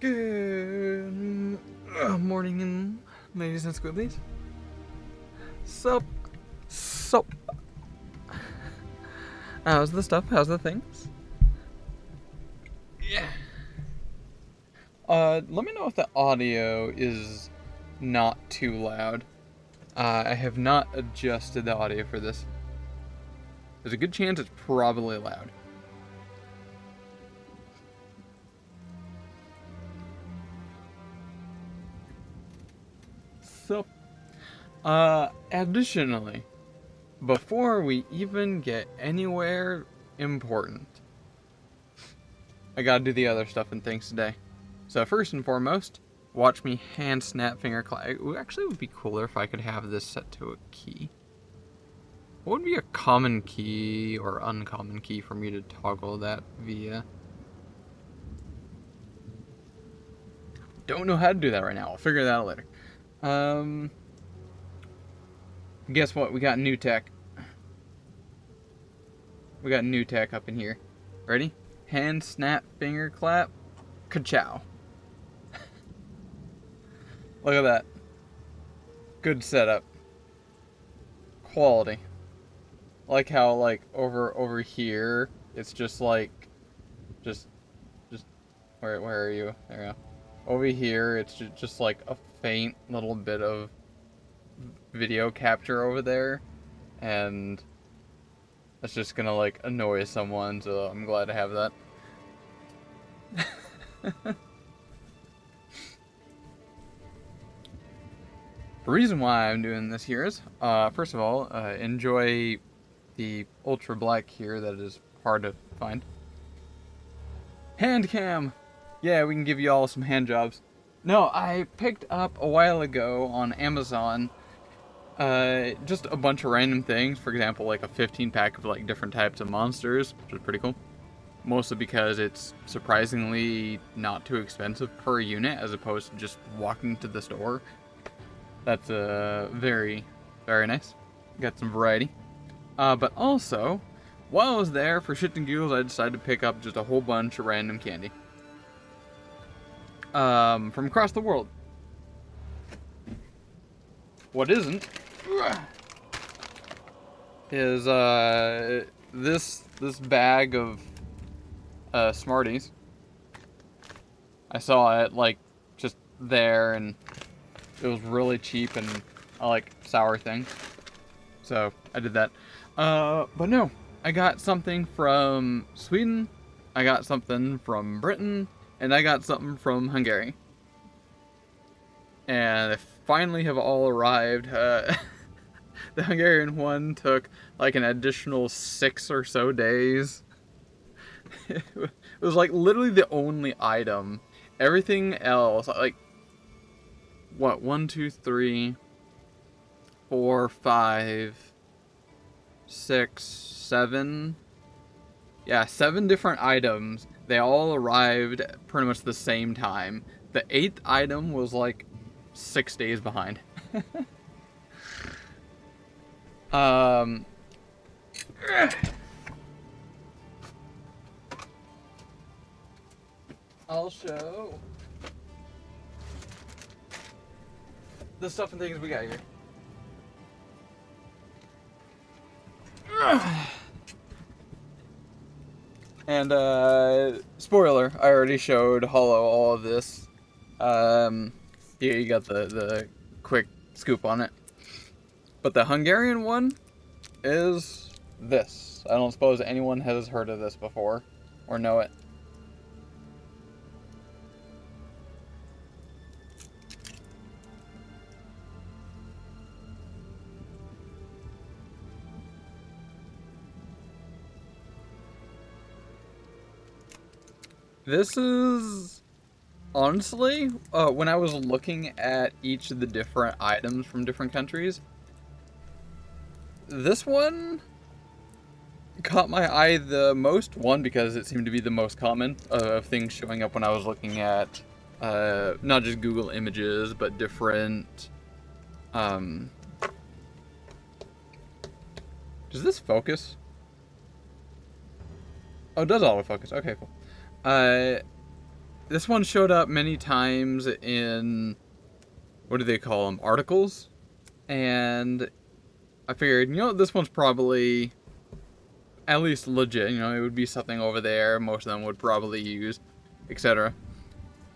Good morning, ladies and squidlies. Sup? How's the stuff? How's the things? Yeah. Let me know if the audio is not too loud. I have not adjusted the audio for this. There's a good chance it's probably loud. So, additionally, before we even get anywhere important, I gotta do the other stuff and things today. So first and foremost, watch me hand snap finger clap. It actually would be cooler if I could have this set to a key. What would be a common key or uncommon key for me to toggle that via? Don't know how to do that right now. I'll figure that out later. Guess what? We got new tech. We got new tech up in here. Ready? Hand snap finger clap. Ka-chow. Look at that. Good setup. Quality. Like how over here it's just like just where are you? There you go. Over here it's just like a faint little bit of video capture over there, and that's just gonna like annoy someone, so I'm glad to have that. The reason why I'm doing this here is, first of all, enjoy the ultra black here that is hard to find. Hand cam! Yeah, we can give you all some hand jobs. No, I picked up a while ago on Amazon just a bunch of random things. For example, like a 15 pack of like different types of monsters, which is pretty cool. Mostly because it's surprisingly not too expensive per unit as opposed to just walking to the store. That's very, very nice. Got some variety. But also, while I was there for shits and giggles, I decided to pick up just a whole bunch of random candy. From across the world. What isn't is this bag of Smarties. I saw it like just there, and it was really cheap, and I like sour things, so I did that. But no, I got something from Sweden, I got something from Britain, and I got something from Hungary. And they finally have all arrived. The Hungarian one took like an additional 6 or so days. It was like literally the only item. Everything else, like, what, 1, 2, 3, 4, 5, 6, 7. Yeah, 7 different items. They all arrived pretty much the same time. The 8th item was like 6 days behind. I'll show the stuff and things we got here. And spoiler, I already showed Hollow all of this. You got the quick scoop on it. But the Hungarian one is this. I don't suppose anyone has heard of this before or know it. This is, honestly, when I was looking at each of the different items from different countries, this one caught my eye the most. One, because it seemed to be the most common of things showing up when I was looking at not just Google Images, but different... Does this focus? Oh, it does autofocus. Okay, cool. this one showed up many times in, what do they call them, articles, and I figured, you know, this one's probably at least legit. You know, it would be something over there most of them would probably use, etc.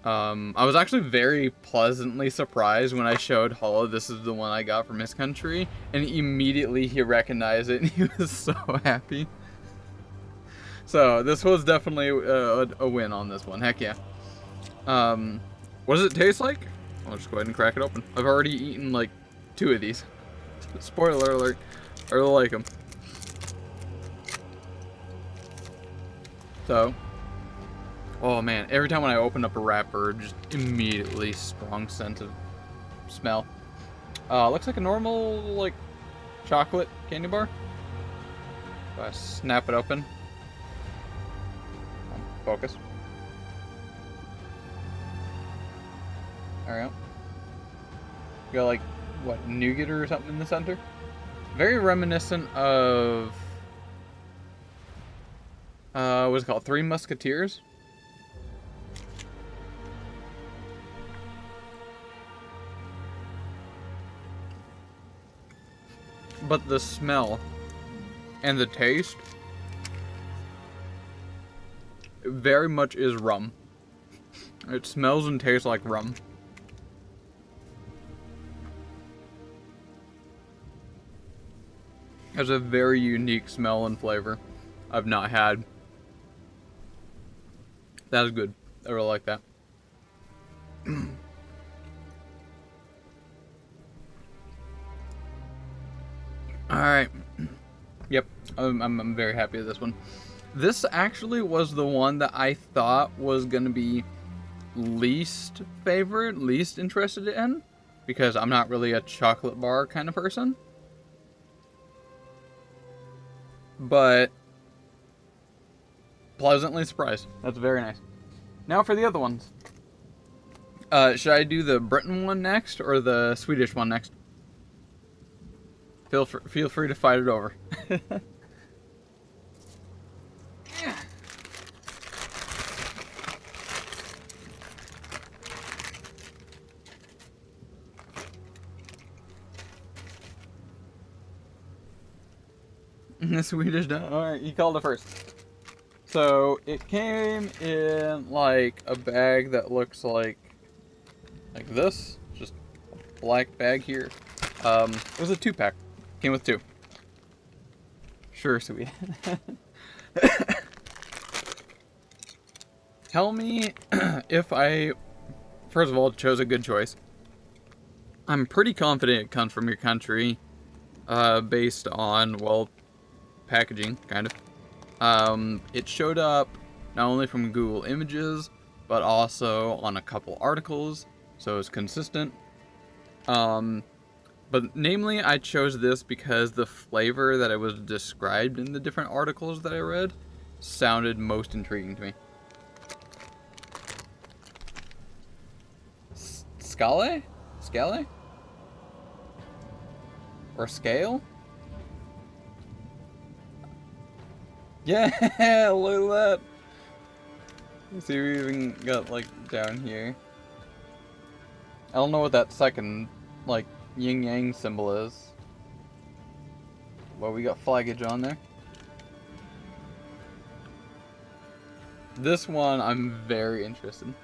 I was actually very pleasantly surprised when I showed Hollow this is the one I got from his country, and immediately he recognized it and he was so happy. So this was definitely a win on this one. Heck yeah. What does it taste like? I'll just go ahead and crack it open. I've already eaten like 2 of these. Spoiler alert. I really like them. So, oh man, every time when I open up a wrapper, just immediately strong scent of smell. Looks like a normal, like, chocolate candy bar. If I snap it open. Focus. Alright. Got like, what, nougat or something in the center? Very reminiscent of, what's it called? Three Musketeers? But the smell and the taste very much is rum. It smells and tastes like rum. Has a very unique smell and flavor I've not had. That is good. I really like that. Alright. Yep, I'm very happy with this one. This actually was the one that I thought was going to be least favorite, least interested in, because I'm not really a chocolate bar kind of person. But pleasantly surprised. That's very nice. Now for the other ones. Should I do the Britain one next or the Swedish one next? Feel free to fight it over. The Swedish done. Alright, you called it first. So, it came in like a bag that looks like this. Just a black bag here. It was a 2-pack. Came with 2. Sure, sweet. Tell me if I, first of all, chose a good choice. I'm pretty confident it comes from your country, based on, well, packaging, kind of. It showed up not only from Google Images, but also on a couple articles, so it's consistent. But namely, I chose this because the flavor that it was described in the different articles that I read sounded most intriguing to me. Scale? Scale? Or scale? Yeah, look at that. Let's see, we even got, like, down here. I don't know what that second, like, yin-yang symbol is. Well, we got flaggage on there. This one, I'm very interested.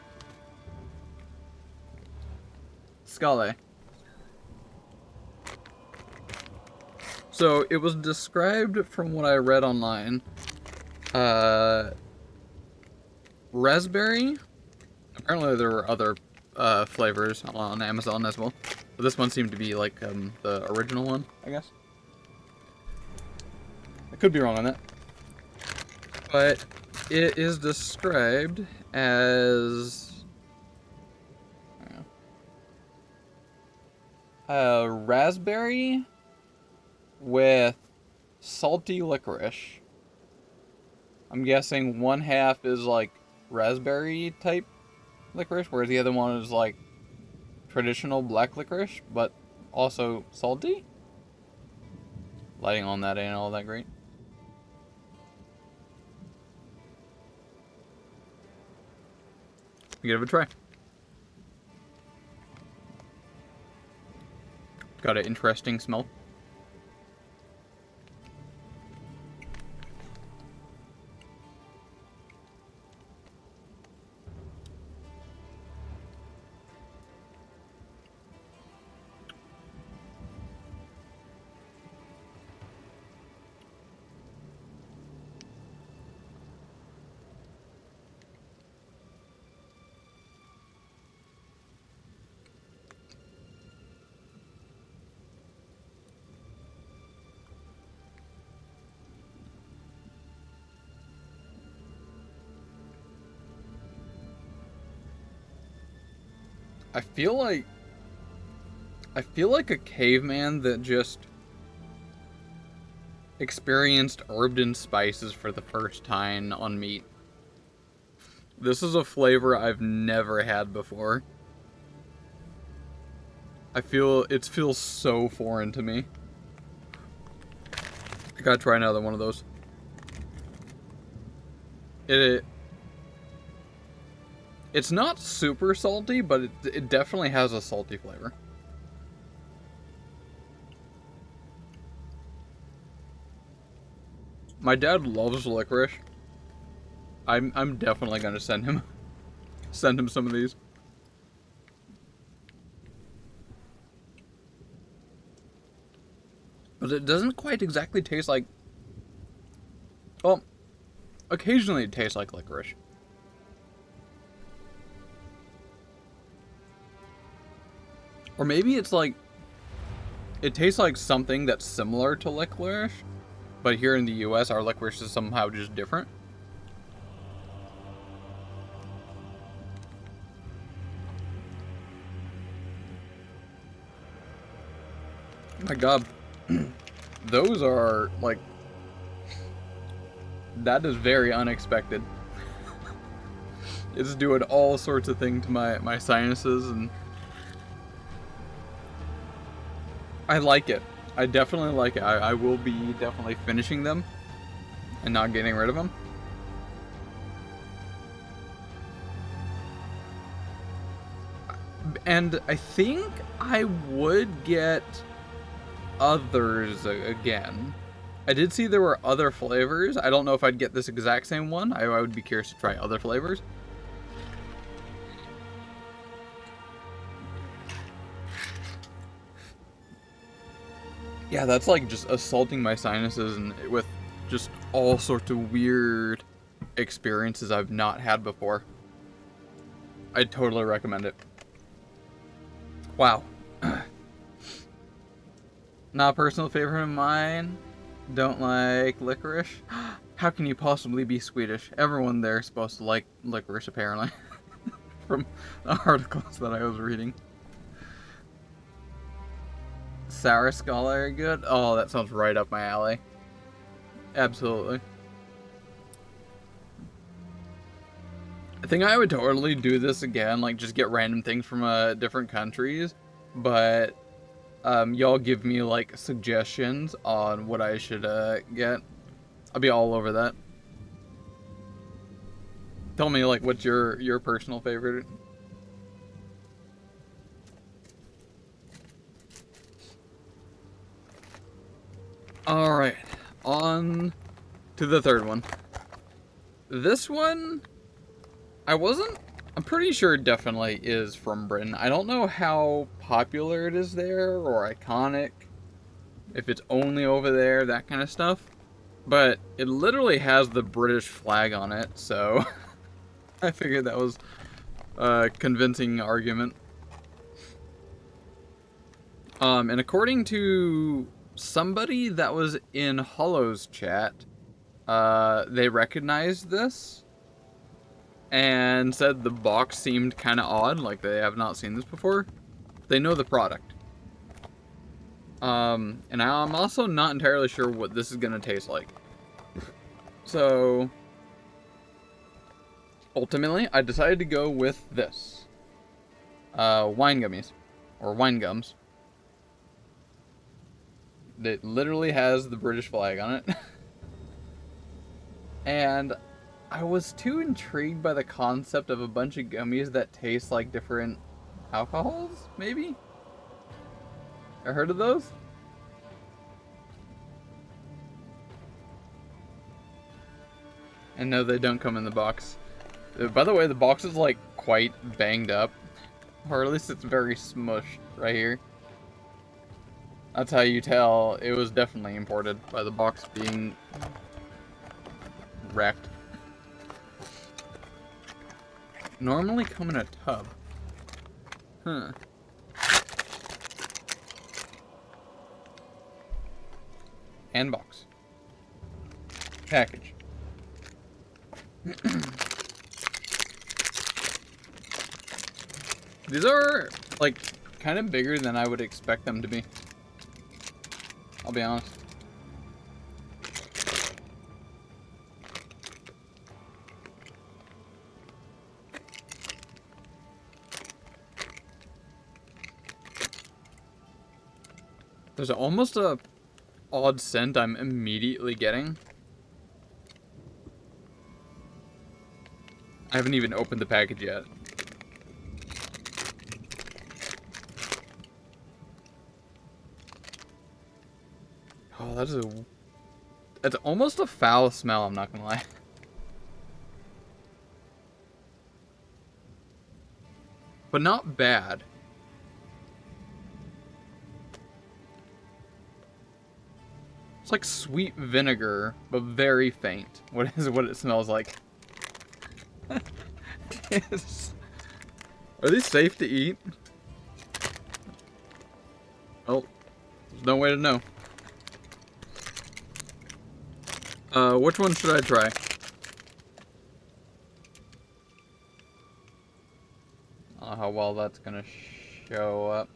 Scale. So, it was described from what I read online. Raspberry. Apparently there were other flavors on Amazon as well. But this one seemed to be like the original one, I guess. I could be wrong on that. But it is described as raspberry with salty licorice. I'm guessing one half is like raspberry type licorice, whereas the other one is like traditional black licorice, but also salty. Lighting on that ain't all that great. give it a try. Got an interesting smell. I feel like a caveman that just experienced herbs and spices for the first time on meat. This is a flavor I've never had before. It feels so foreign to me. I gotta try another one of those. It's not super salty, but it definitely has a salty flavor. My dad loves licorice. I'm definitely gonna send him some of these. But it doesn't quite exactly taste like... Well, occasionally it tastes like licorice. Or maybe it's like... It tastes like something that's similar to licorice, but here in the US, our licorice is somehow just different. My God. Those are, like... That is very unexpected. It's doing all sorts of things to my sinuses, and... I like it. I definitely like it. I will be definitely finishing them and not getting rid of them. And I think I would get others again. I did see there were other flavors. I don't know if I'd get this exact same one. I would be curious to try other flavors. Yeah, that's like just assaulting my sinuses and with just all sorts of weird experiences I've not had before. I'd totally recommend it. Wow. Not a personal favorite of mine. Don't like licorice. How can you possibly be Swedish? Everyone there is supposed to like licorice, apparently. From the articles that I was reading. Sour Scholar, good? Oh, that sounds right up my alley. Absolutely. I think I would totally do this again, like just get random things from different countries, but y'all give me like suggestions on what I should get. I'll be all over that. Tell me like what's your personal favorite. Alright, on to the third one. This one, I'm pretty sure it definitely is from Britain. I don't know how popular it is there or iconic, if it's only over there, that kind of stuff. But it literally has the British flag on it, so I figured that was a convincing argument. And according to somebody that was in Hollow's chat, they recognized this and said the box seemed kind of odd, like they have not seen this before. They know the product. And I'm also not entirely sure what this is gonna taste like. So, ultimately, I decided to go with this. Wine gummies. Or wine gums. It literally has the British flag on it. And I was too intrigued by the concept of a bunch of gummies that taste like different alcohols, maybe? I heard of those? And no, they don't come in the box. By the way, the box is like quite banged up. Or at least it's very smushed right here. That's how you tell it was definitely imported, by the box being wrecked. Normally come in a tub. Huh. And box. Package. These are, like, kind of bigger than I would expect them to be. I'll be honest. There's almost a odd scent I'm immediately getting. I haven't even opened the package yet. Oh, that's almost a foul smell, I'm not gonna lie. But not bad. It's like sweet vinegar, but very faint. What it smells like. Are these safe to eat? Oh, there's no way to know. Which one should I try? I don't know how well that's gonna show up.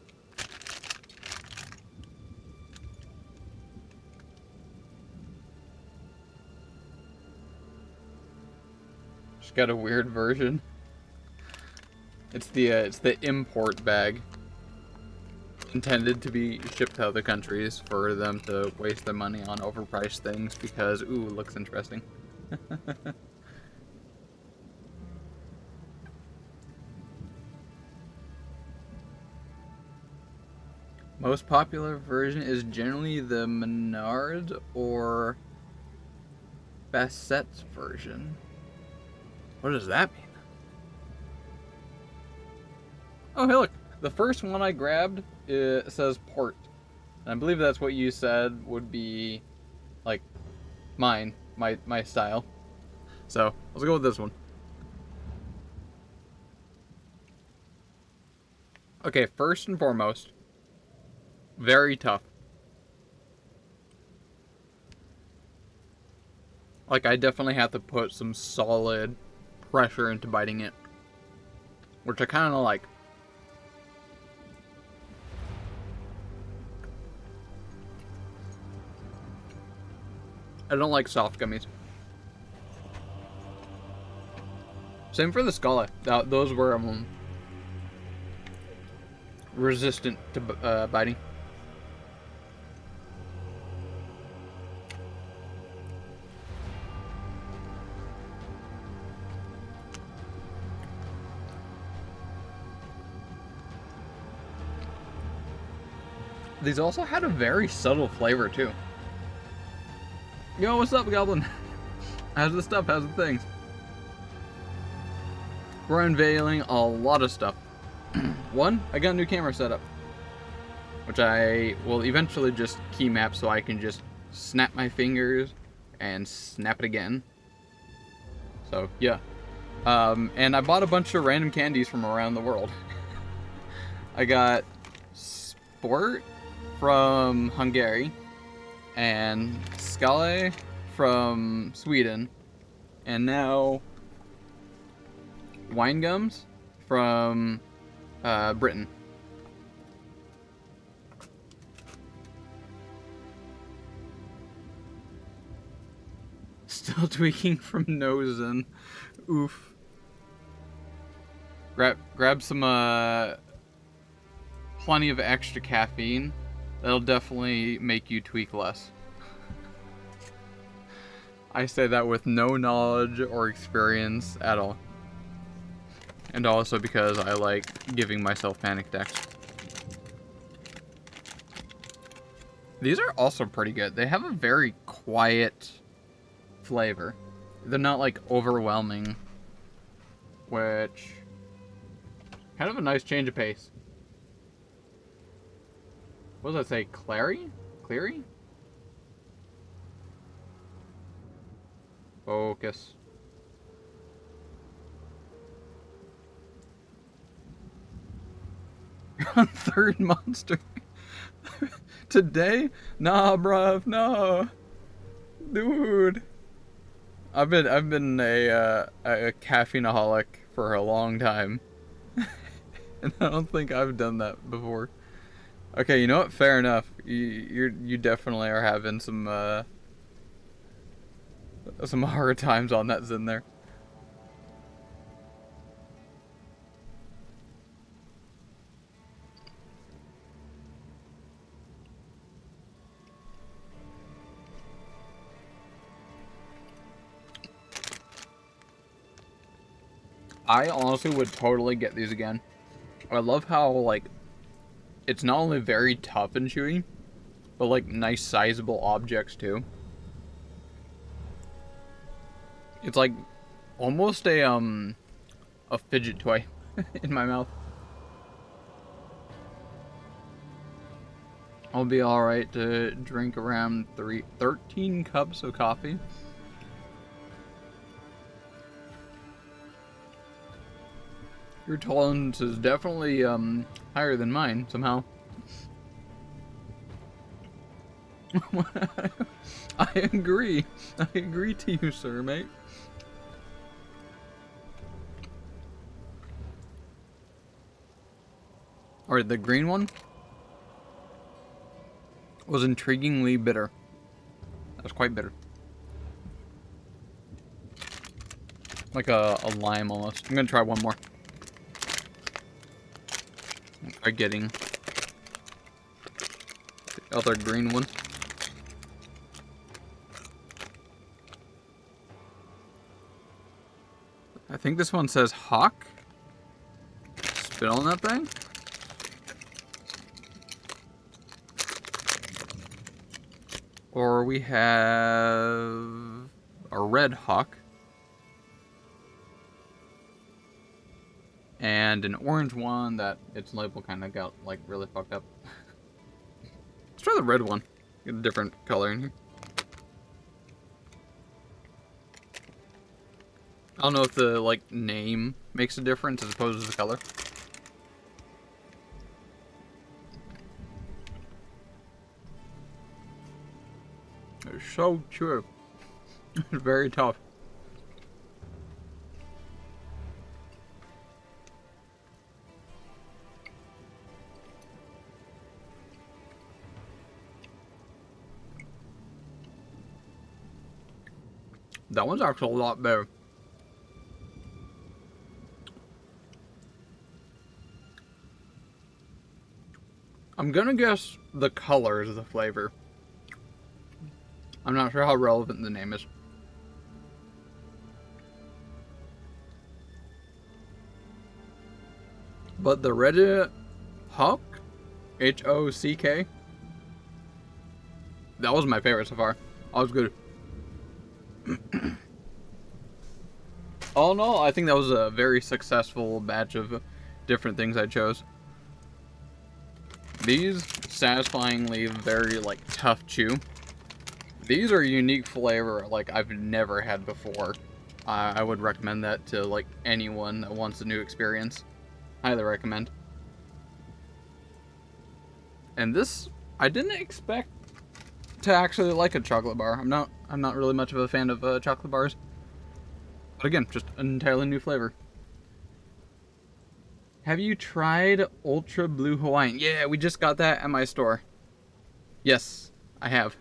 Just got a weird version. It's the import bag. Intended to be shipped to other countries for them to waste their money on overpriced things because, ooh, it looks interesting. Most popular version is generally the Menard or Bassett's version. What does that mean? Oh, hey, look. The first one I grabbed, it says port. And I believe that's what you said would be, like, my style. So, let's go with this one. Okay, first and foremost, very tough. Like, I definitely have to put some solid pressure into biting it. Which I kind of like. I don't like soft gummies. Same for the Scala. Those were resistant to biting. These also had a very subtle flavor too. Yo, what's up, Goblin? How's the stuff? How's the things? We're unveiling a lot of stuff. One, I got a new camera setup, which I will eventually just key map so I can just snap my fingers and snap it again. So, yeah. And I bought a bunch of random candies from around the world. I got Sport from Hungary, and Skale from Sweden, and now wine gums from Britain. Still tweaking from Nozen. Oof. Grab some plenty of extra caffeine. That'll definitely make you tweak less. I say that with no knowledge or experience at all. And also because I like giving myself panic attacks. These are also pretty good. They have a very quiet flavor. They're not like overwhelming, which kind of a nice change of pace. What does that say? Clary? Cleary? Focus. You're on third monster. Today? Nah, bruv, no. Dude. I've been a caffeineaholic for a long time. And I don't think I've done that before. Okay, you know what? Fair enough. You definitely are having some hard times on that Zin there. I honestly would totally get these again. I love how, like, it's not only very tough and chewy, but, like, nice sizable objects, too. It's like almost a fidget toy in my mouth. I'll be alright to drink around 13 cups of coffee. Your tolerance is definitely higher than mine somehow. I agree. I agree to you, sir, mate. Alright, the green one was intriguingly bitter. That was quite bitter. Like a lime almost. I'm gonna try one more. Try getting the other green one. I think this one says hawk. Spit on that thing. Or we have a red hawk. And an orange one that its label kind of got, like, really fucked up. Let's try the red one. Get a different color in here. I don't know if the, like, name makes a difference as opposed to the color. It's so true. It's very tough. That one's actually a lot better. I'm gonna guess the color is the flavor. I'm not sure how relevant the name is. But the Red Hawk, H-O-C-K, that was my favorite so far. That was good. All in all, I think that was a very successful batch of different things I chose. These, satisfyingly very, like, tough chew. These are a unique flavor, like, I've never had before. I would recommend that to, like, anyone that wants a new experience. Highly recommend. And this, I didn't expect to actually like a chocolate bar. I'm not really much of a fan of chocolate bars. But again, just an entirely new flavor. Have you tried Ultra Blue Hawaiian? Yeah, we just got that at my store. Yes, I have.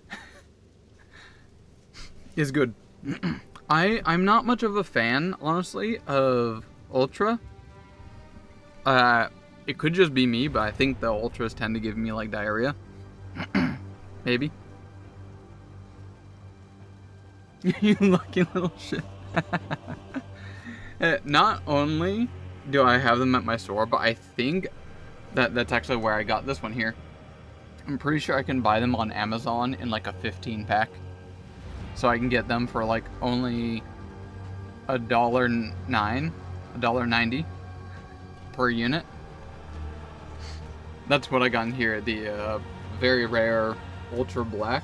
It's good. I'm not much of a fan, honestly, of Ultra. It could just be me, but I think the Ultras tend to give me, like, diarrhea. Maybe. You lucky little shit. Not only do I have them at my store, but I think that's actually where I got this one here. I'm pretty sure I can buy them on Amazon in like a 15 pack. So I can get them for like only $1.90 per unit. That's what I got in here. The very rare Ultra Black.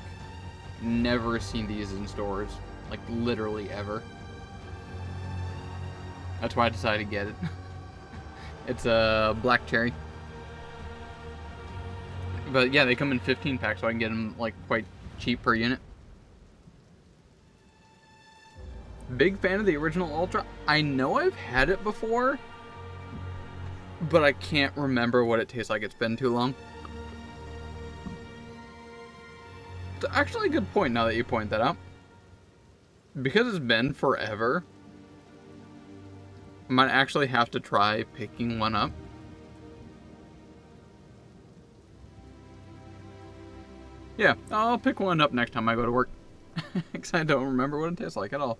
Never seen these in stores. Like literally ever. That's why I decided to get it. It's a black cherry. But yeah, they come in 15 packs, so I can get them like quite cheap per unit. Big fan of the original Ultra. I know I've had it before, but I can't remember what it tastes like. It's been too long. It's actually a good point now that you point that out. Because it's been forever, I might actually have to try picking one up. Yeah, I'll pick one up next time I go to work. Because I don't remember what it tastes like at all.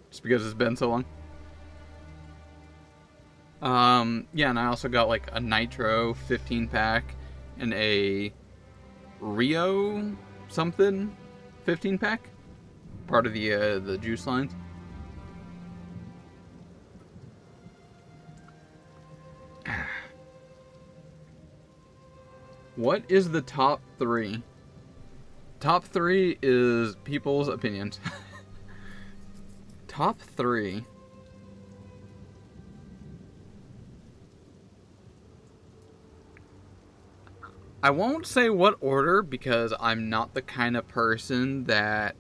Just because it's been so long. Yeah, and I also got like a Nitro 15 pack and a Rio something 15 pack. Part of the juice lines. What is the top 3? Top 3 is people's opinions. Top 3. I won't say what order because I'm not the kind of person that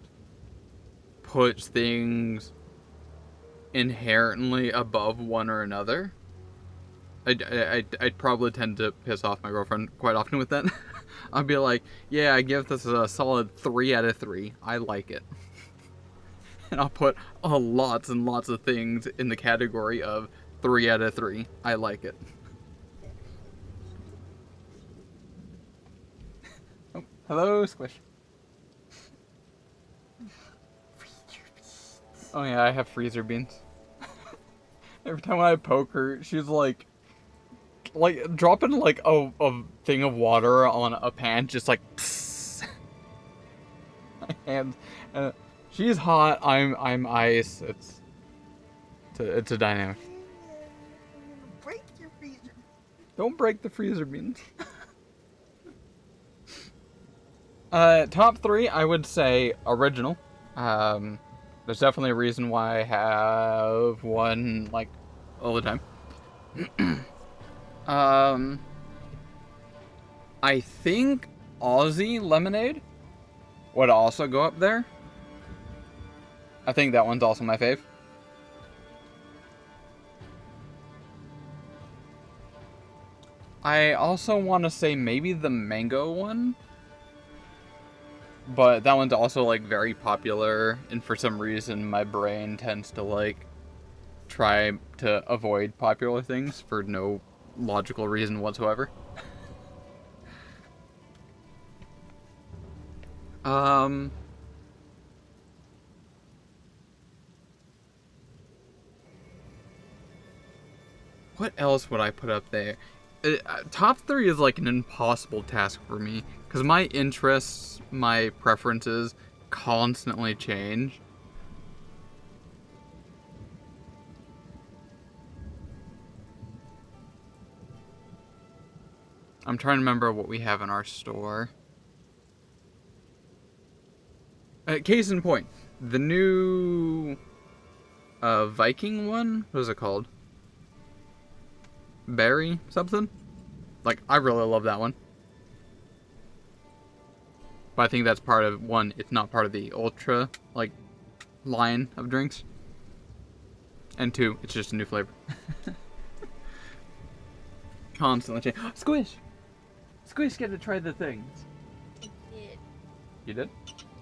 puts things inherently above one or another. I'd probably tend to piss off my girlfriend quite often with that. I'll be like, yeah, I give this a solid 3 out of 3. I like it. And I'll put lots and lots of things in the category of 3 out of 3. I like it. Oh, hello, Squish. Oh yeah, I have freezer beans. Every time I poke her, she's like dropping like a thing of water on a pan, just like psst. My hands. She's hot. I'm ice. It's a dynamic. Break your freezer. Don't break the freezer beans. Top 3, I would say original. There's definitely a reason why I have one like all the time. I think Aussie Lemonade would also go up there. I think that one's also my fave. I also want to say maybe the mango one. But that one's also like very popular, and for some reason my brain tends to like try to avoid popular things for no logical reason whatsoever. What else would I put up there? Top 3 is like an impossible task for me because my interests, my preferences constantly change. I'm trying to remember what we have in our store. Case in point, the new Viking one, what is it called? Berry something? Like, I really love that one. But I think that's part of, one, it's not part of the Ultra, like, line of drinks. And 2, it's just a new flavor. Constantly change. Squish! Squish, get to try the things. I did. You did?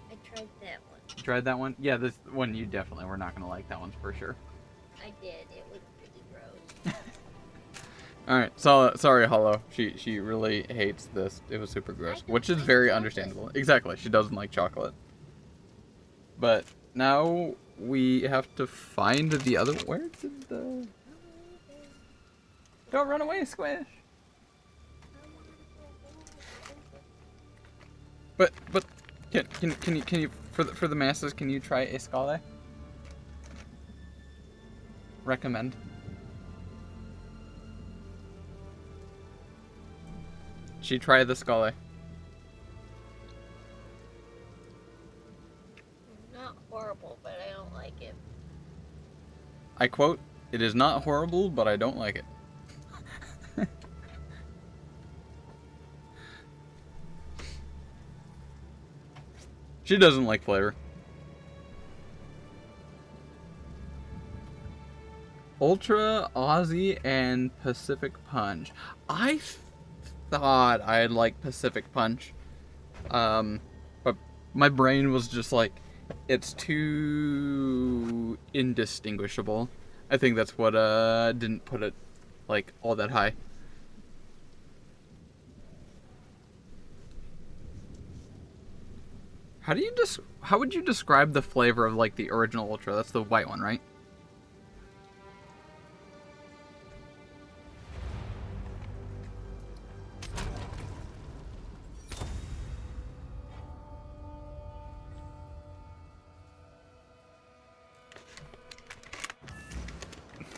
I tried that one. You tried that one? Yeah, this one you definitely were not going to like. That one's for sure. I did. It was really gross. Alright, so sorry, Hollow. She really hates this. It was super gross, which is very understandable. Exactly, she doesn't like chocolate. But now we have to find the other. Where did the? Don't run away, Squish. But can you for the masses, can you try Escale? Recommend. She tried the Scale. Not horrible, but I don't like it. I quote, "It is not horrible, but I don't like it." She doesn't like flavor. Ultra, Aussie, and Pacific Punch. I thought I'd like Pacific Punch. But my brain was just like, it's too indistinguishable. I think that's what didn't put it like all that high. How would you describe the flavor of like the original Ultra? That's the white one, right?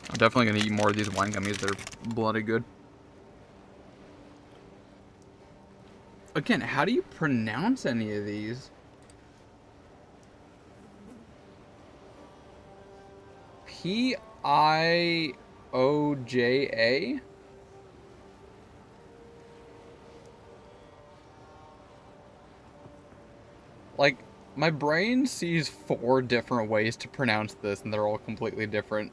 I'm definitely gonna eat more of these wine gummies. They're bloody good. Again, how do you pronounce any of these? Pioja? Like, my brain sees 4 different ways to pronounce this, and they're all completely different.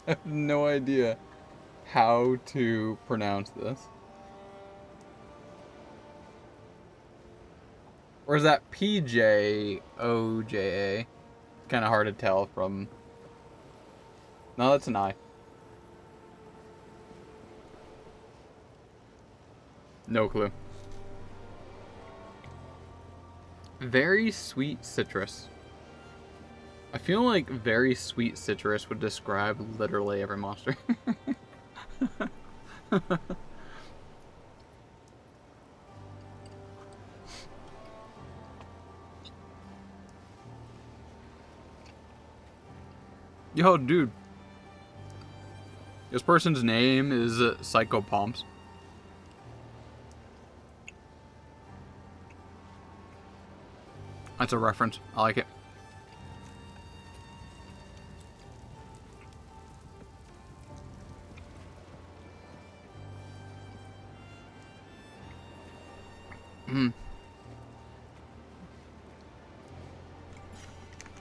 I have no idea how to pronounce this. Or is that Pjoja? Kind of hard to tell from... No, that's an I. No clue. Very sweet citrus. I feel like very sweet citrus would describe literally every monster. Yo, dude. This person's name is Psycho Pomps. That's a reference. I like it.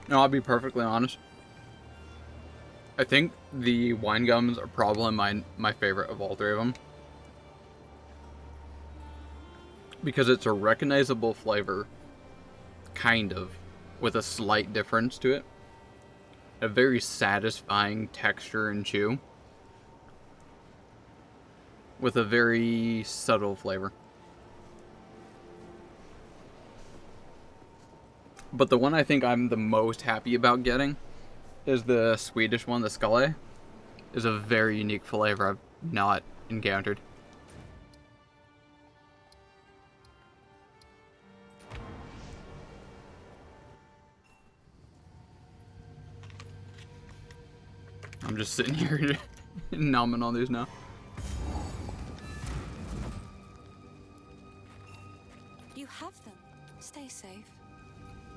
No, I'll be perfectly honest. I think the wine gums are probably my favorite of all 3 of them. Because it's a recognizable flavor, kind of, with a slight difference to it. A very satisfying texture and chew. With a very subtle flavor. But the one I think I'm the most happy about getting is the Swedish one, the Skalle. Is a very unique flavor I've not encountered. I'm just sitting here nomming on these now. You have them. Stay safe.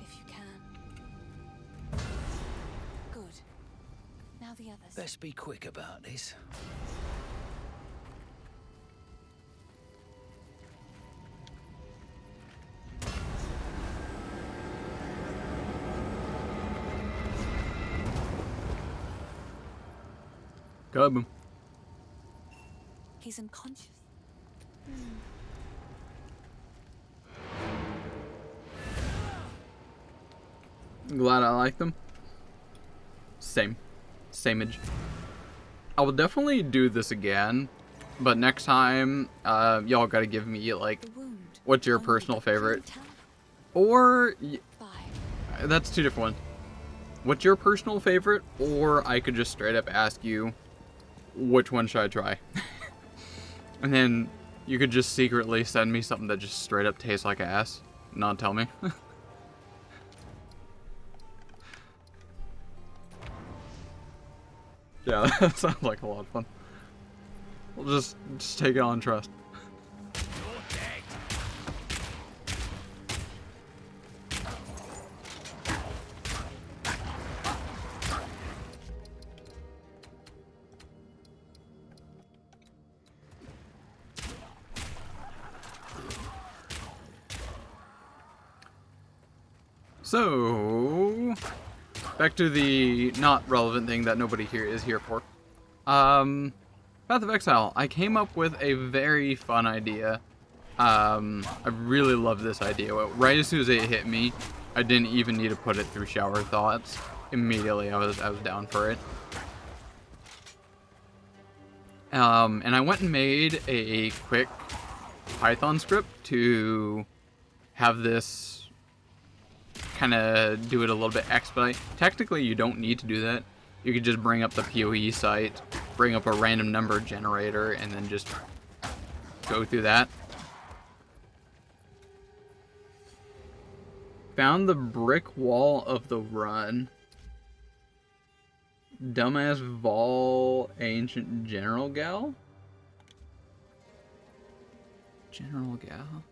If you can. Good. Now the others. Best be quick about this. Kaboom. He's unconscious. Glad I like them. Sameage. I will definitely do this again, but next time, y'all gotta give me like, The wound. what's your Only personal the true favorite? talent. Or 5. that's two different ones. What's your personal favorite? Or I could just straight up ask you, which one should I try? And then you could just secretly send me something that just straight up tastes like ass. Not tell me. Yeah, that sounds like a lot of fun. We'll just take it on trust. So, back to the not relevant thing that nobody here is here for. Path of Exile. I came up with a very fun idea. I really love this idea. Right as soon as it hit me, I didn't even need to put it through shower thoughts. Immediately, I was down for it. And I went and made a quick Python script to have this kind of do it a little bit expedite. Technically, you don't need to do that. You could just bring up the PoE site, bring up a random number generator, and then just go through that. Found the brick wall of the run. Dumbass Vol Ancient General Gal? General Gal?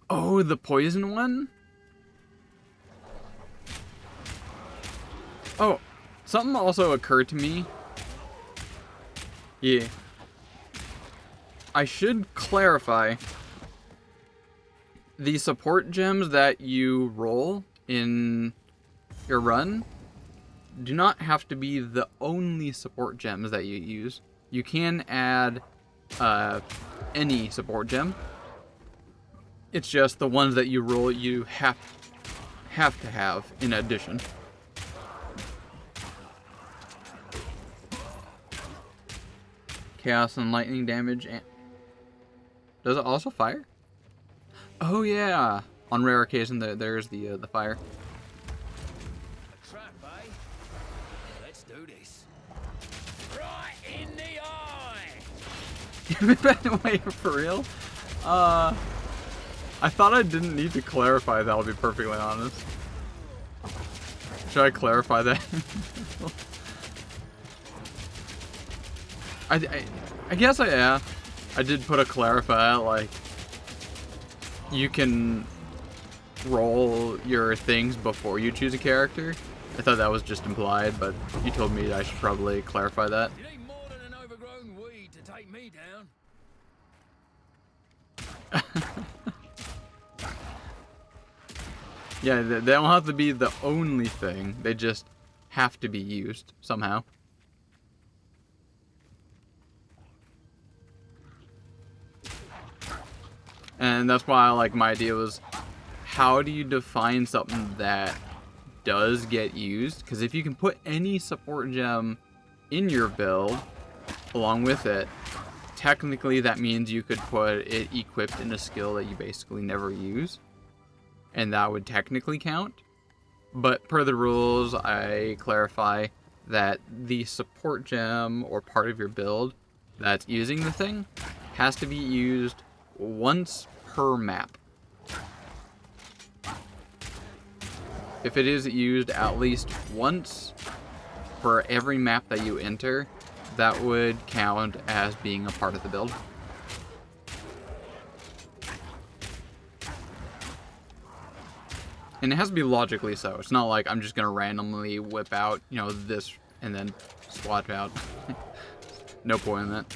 Oh, the poison one? Oh, something also occurred to me. Yeah. I should clarify. The support gems that you roll in your run do not have to be the only support gems that you use. You can add any support gem. It's just the ones that you roll you have to have in addition. Chaos and lightning damage. And does it also fire? Oh yeah. On rare occasion, there's the fire. A trap, eh? Let's do this. Right in the eye. Wait, for real? I thought I didn't need to clarify that, I'll be perfectly honest. Should I clarify that? I guess yeah. I did put a clarify, like, you can roll your things before you choose a character. I thought that was just implied, but you told me I should probably clarify that. You need more than an overgrown weed to take me down. Yeah, they don't have to be the only thing. They just have to be used somehow. And that's why, like, my idea was, how do you define something that does get used? Because if you can put any support gem in your build along with it, technically that means you could put it equipped in a skill that you basically never use. And that would technically count. But per the rules, I clarify that the support gem or part of your build that's using the thing has to be used once per map. If it is used at least once for every map that you enter, that would count as being a part of the build. And it has to be logically so. It's not like I'm just gonna randomly whip out, you know, this and then swap out. No point in that.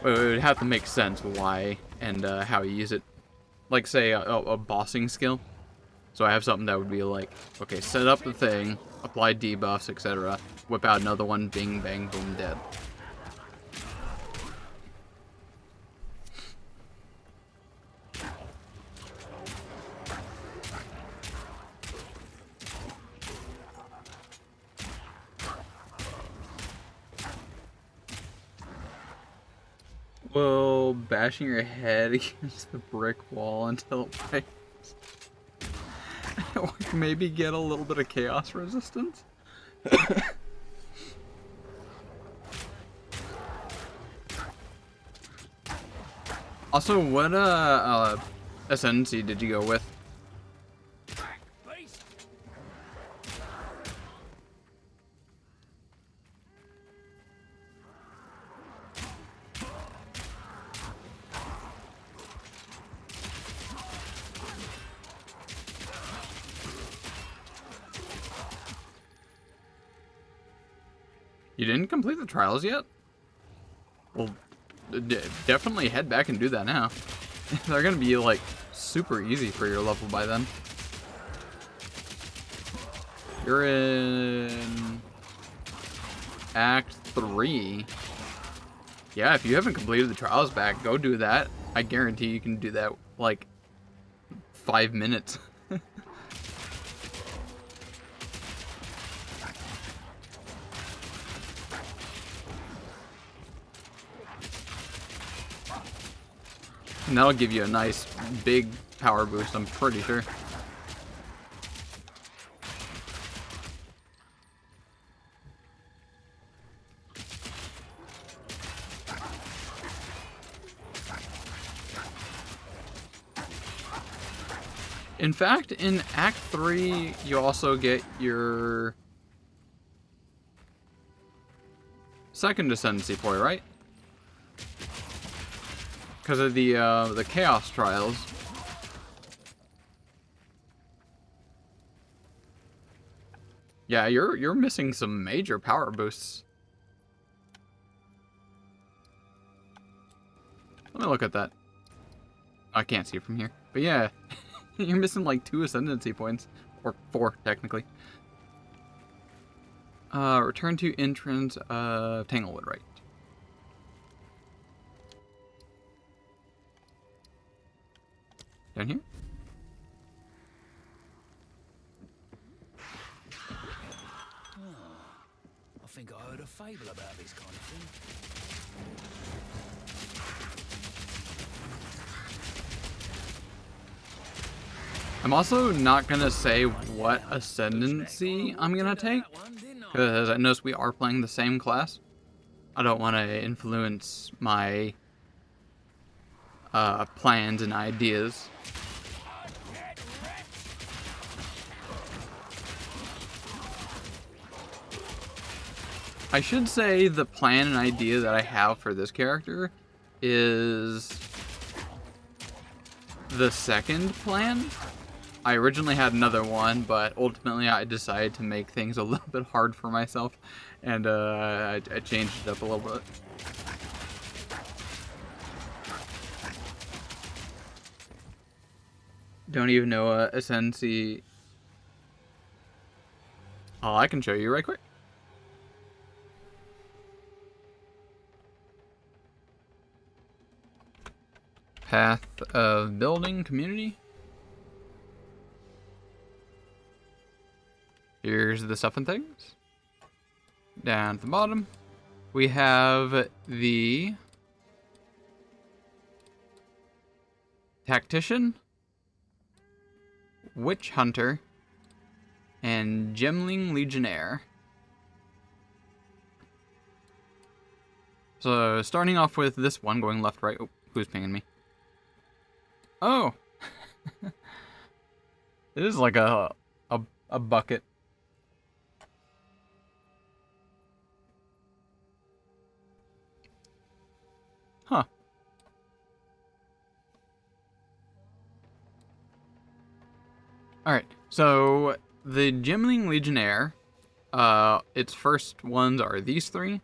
It would have to make sense why and how you use it. Like, say, a bossing skill. So I have something that would be like, okay, set up the thing, apply debuffs, etc. Whip out another one, bing, bang, boom, dead. Well, bashing your head against the brick wall until it breaks. maybe get a little bit of chaos resistance. Also, what ascendancy did you go with? Beast! You didn't complete the trials yet? Well, definitely head back and do that now. They're gonna be like super easy for your level by then. You're in Act 3. Yeah, if you haven't completed the trials back, go do that. I guarantee you can do that like 5 minutes. And that'll give you a nice big power boost, I'm pretty sure. In fact, in Act 3, you also get your second ascendancy point, right? Because of the chaos trials. Yeah, you're missing some major power boosts. Let me look at that. I can't see it from here. But yeah, you're missing like 2 ascendancy points. Or 4, technically. Return to entrance of Tanglewood, right? Down here? I think I heard a fable about this kind of thing. I'm also not gonna say what ascendancy I'm gonna take, because I notice we are playing the same class. I don't want to influence my plans and ideas. I should say the plan and idea that I have for this character is the second plan. I originally had another one, but ultimately I decided to make things a little bit hard for myself, and I changed it up a little bit. Don't even know ascendancy. Oh, I can show you right quick. Path of building community. Here's the stuff and things. Down at the bottom, we have the tactician, witch hunter, and gemling legionnaire. So starting off with this one, going left, right. Oh, who's pinging me? Oh, it is like a bucket. Huh. Alright, so the Gemling Legionnaire, its first ones are these 3.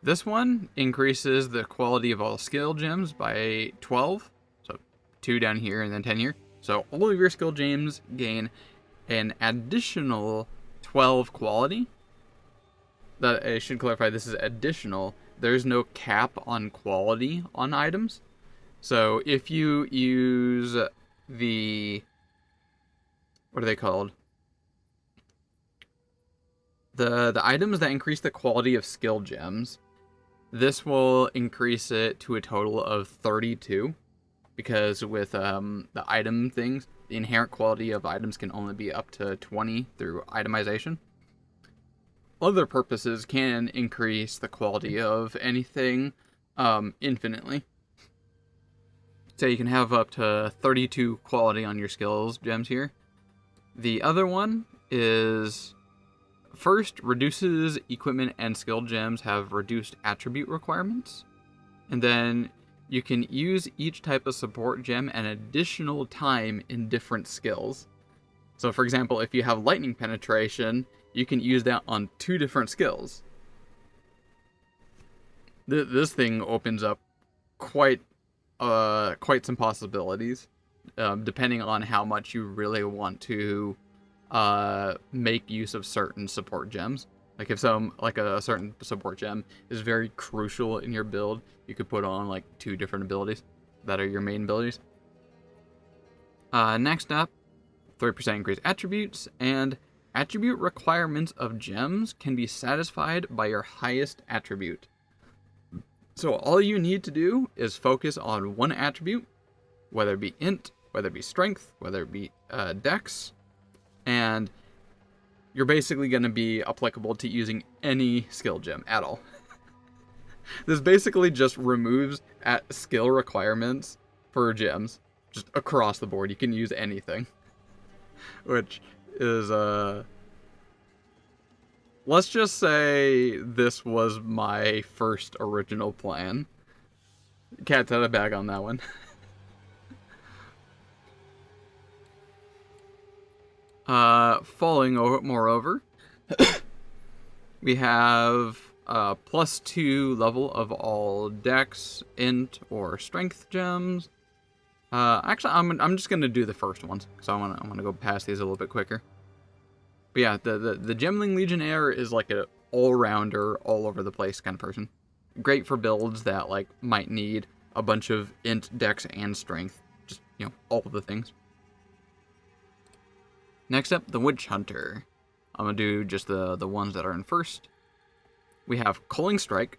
This one increases the quality of all skill gems by 12. So 2 down here and then 10 here. So all of your skill gems gain an additional 12 quality. That I should clarify, this is additional. There's no cap on quality on items. So if you use the, what are they called? The items that increase the quality of skill gems, this will increase it to a total of 32. Because with the item things, the inherent quality of items can only be up to 20 through itemization. Other purposes can increase the quality of anything infinitely. So you can have up to 32 quality on your skills gems here. The other one is first, reduces equipment and skill gems have reduced attribute requirements. And then you can use each type of support gem an additional time in different skills. So for example, if you have lightning penetration, you can use that on 2 different skills. This thing opens up quite some possibilities, depending on how much you really want to make use of certain support gems. Like if a certain support gem is very crucial in your build, you could put on like 2 different abilities that are your main abilities. Next up, 3% increased attributes, and attribute requirements of gems can be satisfied by your highest attribute. So all you need to do is focus on one attribute, whether it be int, whether it be strength, whether it be dex, and you're basically going to be applicable to using any skill gem at all. This basically just removes skill requirements for gems, just across the board. You can use anything, which is let's just say this was my first original plan. Cat's out of bag on that one. Moreover, we have +2 level of all dex, int, or strength gems. Actually, I'm just gonna do the first ones, because I wanna go past these a little bit quicker. But yeah, the Gemling Legionnaire is like an all-rounder, all over the place kind of person. Great for builds that like might need a bunch of int, dex, and strength. Just, you know, all of the things. Next up, the Witch Hunter. I'm gonna do just the ones that are in first. We have Culling Strike.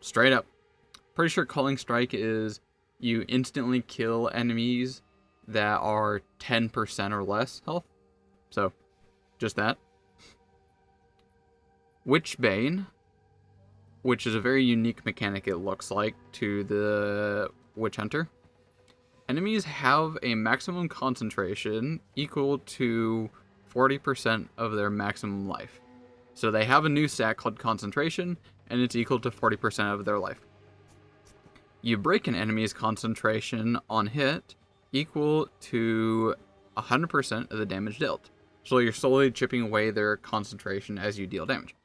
Straight up. Pretty sure Culling Strike is you instantly kill enemies that are 10% or less health. So, just that. Witchbane, which is a very unique mechanic, it looks like, to the Witch Hunter. Enemies have a maximum concentration equal to 40% of their maximum life. So they have a new stat called Concentration, and it's equal to 40% of their life. You break an enemy's concentration on hit equal to 100% of the damage dealt. So you're slowly chipping away their concentration as you deal damage.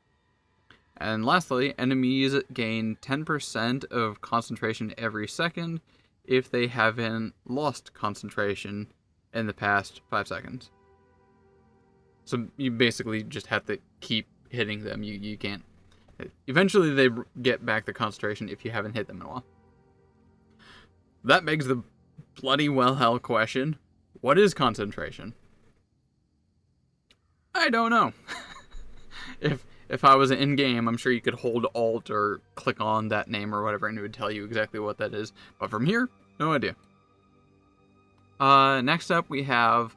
And lastly, enemies gain 10% of concentration every second if they haven't lost concentration in the past 5 seconds. So you basically just have to keep hitting them. You can't. Eventually they get back the concentration if you haven't hit them in a while. That begs the bloody well hell question. What is concentration? I don't know. If I was in game, I'm sure you could hold Alt or click on that name or whatever, and it would tell you exactly what that is. But from here, no idea. Next up, we have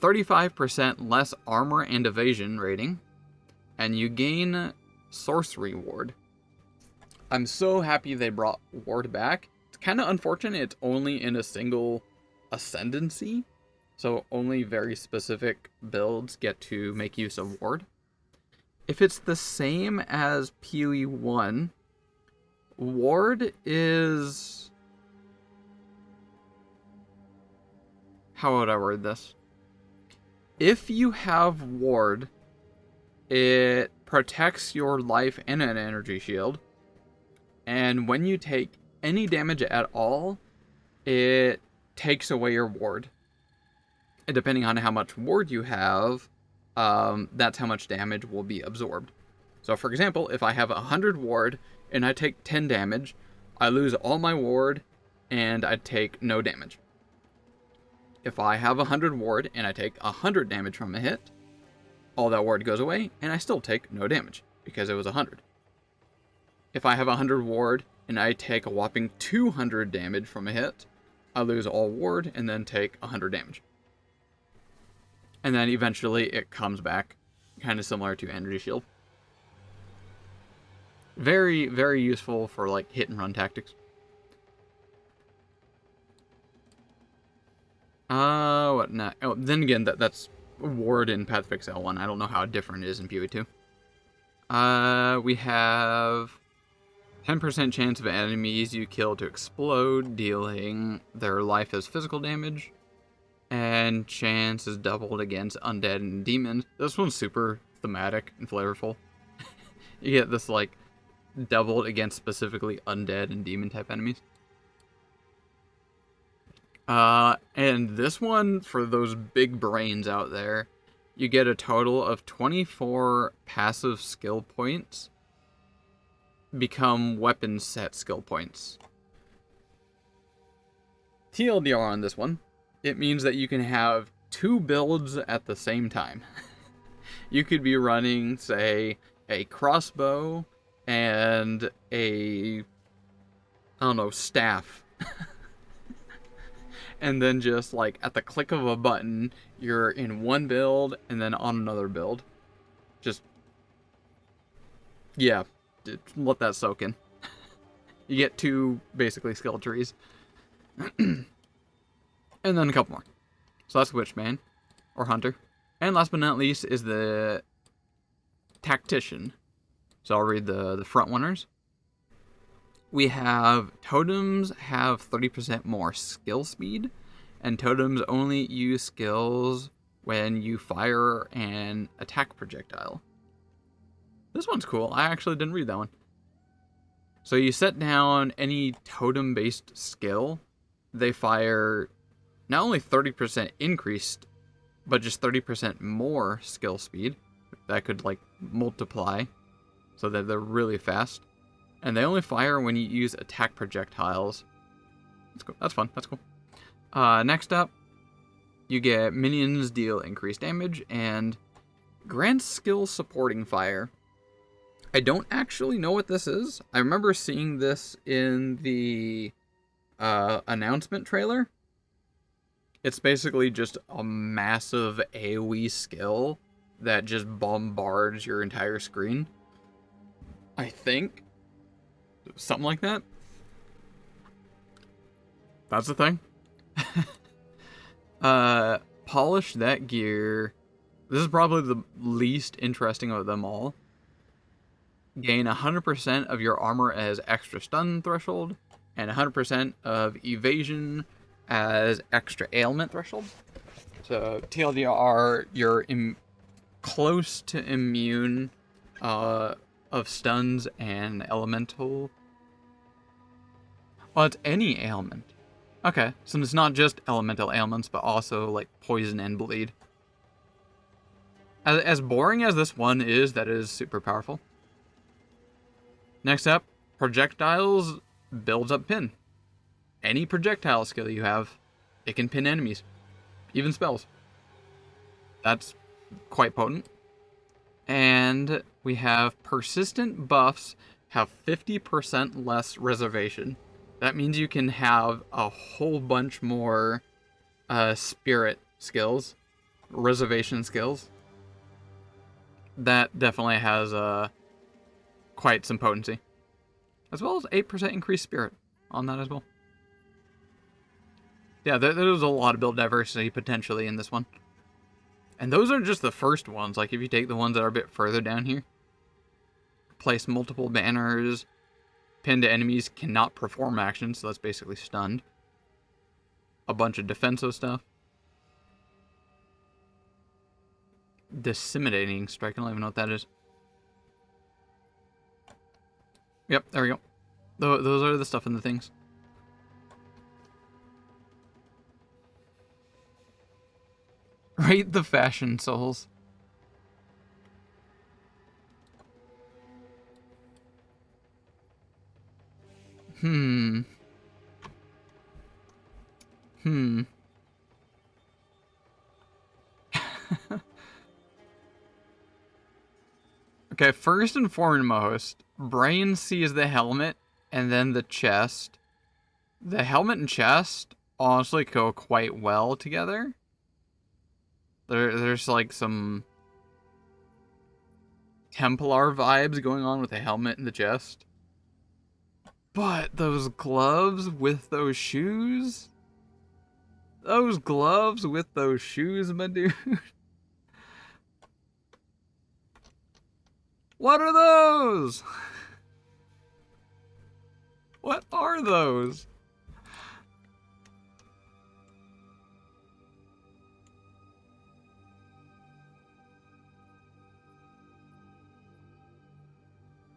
35% less armor and evasion rating, and you gain sorcery ward. I'm so happy they brought ward back. It's kind of unfortunate it's only in a single ascendancy, so only very specific builds get to make use of ward. If it's the same as PoE 1, ward is... How would I word this? If you have ward, it protects your life and an energy shield. And when you take any damage at all, it takes away your ward. And depending on how much ward you have, that's how much damage will be absorbed. So for example, if I have 100 ward and I take 10 damage, I lose all my ward and I take no damage. If I have 100 ward and I take 100 damage from a hit, all that ward goes away and I still take no damage because it was 100. If I have 100 ward and I take a whopping 200 damage from a hit, I lose all ward and then take 100 damage. and then eventually it comes back, kind of similar to Energy Shield. Very, very useful for like hit and run tactics. What not? Oh, then again, that's Ward in Path of Exile 1. I don't know how different it is in PoE 2. We have 10% chance of enemies you kill to explode, dealing their life as physical damage. And chance is doubled against undead and demons. This one's super thematic and flavorful. You get this, like, doubled against specifically undead and demon type enemies. And this one, for those big brains out there, you get a total of 24 passive skill points become weapon set skill points. TLDR on this one, it means that you can have 2 builds at the same time. You could be running, say, a crossbow and a, I don't know, staff. And then just like at the click of a button, you're in one build and then on another build. Just, yeah, let that soak in. You get 2 basically skill trees. And then a couple more. So that's Witchman or Hunter. And last but not least is the Tactician. So I'll read the front runners. We have totems have 30% more skill speed, and totems only use skills when you fire an attack projectile. This one's cool. I actually didn't read that one. So you set down any totem-based skill, they fire not only 30% increased, but just 30% more skill speed. That could like multiply so that they're really fast. And they only fire when you use attack projectiles. That's cool. That's fun. That's cool. Next up, you get minions deal increased damage and grant skill supporting fire. I don't actually know what this is. I remember seeing this in the announcement trailer. It's basically just a massive AoE skill that just bombards your entire screen. I think. Something like that. That's the thing. Polish that gear. This is probably the least interesting of them all. Gain 100% of your armor as extra stun threshold, and 100% of evasion as extra ailment threshold. So TLDR, you're close to immune of stuns and elemental. Well, it's any ailment. Okay, so it's not just elemental ailments, but also like poison and bleed. As boring as this one is, that is super powerful. Next up, projectiles builds up pin. Any projectile skill you have, it can pin enemies, even spells. That's quite potent. And we have persistent buffs have 50% less reservation. That means you can have a whole bunch more spirit skills, reservation skills. That definitely has quite some potency. As well as 8% increased spirit on that as well. Yeah, there's a lot of build diversity potentially in this one. And those are just the first ones. Like, if you take the ones that are a bit further down here. Place multiple banners. Pinned enemies cannot perform actions, so that's basically stunned. A bunch of defensive stuff. Disseminating strike, I don't even know what that is. Yep, there we go. Those are the stuff in the things. Rate the fashion souls. Okay, first and foremost, Brain sees the helmet and then the chest. The helmet and chest honestly go quite well together. There's like some Templar vibes going on with the helmet and the chest. But those gloves with those shoes? Those gloves with those shoes, my dude. What are those? What are those?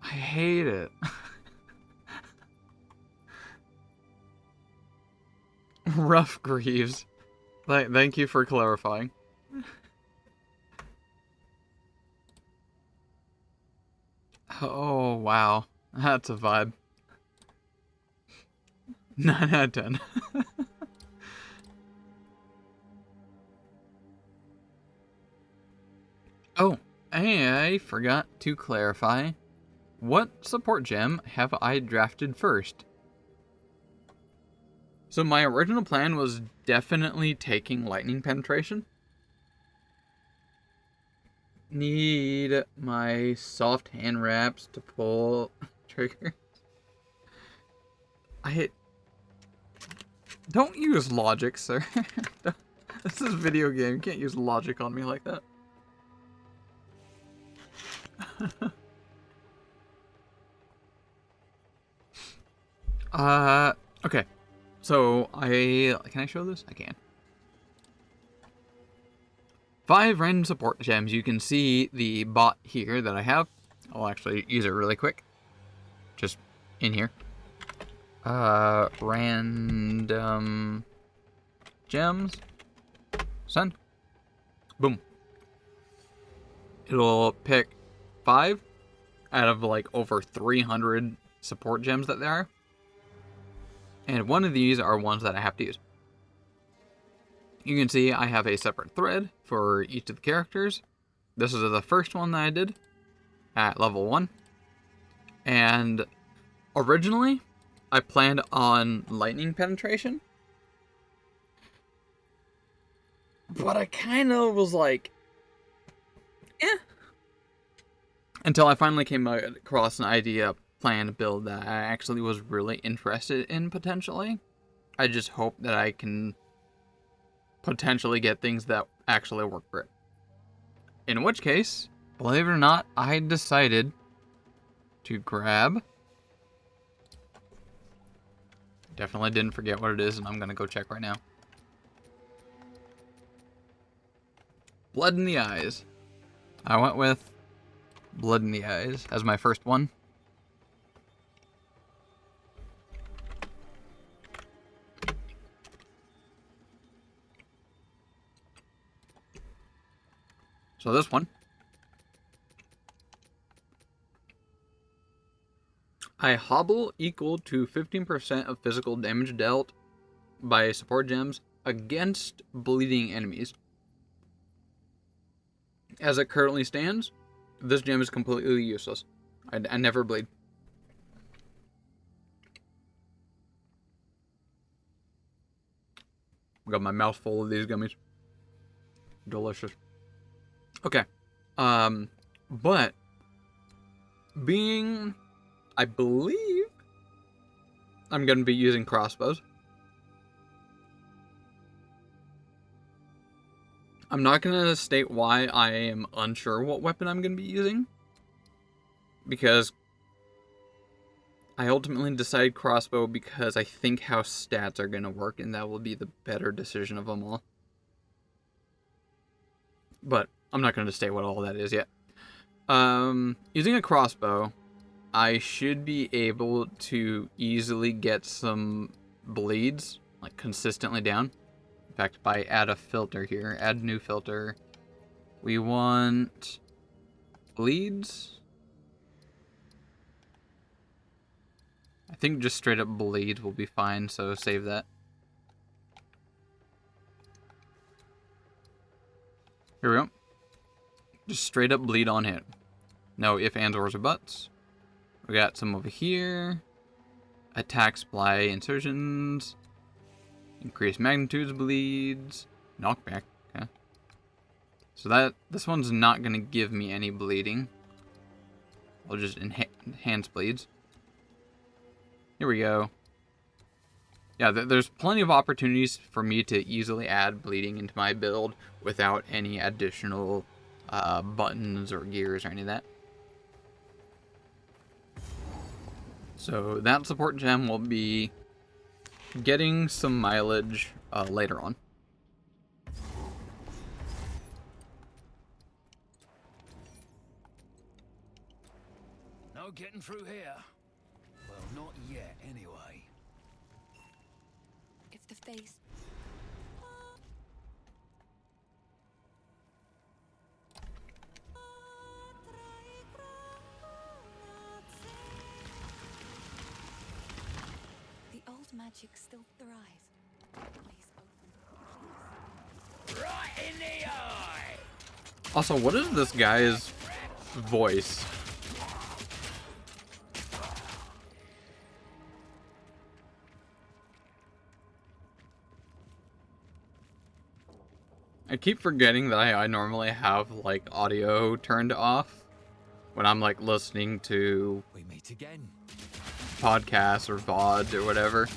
I hate it. Rough Greaves. Thank you for clarifying. Oh, wow. That's a vibe. 9 out of 10. Oh, I forgot to clarify. What support gem have I drafted first? So my original plan was definitely taking lightning penetration. Need my soft hand wraps to pull trigger. Don't use logic, sir. This is a video game. You can't use logic on me like that. Okay. So, can I show this? I can. 5 random support gems. You can see the bot here that I have. I'll actually use it really quick. Just in here. Random gems. Send. Boom. It'll pick 5 out of like over 300 support gems that there are. And one of these are ones that I have to use. You can see I have a separate thread for each of the characters. This is the first one that I did at level 1. And originally, I planned on lightning penetration. But I kind of was like, eh. Until I finally came across an idea, plan, build that I actually was really interested in potentially. I just hope that I can potentially get things that actually work for it. In which case, believe it or not, I decided to grab... Definitely didn't forget what it is, and I'm going to go check right now. Blood in the Eyes. I went with Blood in the Eyes as my first one. So this one, I hobble equal to 15% of physical damage dealt by support gems against bleeding enemies. As it currently stands, this gem is completely useless. I never bleed. Got my mouth full of these gummies. Delicious. Okay. But being, I believe I'm going to be using crossbows. I'm not going to state why I am unsure what weapon I'm going to be using, because I ultimately decided crossbow because I think how stats are going to work, and that will be the better decision of them all. But I'm not going to state what all that is yet. Using a crossbow, I should be able to easily get some bleeds, like, consistently down. In fact, if I add a filter here, add new filter, we want bleeds. I think just straight up bleed will be fine, so save that. Here we go. Just straight up bleed on hit. No if, ands, ors, or buts. We got some over here. Attack, supply, insertions. Increase magnitudes, bleeds. Knockback. Okay. So this one's not gonna give me any bleeding. I'll just enhance bleeds. Here we go. Yeah, there's plenty of opportunities for me to easily add bleeding into my build without any additional buttons or gears or any of that. So that support gem will be getting some mileage later on. No getting through here. Well, not yet, anyway. If the face... The old magic still thrives. Please open. Right in the eye! Also, what is this guy's voice? I keep forgetting that I normally have like audio turned off when I'm like listening to We meet again. podcasts or VODs or whatever.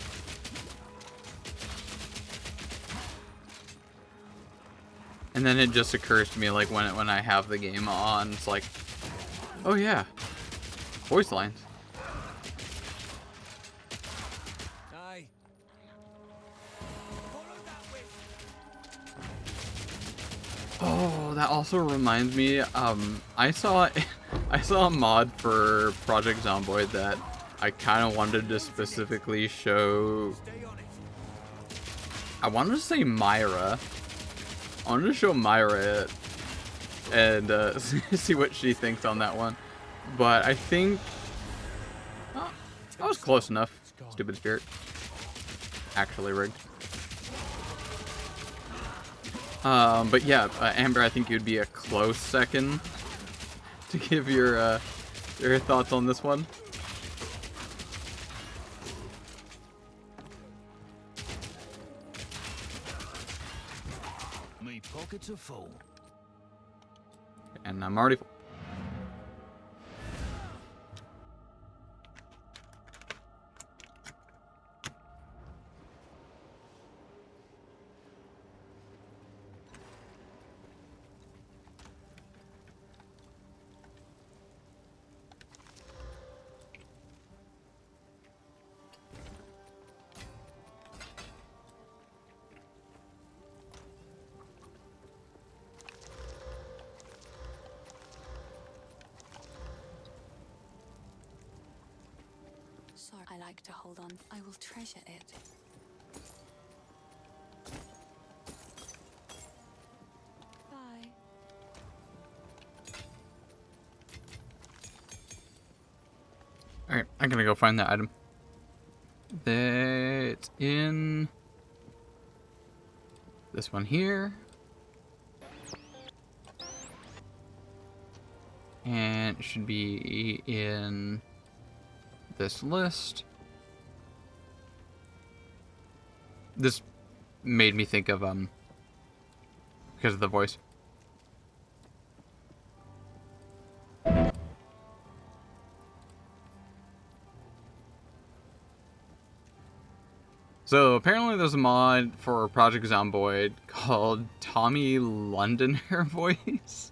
And then it just occurs to me like when I have the game on, it's like, oh yeah, voice lines. Aye. Oh, that also reminds me, I saw a mod for Project Zomboid that I kind of wanted to specifically show. Stay on it. I wanted to say Myra. I wanted to show Myra it and see what she thinks on that one. But I think I was close enough. Stupid spirit. Actually rigged. But yeah, Amber, I think you'd be a close second to give your thoughts on this one. Me pockets are full. And I'm already full. Sorry, I like to hold on. I will treasure it. Bye. Alright, I'm gonna go find that item. That's in this one here. And it should be in this list. This made me think of because of the voice. So apparently there's a mod for Project Zomboid called Tommy Londoner Voice.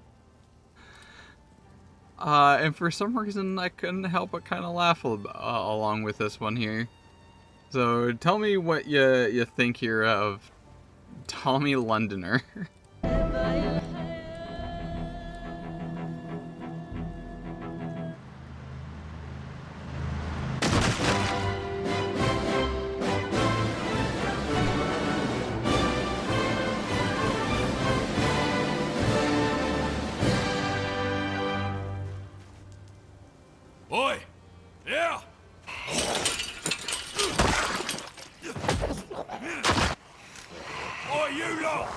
And for some reason I couldn't help but kind of laugh along with this one here. So tell me what you think here of Tommy Londoner. Oi! Yeah! Oi, you lot!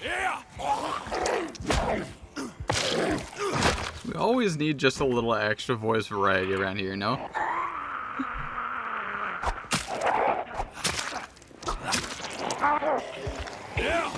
Yeah! We always need just a little extra voice variety around here, you know? Yeah!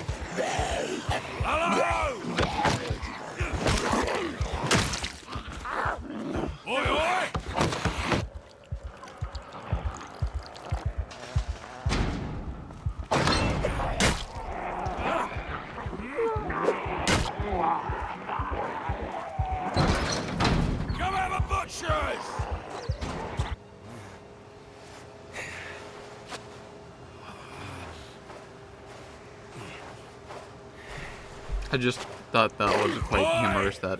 I just thought that was quite humorous that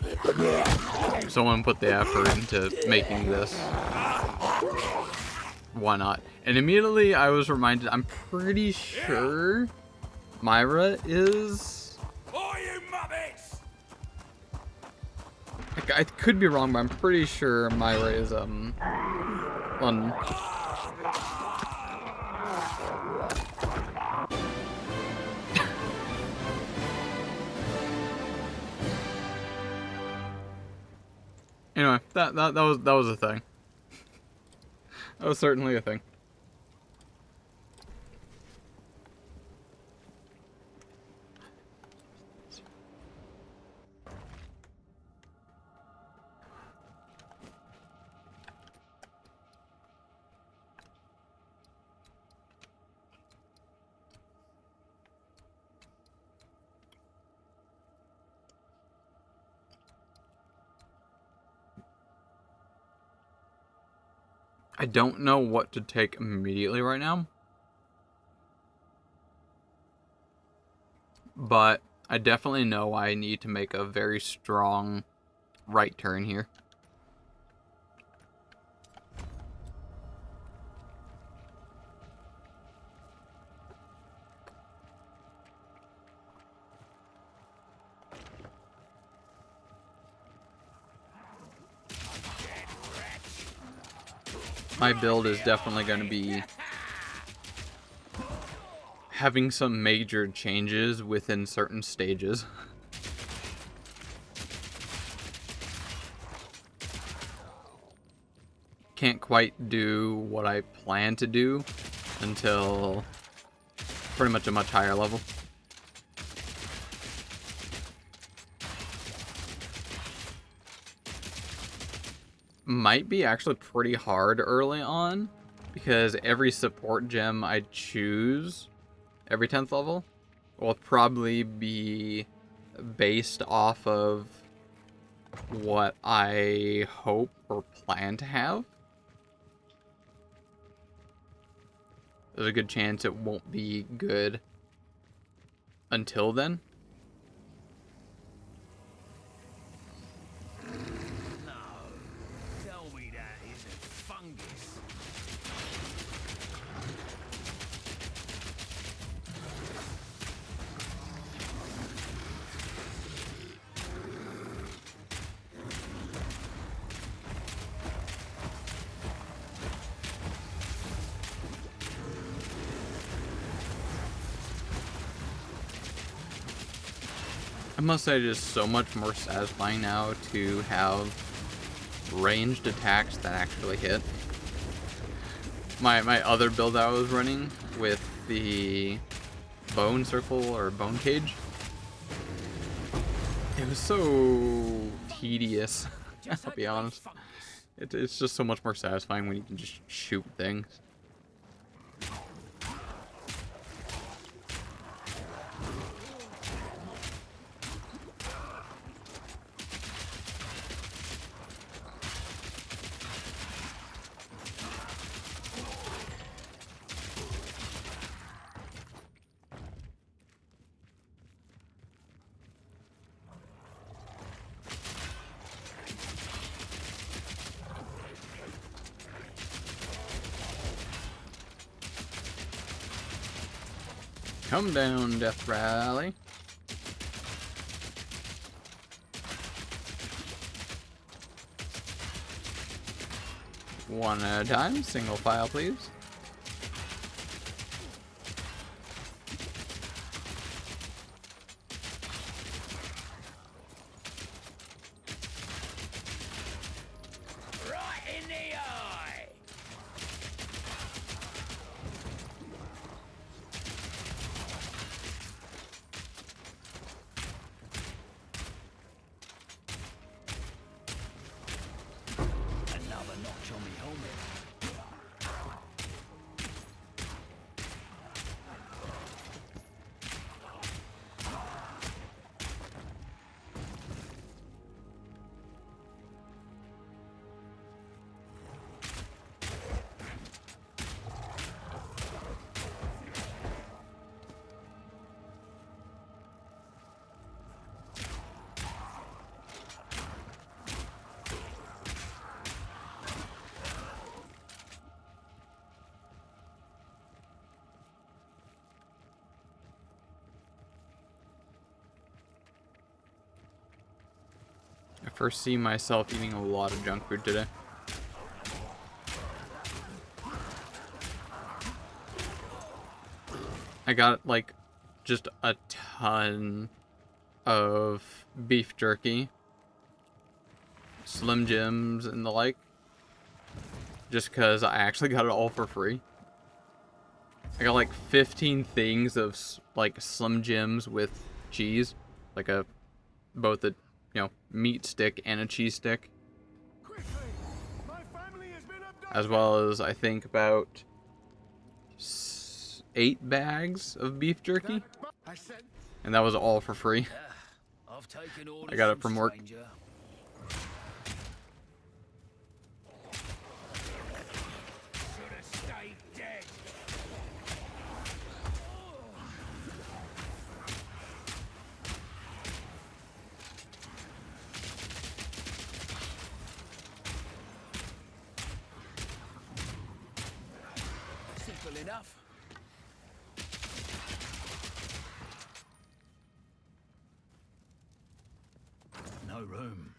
someone put the effort into making this. Why not? And immediately I was reminded, I'm pretty sure Myra is... I could be wrong, but I'm pretty sure Myra is, on... Anyway, that was a thing. That was certainly a thing. I don't know what to take immediately right now. But I definitely know I need to make a very strong right turn here. My build is definitely going to be having some major changes within certain stages. Can't quite do what I plan to do until pretty much a much higher level. Might be actually pretty hard early on, because every support gem I choose every 10th level will probably be based off of what I hope or plan to have. There's a good chance it won't be good until then. I must say it is so much more satisfying now to have ranged attacks that actually hit. My other build I was running with the bone circle or bone cage, it was so tedious, I'll be honest. It's just so much more satisfying when you can just shoot things. Come down, Death Rally. One at a time, single file, please. Right in the eye. Another notch on me helmet. foresee myself eating a lot of junk food today. I got like just a ton of beef jerky, Slim Jims, and the like, just because I actually got it all for free. I got like 15 things of like Slim Jims with cheese, like both a meat stick and a cheese stick, as well as I think about 8 bags of beef jerky, and that was all for free. I got it from work. Simple enough. No room.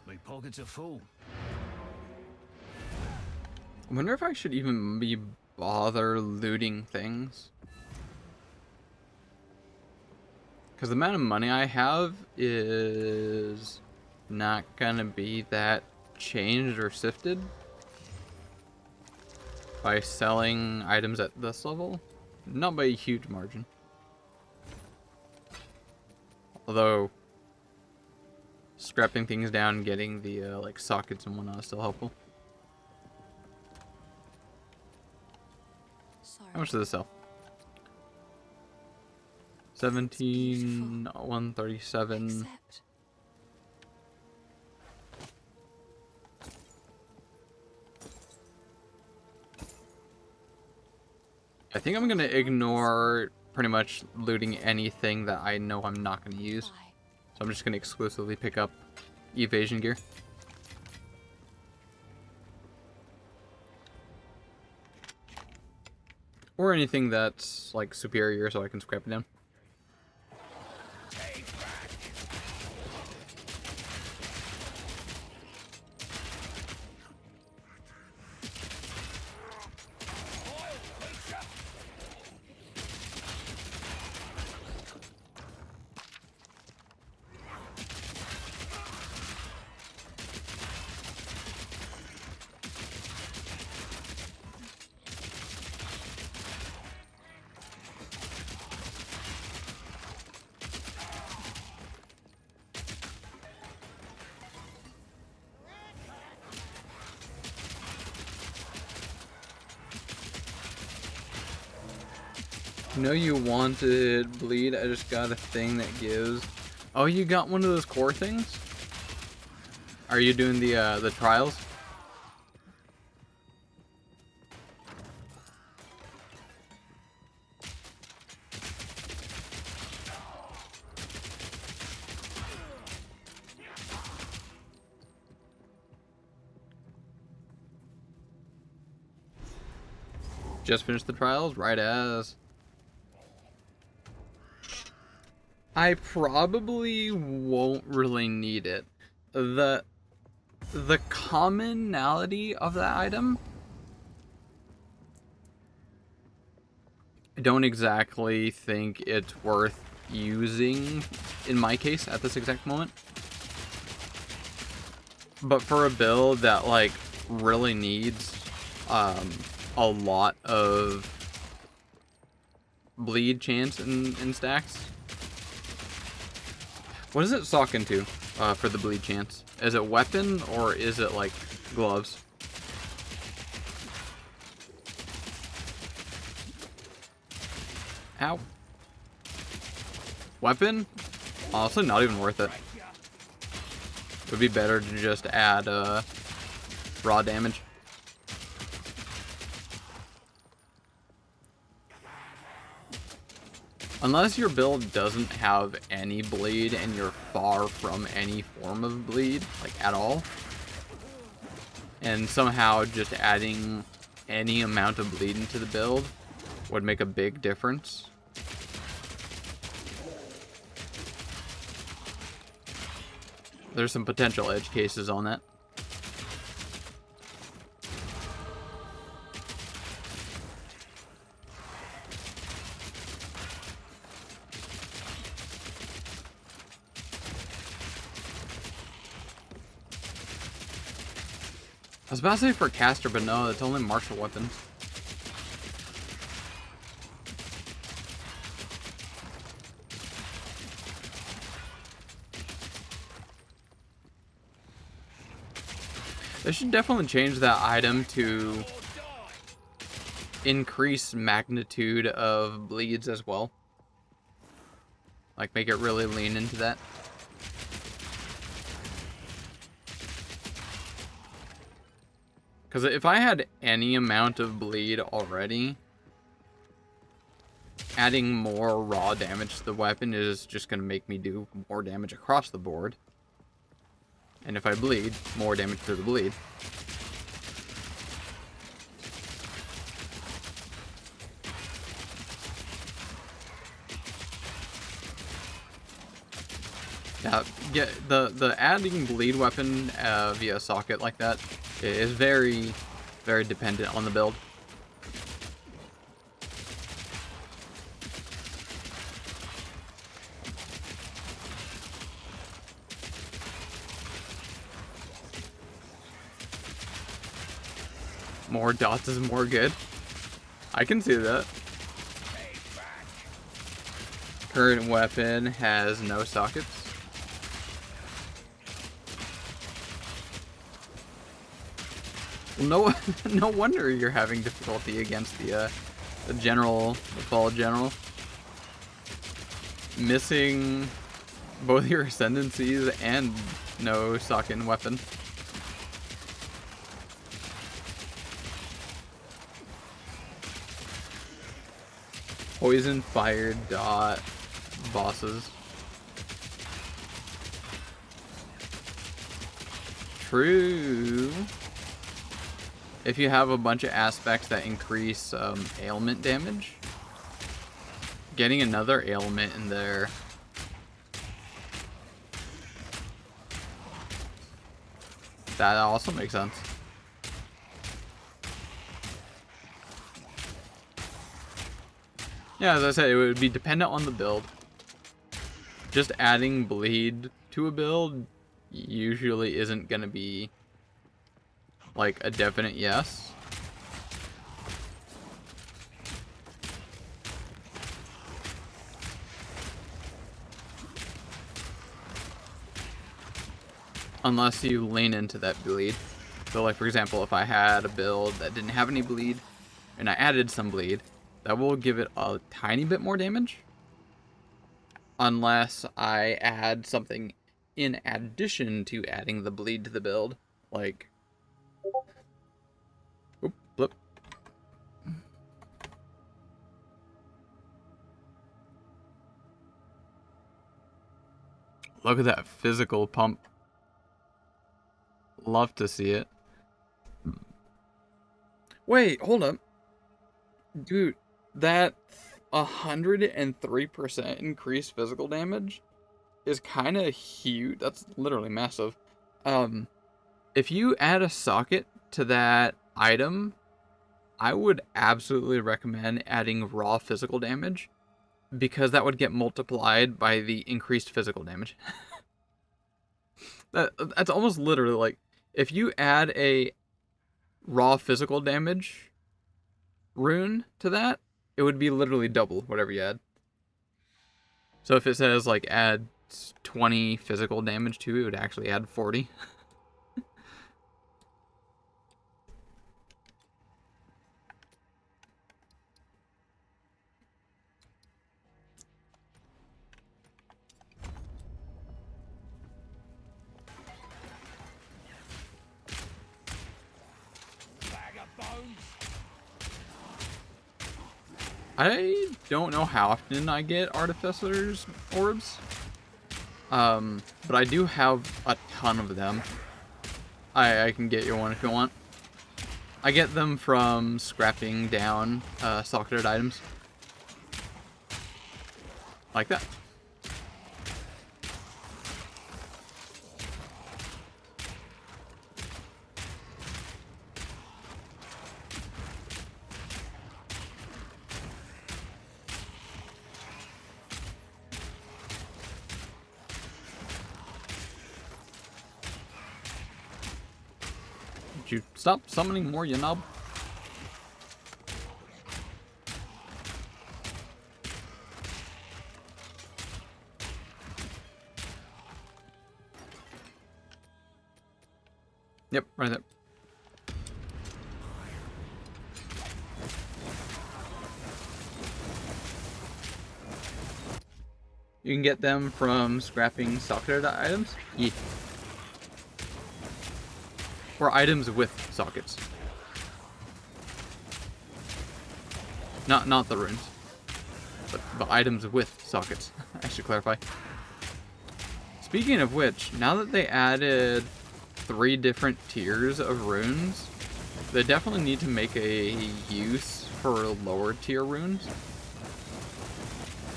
My pockets are full. I wonder if I should even bother looting things. Because the amount of money I have is not gonna be that changed or sifted by selling items at this level. Not by a huge margin. Although scrapping things down and getting the like sockets and whatnot is still helpful. Sorry. How much does this sell? 17, 137. Accept. I think I'm gonna ignore pretty much looting anything that I know I'm not gonna use. Bye. So I'm just gonna exclusively pick up evasion gear. Or anything that's like superior so I can scrap it down. I know you wanted bleed. I just got a thing that gives. Oh, you got one of those core things? Are you doing the trials? Just finished the trials, right as. I probably won't really need it. The commonality of that item, I don't exactly think it's worth using in my case at this exact moment. But for a build that like really needs a lot of bleed chance in stacks. What does it sock into for the bleed chance? Is it weapon or is it like gloves? Ow. Weapon? Honestly, not even worth it. It would be better to just add raw damage. Unless your build doesn't have any bleed and you're far from any form of bleed, like at all, and somehow just adding any amount of bleed into the build would make a big difference. There's some potential edge cases on that. I was about to say for caster, but no, it's only martial weapons. They should definitely change that item to increase magnitude of bleeds as well. Like, make it really lean into that. Because if I had any amount of bleed already, adding more raw damage to the weapon is just going to make me do more damage across the board. And if I bleed, more damage to the bleed. Yeah, the adding bleed weapon via socket like that is very, very dependent on the build. More dots is more good. I can see that. Current weapon has no sockets. Well, no wonder you're having difficulty against the fall general. Missing both your ascendancies and no socket weapon. Poison, fire, dot, bosses. True. If you have a bunch of aspects that increase ailment damage, getting another ailment in there that also makes sense. Yeah, as I said, it would be dependent on the build. Just adding bleed to a build usually isn't going to be like a definite yes. Unless you lean into that bleed. So like for example, if I had a build that didn't have any bleed and I added some bleed, that will give it a tiny bit more damage. Unless I add something in addition to adding the bleed to the build. Like, oop, blip. Look at that physical pump. Love to see it. Wait, hold up. Dude, that 103% increased physical damage is kind of huge. That's literally massive. If you add a socket to that item, I would absolutely recommend adding raw physical damage, because that would get multiplied by the increased physical damage. That's almost literally like, if you add a raw physical damage rune to that, it would be literally double whatever you add. So if it says like add 20 physical damage to it, it would actually add 40. I don't know how often I get Artificer's Orbs, but I do have a ton of them. I can get you one if you want. I get them from scrapping down socketed items. Like that. Would you stop summoning more, you knob? Yep, right there. You can get them from scrapping socketed items. Yeah. Or items with sockets. Not the runes. But items with sockets. I should clarify. Speaking of which, now that they added 3 different tiers of runes, they definitely need to make a use for lower tier runes.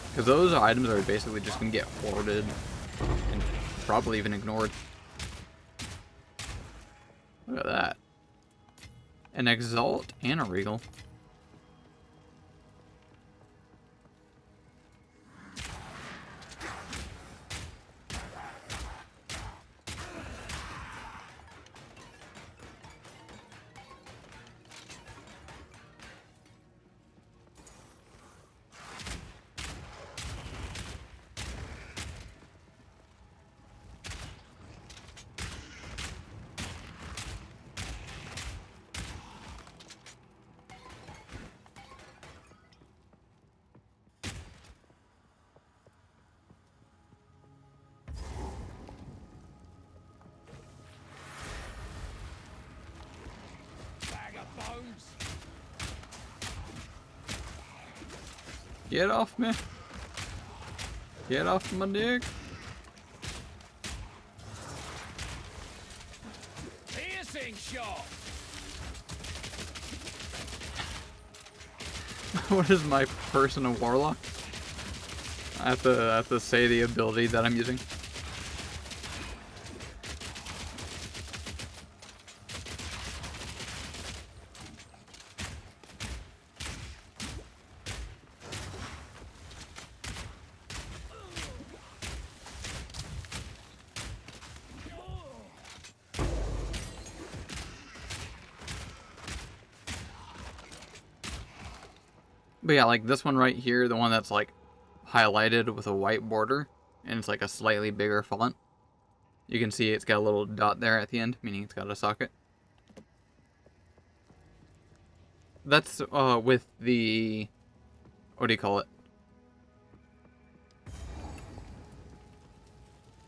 Because those items are basically just going to get hoarded and probably even ignored. Look at that. An Exalt and a Regal. Get off me. Get off my dick. Piercing shot. What is my personal warlock? I have to say the ability that I'm using. But yeah, like this one right here, the one that's like highlighted with a white border, and it's like a slightly bigger font. You can see it's got a little dot there at the end, meaning it's got a socket. That's with the, what do you call it?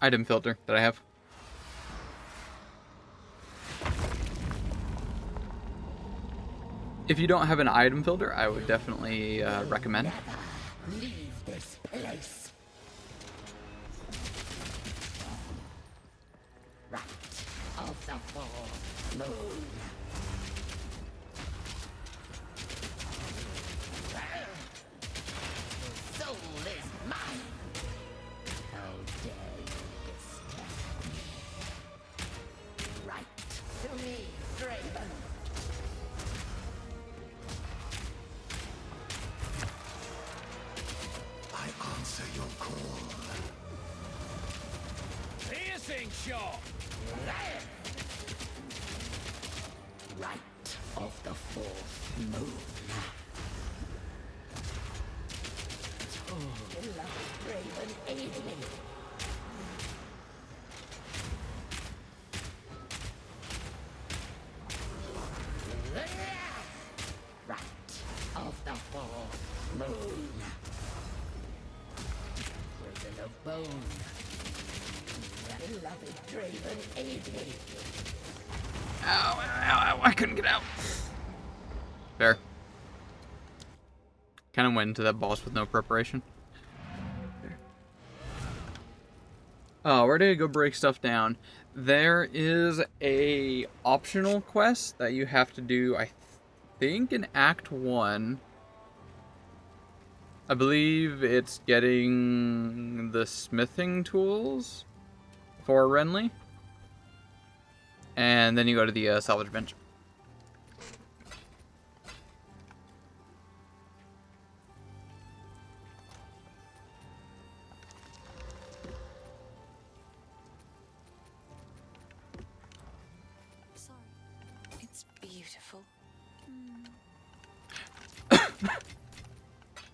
Item filter that I have. If you don't have an item filter, I would definitely recommend. Leave this place. Right of the full moon. The soul is mine. How dare you disrespect me? Right to me, Draven. Answer your call. Piercing shot. Right of the fourth moon. Beloved Draven, aid me. Right of the fourth moon. Prison of bone. Beloved Draven, aid me. Ow, ow, ow, I couldn't get out. There. Kind of went into that boss with no preparation. There. Where do you go break stuff down? There is a optional quest that you have to do, I think, in Act 1. I believe it's getting the smithing tools for Renly. And then you go to the salvage bench. Sorry. It's beautiful.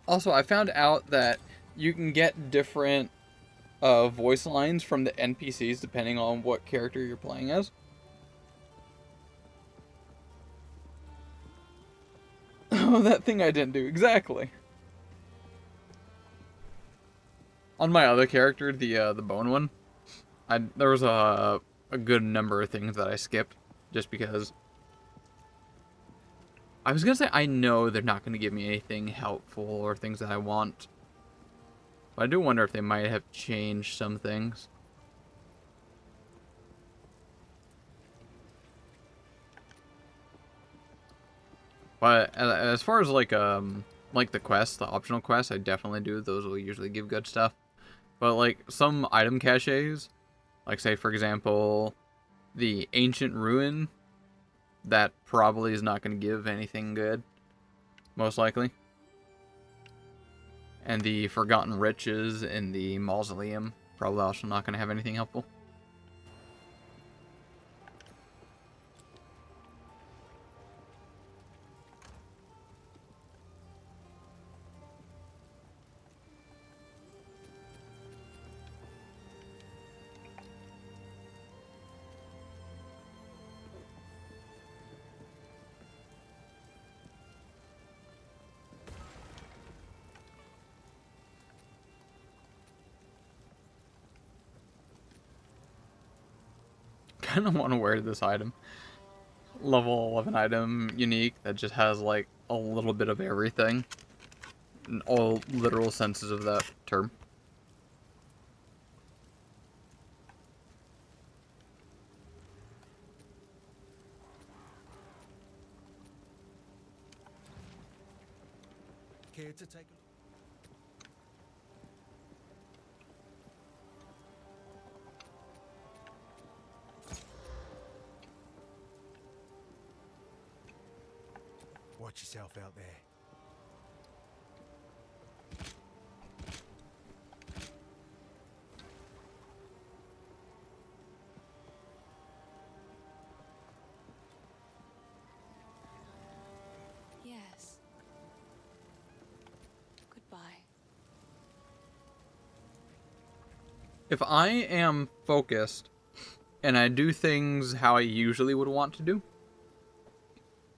Also, I found out that you can get different voice lines from the NPCs depending on what character you're playing as. Oh, that thing I didn't do. Exactly. On my other character, the bone one, there was a good number of things that I skipped just because I was gonna say I know they're not gonna give me anything helpful or things that I want, but I do wonder if they might have changed some things. But as far as like the quests, the optional quests, I definitely do. Those will usually give good stuff. But like some item caches, like say for example, the Ancient Ruin, that probably is not going to give anything good, most likely. And the Forgotten Riches in the Mausoleum, probably also not going to have anything helpful. Kind of want to wear this item. Level 11 item, unique, that just has like a little bit of everything. In all literal senses of that term. Care to take a Watch yourself out there. Yes. Goodbye. If I am focused and I do things how I usually would want to do,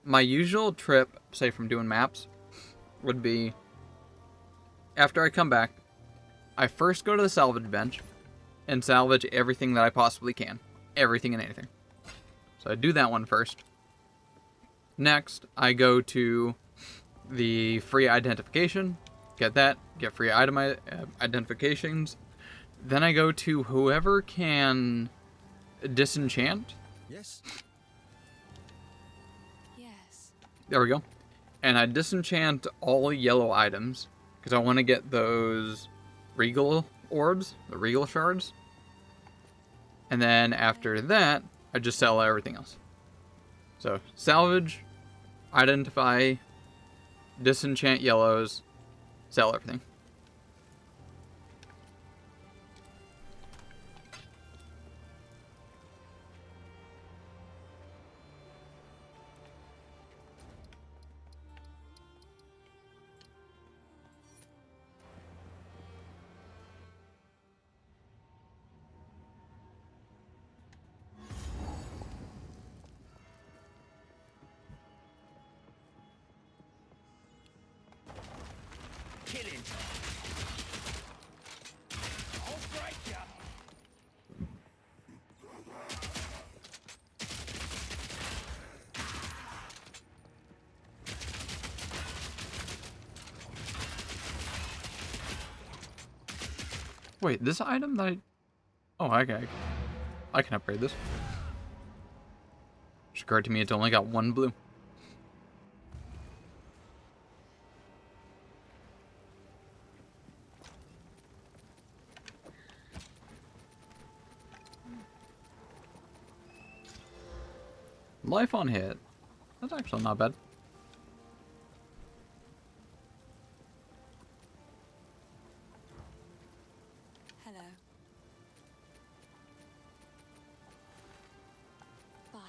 my usual trip, say from doing maps, would be after I come back, I first go to the salvage bench and salvage everything that I possibly can. Everything and anything. So I do that one first. Next, I go to the free identification, get that, get free item identifications. Then I go to whoever can disenchant. Yes. Yes. There we go. And I disenchant all yellow items because I want to get those regal orbs, the regal shards. And then after that, I just sell everything else. So salvage, identify, disenchant yellows, sell everything. Killing. I'll break ya. Wait, this item that I... Oh, I can upgrade this. Just occurred to me it's only got one blue. Life on hit. That's actually not bad. Hello. Bye.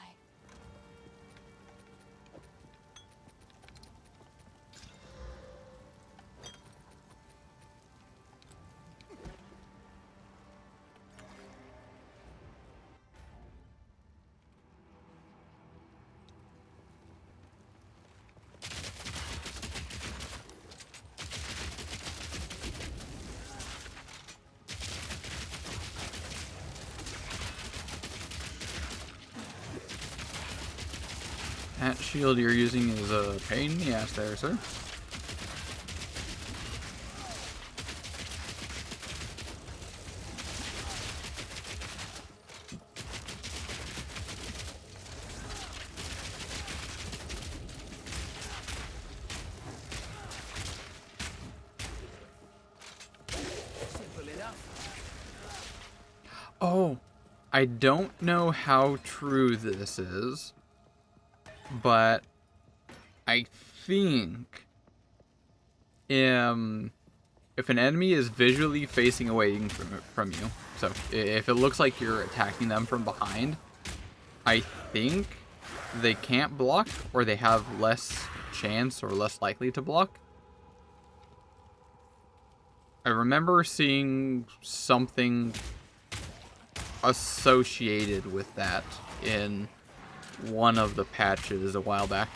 That shield you're using is a pain in the ass there, sir. Simple enough. Oh, I don't know how true this is, but I think if an enemy is visually facing away from you, so if it looks like you're attacking them from behind, I think they can't block, or they have less chance or less likely to block. I remember seeing something associated with that in one of the patches a while back.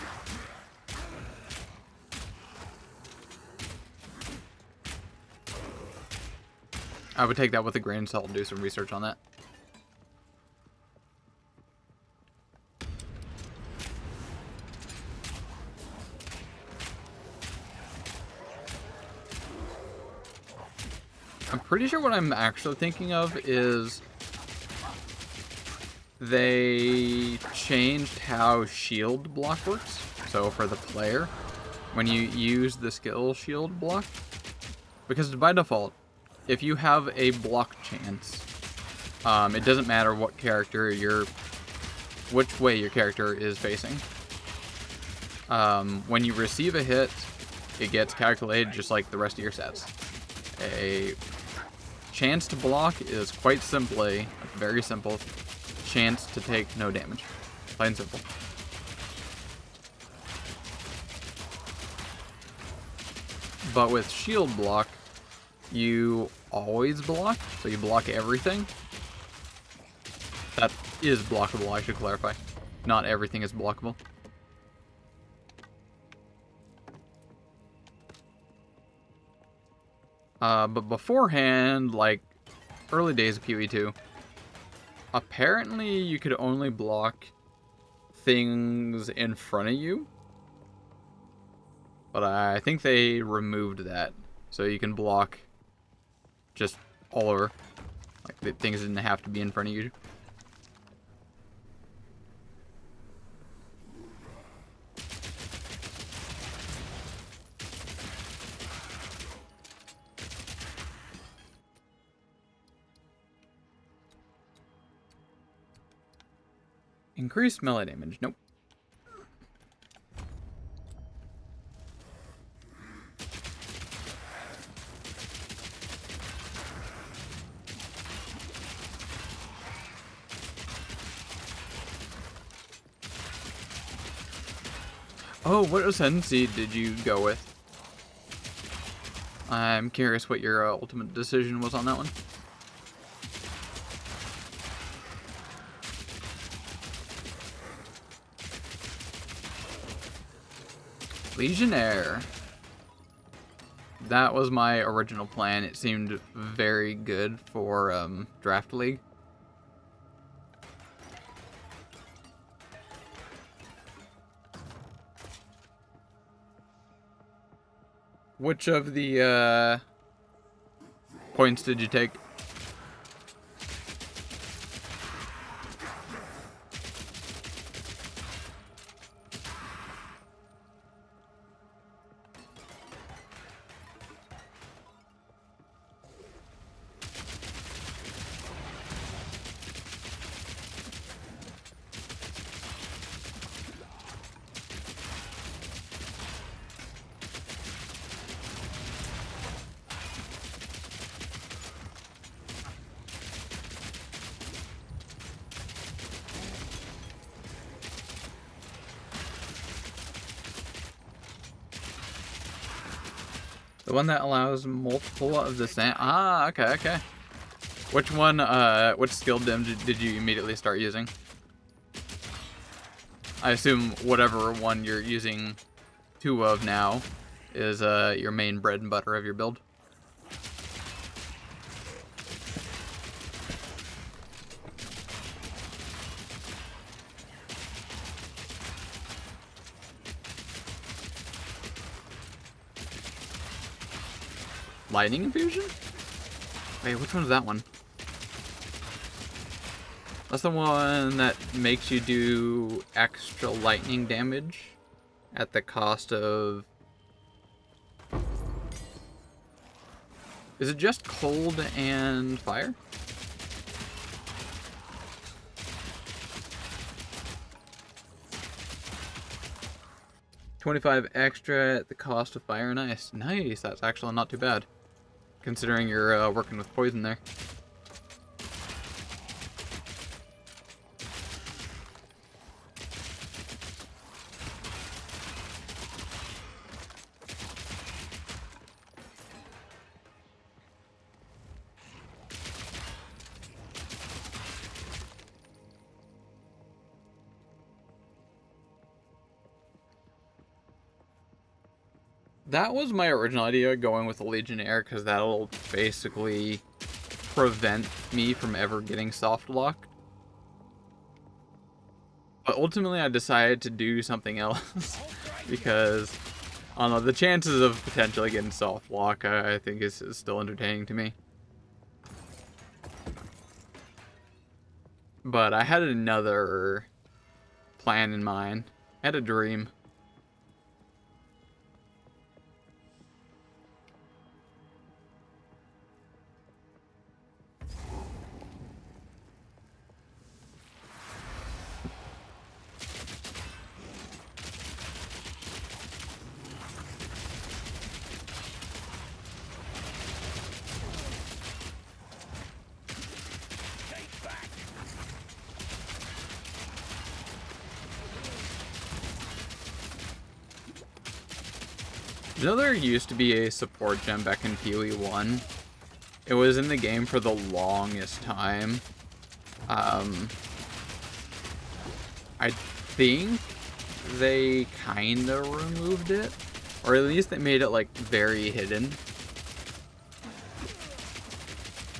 I would take that with a grain of salt and do some research on that. I'm pretty sure what I'm actually thinking of is they changed how shield block works. So for the player, when you use the skill shield block, because by default, if you have a block chance, it doesn't matter what character which way your character is facing. When you receive a hit, it gets calculated just like the rest of your stats. A chance to block is quite simply, very simple, chance to take no damage. Plain and simple. But with shield block, you always block, so you block everything. That is blockable, I should clarify. Not everything is blockable. But beforehand, like early days of PoE2, apparently you could only block things in front of you. But I think they removed that. So you can block just all over. Like, the things didn't have to be in front of you. Increased melee damage. Nope. Oh, what ascendancy did you go with? I'm curious what your ultimate decision was on that one. Legionnaire. That was my original plan. It seemed very good for Draft League. Which of the points did you take? The one that allows multiple of the same. Ah, okay, okay. Which one? Which skill dim did you immediately start using? I assume whatever one you're using 2 of now is your main bread and butter of your build. Lightning infusion? Wait, which one's that one? That's the one that makes you do extra lightning damage at the cost of... Is it just cold and fire? $25 extra at the cost of fire and ice. Nice, that's actually not too bad, considering you're working with poison there. That was my original idea, going with the Legionnaire, because that'll basically prevent me from ever getting soft locked. But ultimately I decided to do something else because, I don't know, the chances of potentially getting soft lock I think is still entertaining to me. But I had another plan in mind. I had a dream. You know, there used to be a support gem back in PoE 1. It was in the game for the longest time. I think they kinda removed it, or at least they made it like very hidden.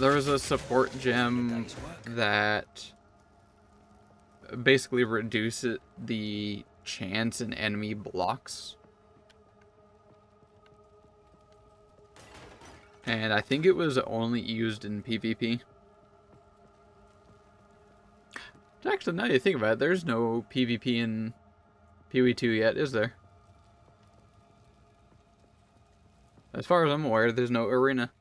There was a support gem that basically reduces the chance an enemy blocks. And I think it was only used in PvP. Actually, now you think about it, there's no PvP in PoE 2 yet, is there? As far as I'm aware, there's no arena.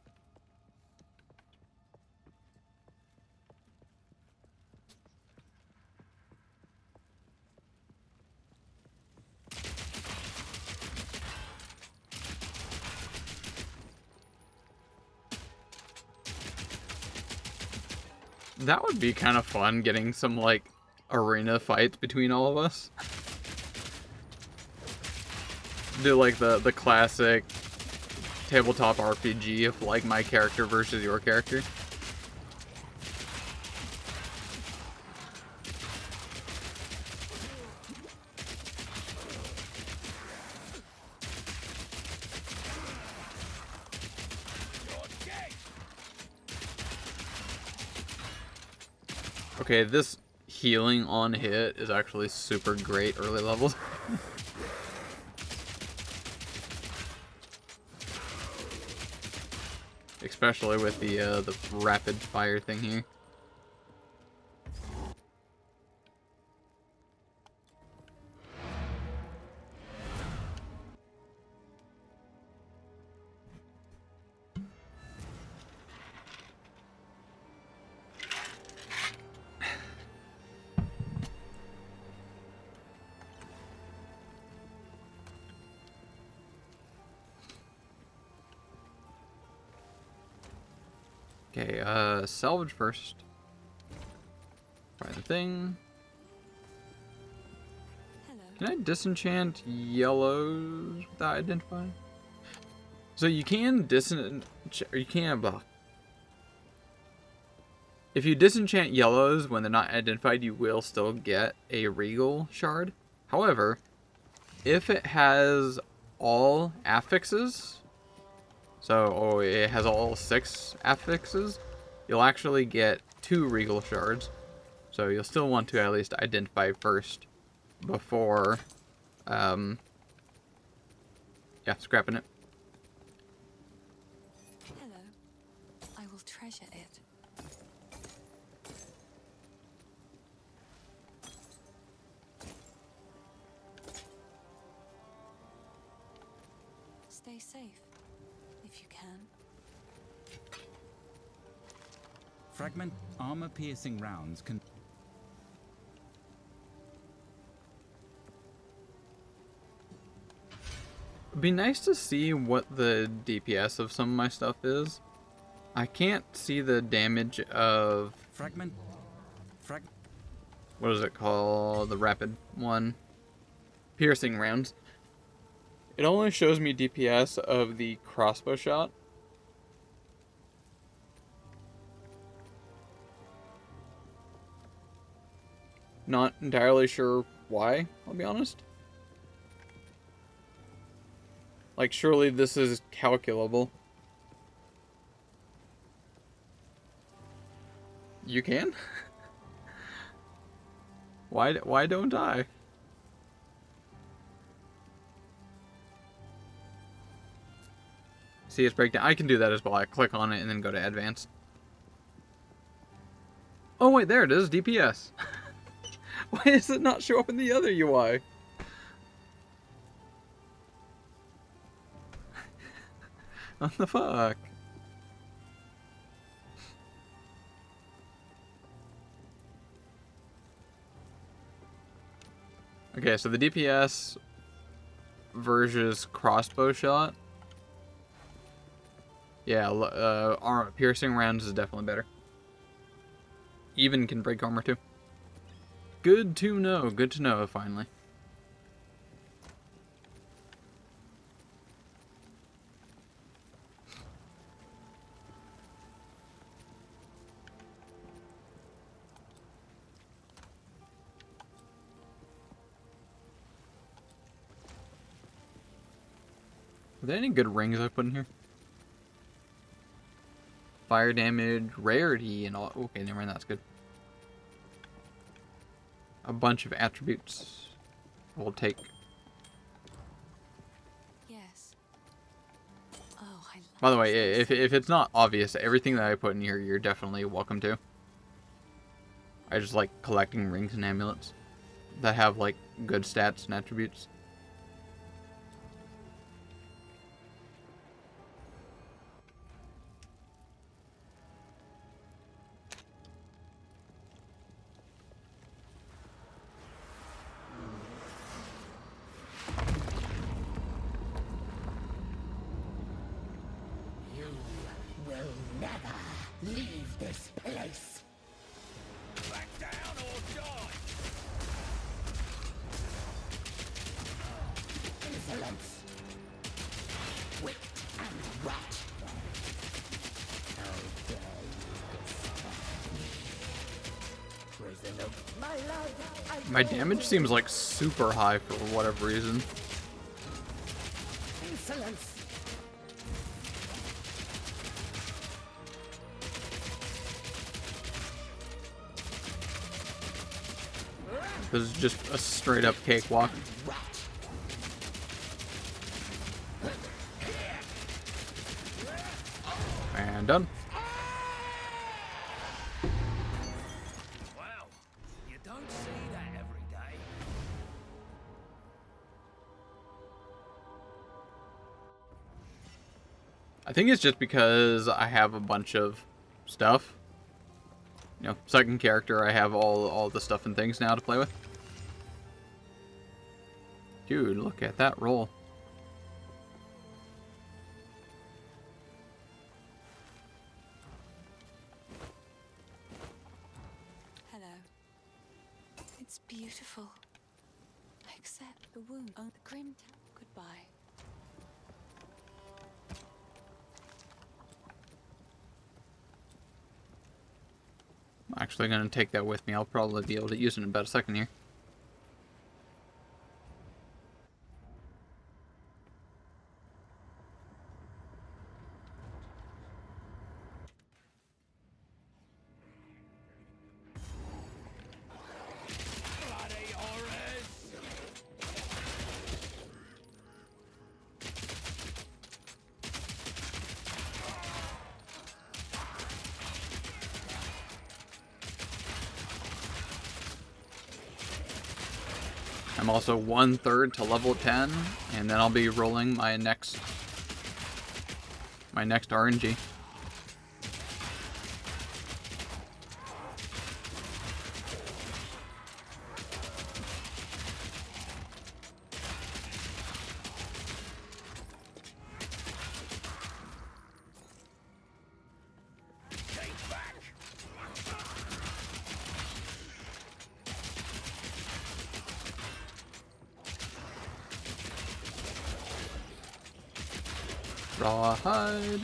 That would be kind of fun, getting some, like, arena fights between all of us. Do, like, the classic tabletop RPG of, like, my character versus your character. Okay, this healing on hit is actually super great early levels. Especially with the rapid fire thing here. Okay, salvage first. Try the thing. Hello. Can I disenchant yellows without identifying? So you can if you disenchant yellows when they're not identified, you will still get a regal shard. However, if it has all affixes, so it has all 6 affixes, you'll actually get 2 regal shards. So you'll still want to at least identify first before, scrapping it. Hello. I will treasure it. Stay safe, if you can. Fragment armor-piercing rounds can... It'd be nice to see what the DPS of some of my stuff is. I can't see the damage of... What is it called? The rapid one. Piercing rounds. It only shows me DPS of the crossbow shot. Not entirely sure why, I'll be honest. Like, surely this is calculable. You can? Why don't I? See its breakdown. I can do that as well. I click on it and then go to advanced. Oh wait, there it is, DPS. Why does it not show up in the other UI? What the fuck? Okay, so the DPS versus crossbow shot. Yeah, armor piercing rounds is definitely better. Even can break armor too. Good to know. Good to know, finally. Are there any good rings I put in here? Fire damage, rarity, and all. Okay, never mind, that's good. A bunch of attributes we'll take. Yes. Oh, I love By the way, this. if it's not obvious, everything that I put in here, you're definitely welcome to. I just like collecting rings and amulets that have like good stats and attributes. You will never leave this place. Back down or die! Insolence. Wit and rat. How dare you disrespect me? Prison of my life. My damage seems like super high for whatever reason. Insolence. This is just a straight up cakewalk. Rat. And done. Wow, you don't see that every day. I think it's just because I have a bunch of stuff. You know, second character, I have all the stuff and things now to play with. Dude, look at that roll. Hello. It's beautiful. Except the wound. Oh, the grim town. Goodbye. actually going to take that with me. I'll probably be able to use it in about a second here. Bloody horrors! I'm also 1/3 to level 10, and then I'll be rolling my next RNG. Take back! Rawhide.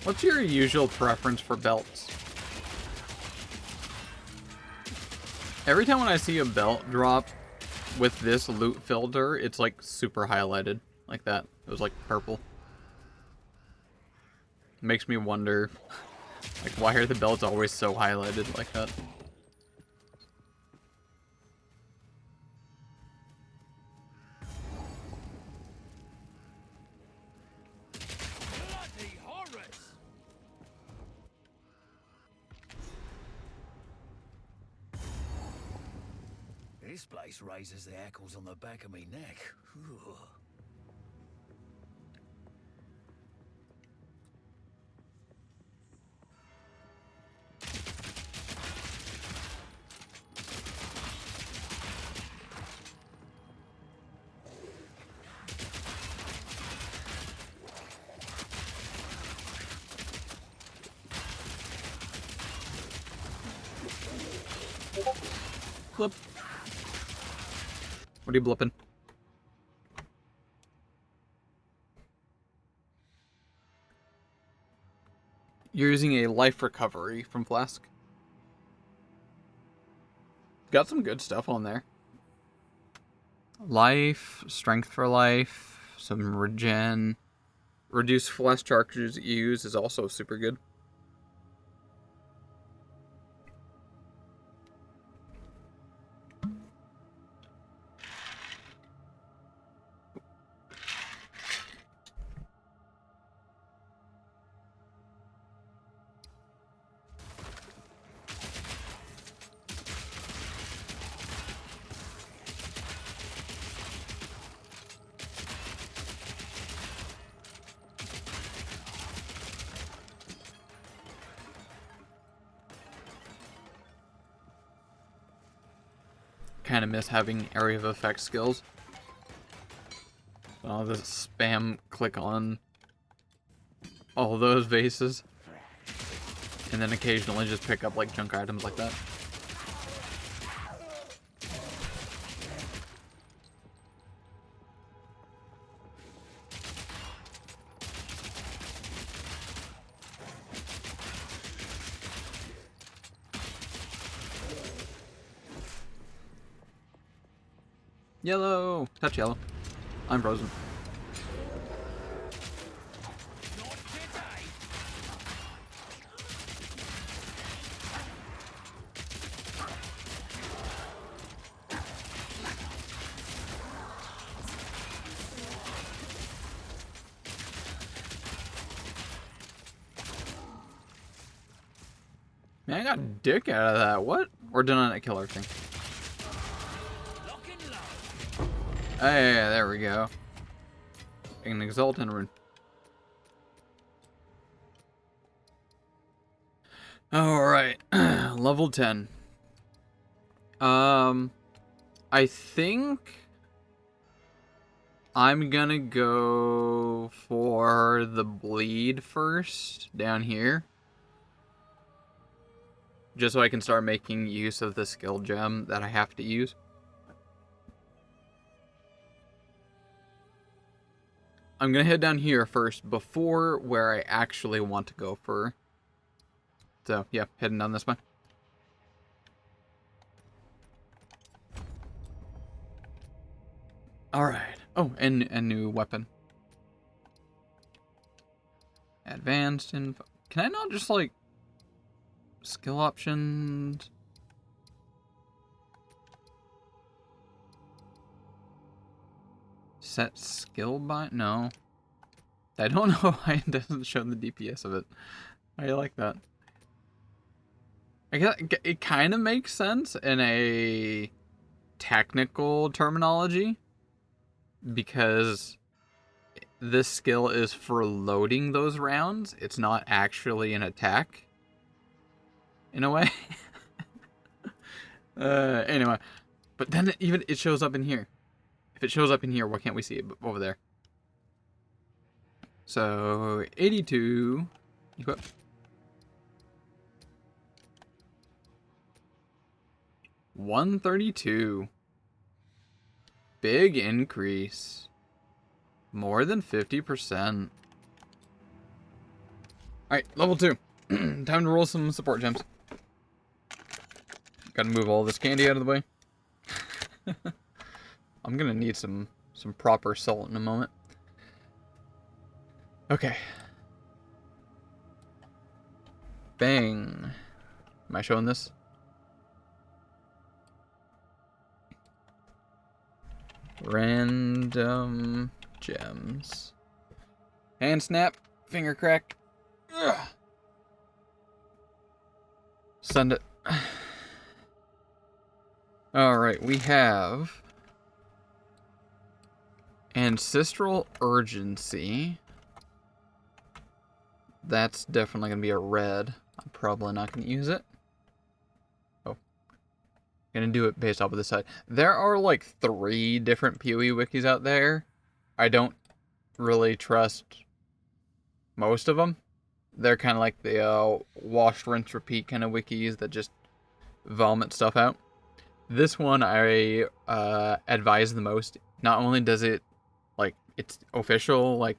What's your usual preference for belts? Every time when I see a belt drop with this loot filter, it's like super highlighted like that. It was like purple. Makes me wonder, like, why are the belts always so highlighted like that? Bloody horrors! This place raises the hackles on the back of me neck. Ooh. Blip. What are you blipping? You're using a life recovery from Flask. Got some good stuff on there. Life, strength for life, some regen. Reduce flash charges you use is also super good. Kind of miss having area of effect skills. Oh, the spam click on all those vases. And then occasionally just pick up like junk items like that. Yellow! Touch yellow. I'm frozen. Not today! Man, I got dick out of that. What? Or did I not kill everything? Lock and load! Hey, there we go. An Exaltant rune. Alright. Level 10. I think I'm gonna go for the bleed first down here. just so I can start making use of the skill gem that I have to use. I'm gonna head down here first before where I actually want to go for. So yeah, heading down this way. Alright. Oh, and a new weapon. Advanced info. Can I not just, like, skill options? Set skill by? No. I don't know why it doesn't show the DPS of it. I like that. I guess it kind of makes sense in a technical terminology, because this skill is for loading those rounds. It's not actually an attack, in a way. Anyway, but then it shows up in here. If it shows up in here, why can't we see it over there? So 82 equip. $132. Big increase. More than 50%. Alright, level 2. Time to roll some support gems. Gotta move all this candy out of the way. I'm gonna need some proper salt in a moment. Okay. Bang. Am I showing this? Random gems. Hand snap. Finger crack. Ugh. Send it. Alright, we have Ancestral Urgency. That's definitely going to be a red. I'm probably not going to use it. Oh. Going to do it based off of the side. There are like 3 different PoE wikis out there. I don't really trust most of them. They're kind of like the wash, rinse, repeat kind of wikis that just vomit stuff out. This one I advise the most. Not only does it, like, it's official, like,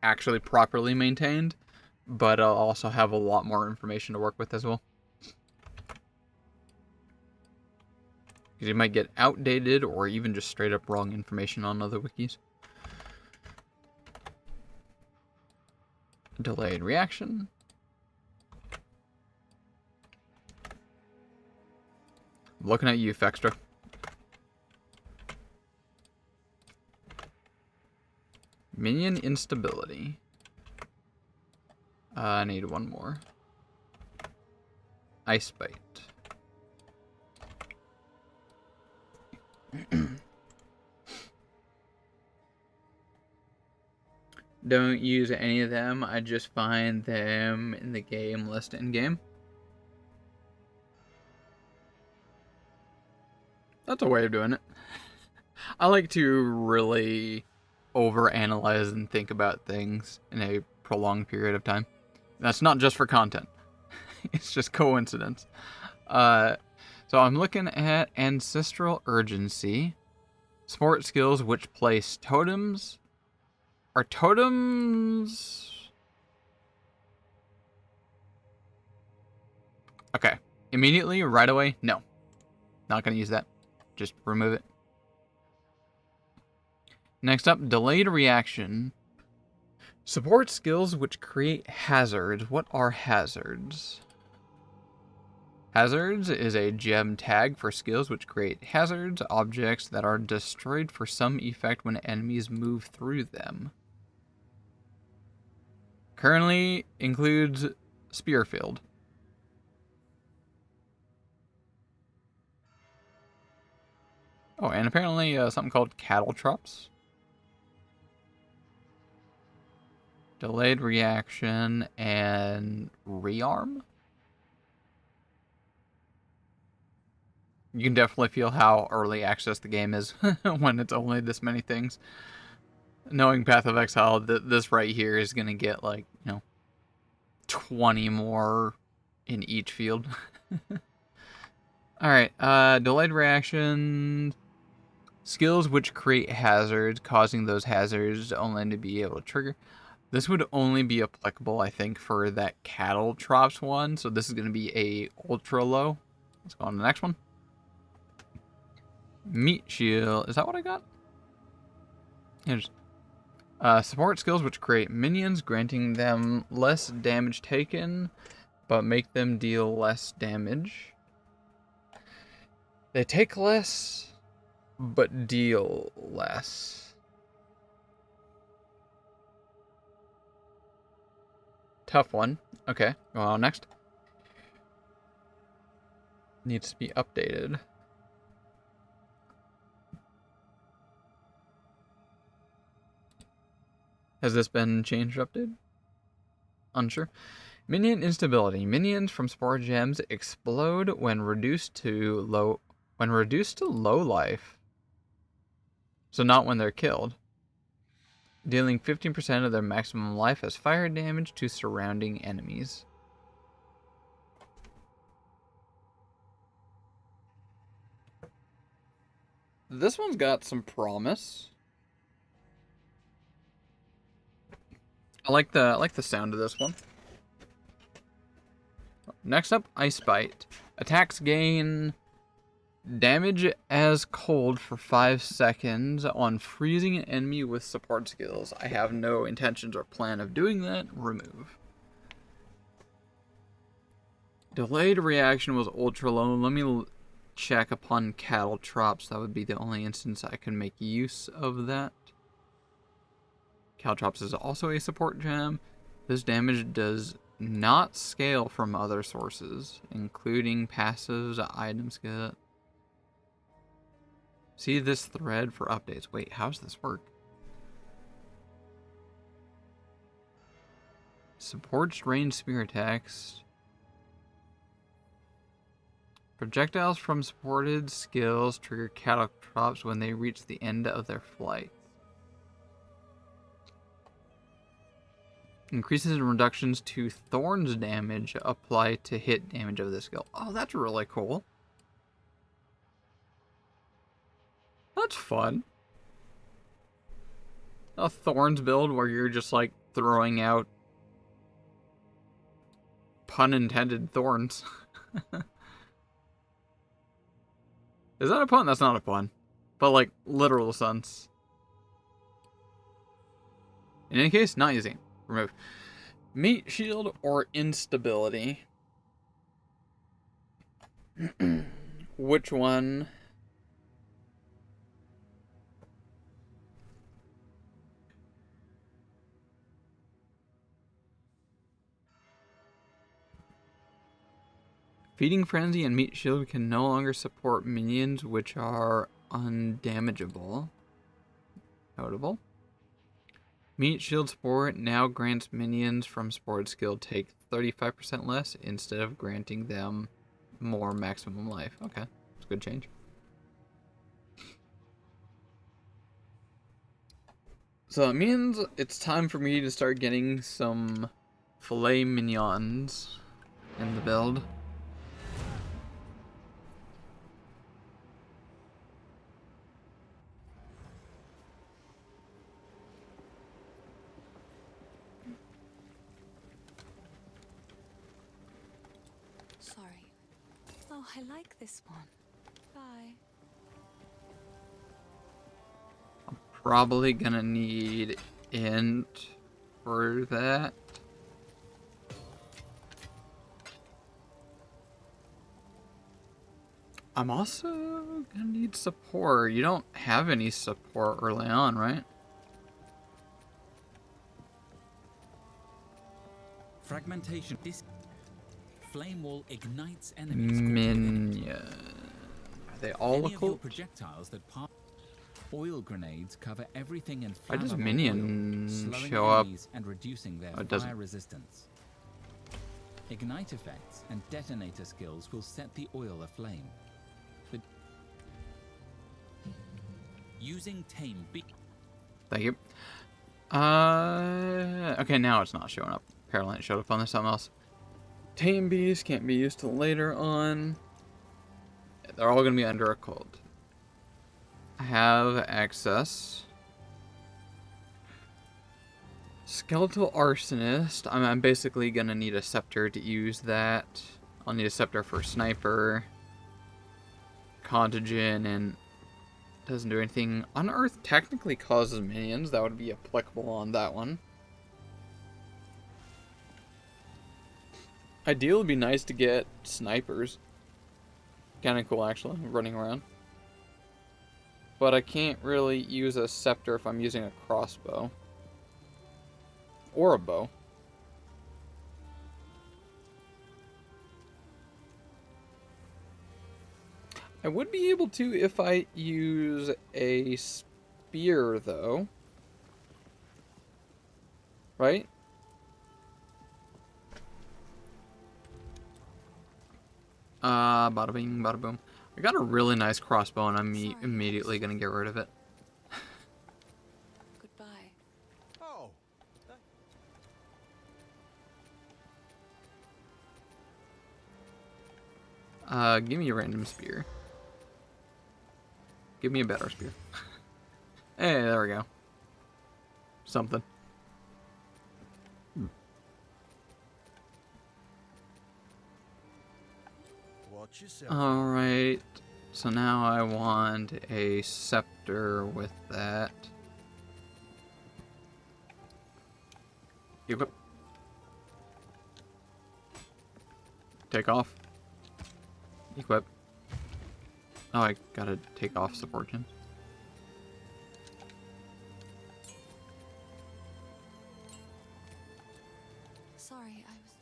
actually properly maintained, but I'll also have a lot more information to work with as well. Because you might get outdated or even just straight up wrong information on other wikis. Delayed reaction. I'm looking at you, Fextra. Minion instability. I need one more. Ice Bite. Don't use any of them. I just find them in the game list in game. That's a way of doing it. I like to really overanalyze and think about things in a prolonged period of time. That's not just for content. It's just coincidence. So I'm looking at Ancestral Urgency. Support skills which place totems. Are totems... Okay. Immediately, right away, no. Not going to use that. Just remove it. Next up, delayed reaction. Support skills which create hazards. What are hazards? Hazards is a gem tag for skills which create hazards, objects that are destroyed for some effect when enemies move through them. Currently includes Spearfield. Oh, and apparently something called Cattle Traps. Delayed reaction and rearm. You can definitely feel how early access the game is when it's only this many things. Knowing Path of Exile, this right here is going to get, like, 20 more in each field. Alright, delayed reaction. Skills which create hazards, causing those hazards only to be able to trigger. This would only be applicable, I think, for that cattle trops one. So this is going to be a ultra low. Let's go on to the next one. Meat shield. Is that what I got? Support skills which create minions, granting them less damage taken, but make them deal less damage. They take less, but deal less. Tough one. Okay, going on next. Needs to be updated. Has this been changed or updated? Unsure. Minion instability. Minions from Spore Gems explode when reduced to low life. So not when they're killed. Dealing 15% of their maximum life as fire damage to surrounding enemies. This one's got some promise. I like the sound of this one. Next up, Ice Bite. Attacks gain damage as cold for 5 seconds on freezing an enemy with support skills. I have no intentions or plan of doing that. Remove. Delayed reaction was ultra low. Let me check upon cattle trops. That would be the only instance I can make use of that. Caltrops is also a support gem. This damage does not scale from other sources, including passives, item skill. See this thread for updates. Wait, how does this work? Supports range spear attacks. Projectiles from supported skills trigger Caltrops when they reach the end of their flight. Increases and reductions to Thorns damage apply to hit damage of this skill. Oh, that's really cool. That's fun. A Thorns build where you're just like throwing out, pun intended, thorns. Is that a pun? That's not a pun. But like literal sense. In any case, not using. Remove. Meat shield or instability. Which one? Feeding Frenzy and Meat Shield can no longer support minions which are undamageable. Notable. Meat Shield Spore now grants minions from Spore skill take 35% less instead of granting them more maximum life. Okay, that's a good change. So it means it's time for me to start getting some filet mignons in the build. Sorry. Oh, I like this one. Bye. Probably gonna need int for that. I'm also gonna need support. You don't have any support early on, right? Fragmentation. This flame wall ignites enemies. Minion. Are they all Any of your local? projectiles that pass. Oil grenades cover everything in Why does flammable minion oil, slowing show up? enemies and reducing their Oh, it doesn't. fire resistance. Ignite effects and detonator skills will set the oil aflame. But using tame Thank you. Okay, now it's not showing up. Apparently it showed up on something else. Tame beast can't be used till later on. They're all gonna be under a cult. I have access. Skeletal Arsonist. I'm basically gonna need a scepter to use that. I'll need a scepter for sniper. Contagion and doesn't do anything. Unearth technically causes minions. That would be applicable on that one. Ideal would be nice to get snipers. Kinda cool actually, running around. But I can't really use a scepter if I'm using a crossbow. Or a bow. I would be able to if I use a spear, though. Right? Bada bing, bada boom. I got a really nice crossbow and I'm immediately gonna get rid of it. Goodbye. Oh. Give me a random spear. Give me a better spear. Hey, there we go. Something. Watch yourself. Alright. So now I want a scepter with that. Equip. Take off. Equip. Oh, I gotta take off support gems. Sorry, I was.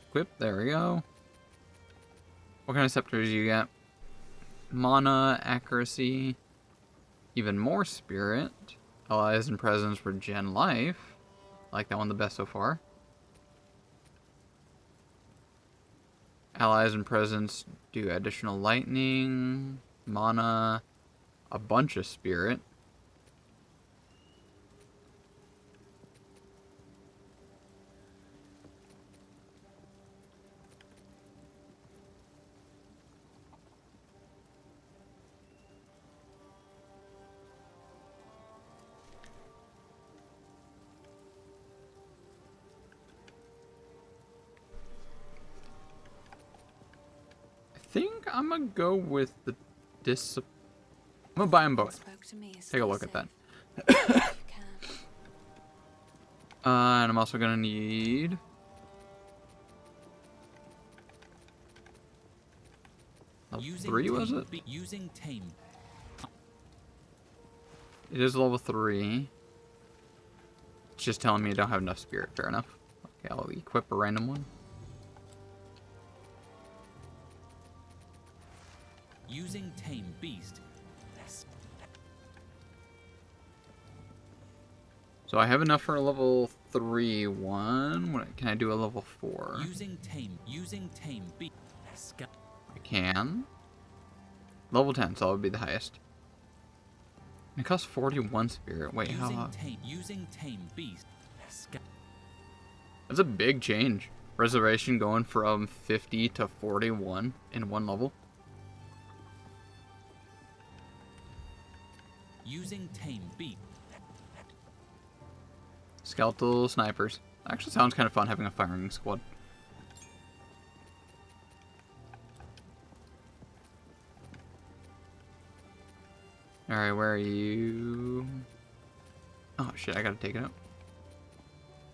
Equip, there we go. What kind of scepters do you get? Mana, accuracy, even more spirit. Allies and presence regen life. I like that one the best so far. Allies and presence do additional lightning, mana, a bunch of spirit. I think I'm gonna go with the I'm gonna buy them both. Spoke to me as Take a look at safe. that. If you can. And I'm also gonna need level 3, was it? Using tame. It is level 3. It's just telling me I don't have enough spirit. Fair enough. Okay, I'll equip a random one. Using tame beast. So I have enough for a level 3 one. Can I do a level 4? Using tame beast. I can. Level 10, so that would be the highest. It costs 41 spirit. Wait, how? Using tame beast. That's a big change. Reservation going from 50 to 41 in one level. Using tame beast. Skeletal snipers. Actually sounds kind of fun having a firing squad. Alright, where are you? Oh shit, I gotta take it out.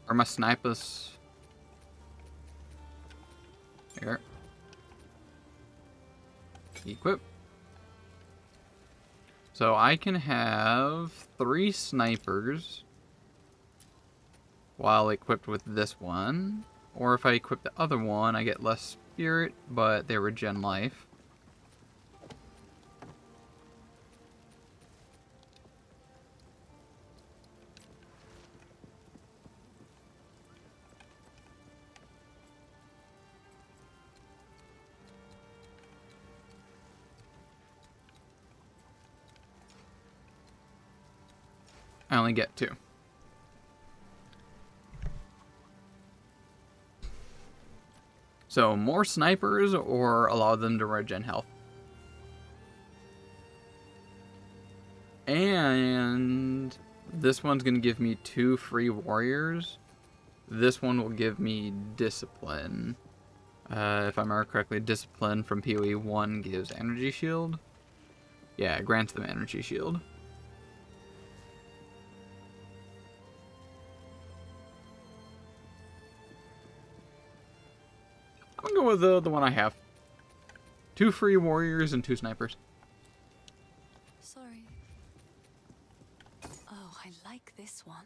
Are my snipers? Here. Equip. So I can have 3 snipers while equipped with this one. Or if I equip the other one, I get less spirit, but they regen life. I only get 2. So more snipers or allow them to regen health. And this one's going to give me 2 free warriors. This one will give me discipline. If I remember correctly, discipline from PoE 1 gives energy shield. Yeah, it grants them energy shield. I'm gonna go with the one I have. 2 free warriors and 2 snipers. Sorry. Oh, I like this one.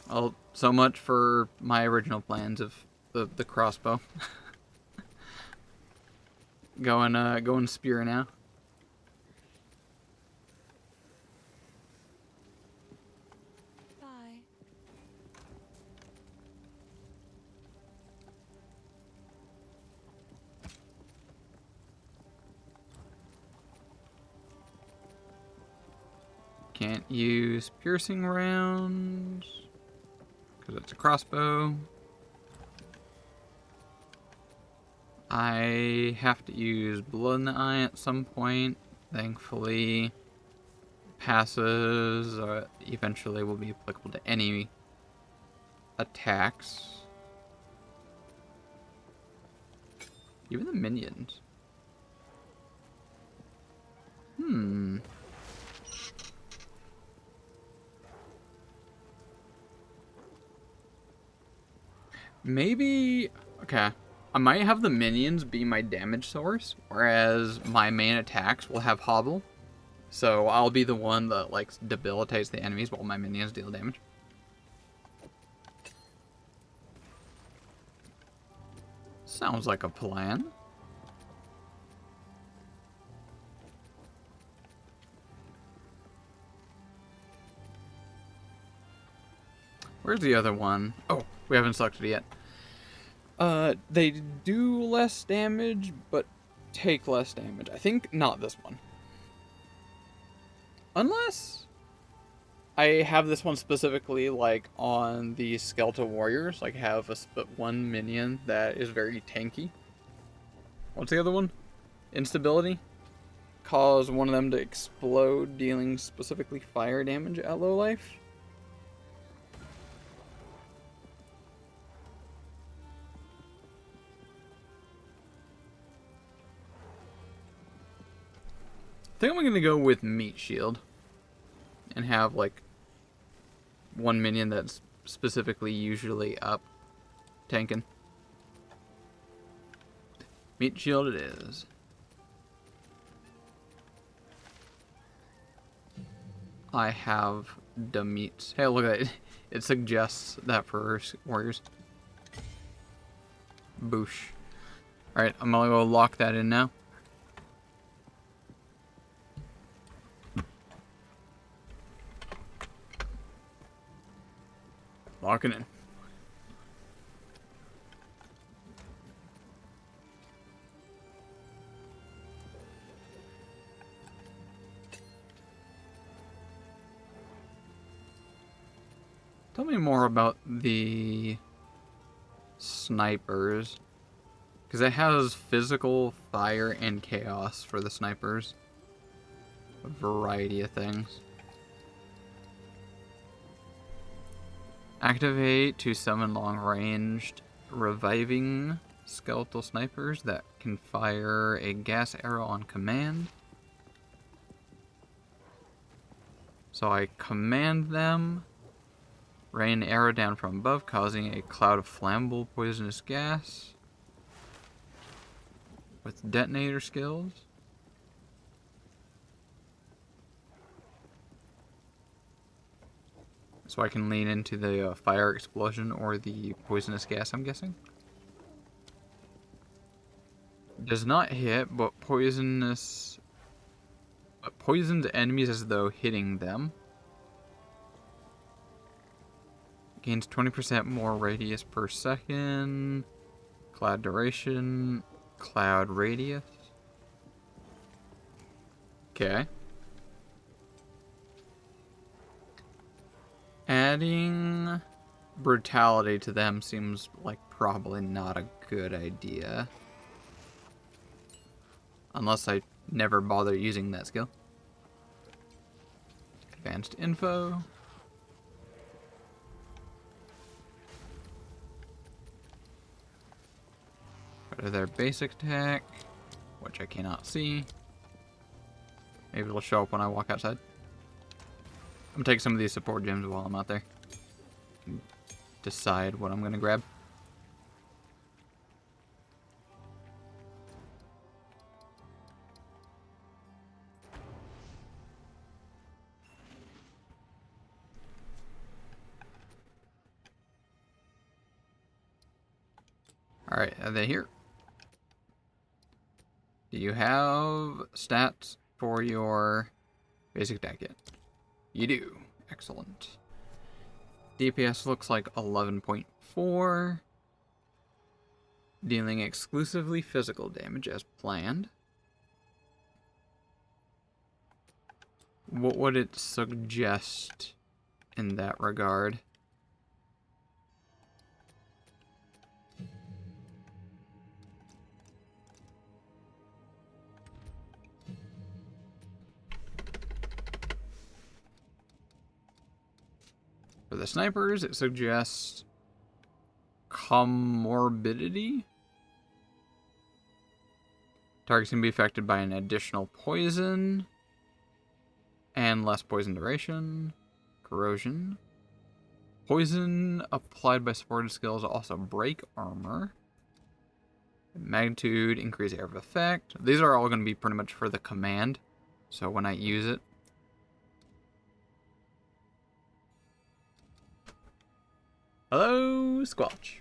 Well, so much for my original plans of the crossbow. Going spear now. Bye. Can't use piercing rounds because it's a crossbow. I have to use blood in the eye at some point. Thankfully, passes eventually will be applicable to any attacks. Even the minions. Maybe, okay, I might have the minions be my damage source, whereas my main attacks will have hobble. So I'll be the one that, like, debilitates the enemies while my minions deal damage. Sounds like a plan. Where's the other one? Oh, we haven't selected it yet. They do less damage, but take less damage. I think not this one. Unless I have this one specifically, like, on the Skeletal Warriors. Like, have one minion that is very tanky. What's the other one? Instability. Cause one of them to explode, dealing specifically fire damage at low life. I think I'm gonna go with Meat Shield and have, like, one minion that's specifically usually up tanking. Meat Shield it is. I have the meats. Hey, look at it. It suggests that for warriors. Boosh. Alright, I'm gonna go lock that in now. Locking in. Tell me more about the snipers. Because it has physical, fire, and chaos for the snipers. A variety of things. Activate to summon long-ranged reviving skeletal snipers that can fire a gas arrow on command. So I command them, rain an arrow down from above, causing a cloud of flammable poisonous gas with detonator skills. So I can lean into the fire explosion or the poisonous gas, I'm guessing. Does not hit, but poisons enemies as though hitting them. Gains 20% more radius per second. Cloud duration. Cloud radius. Okay. Adding brutality to them seems like probably not a good idea. Unless I never bother using that skill. Advanced info. Go to their basic attack, which I cannot see. Maybe it'll show up when I walk outside. I'm gonna take some of these support gems while I'm out there. Decide what I'm gonna grab. Alright, are they here? Do you have stats for your basic attack yet? You do. Excellent. DPS looks like 11.4. Dealing exclusively physical damage as planned. What would it suggest in that regard? For the snipers, it suggests comorbidity. Targets can be affected by an additional poison and less poison duration. Corrosion. Poison applied by supported skills also break armor. Magnitude, increase area of effect. These are all going to be pretty much for the command. So when I use it. Hello, Squelch.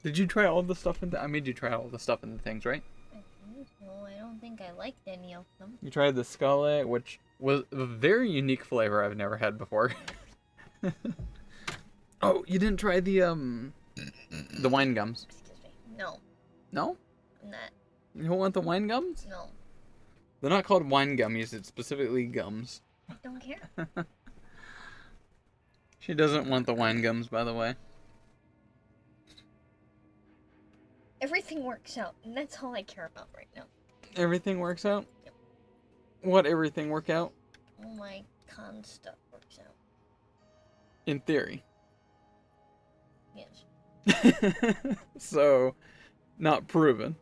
Did you try all the stuff in the... I made you try all the stuff in the things, right? I think so. I don't think I liked any of them. You tried the Skullet, which was a very unique flavor I've never had before. Oh, you didn't try the wine gums. Excuse me. No. No? I'm not. You don't want the wine gums? No. They're not called wine gummies, it's specifically gums. I don't care. She doesn't want the wine gums, by the way. Everything works out, and that's all I care about right now. Everything works out? Yep. What everything work out? All my con stuff works out. In theory. Yes. So, not proven.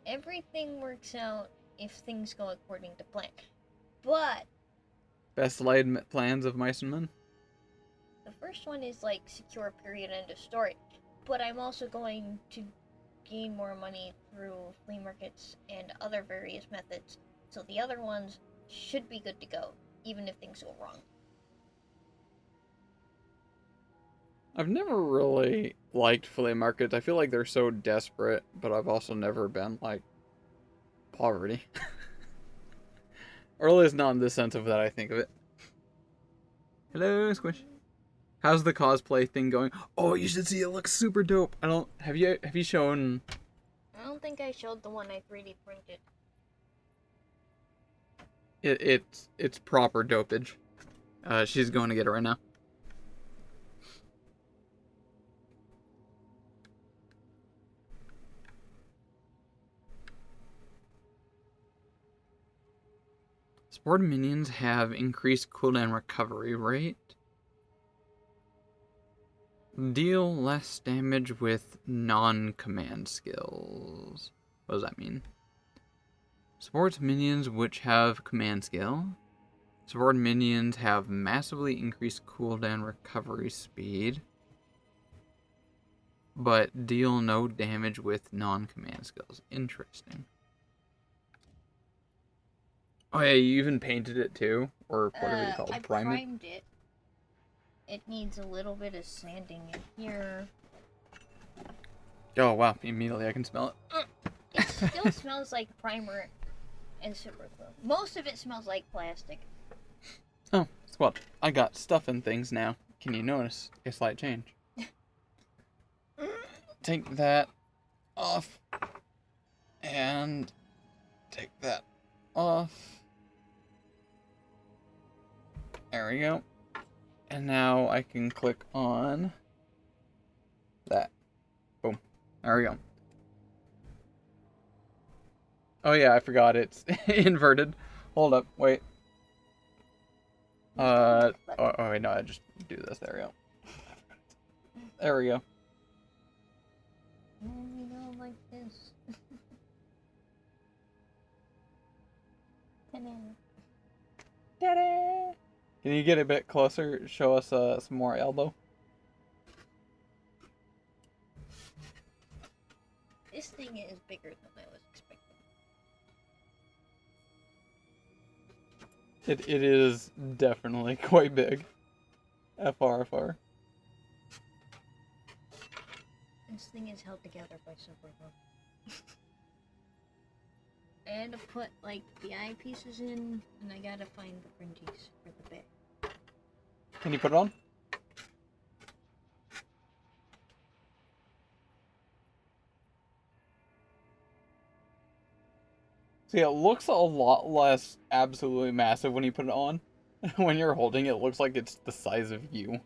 Everything works out if things go according to plan. But Best laid plans of Mice and Men? the first one is like secure period end of story. But I'm also going to gain more money through flea markets and other various methods. So the other ones should be good to go, even if things go wrong. I've never really liked flea markets. I feel like they're so desperate, but I've also never been like poverty. Or at least not in the sense of that I think of it. Hello, Squish. How's the cosplay thing going? Oh, you should see it. Looks super dope. I don't have you shown? I don't think I showed the one I 3D printed. It's proper dopage. She's going to get it right now. Support minions have increased cooldown recovery rate. Deal less damage with non-command skills. What does that mean? Supports minions which have command skill. Support minions have massively increased cooldown recovery speed, but deal no damage with non-command skills. Interesting. Oh yeah, you even painted it too? Or whatever you call it, I primed it. It needs a little bit of sanding in here. Oh wow, immediately I can smell it. It still smells like primer and super glue. Most of it smells like plastic. Oh, Squad, I got stuff and things now. Can you notice a slight change? Take that off. And take that off. There we go. And now I can click on that. Boom. There we go. Oh yeah, I forgot it's inverted. Hold up, wait. Oh wait, no, I just do this. There we go. There we go. You know, like this. Ta-da. Ta-da! Can you get a bit closer? Show us some more elbow. This thing is bigger than I was expecting. It is definitely quite big. FR. This thing is held together by super glue. I had to put like the eyepieces in, and I gotta find the fringes for the bag. Can you put it on? See, it looks a lot less absolutely massive when you put it on. When you're holding it, it looks like it's the size of you.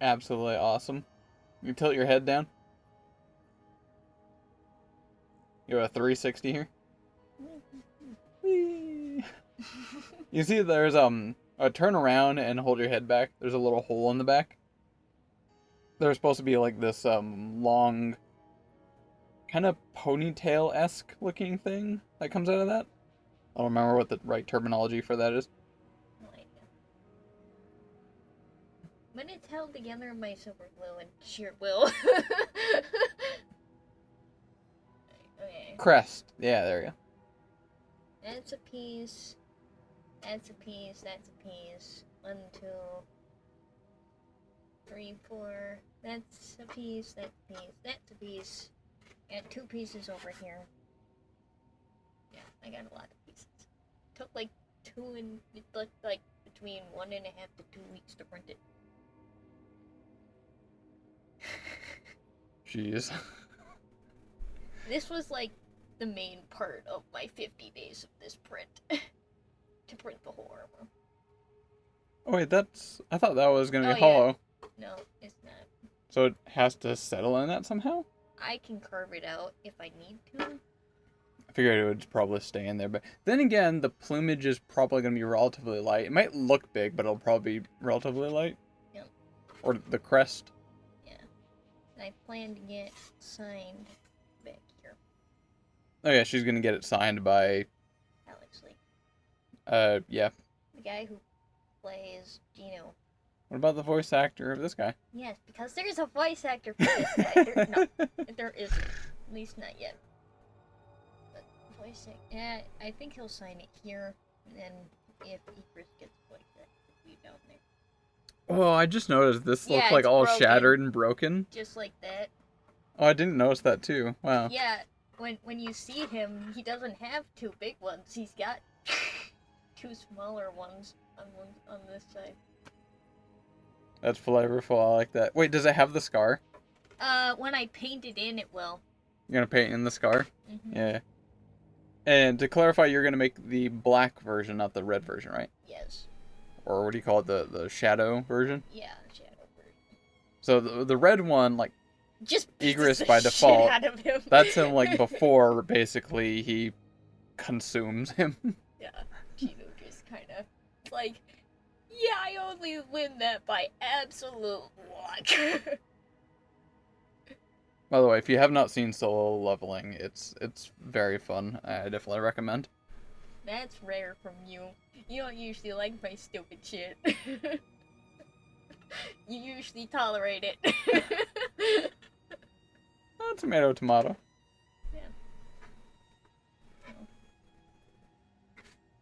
Absolutely awesome. You tilt your head down. You have a 360 here. Whee! You see there's a turn around and hold your head back. There's a little hole in the back. There's supposed to be like this long kind of ponytail-esque looking thing that comes out of that. I don't remember what the right terminology for that is. No idea. But it's held together by super glue and sheer will. Okay. Crest. Yeah, there you go. That's a piece. That's a piece. That's a piece. 1, 2, 3, 4. That's a piece. That's a piece. That's a piece. Got 2 pieces over here. Yeah, I got a lot of pieces. Took like 2 and it looked like between 1.5 to 2 weeks to print it. Jeez. This was like the main part of my 50 days of this print. To print the whole armor. Oh wait, I thought that was gonna be Oh, yeah. hollow. No, it's not. So it has to settle in that somehow? I can carve it out if I need to. I figured it would probably stay in there, but then again, the plumage is probably gonna be relatively light. It might look big, but it'll probably be relatively light. Yep. Or the crest. Yeah. And I plan to get signed back here. Oh yeah, she's gonna get it signed by, Alex Lee. yeah. The guy who plays Gino. What about the voice actor of this guy? Yes, because there's a voice actor for this guy. There isn't. At least not yet. But voice actor. Yeah, I think he'll sign it here. And then if Igris gets voice actor, it'll be down there. Oh, I just noticed this Yeah, looks like it's all broken. shattered and broken. Just like that. Oh, I didn't notice that too. Wow. Yeah, when you see him, he doesn't have 2 big ones. He's got 2 smaller ones on this side. That's flavorful. I like that. Wait, does it have the scar? When I paint it in, it will. You're gonna paint in the scar? Mm-hmm. Yeah. And to clarify, you're gonna make the black version, not the red version, right? Yes. Or what do you call it? The shadow version? Yeah, shadow version. So the red one, like, Just Igris beats by the default, shit out of him. that's him, like, before, basically, he consumes him. Yeah, Gino just kind of like, yeah, I only win that by absolute luck. By the way, if you have not seen Solo Leveling, it's very fun. I definitely recommend. That's rare from you. You don't usually like my stupid shit. You usually tolerate it. Tomato, tomato.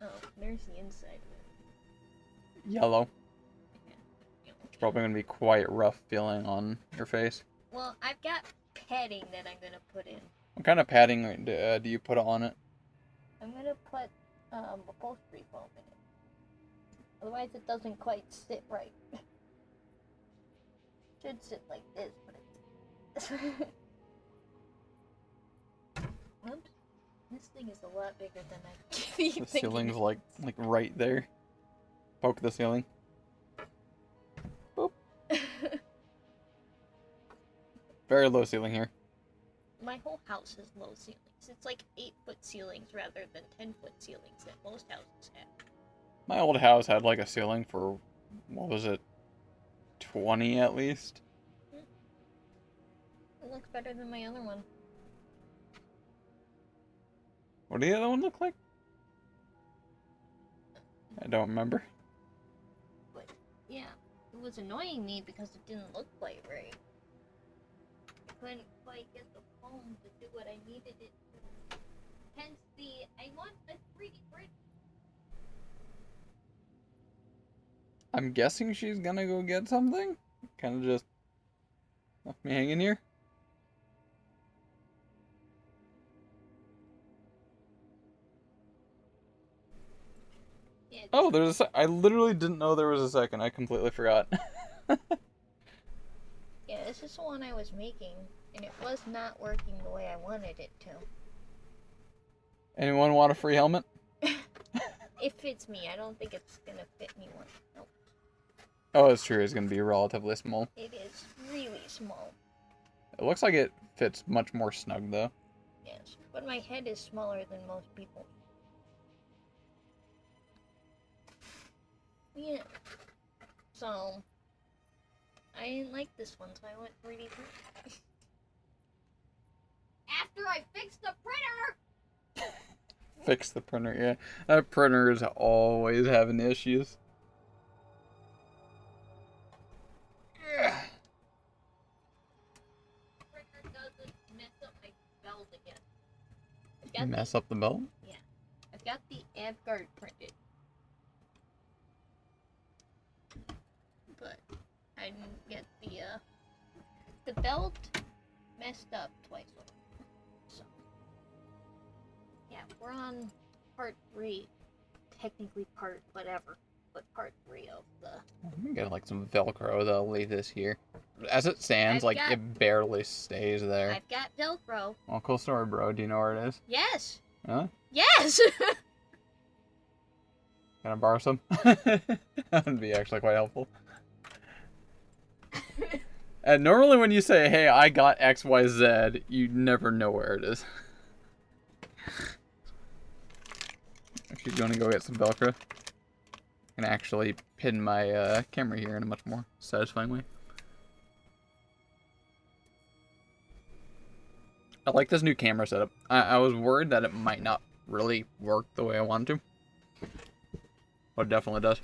Oh, there's the inside of it. Yellow. Yeah. It's probably going to be quite rough feeling on your face. Well, I've got padding that I'm gonna put in. What kind of padding do you put on it? I'm gonna put upholstery foam in it. Otherwise, it doesn't quite sit right. Should sit like this, but it's. Oops. This thing is a lot bigger than I think. The ceiling's like right there. Poke the ceiling. Boop. Very low ceiling here. My whole house has low ceilings. It's like 8-foot ceilings rather than 10-foot ceilings that most houses have. My old house had like a ceiling for, what was it, 20 at least? It looks better than my other one. What did the other one look like? I don't remember. But yeah, it was annoying me because it didn't look quite right. I couldn't quite get the foam to do what I needed it to. Hence I want a 3D print. I'm guessing she's gonna go get something? Kind of just left me hanging here. Yeah, Oh, there's I literally didn't know there was a second. I completely forgot. yeah, this is the one I was making, and it was not working the way I wanted it to. Anyone want a free helmet? It fits me. I don't think it's gonna fit anyone. Nope. Oh, it's true. It's gonna be relatively small. It is really small. It looks like it fits much more snug though. Yes, but my head is smaller than most people. Yeah. So, I didn't like this one, so I went 3D print. After I fixed the printer! Fix the printer, yeah. That printer is always having issues. Printer doesn't mess up my belt again. I've got Mess up the belt? I've got the Avguard printed. But I didn't get the belt messed up twice over. So yeah, we're on part 3. Technically part whatever, but part 3 of the I'm gonna get like some Velcro that'll leave this here. As it stands, I've got- it barely stays there. I've got Velcro. Well, cool story, bro. Do you know where it is? Yes! Huh? Yes! Can I borrow some? That would be actually quite helpful. And normally when you say, hey, I got XYZ, you never know where it is. If you're going to go get some Velcro, I can actually pin my camera here in a much more satisfying way. I like this new camera setup. I was worried that it might not really work the way I wanted to. But it definitely does.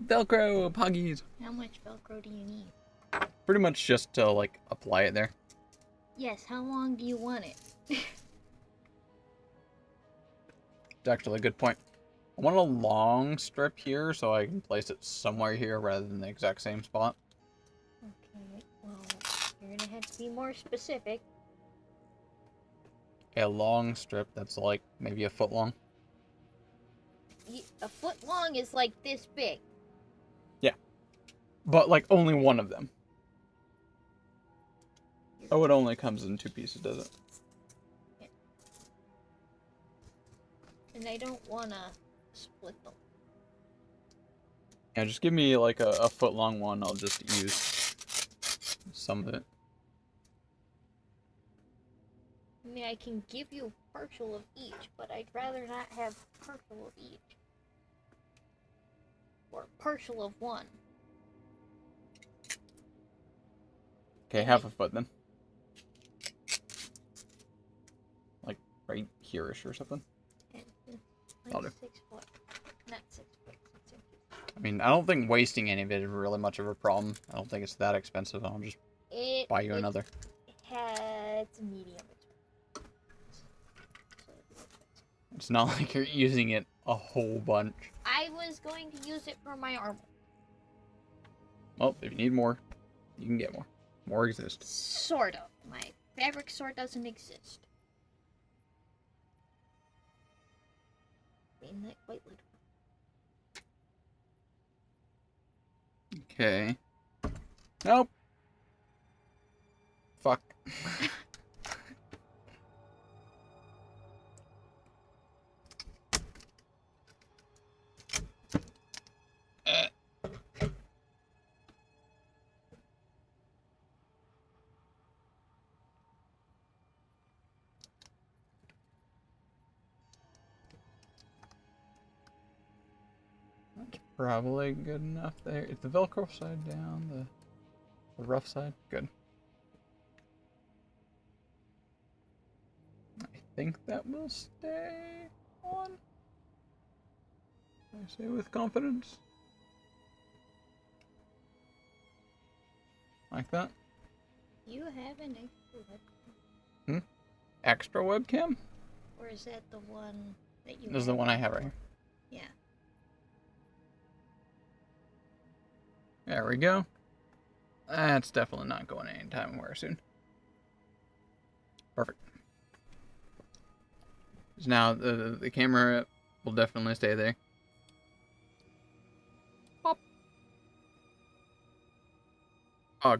Velcro, Poggies. How much Velcro do you need? Pretty much just to, like, apply it there. Yes, how long do you want it? It's actually a good point. I want a long strip here so I can place it somewhere here rather than the exact same spot. Okay, well, you're gonna have to be more specific. A long strip that's like maybe a foot long. A foot long is like this big. But like only one of them. Oh, it only comes in 2 pieces, does it? Yeah. And I don't wanna split them. Yeah, just give me like a foot long one. I'll just use some of it. I mean, I can give you partial of each, but I'd rather not have partial of each. Or partial of one. Okay, half a foot then. Like right here-ish or something. And I'll like do. 6 foot. Not 6 foot, 6 inches. I mean, I don't think wasting any of it is really much of a problem. I don't think it's that expensive. I'll just buy you another. It's medium. It's not like you're using it a whole bunch. I was going to use it for my armor. Well, if you need more, you can get more. More exist. Sort of. My fabric sword doesn't exist. I mean that quite literally. Okay. Nope. Fuck. That's probably good enough there. Is the Velcro side down? The rough side? Good. I think that will stay on. I say with confidence. Like that. You have an extra webcam? Extra webcam? Or is that the one that you This is the one I have right here. Yeah. There we go. That's definitely not going anytime where soon. Perfect. So now the camera will definitely stay there. Pop. Oh.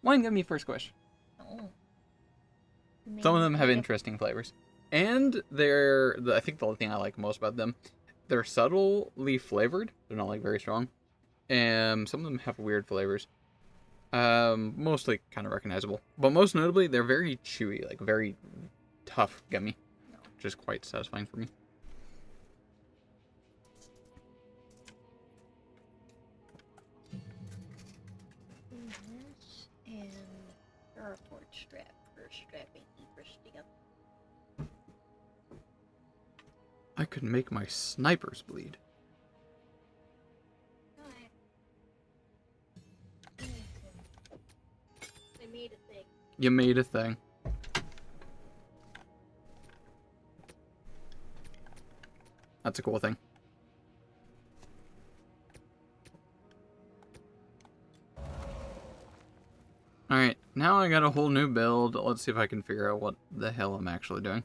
Wine got me first question. Oh. Some of them have Maybe- interesting flavors. And I think the only thing I like most about them, they're subtly flavored. They're not like very strong. And some of them have weird flavors. Mostly kind of recognizable. But most notably, they're very chewy, like very tough gummy. Which is quite satisfying for me. This and report strap for strapping keepers together. I could make my snipers bleed. I made a thing. You made a thing. That's a cool thing. Alright, now I got a whole new build. Let's see if I can figure out what the hell I'm actually doing.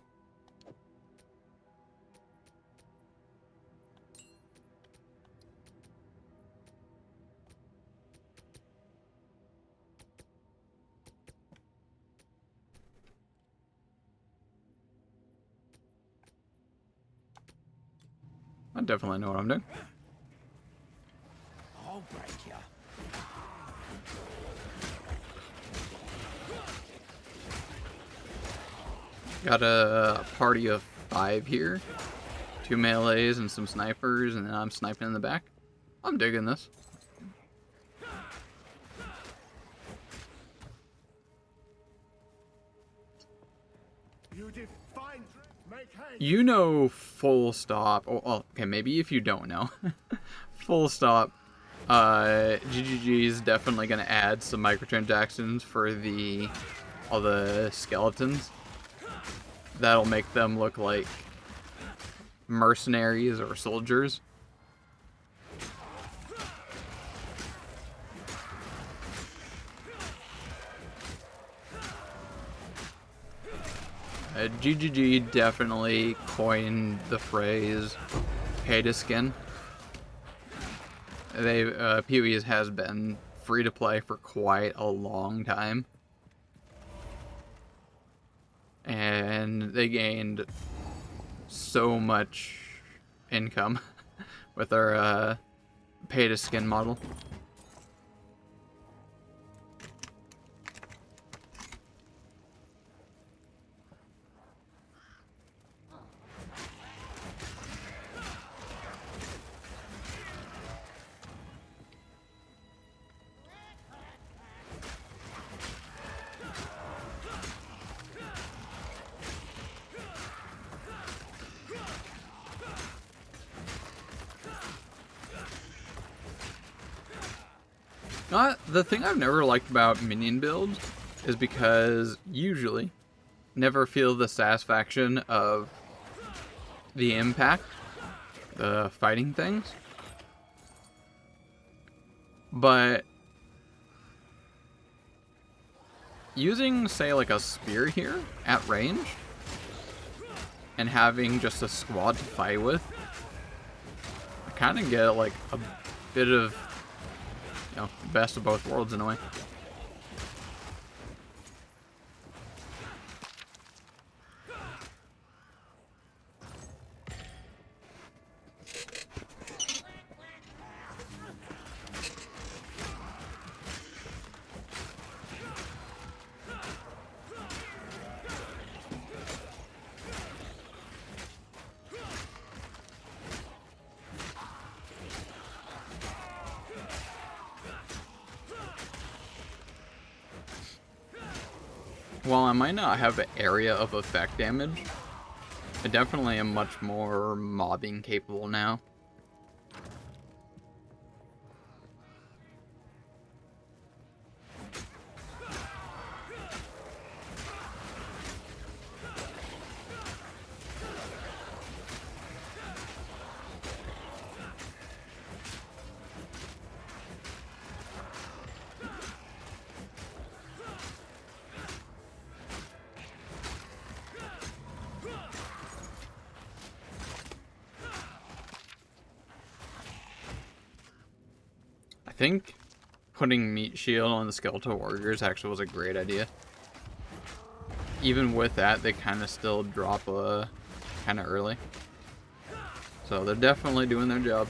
I definitely know what I'm doing. I'll break you. Got a party of 5 here. 2 melees and some snipers, and then I'm sniping in the back. I'm digging this. You define. Make haste. You know full stop. Oh, okay, maybe if you don't know. Full stop. GGG is definitely going to add some microtransactions for all the skeletons. That'll make them look like mercenaries or soldiers. GGG definitely coined the phrase pay to skin. PoE has been free to play for quite a long time. And they gained so much income with our pay to skin model. The thing I've never liked about minion builds is because usually never feel the satisfaction of the impact, the fighting things. But using, say, like a spear here at range and having just a squad to fight with, I kind of get like a bit of, you know, best of both worlds in a way. While I might not have area of effect damage, I definitely am much more mobbing capable now. I think putting Meat Shield on the Skeletal Warriors actually was a great idea. Even with that, they kind of still drop kind of early. So they're definitely doing their job.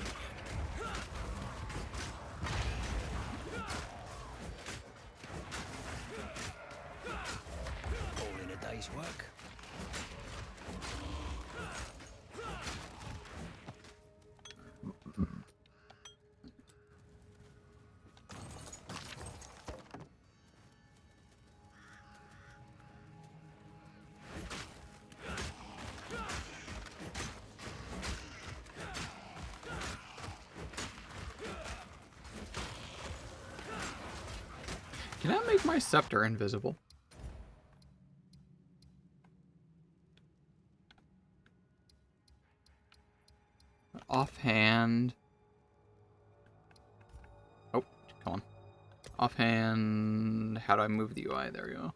All in a day's work. Can I make my scepter invisible? Offhand. Oh, come on. Offhand. How do I move the UI? There we go.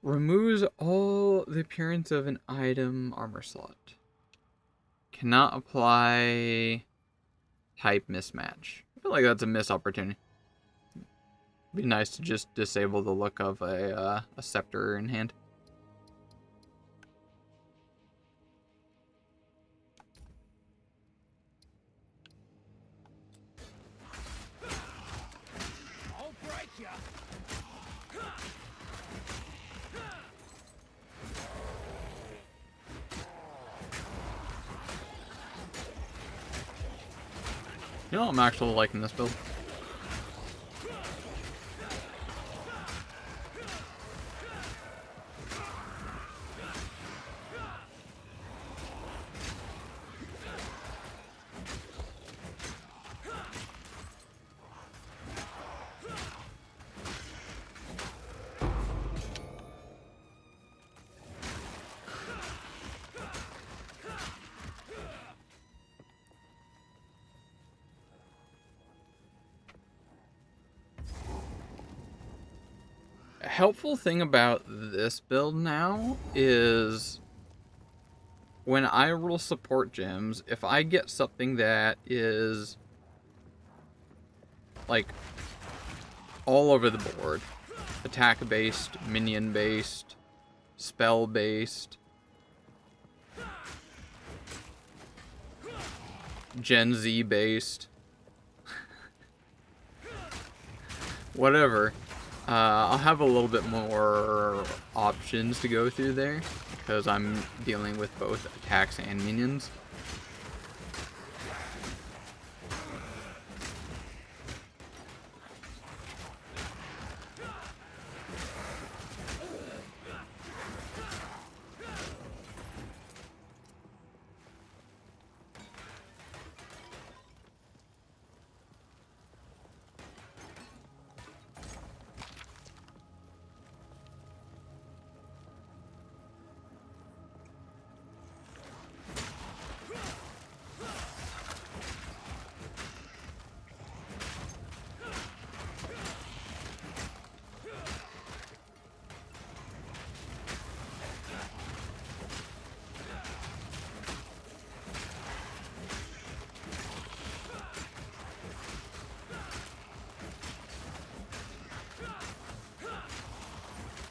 Removes all the appearance of an item armor slot. Cannot apply type mismatch. I feel like that's a missed opportunity. Be nice to just disable the look of a scepter in hand. I'll break you. You know, I'm actually liking this build. A helpful thing about this build now is when I roll support gems, if I get something that is like all over the board, attack based, minion based, spell based, Gen Z based, whatever, I'll have a little bit more options to go through there because I'm dealing with both attacks and minions.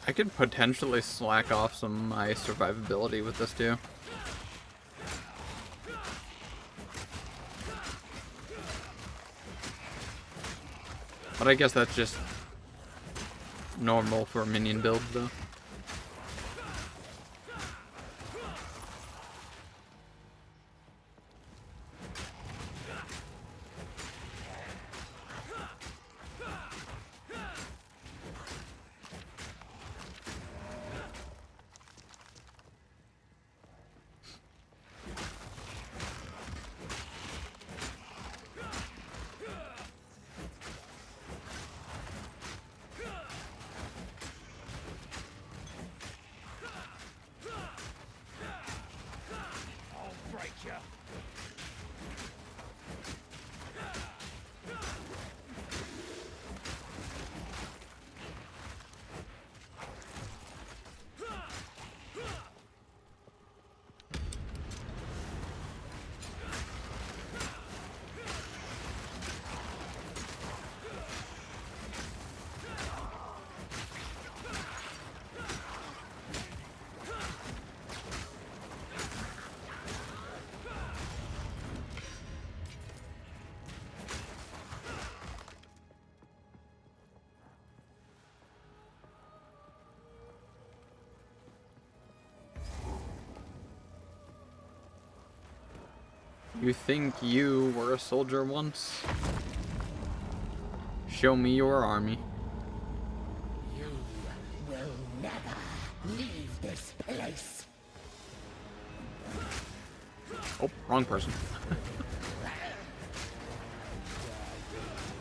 I could potentially slack off some of my survivability with this too. But I guess that's just normal for minion builds though. You think you were a soldier once? Show me your army. You will never leave this place. Oh, wrong person.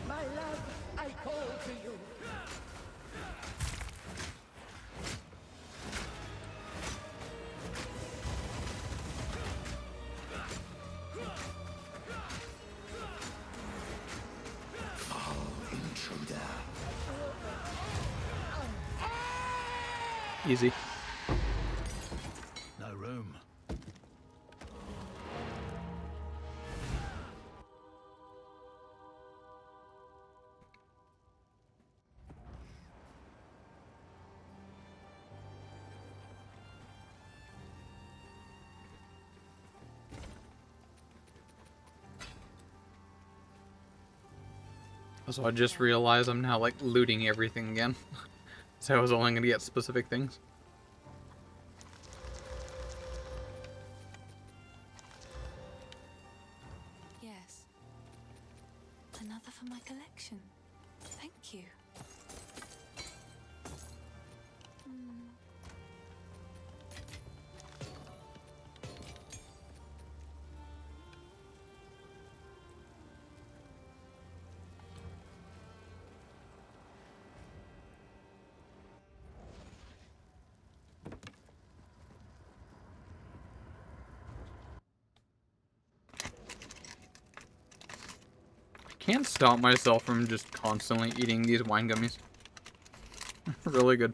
My love, I call to you. Easy. No room. So I just realized I'm now like looting everything again. So I was only gonna get specific things. Yes. Another for my collection. Thank you. Hmm. Can't stop myself from just constantly eating these wine gummies. Really good.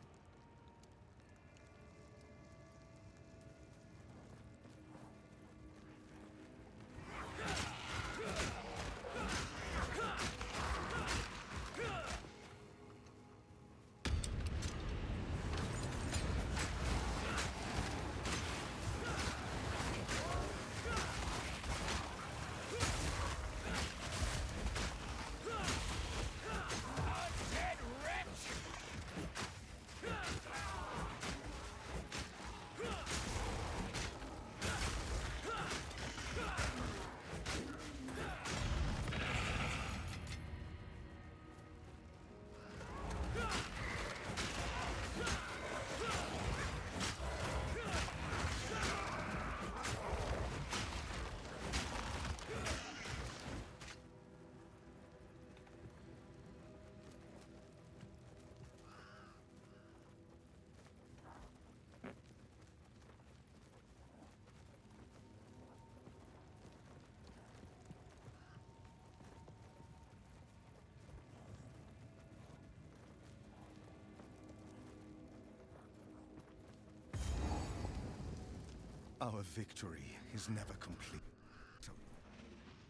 Our victory is never complete.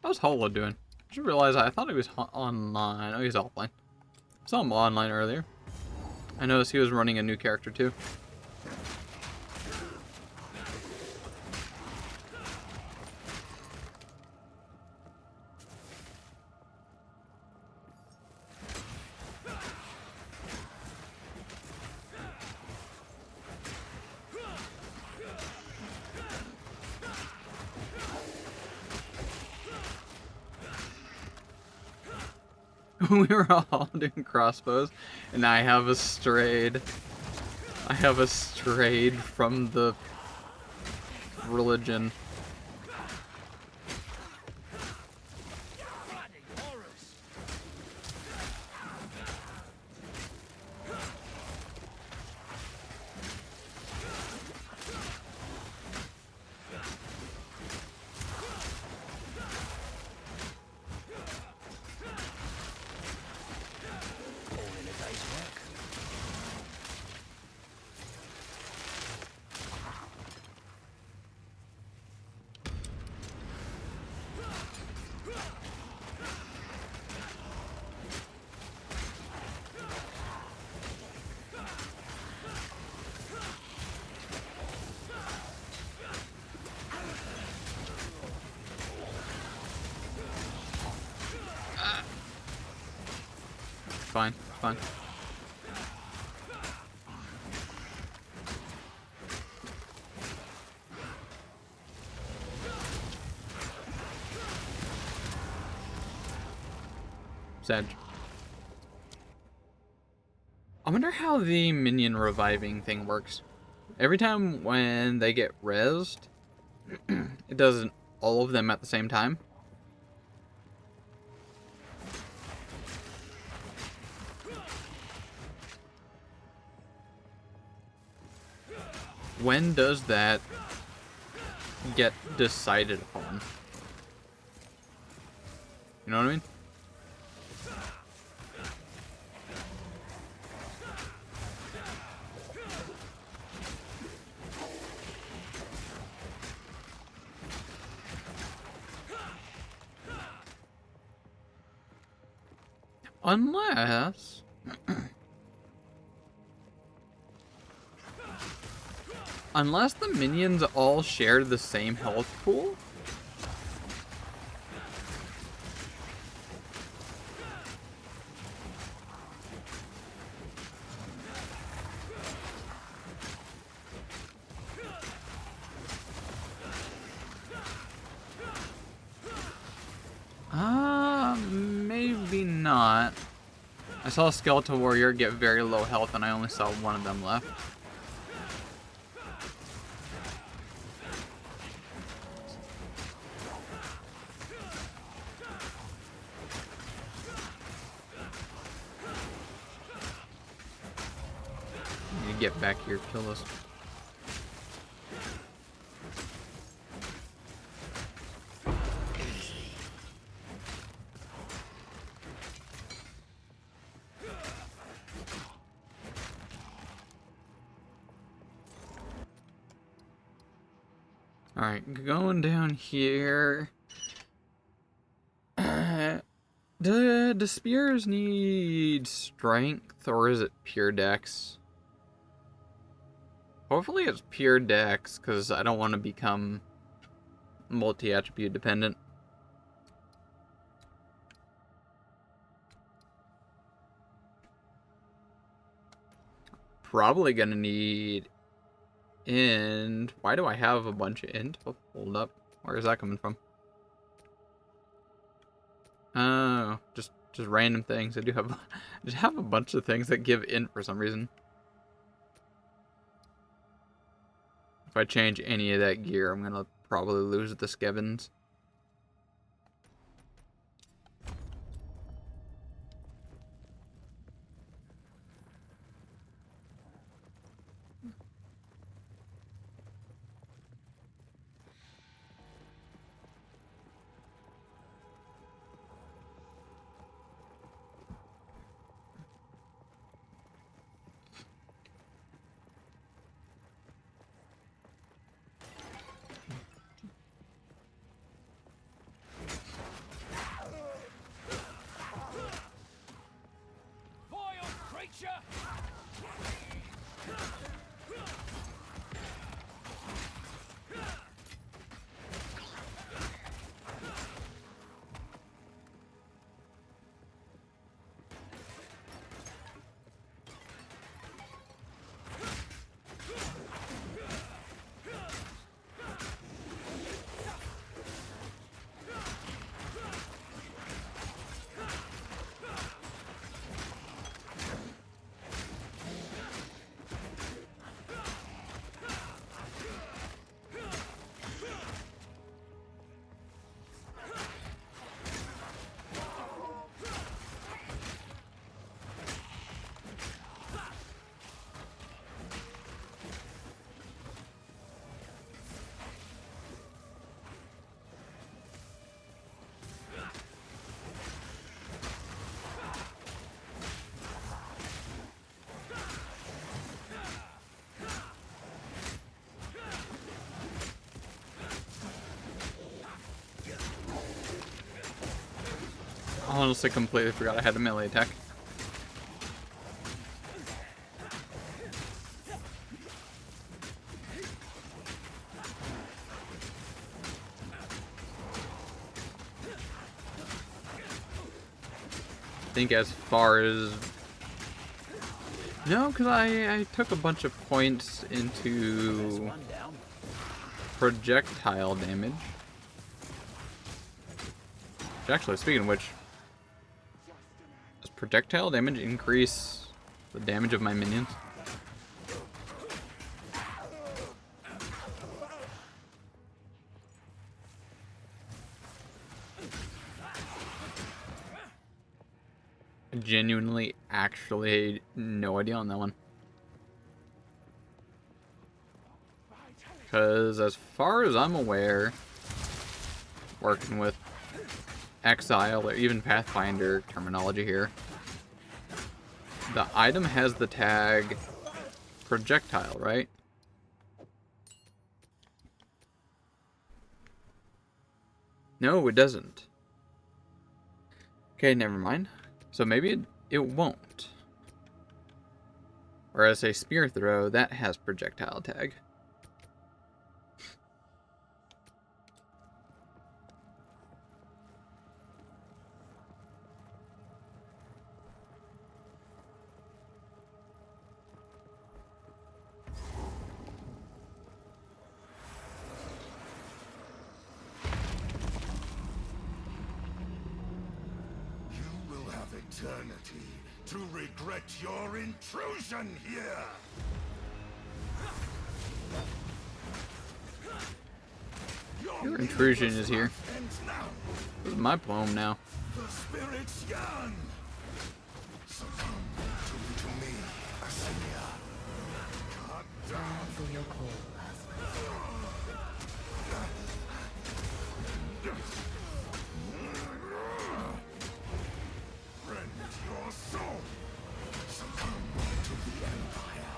How's Holo doing? I just realized I thought he was online. Oh, he's offline. Saw him online earlier. I noticed he was running a new character too. We were all doing crossbows, and I have a strayed. I have a strayed from the religion. Bloody horrors! All in a day's work. Fine, fine. Sedge. I wonder how the minion reviving thing works. Every time when they get rezzed, it doesn't all of them at the same time. When does that get decided upon? You know what I mean? Unless... Unless the minions all share the same health pool? Maybe not. I saw a Skeletal Warrior get very low health and I only saw one of them left. You get back here, kill us. Alright, going down here. Do spears need strength or is it pure dex? Hopefully it's pure dex, because I don't want to become multi-attribute dependent. Probably gonna need int. Why do I have a bunch of int? Oh, hold up. Where is that coming from? Oh, just random things. I do have just have a bunch of things that give int for some reason. If I change any of that gear, I'm gonna probably lose the Skevins. honestly completely forgot I had a melee attack. I think as far as... No, because I took a bunch of points into One down. projectile damage. Actually, speaking of which, does projectile damage increase the damage of my minions? I genuinely, actually, no idea on that one. Because as far as I'm aware, working with Exile or even Pathfinder terminology here, the item has the tag projectile, right? No, it doesn't. Okay, never mind. So maybe it won't. Whereas a spear throw, that has projectile tag. You will have eternity to regret your intrusion here. Your intrusion is here. Ends now. This is my poem now. The spirits yearn. Succumb to me, Asenia. Cut down. For your call. Rend your soul. Succumb to the Empire.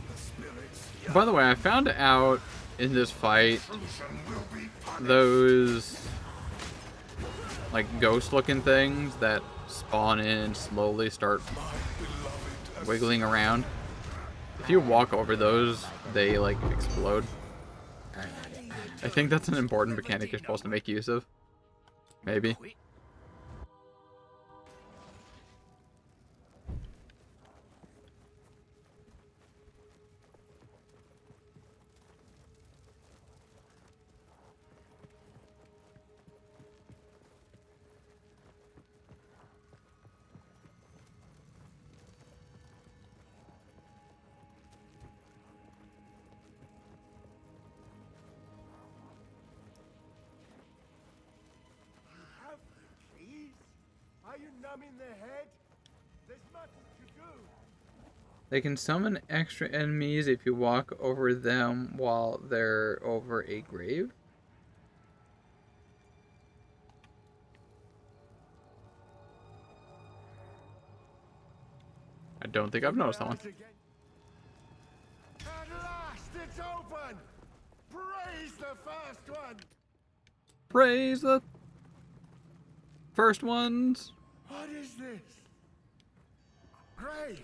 The spirits yearn. By the way, I found out in this fight Intrusion will be punished. those like ghost looking things that spawn in and slowly start My beloved wiggling around. If you walk over those, they like explode. I think that's an important mechanic you're supposed to make use of. Maybe. Have the keys? Are you numb in the head? There's much to do. They can summon extra enemies if you walk over them while they're over a grave. I don't think I've noticed that one. At last it's open! Praise the first one! Praise the first ones. What is this? Graves!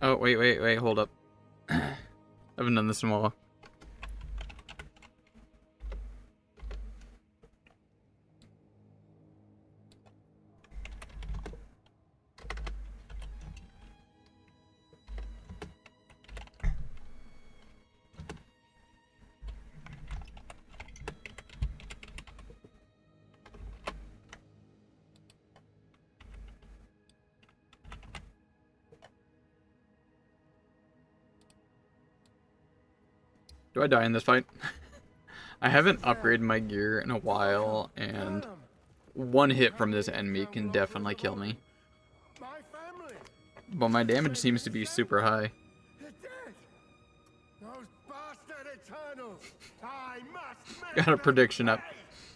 Oh, wait, hold up. I haven't done this in a while. Do I die in this fight? I haven't upgraded my gear in a while, and one hit from this enemy can definitely kill me. My family! But my damage seems to be super high. They're dead! Those bastard Eternals! I must make Got a them prediction up. pay!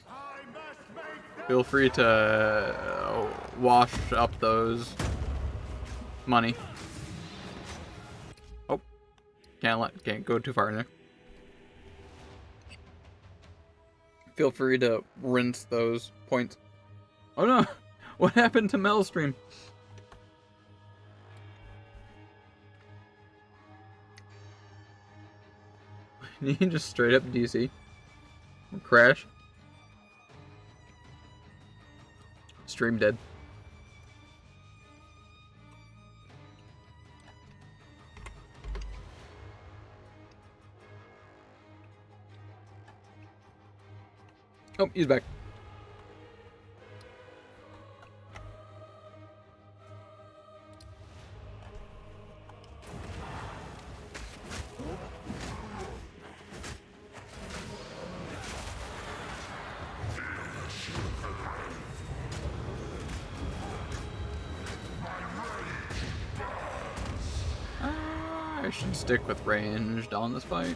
I must make them Feel free to wash up those money. Oh, can't go too far in there. Feel free to rinse those points. Oh no! What happened to Melstream? You just straight up DC. Crash. Stream dead. Oh, he's back. I should stick with ranged on this fight.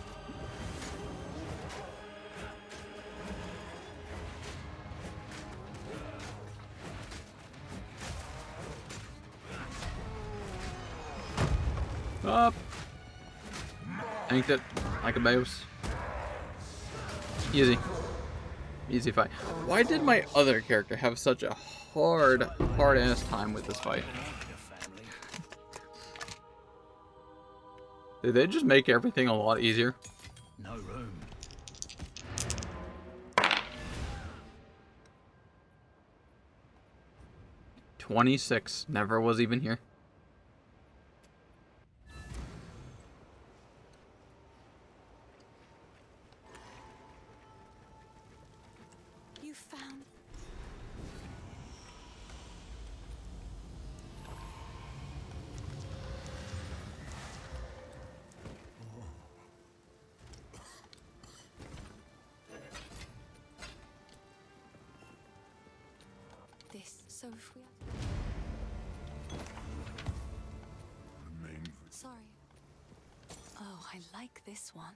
Up. Tanked it like a mouse. Easy. Easy fight. Why did my other character have such a hard ass time with this fight? Did they just make everything a lot easier? No room. $26. Never was even here. You found. This. So if we. Sorry. Oh, I like this one.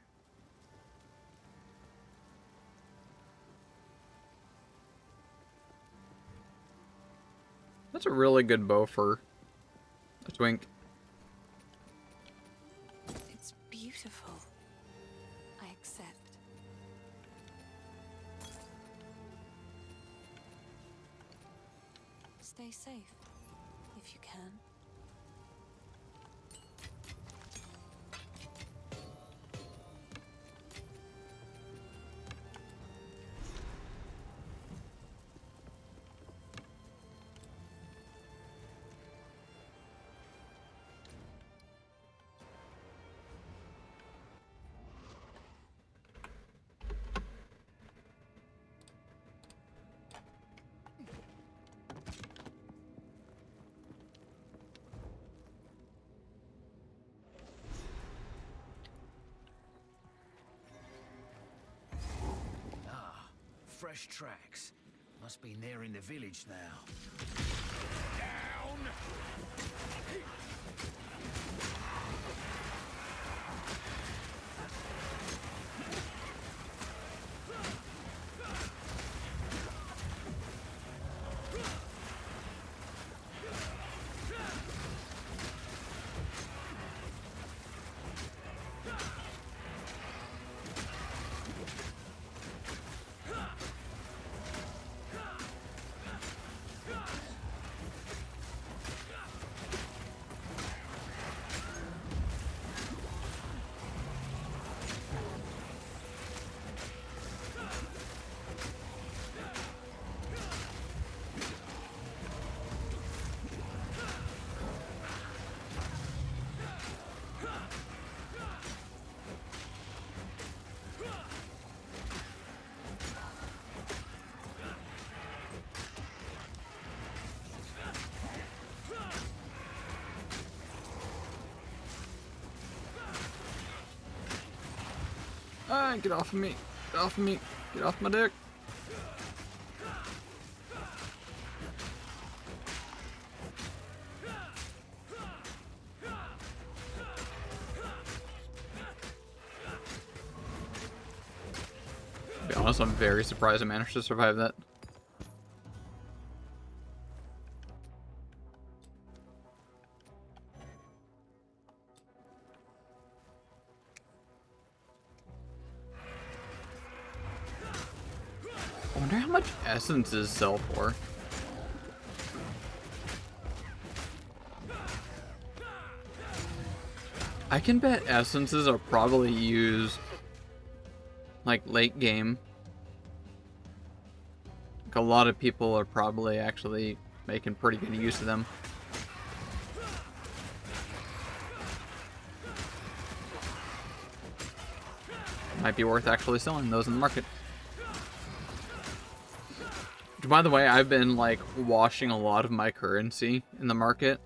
That's a really good bow for a twink. It's beautiful. I accept. Stay safe, if you can. Fresh tracks. Must be nearing the village now. Down! Ah, get off of me. Get off of me. Get off my dick. To be honest, I'm very surprised I managed to survive that. much essences sell for? I can bet essences are probably used like late game. Like a lot of people are probably actually making pretty good use of them. Might be worth actually selling those in the market. By the way, I've been like washing a lot of my currency in the market.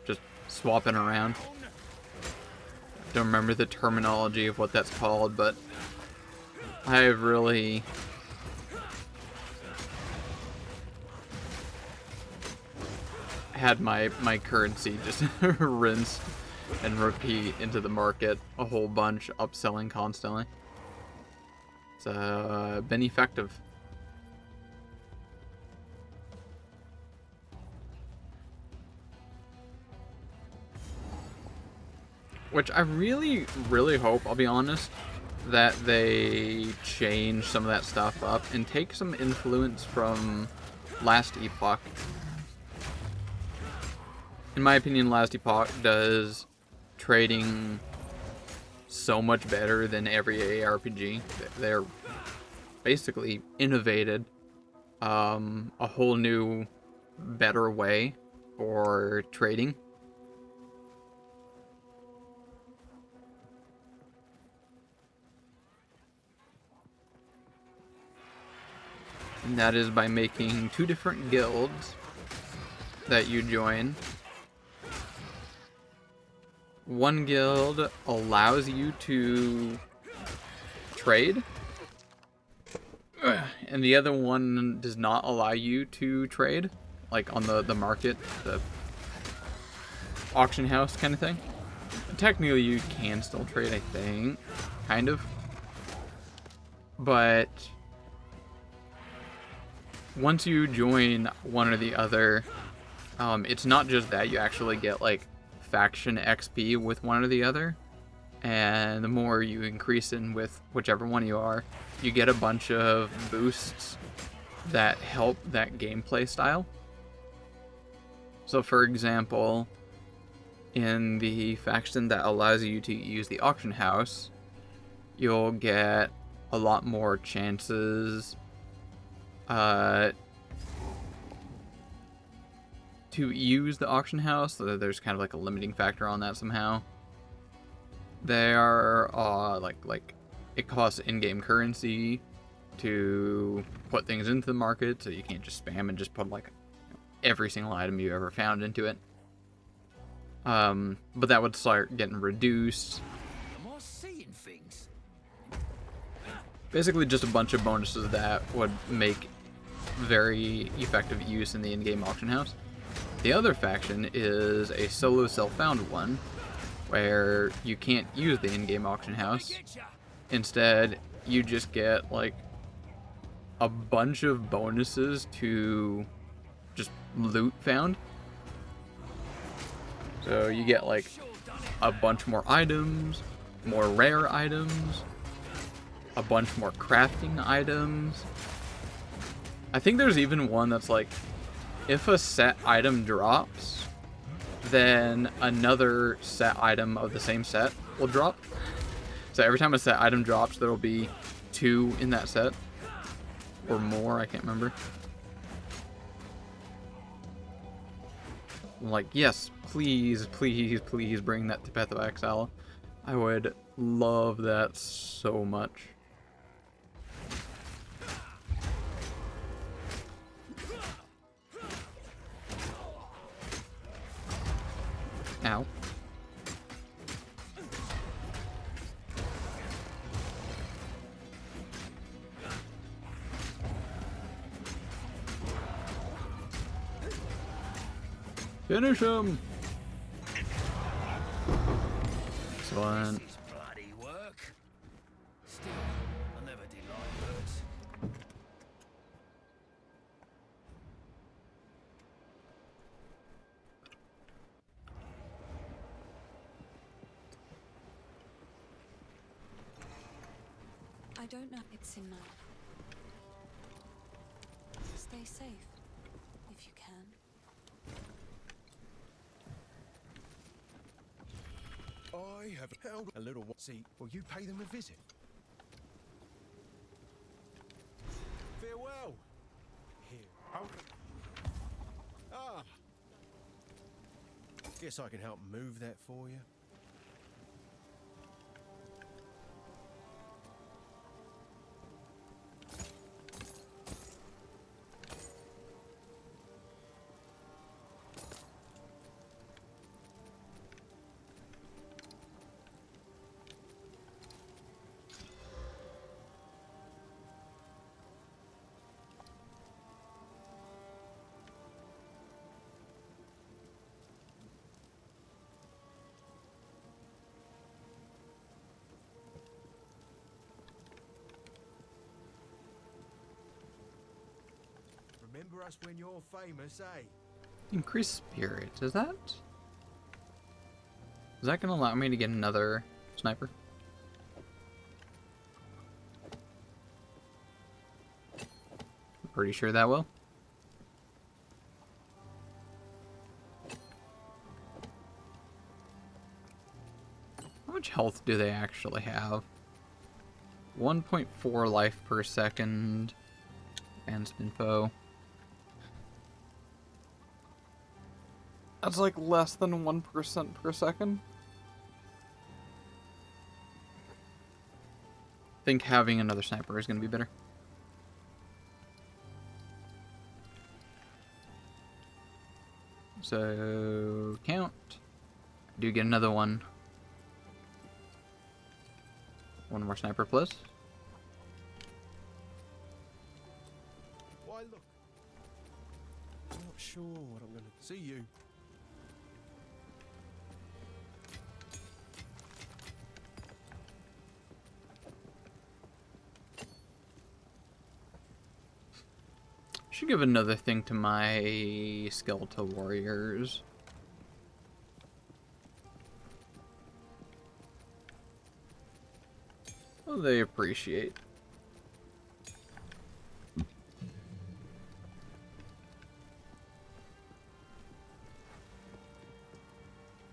Just swapping around. Don't remember the terminology of what that's called, but I've really had my currency just rinse and repeat into the market a whole bunch, upselling constantly. It's been effective. Which I really, really hope, I'll be honest, that they change some of that stuff up and take some influence from Last Epoch. In my opinion, Last Epoch does trading so much better than every ARPG. They're basically innovated a whole new, better way for trading. And that is by making 2 different guilds that you join. One guild allows you to trade, and the other one does not allow you to trade, like on the market, the auction house kind of thing. Technically you can still trade, I think, kind of, but once you join one or the other, it's not just that, you actually get like faction XP with one or the other, and the more you increase in with whichever one you are, you get a bunch of boosts that help that gameplay style. So for example, in the faction that allows you to use the auction house, you'll get a lot more chances to use the auction house. So there's kind of like a limiting factor on that somehow. There are like it costs in-game currency to put things into the market, so you can't just spam and just put like every single item you ever found into it. But that would start getting reduced. Am I seeing things? Basically just a bunch of bonuses that would make very effective use in the in-game auction house. The other faction is a solo self-found one, where you can't use the in-game auction house. Instead, you just get like a bunch of bonuses to just loot found. So you get like a bunch more items, more rare items, a bunch more crafting items. I think there's even one that's like, if a set item drops, then another set item of the same set will drop. So every time a set item drops, there will be 2 in that set. Or more, I can't remember. I'm like, yes, please, please, please bring that to Path of Exile. I would love that so much. Ow. Finish him! Excellent. This is bloody work. Still, I never did like birds. I don't know. It's enough. Stay safe, if you can. I have held a little while. See, will you pay them a visit? Farewell. Here. Ah. Guess I can help move that for you. Remember us when you're famous, eh? Increase spirit. Is that gonna allow me to get another sniper? I'm pretty sure that will. How much health do they actually have? 1.4 life per second. Advanced info. That's like less than 1% per second. I think having another sniper is going to be better. So, count. Do get another one. One more sniper, please. Why look? I'm not sure what I'm gonna see you. Should give another thing to my skeletal warriors. Oh, they appreciate.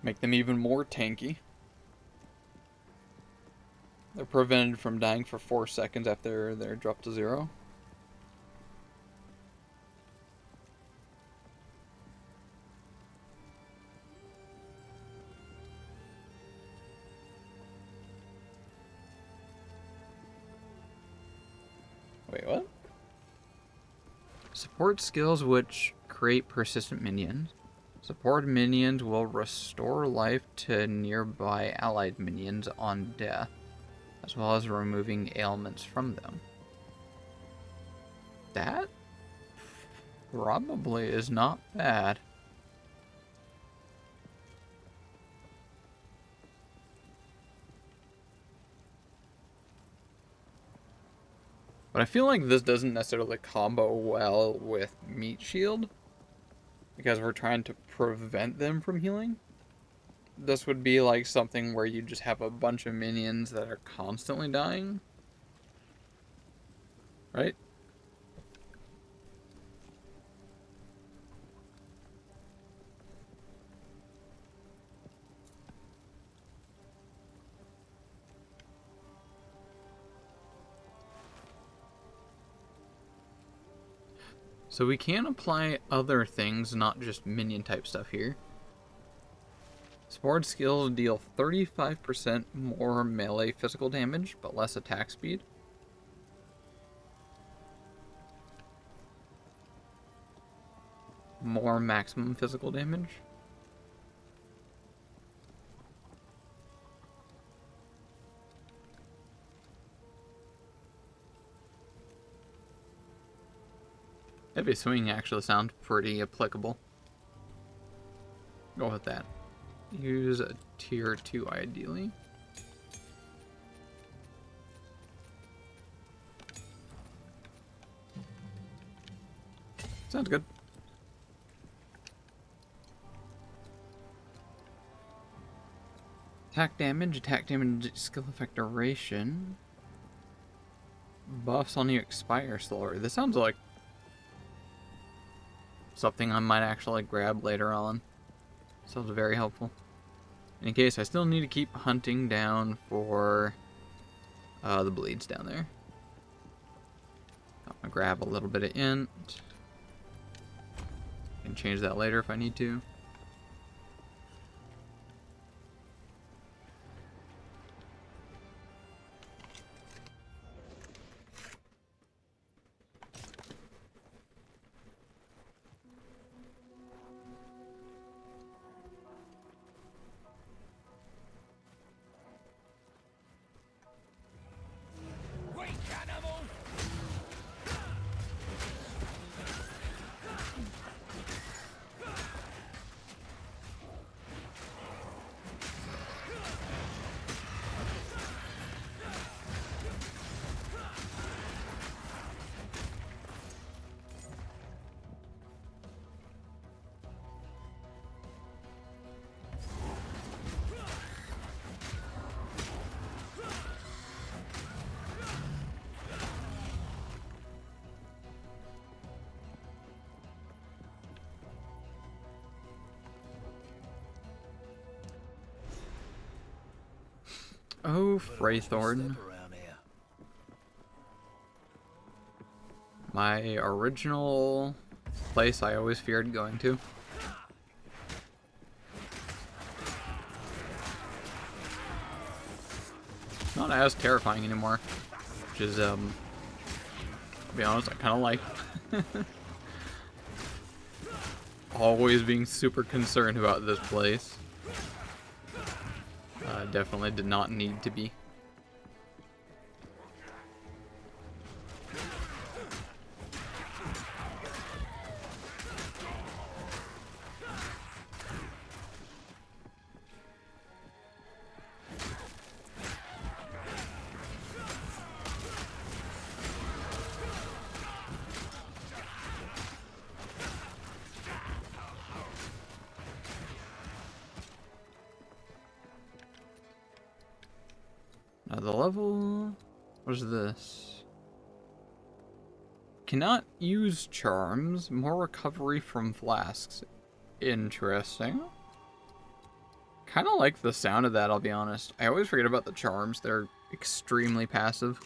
Make them even more tanky. They're prevented from dying for 4 seconds after they're dropped to 0. Wait, what? Support skills which create persistent minions. Support minions will restore life to nearby allied minions on death, as well as removing ailments from them. That probably is not bad. But I feel like this doesn't necessarily combo well with Meat Shield, because we're trying to prevent them from healing. This would be like something where you just have a bunch of minions that are constantly dying. Right? So we can apply other things, not just minion type stuff here. Support skills deal 35% more melee physical damage, but less attack speed. More maximum physical damage. Heavy swing actually sounds pretty applicable. Go with that. Use a tier 2 ideally. Sounds good. Attack damage, skill effect duration. Buffs on you expire slower. This sounds like something I might actually grab later on. So it's very helpful. In case I still need to keep hunting down for the bleeds down there. I'm gonna grab a little bit of int. Can change that later if I need to. Oh, Freythorn. My original place I always feared going to. Not as terrifying anymore, which is, to be honest, I kind of like. Always being super concerned about this place. Definitely did not need to be. Now the level... What is this? Cannot use charms. More recovery from flasks. Interesting. Kind of like the sound of that, I'll be honest. I always forget about the charms. They're extremely passive.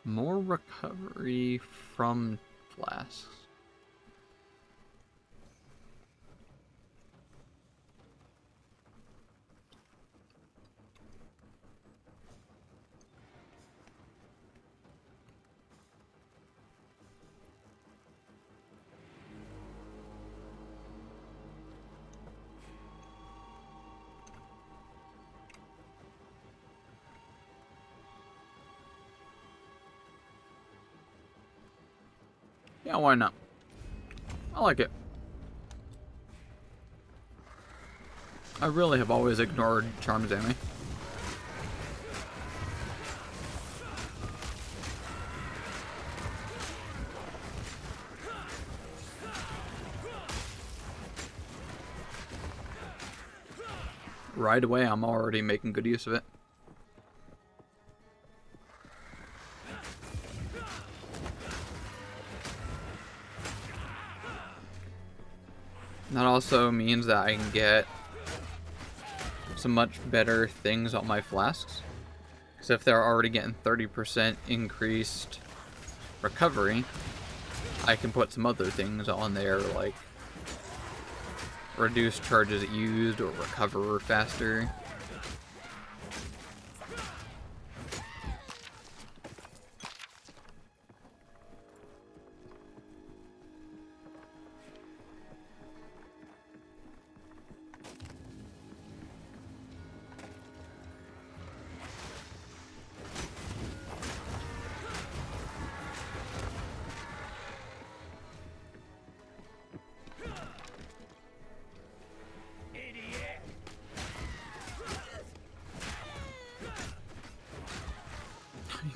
More recovery from flasks. Yeah, why not? I like it. I really have always ignored Charms Amy. Right away, I'm already making good use of it. That also means that I can get some much better things on my flasks. Because if they're already getting 30% increased recovery, I can put some other things on there like reduce charges used or recover faster.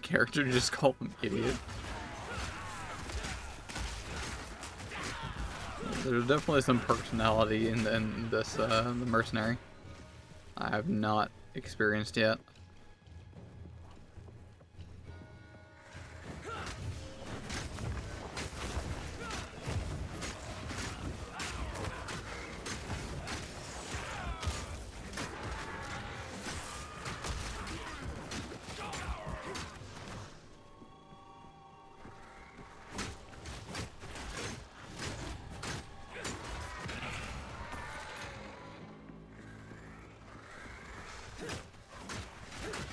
Character just called him idiot. There's definitely some personality in this the mercenary. I have not experienced yet.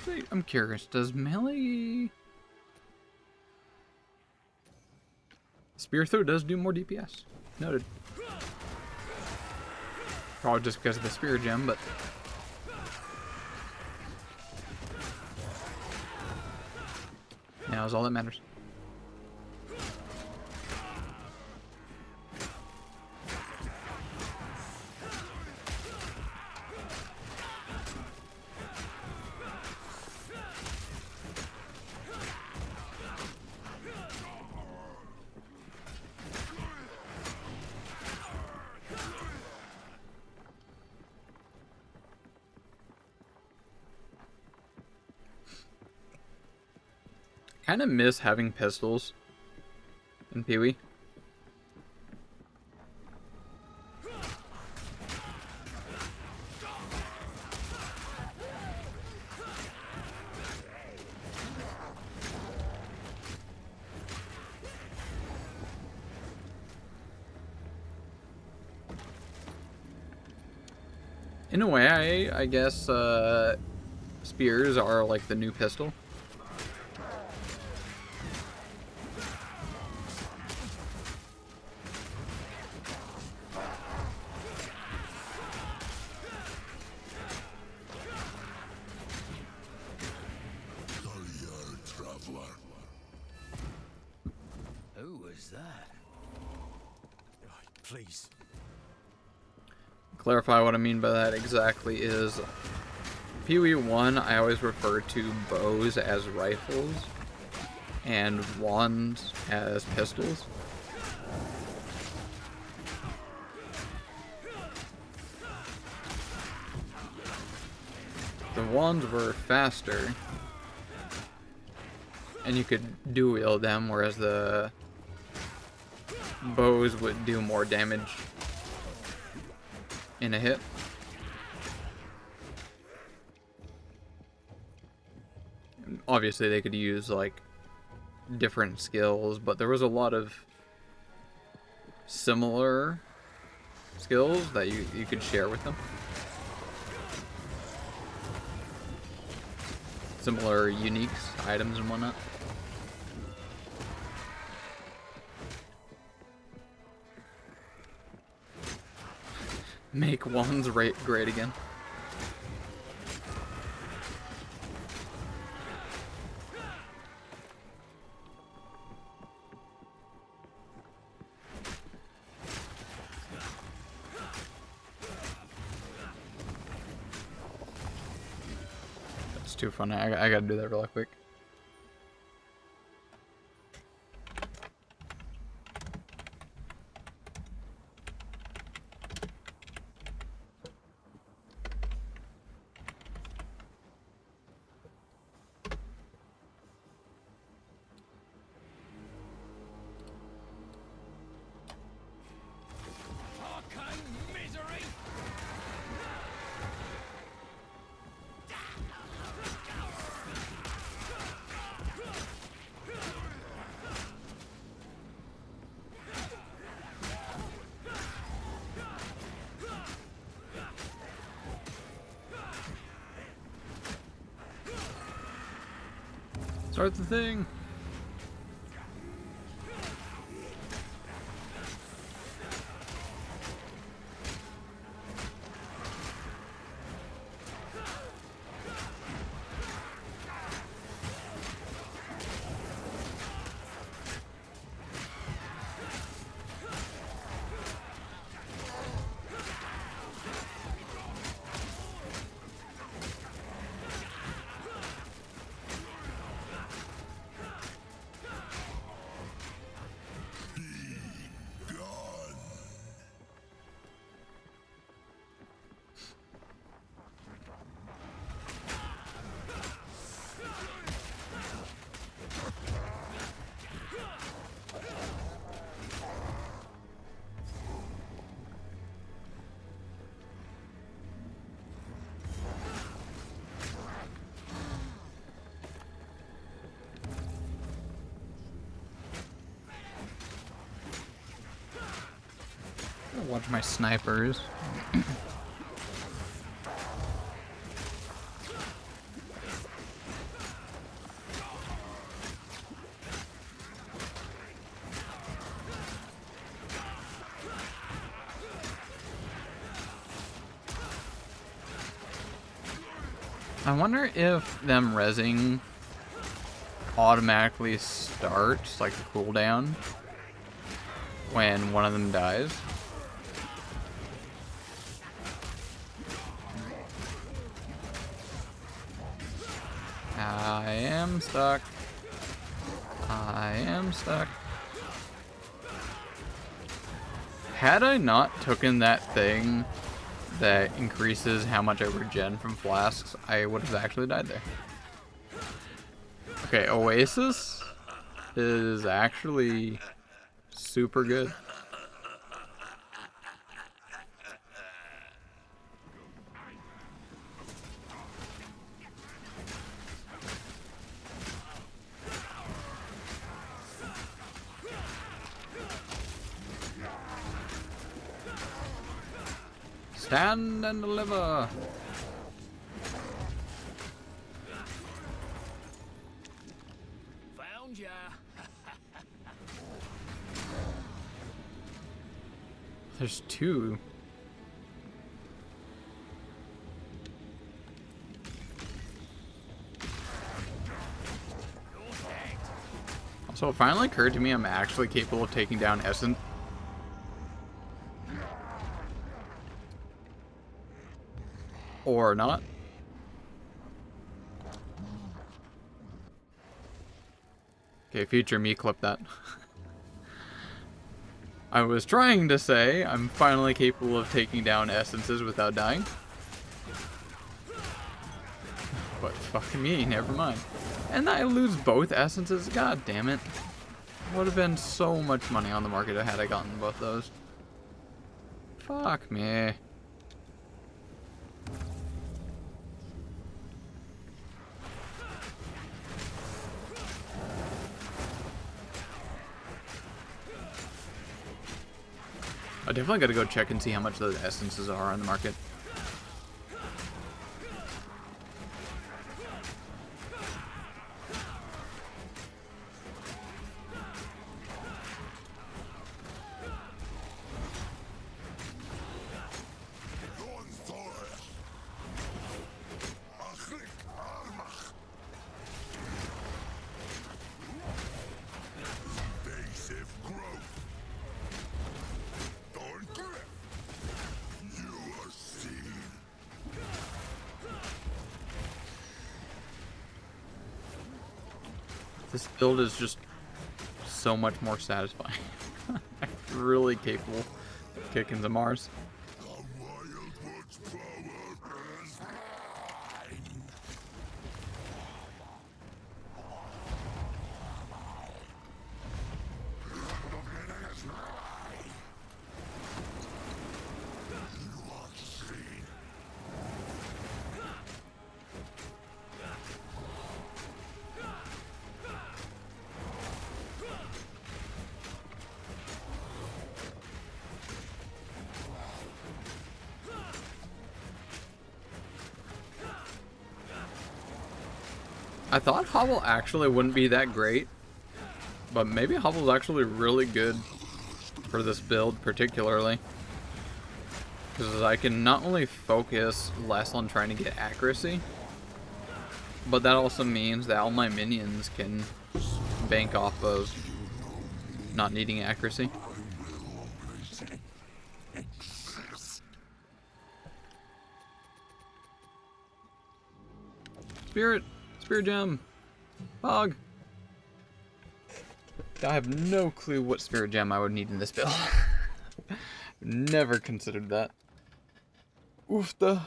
Wait, I'm curious, does melee... Spear throw does do more DPS. Noted. Probably just because of the spear gem, but... Now is all that matters. Kind of miss having pistols in Pee-wee. In a way, I guess spears are like the new pistol. Who was that? Please. Clarify what I mean by that exactly is Pee-wee 1, I always refer to bows as rifles and wands as pistols. The wands were faster and you could dual wield them, whereas the bows would do more damage in a hit. Obviously they could use like different skills, but there was a lot of similar skills that you could share with them. Similar uniques, items and whatnot. Make wands great again. That's too funny. I gotta do that real quick. Start the thing. Watch my snipers. I wonder if them rezzing automatically starts like a cooldown when one of them dies. I am stuck. I am stuck. Had I not taken that thing that increases how much I regen from flasks, I would have actually died there. Okay, Oasis is actually super good. Stand and deliver. Found ya. There's two. Also, it finally occurred to me I'm actually capable of taking down Essence. Or not. Okay, future me, clip that. I was trying to say I'm finally capable of taking down essences without dying. But fuck me, never mind. And I lose both essences? God damn it. Would have been so much money on the market had I gotten both those. Fuck me. I definitely gotta go check and see how much those essences are on the market. This build is just so much more satisfying. I'm really capable of kicking some Mars. I thought Hobble actually wouldn't be that great, but maybe Hobble's actually really good for this build particularly. Because I can not only focus less on trying to get accuracy, but that also means that all my minions can bank off of not needing accuracy. Spirit Gem! Bog! I have no clue what Spirit Gem I would need in this build. Never considered that. Oofta.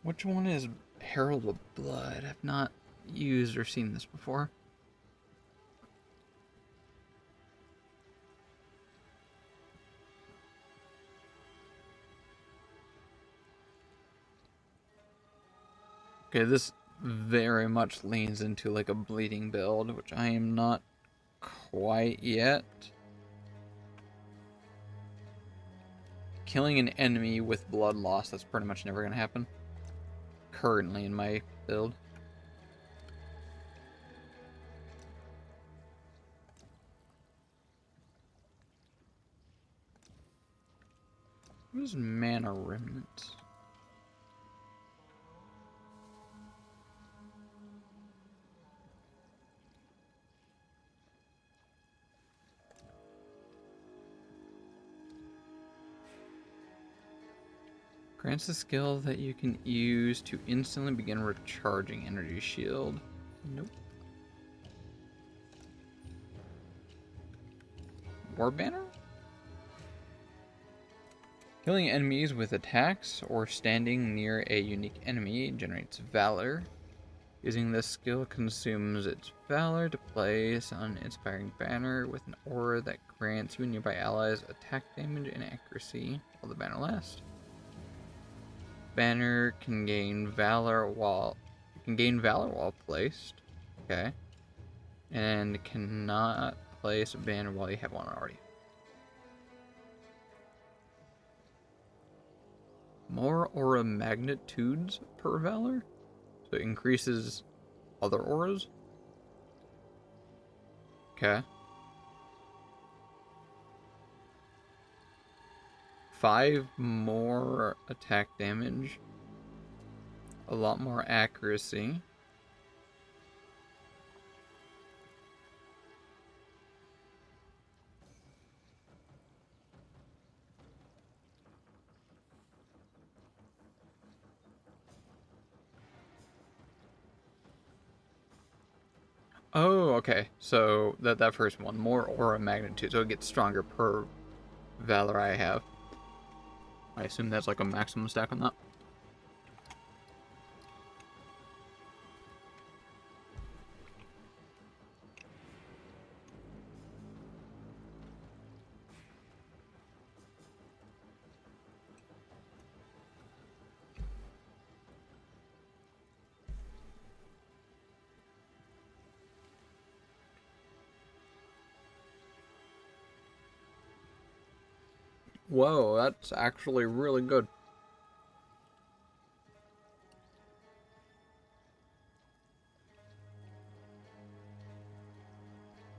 Which one is Herald of Blood? I've not used or seen this before. Okay, this very much leans into like a bleeding build, which I am not quite yet. Killing an enemy with blood loss, that's pretty much never going to happen. Currently in my build. What is Mana Remnant? Grants a skill that you can use to instantly begin recharging energy shield. Nope. War Banner? Killing enemies with attacks or standing near a unique enemy generates Valor. Using this skill consumes its Valor to place an Inspiring Banner with an aura that grants you and nearby allies attack damage and accuracy while the banner lasts. Banner can gain Valor while placed. Okay. And cannot place a banner while you have one already. More aura magnitudes per Valor. So it increases other auras. Okay. 5 more attack damage. A lot more accuracy. Oh, okay. So that first one, more aura magnitude, so it gets stronger per Valor I have. I assume that's like a maximum stack on that. Whoa, that's actually really good.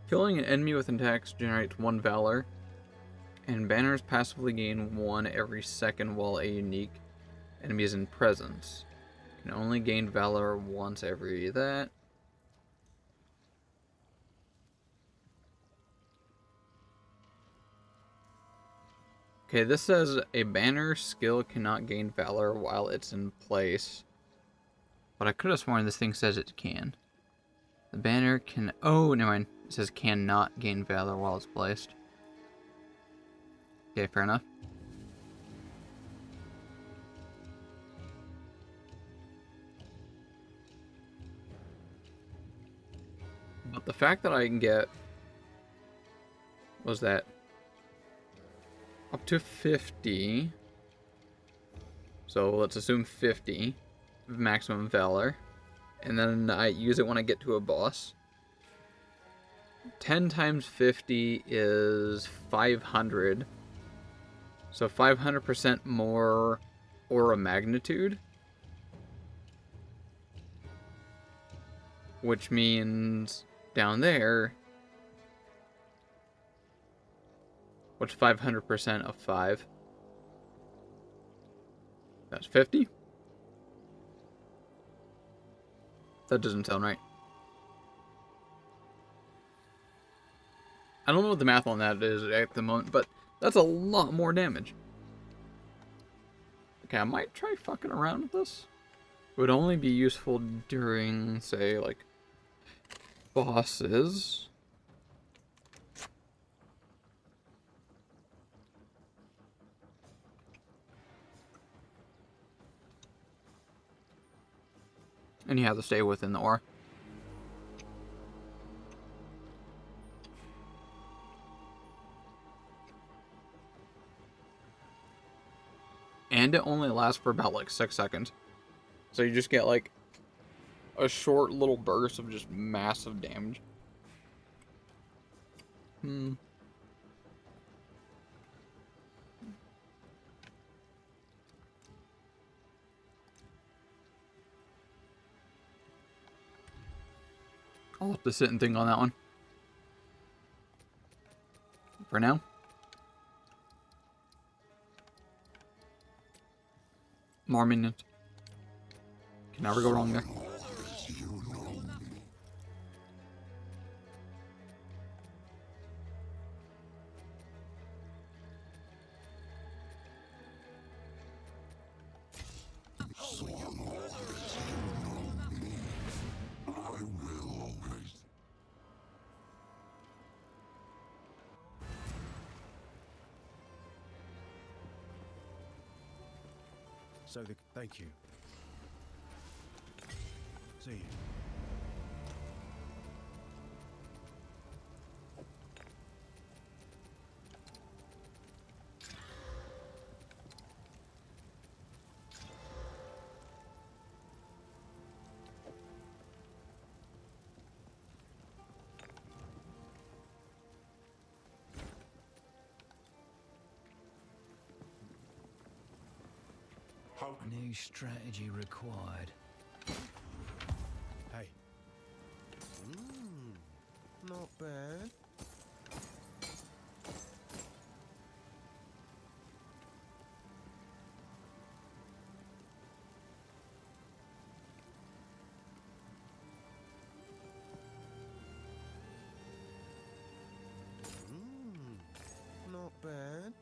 Killing an enemy with attacks generates 1 Valor, and banners passively gain 1 every second while a unique enemy is in presence. Can only gain Valor once every that. Okay, this says a banner skill cannot gain Valor while it's in place. But I could have sworn this thing says it can. The banner can... Oh, never mind. It says cannot gain Valor while it's placed. Okay, fair enough. But the fact that I can get... Was that... Up to 50. So let's assume 50 maximum Valor. And then I use it when I get to a boss. 10 times 50 is 500. So 500% more aura magnitude. Which means down there... What's 500% of 5? That's 50? That doesn't sound right. I don't know what the math on that is at the moment, but that's a lot more damage. Okay, I might try fucking around with this. It would only be useful during, say, like, bosses. And you have to stay within the ore. And it only lasts for about like 6 seconds. So you just get like a short little burst of just massive damage. I'll have to sit and think on that one. For now. More minions. Can never go wrong there. So thank you. See you. New strategy required. Hey. Not bad. Not bad.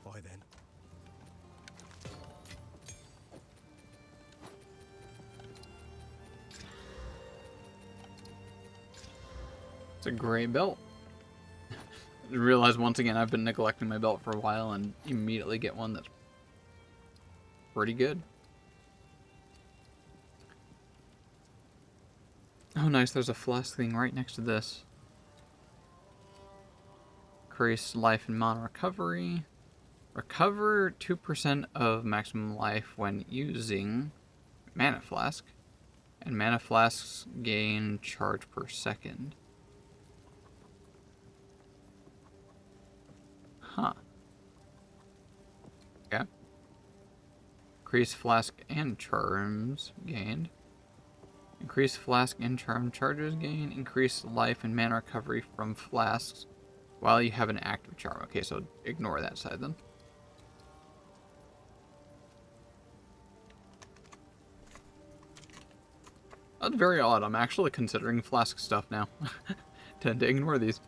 Bye then. It's a great belt. I realize once again I've been neglecting my belt for a while and immediately get one that's pretty good. Oh nice, there's a flask thing right next to this. Increase life and mana recovery. Recover 2% of maximum life when using Mana Flask. And Mana Flasks gain charge per second. Huh. Okay. Increase Flask and Charms gained. Increase Flask and Charm charges gain. Increase life and mana recovery from flasks while you have an active charm. Okay, so ignore that side then. That's very odd. I'm actually considering flask stuff now. Tend to ignore these.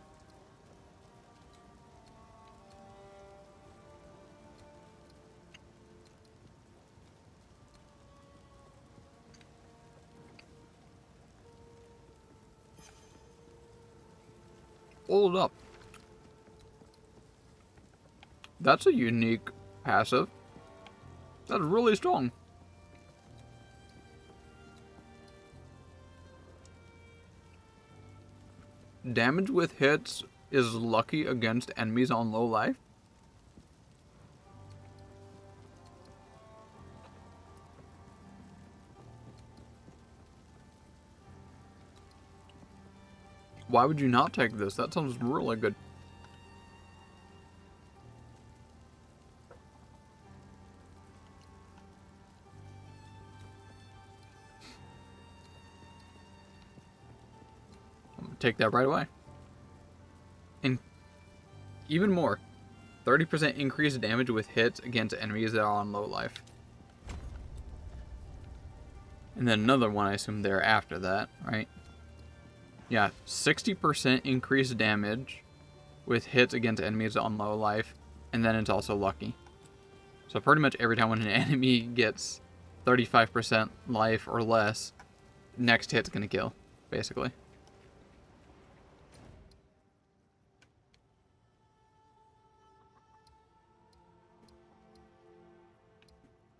Hold up. That's a unique passive. That's really strong. Damage with hits is lucky against enemies on low life. Why would you not take this? That sounds really good. I'm gonna take that right away. And even more, 30% increased damage with hits against enemies that are on low life. And then another one, I assume they're after that, right? Yeah, 60% increased damage with hits against enemies on low life, and then it's also lucky. So pretty much every time when an enemy gets 35% life or less, next hit's gonna kill, basically.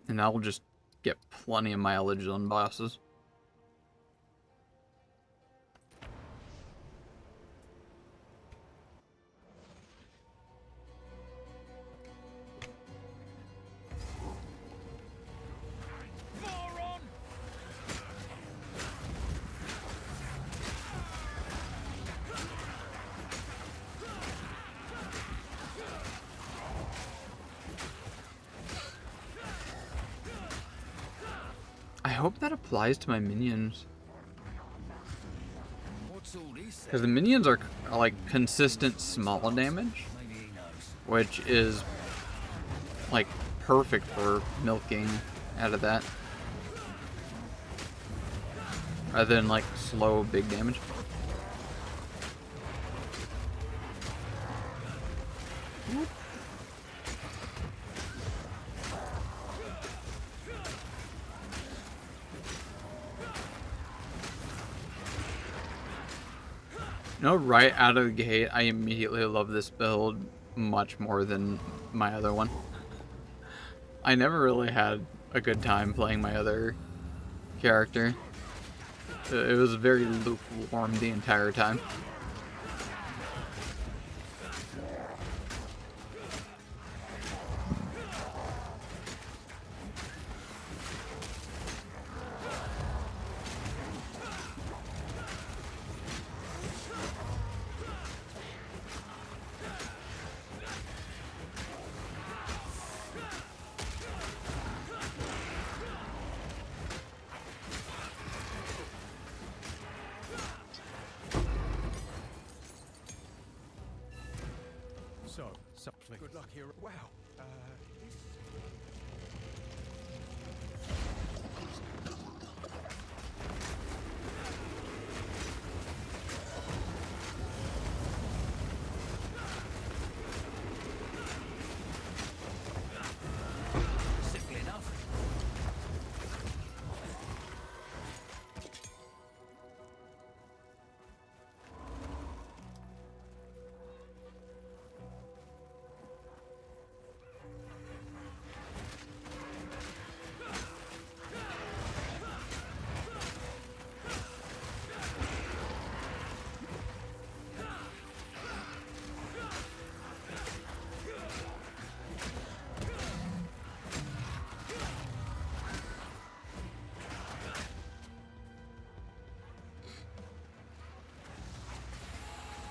And that will just get plenty of mileage on bosses. hope that applies to my minions. What's all this? Because the minions are like consistent small damage, Maybe he knows. which is like perfect for milking out of that. Rather than like slow big damage. No, right out of the gate, I immediately love this build much more than my other one. I never really had a good time playing my other character. It was very lukewarm the entire time. So, something. Good luck here. Wow. This... Simple enough.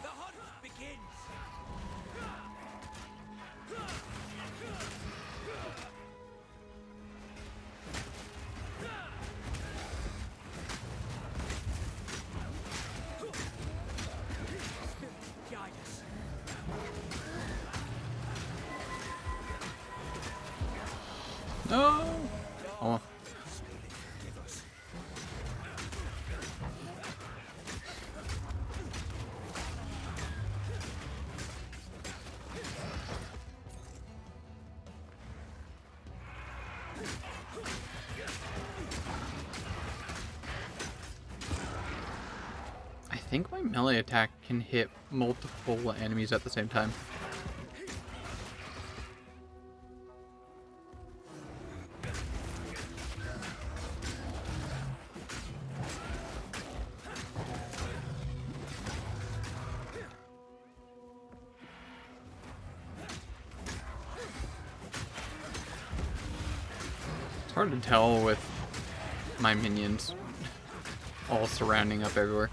The hunt begins. Guide us. No! Oh. Give us. I think my melee attack can hit multiple enemies at the same time. It's hard to tell with my minions all surrounding up everywhere.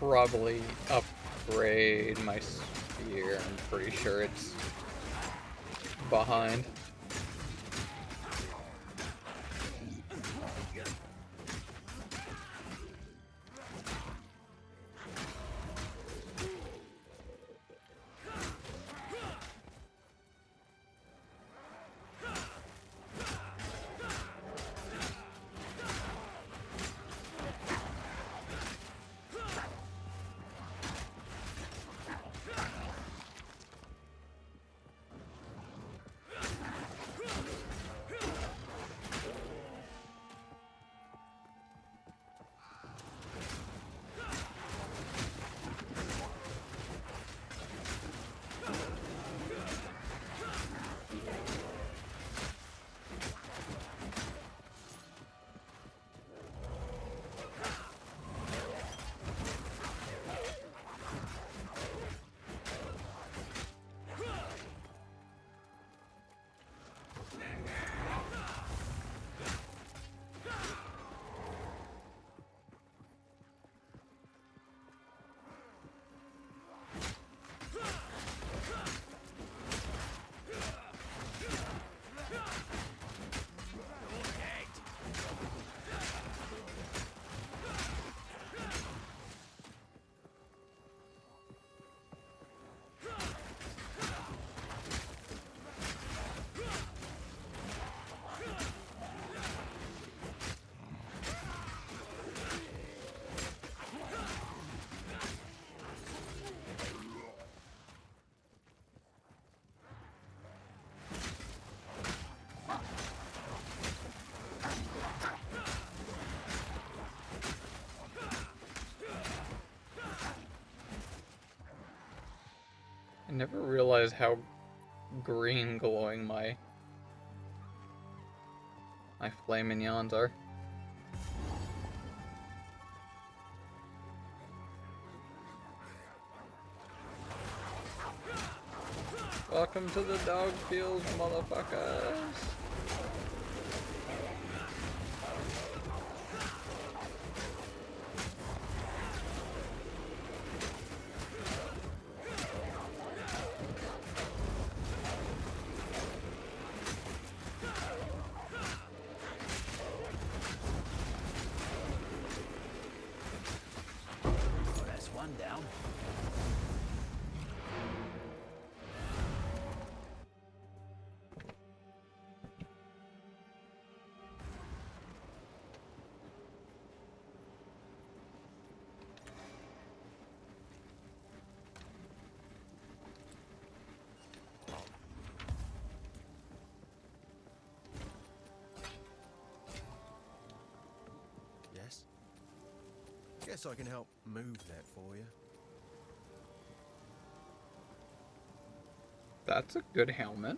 probably upgrade my spear. I'm pretty sure it's behind. I never realized how green glowing my flame minions are. Welcome to the dog fields, motherfuckers. Oh, that's one down. Yes? Guess I can help move that for you. That's a good helmet.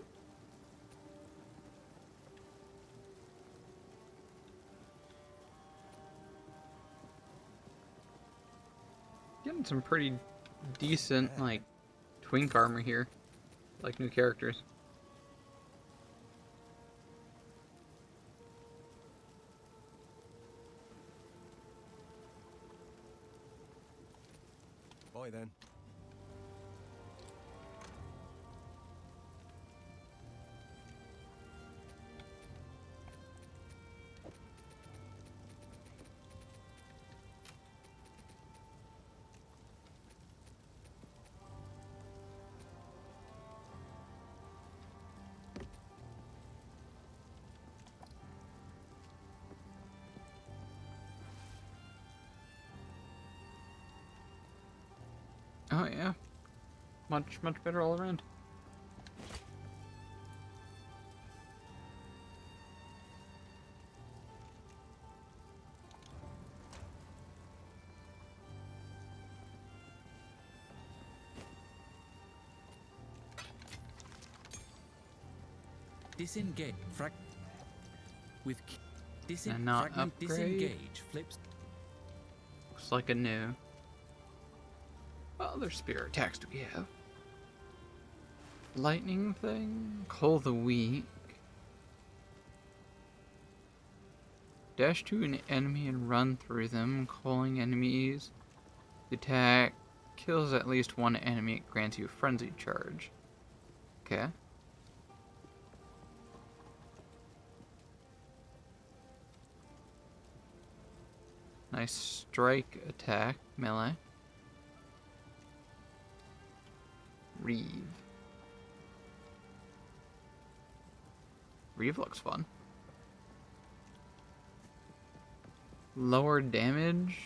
Getting some pretty decent, like, twink armor here. Like new characters. Bye then. Oh yeah. Much better all around. Disengage. With And not fragment upgrade. disengage flips. Looks like a new. What other spear attacks do we have? Lightning thing? Cull the weak. Dash to an enemy and run through them, culling enemies. The attack kills at least one enemy. It grants you frenzy charge. Okay. Nice strike attack, melee. Reeve. Reeve looks fun. Lower damage.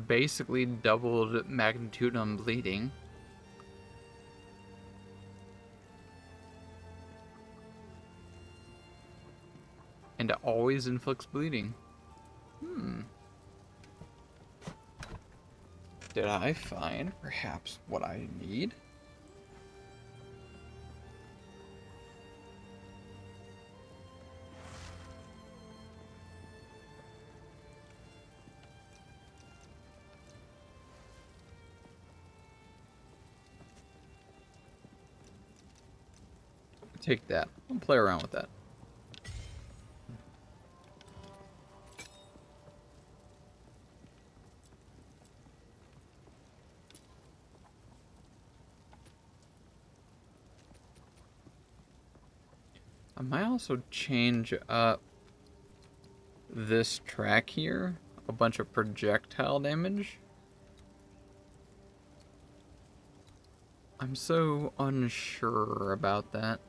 Basically doubled magnitude on bleeding. And always inflicts bleeding. Did I find perhaps what I need? Take that. I'll play around with that. I might also change up this track here. A bunch of projectile damage. I'm so unsure about that.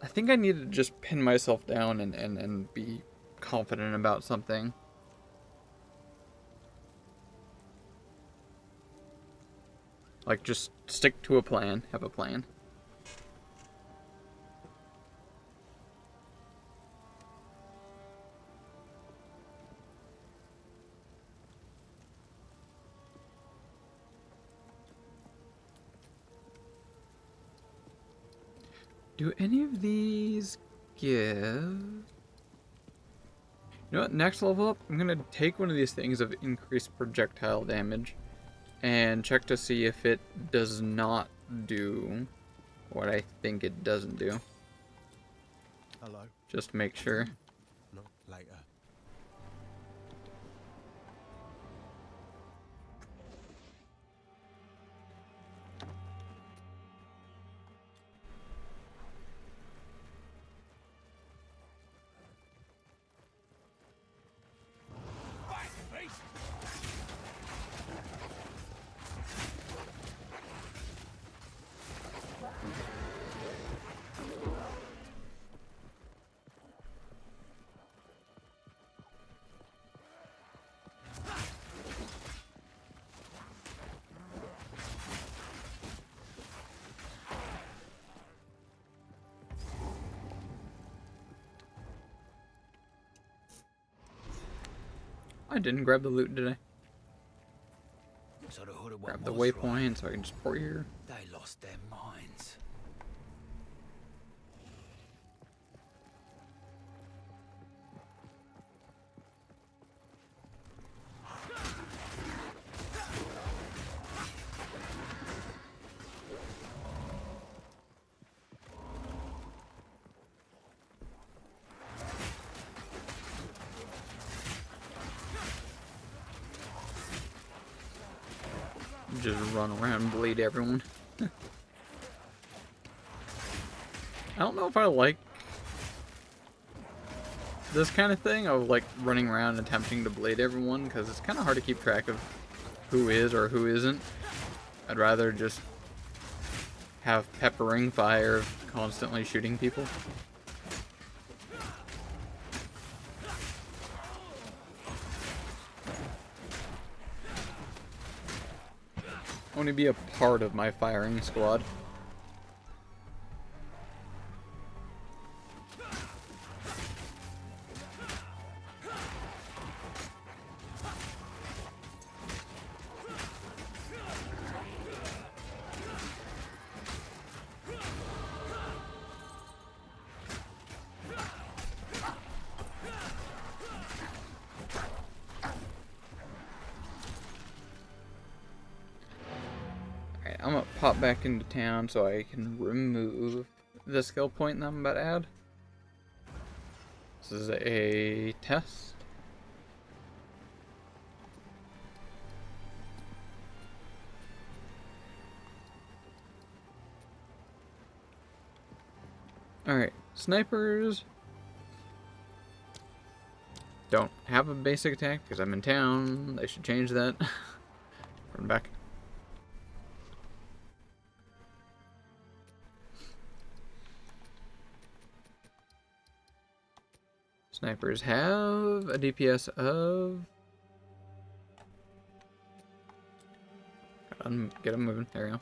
I think I need to just pin myself down and be confident about something. Like, just stick to a plan. Have a plan. Do any of these give... You know what? Next level up, I'm going to take one of these things of increased projectile damage and check to see if it does not do what I think it doesn't do. Hello. Just to make sure. No, later. I didn't grab the loot, did I? So the hood of what Grab the was waypoint right. so I can just port here. They lost their minds. Just run around and bleed everyone. I don't know if I like this kind of thing of like running around attempting to bleed everyone, because it's kind of hard to keep track of who is or who isn't. I'd rather just have peppering fire constantly shooting people. I want to be a part of my firing squad. I'm gonna pop back into town so I can remove the skill point that I'm about to add. This is a test. Alright, snipers don't have a basic attack because I'm in town. They should change that. Run back. Snipers have a DPS of... Get them moving. There we go.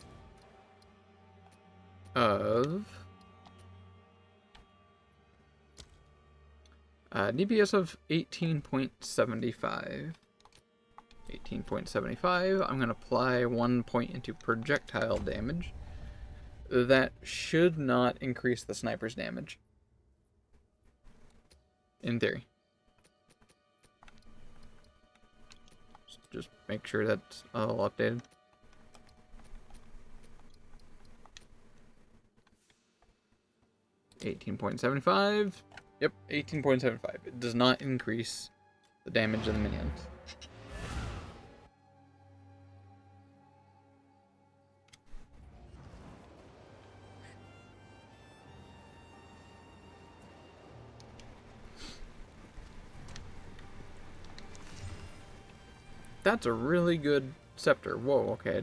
Of... DPS of 18.75. 18.75. I'm going to apply 1 point into projectile damage. That should not increase the sniper's damage. In theory. Just make sure that's all updated. $18.75. Yep, 18.75. It does not increase the damage of the minions. That's a really good scepter. Whoa, okay,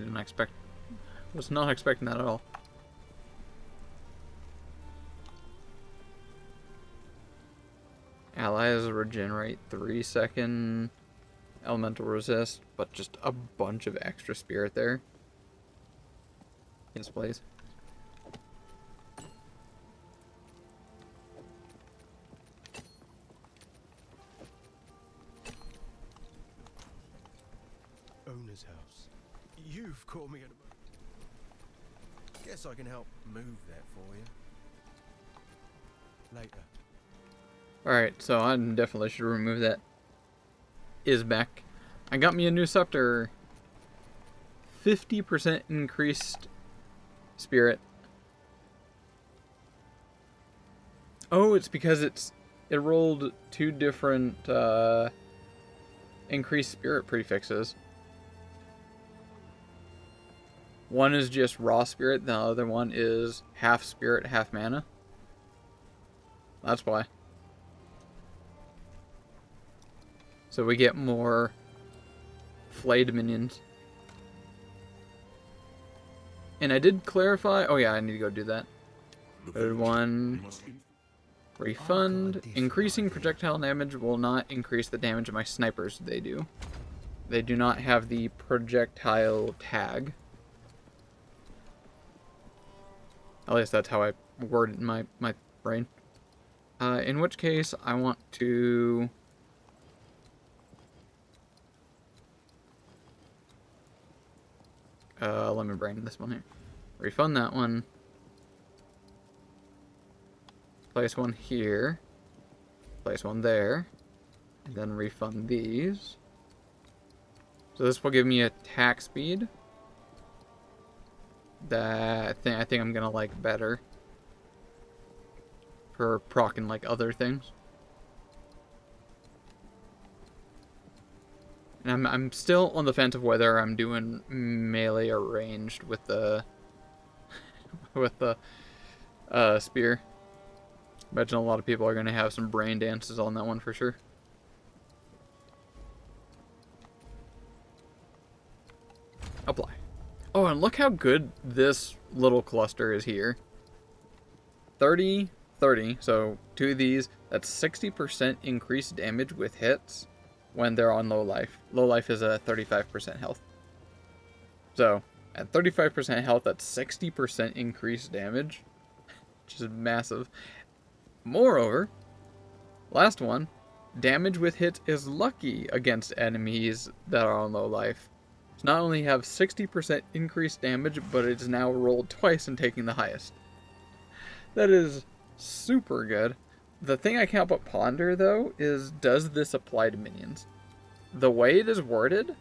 was not expecting that at all. Allies regenerate 3-second elemental resist, but just a bunch of extra spirit there. Yes, please. Owner's house. You've caught me at a... Guess I can help move that for you. Later. Alright, so I definitely should remove that Isbek. I got me a new scepter. 50% increased spirit. Oh, it's because it rolled 2 different increased spirit prefixes. One is just raw spirit, the other one is half spirit, half mana. That's why. So we get more flayed minions. And I did clarify... Oh yeah, I need to go do that. Third one... Refund. Increasing projectile damage will not increase the damage of my snipers. They do. They do not have the projectile tag. At least that's how I worded in my brain. In which case, I want to... let me bring this one here. Refund that one. Place one here. Place one there. And then refund these. So this will give me attack speed. That I think I'm gonna like better. For proccing like other things. And I'm still on the fence of whether I'm doing melee or ranged with the spear. Imagine a lot of people are gonna have some brain dances on that one for sure. Apply. Oh, and look how good this little cluster is here. 30, 30. So 2 of these. That's 60% increased damage with hits. When they're on low life. Low life is a 35% health. So, at 35% health, that's 60% increased damage. Which is massive. Moreover, last one, damage with hits is lucky against enemies that are on low life. So not only have 60% increased damage, but it's now rolled twice and taking the highest. That is super good. The thing I can't but ponder, though, is does this apply to minions? The way it is worded,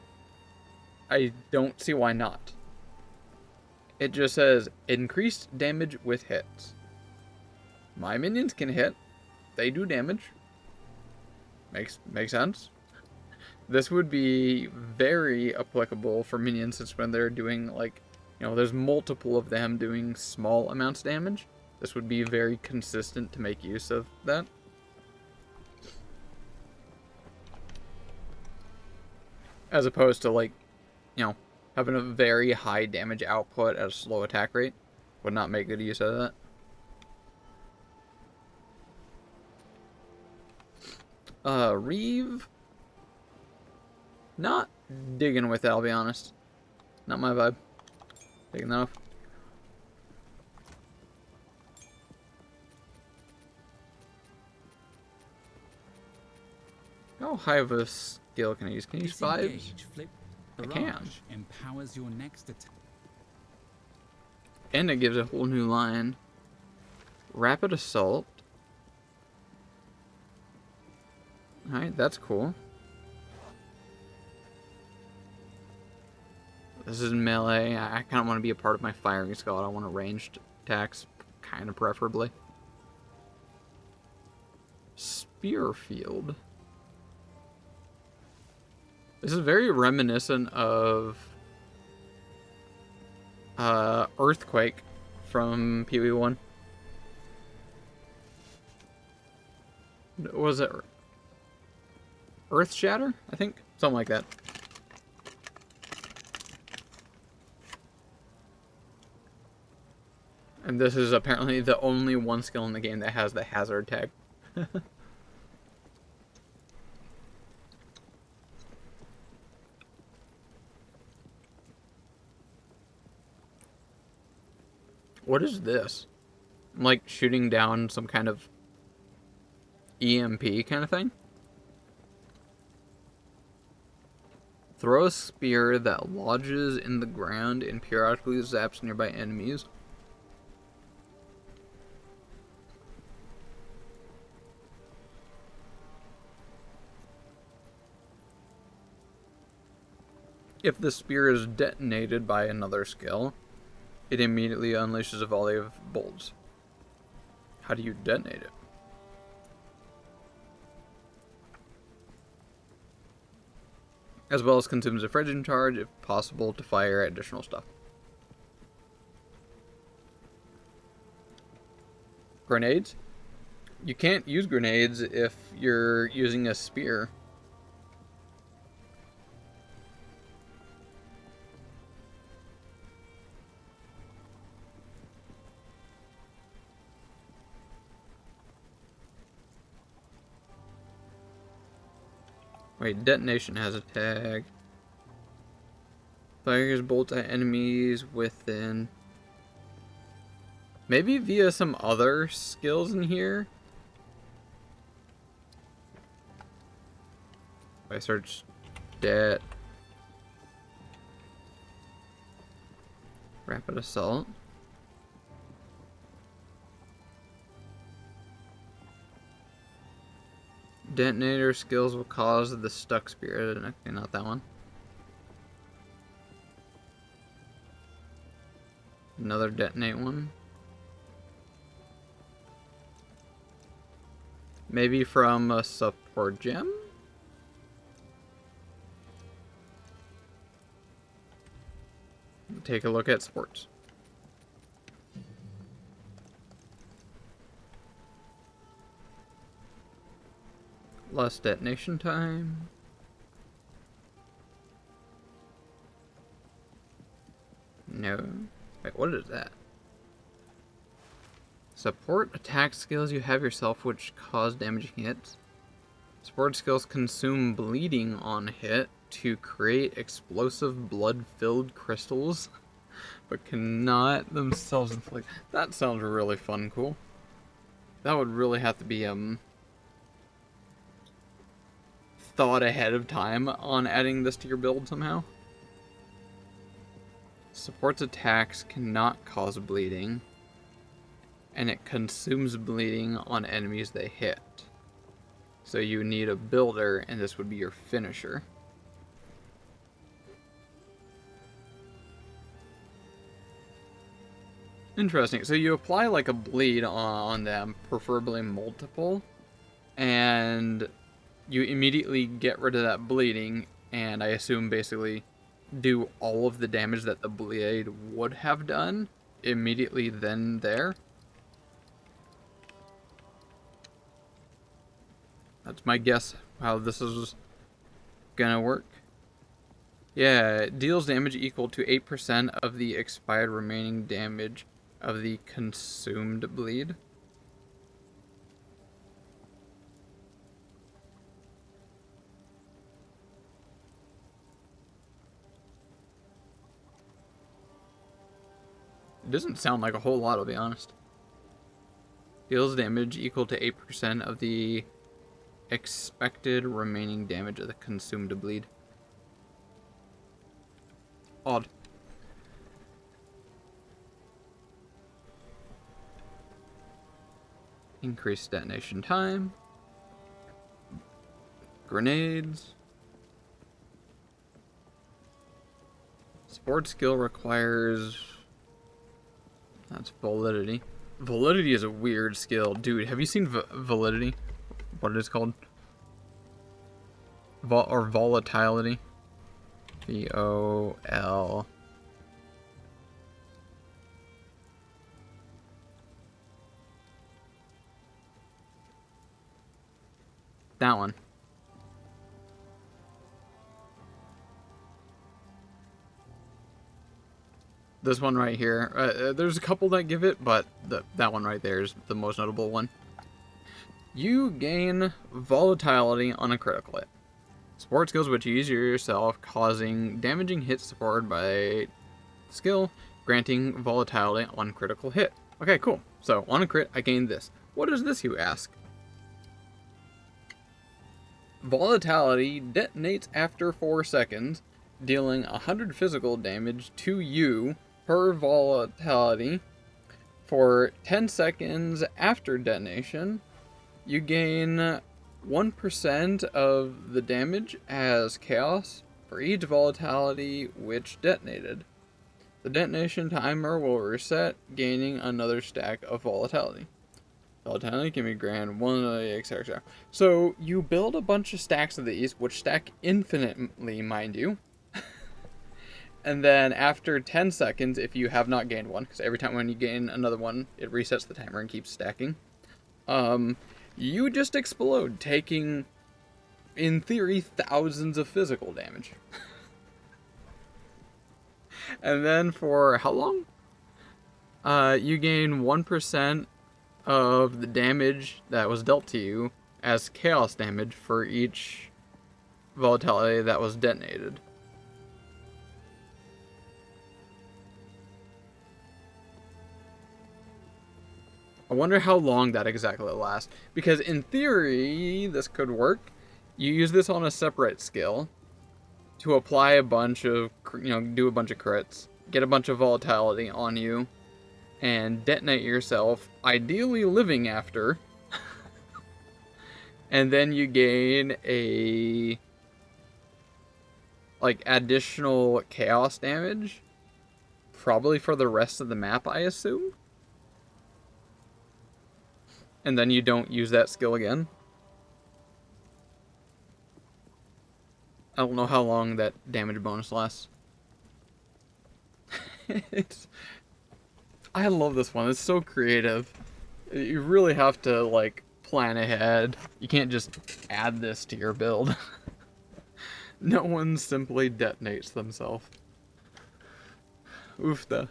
I don't see why not. It just says, increased damage with hits. My minions can hit. They do damage. Makes sense. This would be very applicable for minions since when they're doing like, there's multiple of them doing small amounts of damage. This would be very consistent to make use of that. As opposed to like, having a very high damage output at a slow attack rate. Would not make good use of that. Reeve. Not digging with it, I'll be honest. Not my vibe. Taking that off. How high of a skill can I use? Can I use 5? Disengage, flip I can. empowers your next attack. And it gives a whole new line. Rapid Assault. Alright, that's cool. This is melee. I kind of want to be a part of my firing squad. I want a ranged attacks, kind of preferably. Spear Field. This is very reminiscent of Earthquake from PoE1. Was it Earth Shatter? I think something like that. And this is apparently the only one skill in the game that has the hazard tag. What is this? I'm like shooting down some kind of EMP kind of thing? Throw a spear that lodges in the ground and periodically zaps nearby enemies. If the spear is detonated by another skill, it immediately unleashes a volley of bolts. How do you detonate it? As well as consumes a fridging charge if possible to fire additional stuff. Grenades? You can't use grenades if you're using a spear. Wait, detonation has a tag. Fires bolts at enemies within. Maybe via some other skills in here? If I search det. Rapid Assault. Detonator skills will cause the stuck spirit. Okay, not that one. Another detonate one. Maybe from a support gem? Take a look at sports. Less detonation time. No. Wait, what is that? Support attack skills you have yourself which cause damaging hits. Support skills consume bleeding on hit to create explosive blood-filled crystals, but cannot themselves inflict. That sounds really fun and cool. That would really have to be thought ahead of time on adding this to your build somehow. Supports attacks cannot cause bleeding, and it consumes bleeding on enemies they hit. So you need a builder, and this would be your finisher. Interesting. So you apply like a bleed on them, preferably multiple, and you immediately get rid of that bleeding, and I assume basically do all of the damage that the blade would have done immediately then there. That's my guess how this is gonna work. Yeah, it deals damage equal to 8% of the expired remaining damage of the consumed bleed. It doesn't sound like a whole lot, I'll be honest. Deals damage equal to 8% of the expected remaining damage of the consumed bleed. Odd. Increased detonation time. Grenades. Support skill requires... That's validity. Validity is a weird skill. Dude, have you seen validity? What it is called? Or volatility? V-O-L... That one. This one right here. There's a couple that give it, but that one right there is the most notable one. You gain volatility on a critical hit. Support skills which you use yourself, causing damaging hits supported by skill, granting volatility on critical hit. Okay, cool. So, on a crit, I gain this. What is this, you ask? Volatility detonates after 4 seconds, dealing 100 physical damage to you per volatility. For 10 seconds after detonation, you gain 1% of the damage as chaos for each volatility which detonated. The detonation timer will reset, gaining another stack of volatility. Volatility can be granted 1, etc. So you build a bunch of stacks of these, which stack infinitely, mind you. And then after 10 seconds, if you have not gained one, because every time when you gain another one, it resets the timer and keeps stacking. You just explode, taking, in theory, thousands of physical damage. And then for how long? You gain 1% of the damage that was dealt to you as chaos damage for each volatility that was detonated. I wonder how long that exactly lasts, because in theory this could work. You use this on a separate skill to apply a bunch of, do a bunch of crits, get a bunch of volatility on you, and detonate yourself, ideally living after. And then you gain a additional chaos damage, probably for the rest of the map, I assume. And then you don't use that skill again. I don't know how long that damage bonus lasts. I love this one. It's so creative. You really have to, plan ahead. You can't just add this to your build. No one simply detonates themselves. Oofta.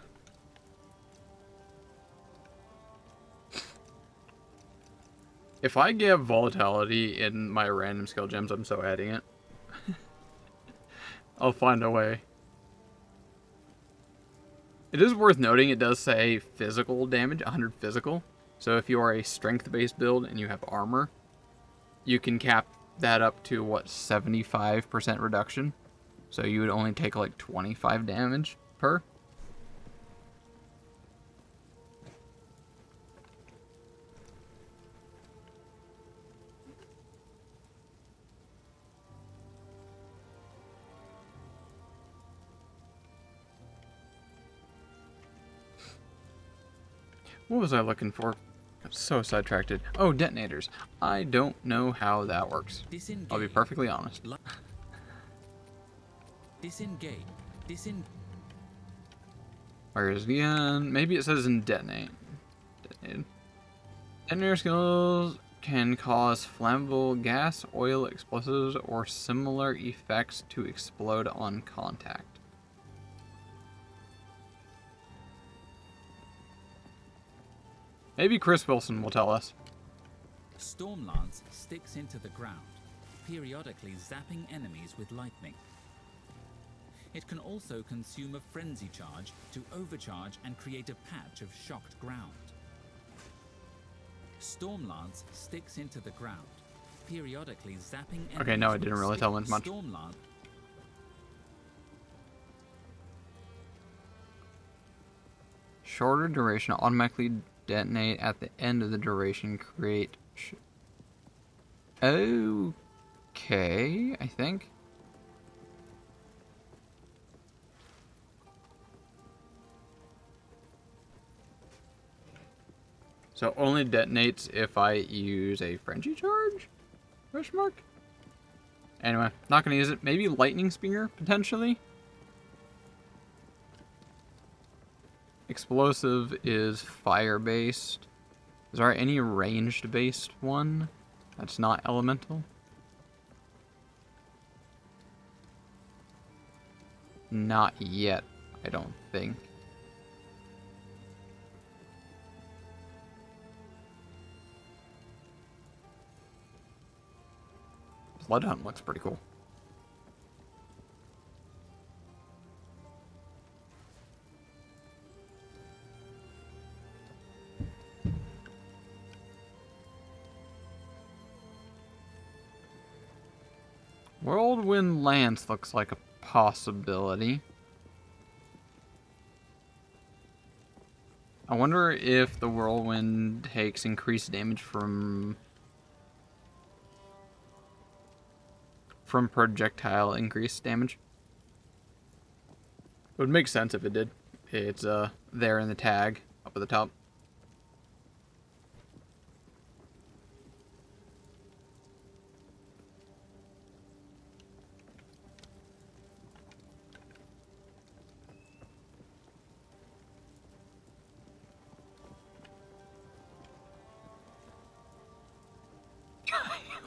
If I get volatility in my random skill gems, I'm so adding it. I'll find a way. It is worth noting, it does say physical damage, 100 physical. So if you are a strength-based build and you have armor, you can cap that up to, 75% reduction. So you would only take 25 damage per. What was I looking for? So sidetracked. Oh, detonators. I don't know how that works. Disengage. I'll be perfectly honest. Disengage. Where is the end? Maybe it says in detonate. Detonated. Detonator skills can cause flammable gas, oil, explosives, or similar effects to explode on contact. Maybe Chris Wilson will tell us. Stormlance sticks into the ground, periodically zapping enemies with lightning. It can also consume a frenzy charge to overcharge and create a patch of shocked ground. Stormlance sticks into the ground, periodically zapping enemies. Okay, no, it with didn't really tell us much. Stormlance. Shorter duration, automatically detonate at the end of the duration, create... Okay, I think. So only detonates if I use a frenzy charge? Question mark? Anyway, not gonna use it. Maybe lightning spear, potentially? Explosive is fire-based. Is there any ranged-based one that's not elemental? Not yet, I don't think. Bloodhunt looks pretty cool. Whirlwind Lance looks like a possibility. I wonder if the Whirlwind takes increased damage from projectile increased damage. It would make sense if it did. It's there in the tag up at the top.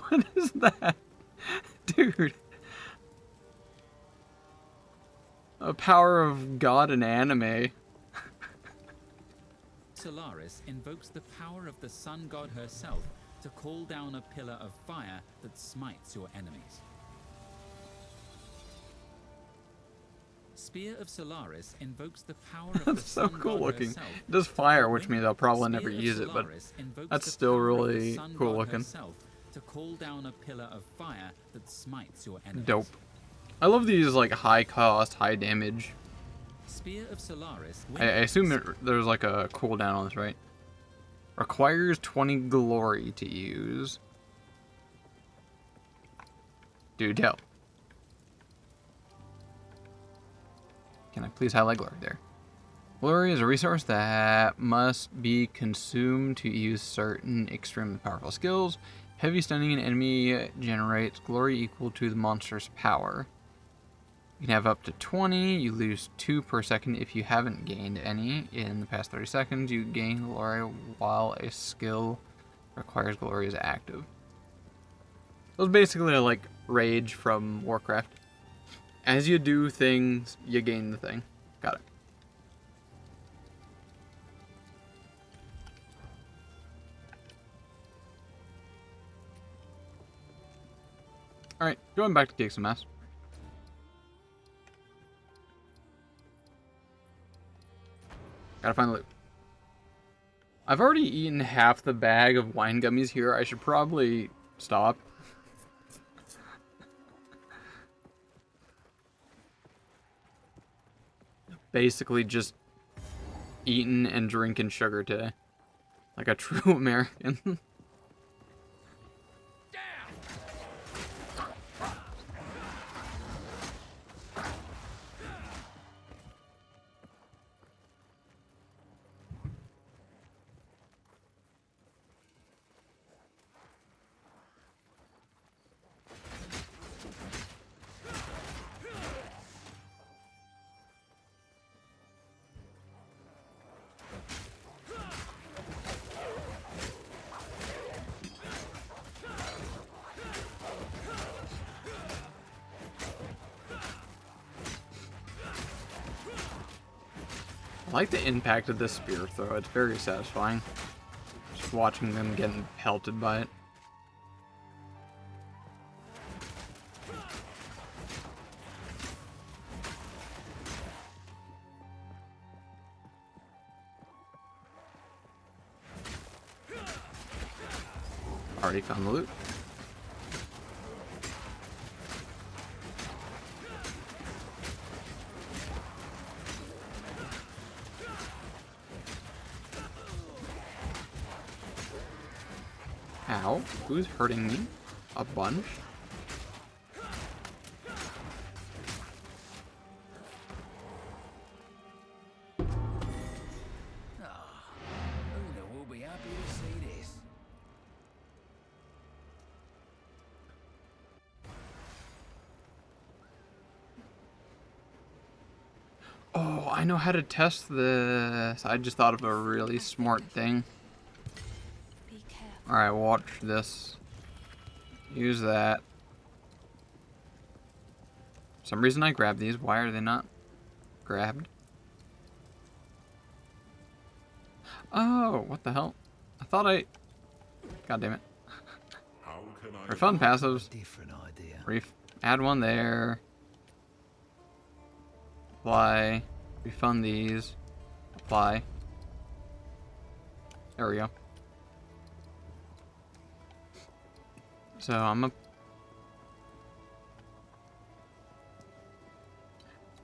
What is that? Dude. A power of God in anime. Solaris invokes the power of the sun god herself to call down a pillar of fire that smites your enemies. Spear of Solaris invokes the power of the That's so sun cool god looking. herself. It does fire, which means I'll probably Spear never of use it, but Solaris invokes that's the still power of the really sun cool god looking. herself to call down a pillar of fire that smites your enemies. Dope. I love these like high cost, high damage. Spear of Solaris. I assume there's like a cooldown on this, right? Requires 20 glory to use. Do tell. Can I please highlight glory there? Glory is a resource that must be consumed to use certain extremely powerful skills. Heavy stunning an enemy generates glory equal to the monster's power. You can have up to 20. You lose 2 per second if you haven't gained any in the past 30 seconds. You gain glory while a skill requires glory is active. It was basically like rage from Warcraft. As you do things, you gain the thing. Got it. Alright, going back to kick some ass. Gotta find the loot. I've already eaten half the bag of wine gummies here. I should probably stop. Basically just eating and drinking sugar today. Like a true American. I like the impact of this spear throw. It's very satisfying. Just watching them getting pelted by it. Already found the loot. Ow, who's hurting me? A bunch? Una will be happy to see this. Oh, I know how to test this. I just thought of a really smart thing. Be careful. Alright, watch this. Use that. For some reason I grabbed these. Why are they not grabbed? Oh, what the hell? I thought I... God damn it. How can I Refund passives. Different idea. Add one there. Apply. Refund these. Apply. There we go. So I'm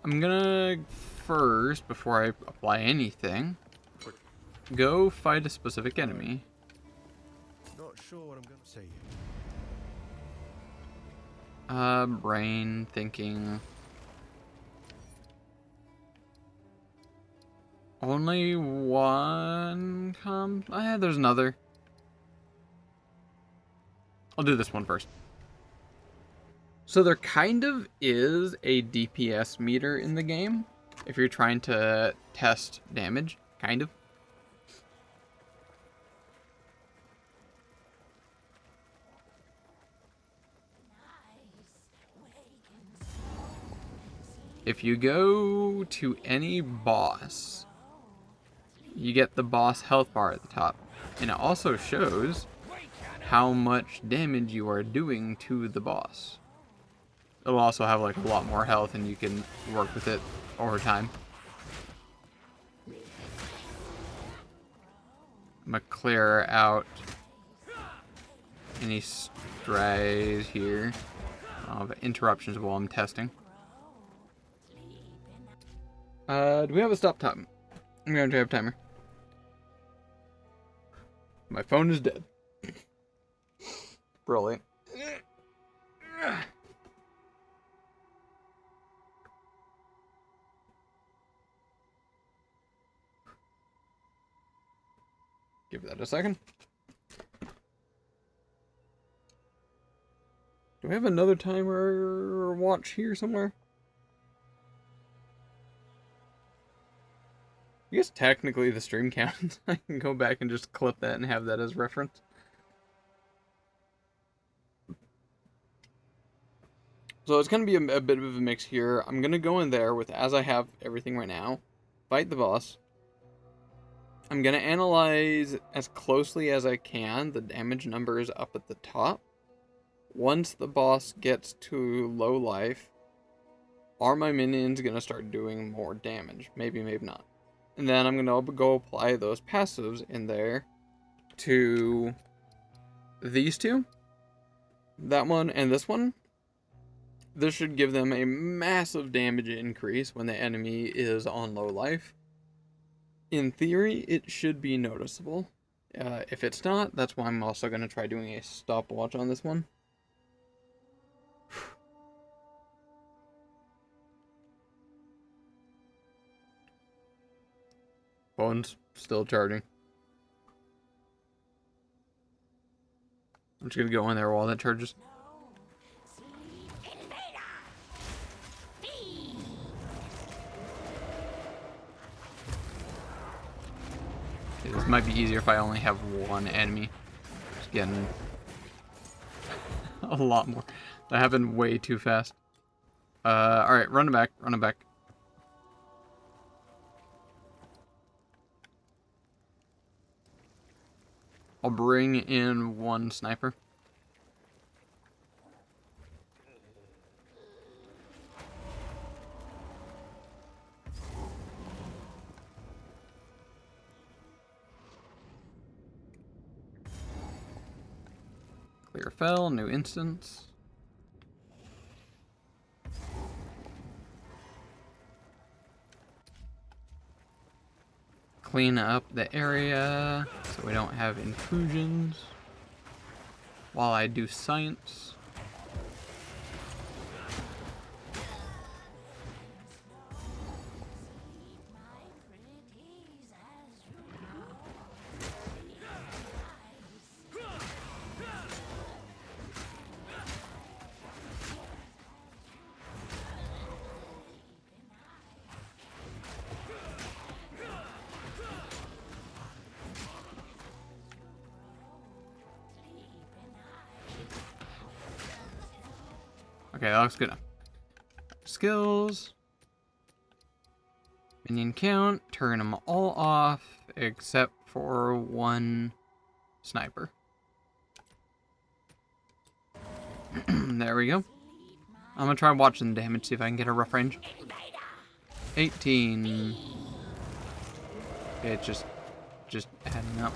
gonna first, before I apply anything, go fight a specific enemy. Not sure what I'm going to say here. Brain thinking. Only one there's another. I'll do this one first. So there kind of is a DPS meter in the game if you're trying to test damage, kind of. If you go to any boss, you get the boss health bar at the top. And it also shows how much damage you are doing to the boss. It'll also have like a lot more health and you can work with it over time. I'm gonna clear out any strays here. Interruptions while I'm testing. Do we have a stop time? I'm going to have a timer. My phone is dead. Brilliant. Give that a second. Do we have another timer or watch here somewhere? I guess technically the stream counts. I can go back and just clip that and have that as reference. So it's going to be a bit of a mix here. I'm going to go in there with, as I have everything right now, fight the boss. I'm going to analyze as closely as I can the damage numbers up at the top. Once the boss gets to low life, are my minions going to start doing more damage? Maybe, maybe not. And then I'm going to go apply those passives in there to these two. That one and this one. This should give them a massive damage increase when the enemy is on low life. In theory, it should be noticeable. If it's not, that's why I'm also going to try doing a stopwatch on this one. Phone's still charging. I'm just going to go in there while that charges. This might be easier if I only have one enemy. Just getting a lot more. That happened way too fast. Alright, run it back, run it back. I'll bring in one sniper. Clear fell, new instance. Clean up the area so we don't have intrusions while I do science. Okay, that looks good. Skills. Minion count. Turn them all off except for one sniper. There we go. I'm gonna try watching the damage, see if I can get a rough range. 18. Okay, it's just adding up.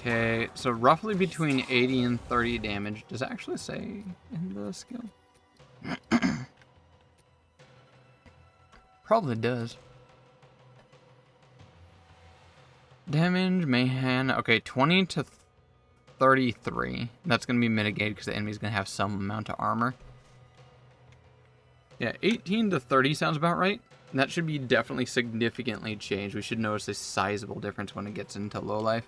Okay, so roughly between 80 and 30 damage. Does it actually say in the skill? Probably does. Damage, Mayhem. Okay, 20 to 33. That's going to be mitigated because the enemy's going to have some amount of armor. Yeah, 18 to 30 sounds about right. That should be definitely significantly changed. We should notice a sizable difference when it gets into low life.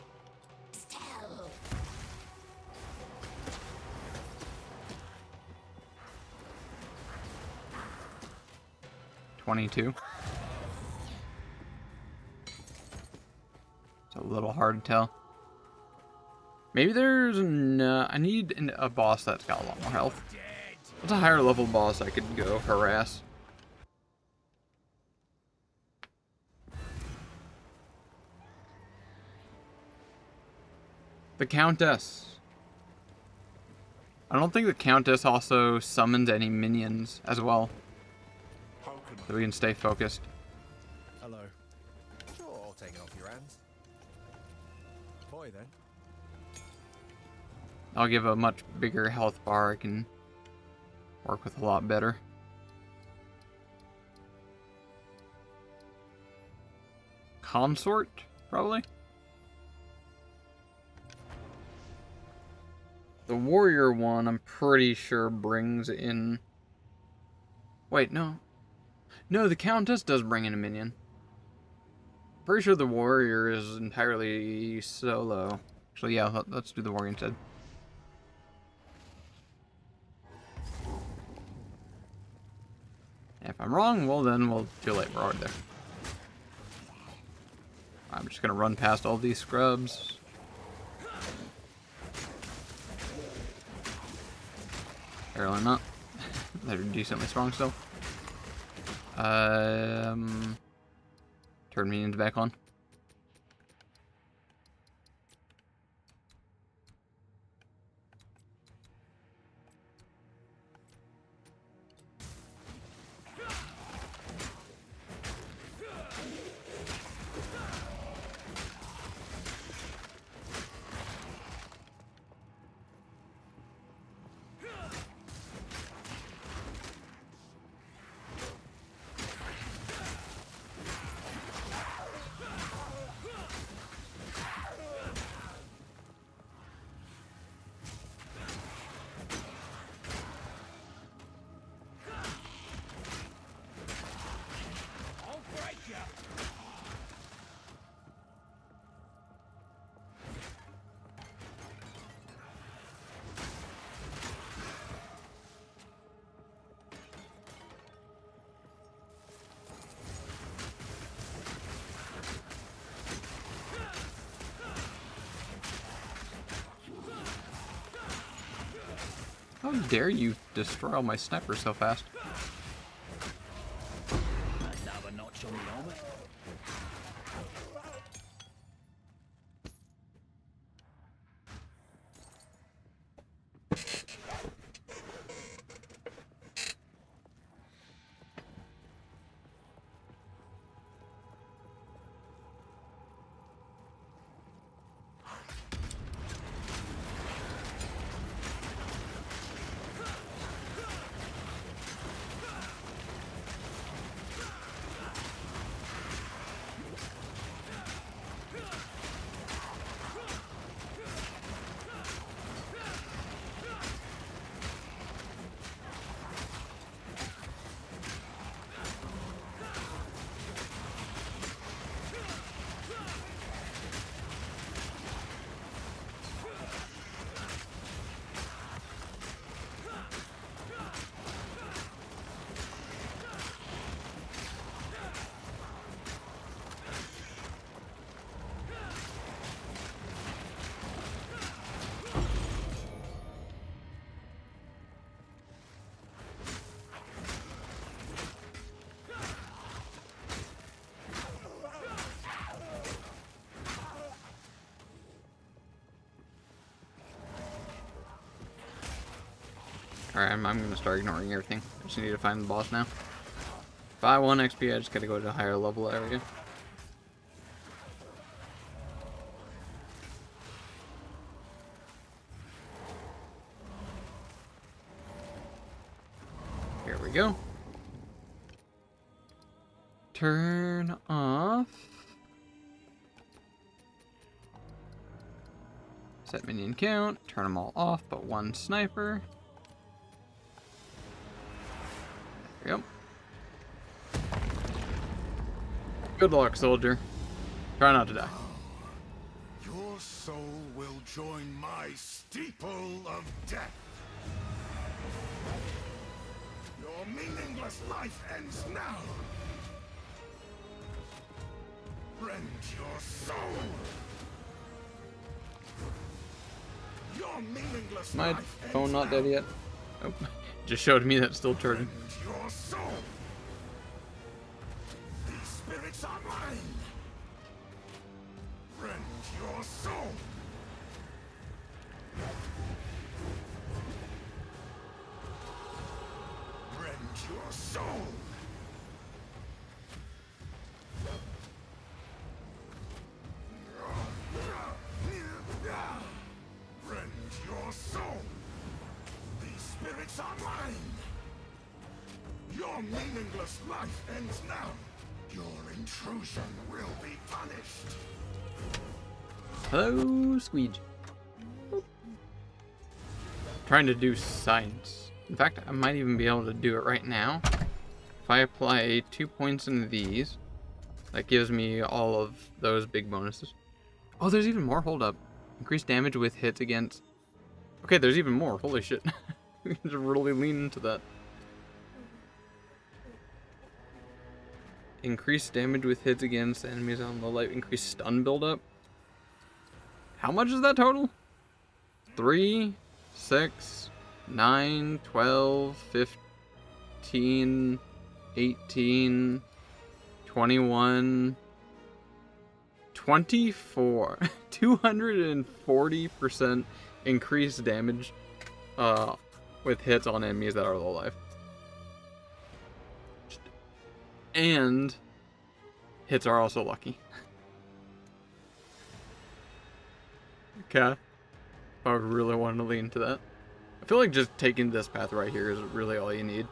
22. It's a little hard to tell. Maybe there's I need a boss that's got a lot more health. What's a higher level boss I could go harass? The Countess. I don't think the Countess also summons any minions as well. So we can stay focused. Hello. Sure, I'll take it off your hands. Boy, then. I'll give a much bigger health bar. I can work with a lot better. Consort, probably. The warrior one, I'm pretty sure brings in... Wait, no. No, the Countess does bring in a minion. Pretty sure the warrior is entirely solo. Actually, yeah, let's do the warrior instead. If I'm wrong, well then we'll too late. We're already there. I'm just gonna run past all these scrubs. Apparently not. They're decently strong still. Turn minions back on. How dare you destroy all my snipers so fast? Another notch on the armor. Alright, I'm gonna start ignoring everything. I just need to find the boss now. If I want XP, I just gotta go to a higher level area. Here we go. Turn off. Set minion count. Turn them all off but one sniper. There we go. Good luck, soldier. Try not to die. Your soul will join my steeple of death. Your meaningless life ends now. Rend your soul. Your meaningless My life phone ends not now. dead yet. Oh, just showed me that's still turning. Rend your soul. These spirits are mine. Rend your soul. Rend your soul. Rend your soul. These spirits are mine. Your meaningless life ends now. Your intrusion will be punished. Hello, Squeege. Trying to do science. In fact, I might even be able to do it right now. If I apply 2 points into these, that gives me all of those big bonuses. Oh, there's even more. Hold up. Increased damage with hits against... Okay, there's even more. Holy shit. We can just really lean into that. Increased damage with hits against enemies on the light. Increased stun buildup. How much is that total? 3, 6, 9, 12, 15, 18, 21, 24. 240% increased damage with hits on enemies that are low life. And hits are also lucky. Okay. If I would really want to lean into that. I feel like just taking this path right here is really all you need.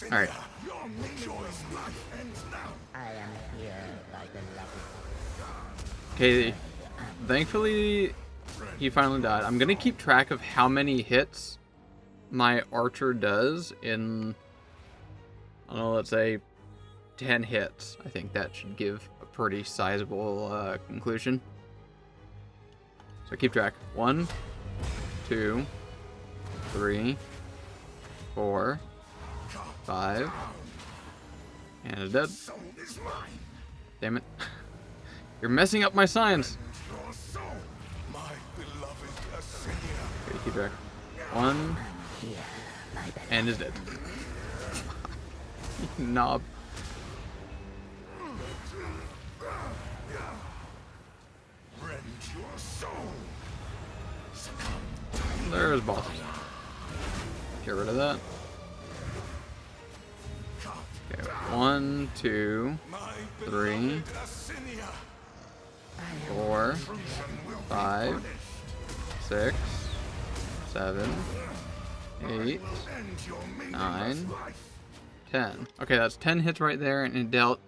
Alright. Your meaningless life ends now. I am here like a lucky. Okay. Thankfully, he finally died. I'm gonna keep track of how many hits my archer does in, I don't know, let's say 10 hits. I think that should give a pretty sizable conclusion. So keep track. 1, 2, 3, 4, 5, and it's dead. Soul is mine. Damn it. You're messing up my signs. Your soul, my beloved Asenia. keep track. 1, and is dead. Knob. Rend your soul. There's bosses. Get rid of that. Okay, 1, 2, 3, 4, 5, 6, 7, 8, 9, 10. Okay, that's 10 hits right there, and it dealt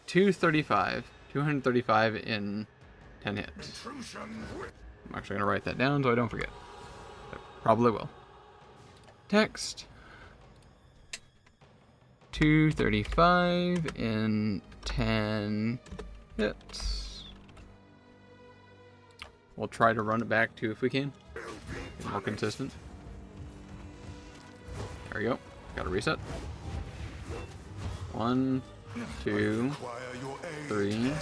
235 in 10 hits. I'm actually going to write that down so I don't forget. I probably will. Text. 235 in 10 hits. We'll try to run it back too if we can. Get more consistent. There we go. Gotta reset. 1, 2, 3,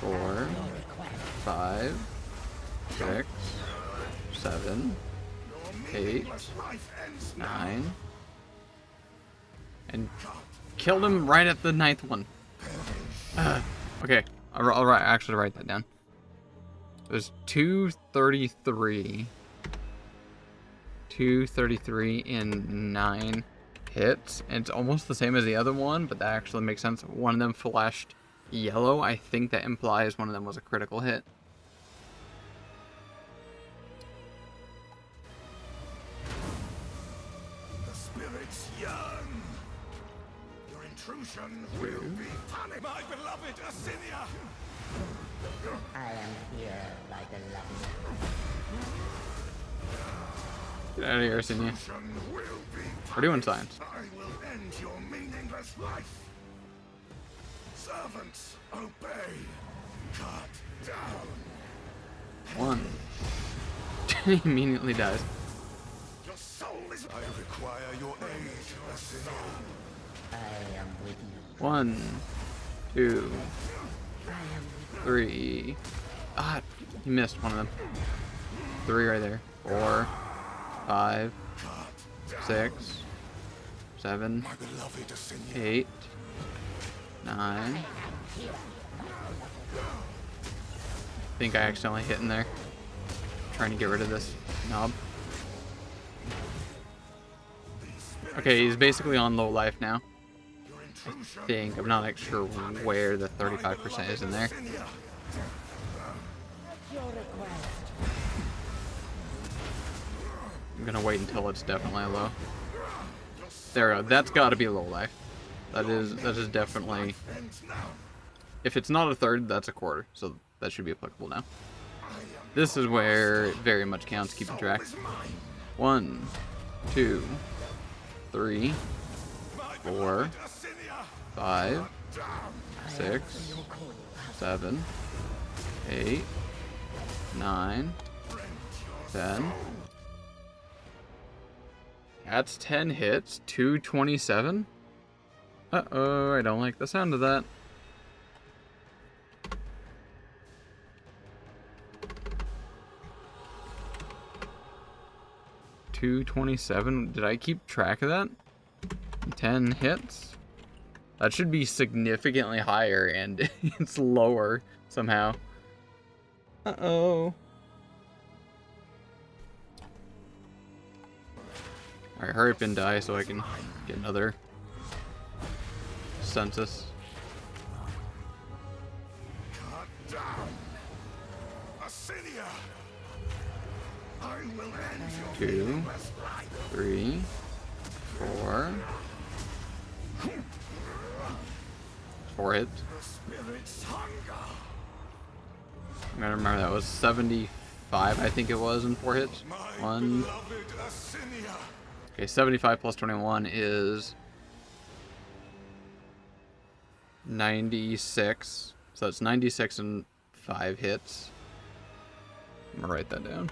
4, 5, 6, 7, 8, 9, and killed him right at the 9th one. Okay, I'll actually write that down. It was 233 in 9 hits, and it's almost the same as the other one, but that actually makes sense. One of them flashed yellow. I think that implies one of them was a critical hit. The spirits yearn. Your intrusion will be punished. My beloved Asinia. I am here by the love. Get out of here, Asinia. We're doing science. I will end your meaningless life. Servants, obey. Cut down. 1. He immediately dies. Your soul is. I require your aid, Asinia. I am with you. 1, 2, 3. Ah, you missed one of them. 3 right there. 4, 5, 6, 7, My beloved Asinia. 8, 9. I think I accidentally hit in there. Trying to get rid of this knob. Okay, he's basically on low life now. I think. I'm not like sure where the 35% is in there. I'm gonna wait until it's definitely low. There we go. That's got to be low life. That is definitely. If it's not a third, that's a quarter. So that should be applicable now. This is where it very much counts. Keeping track. 1, 2, 3, 4, 5, 6, 7, 8, 9, 10. That's 10 hits, 227. Uh-oh, I don't like the sound of that. $227. Did I keep track of that? 10 hits? That should be significantly higher, and it's lower somehow. Uh-oh. Alright, hurry up and die so I can get another census. Cut down. Asinia. I will end your 2, meaningless life. 3, 4. 4 hits. The spirits hunger. I'm gonna remember that was 75, I think it was, in 4 hits. My 1. beloved Asinia. Okay, 75 plus 21 is 96. So it's 96 and 5 hits. I'm gonna write that down.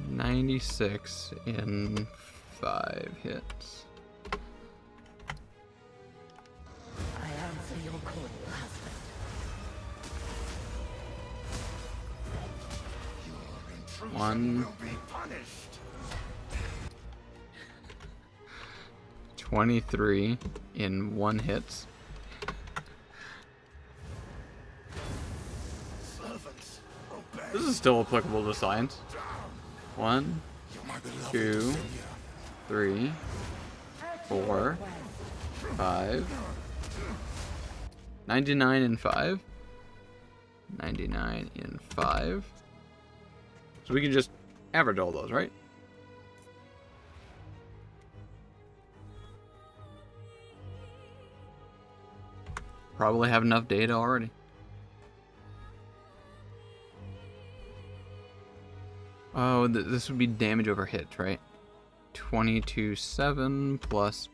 96 in 5 hits. I answer your call, husband. Your intrusion One. will be punished. 23 in 1 hits. Servants, obey. This is still applicable to science. 1, My beloved 2, Asinia. 3, 4, 5. 99 in 5. 99 in 5. So we can just average all those, right? Probably have enough data already. Oh, this would be damage over hit, right? 22.7 plus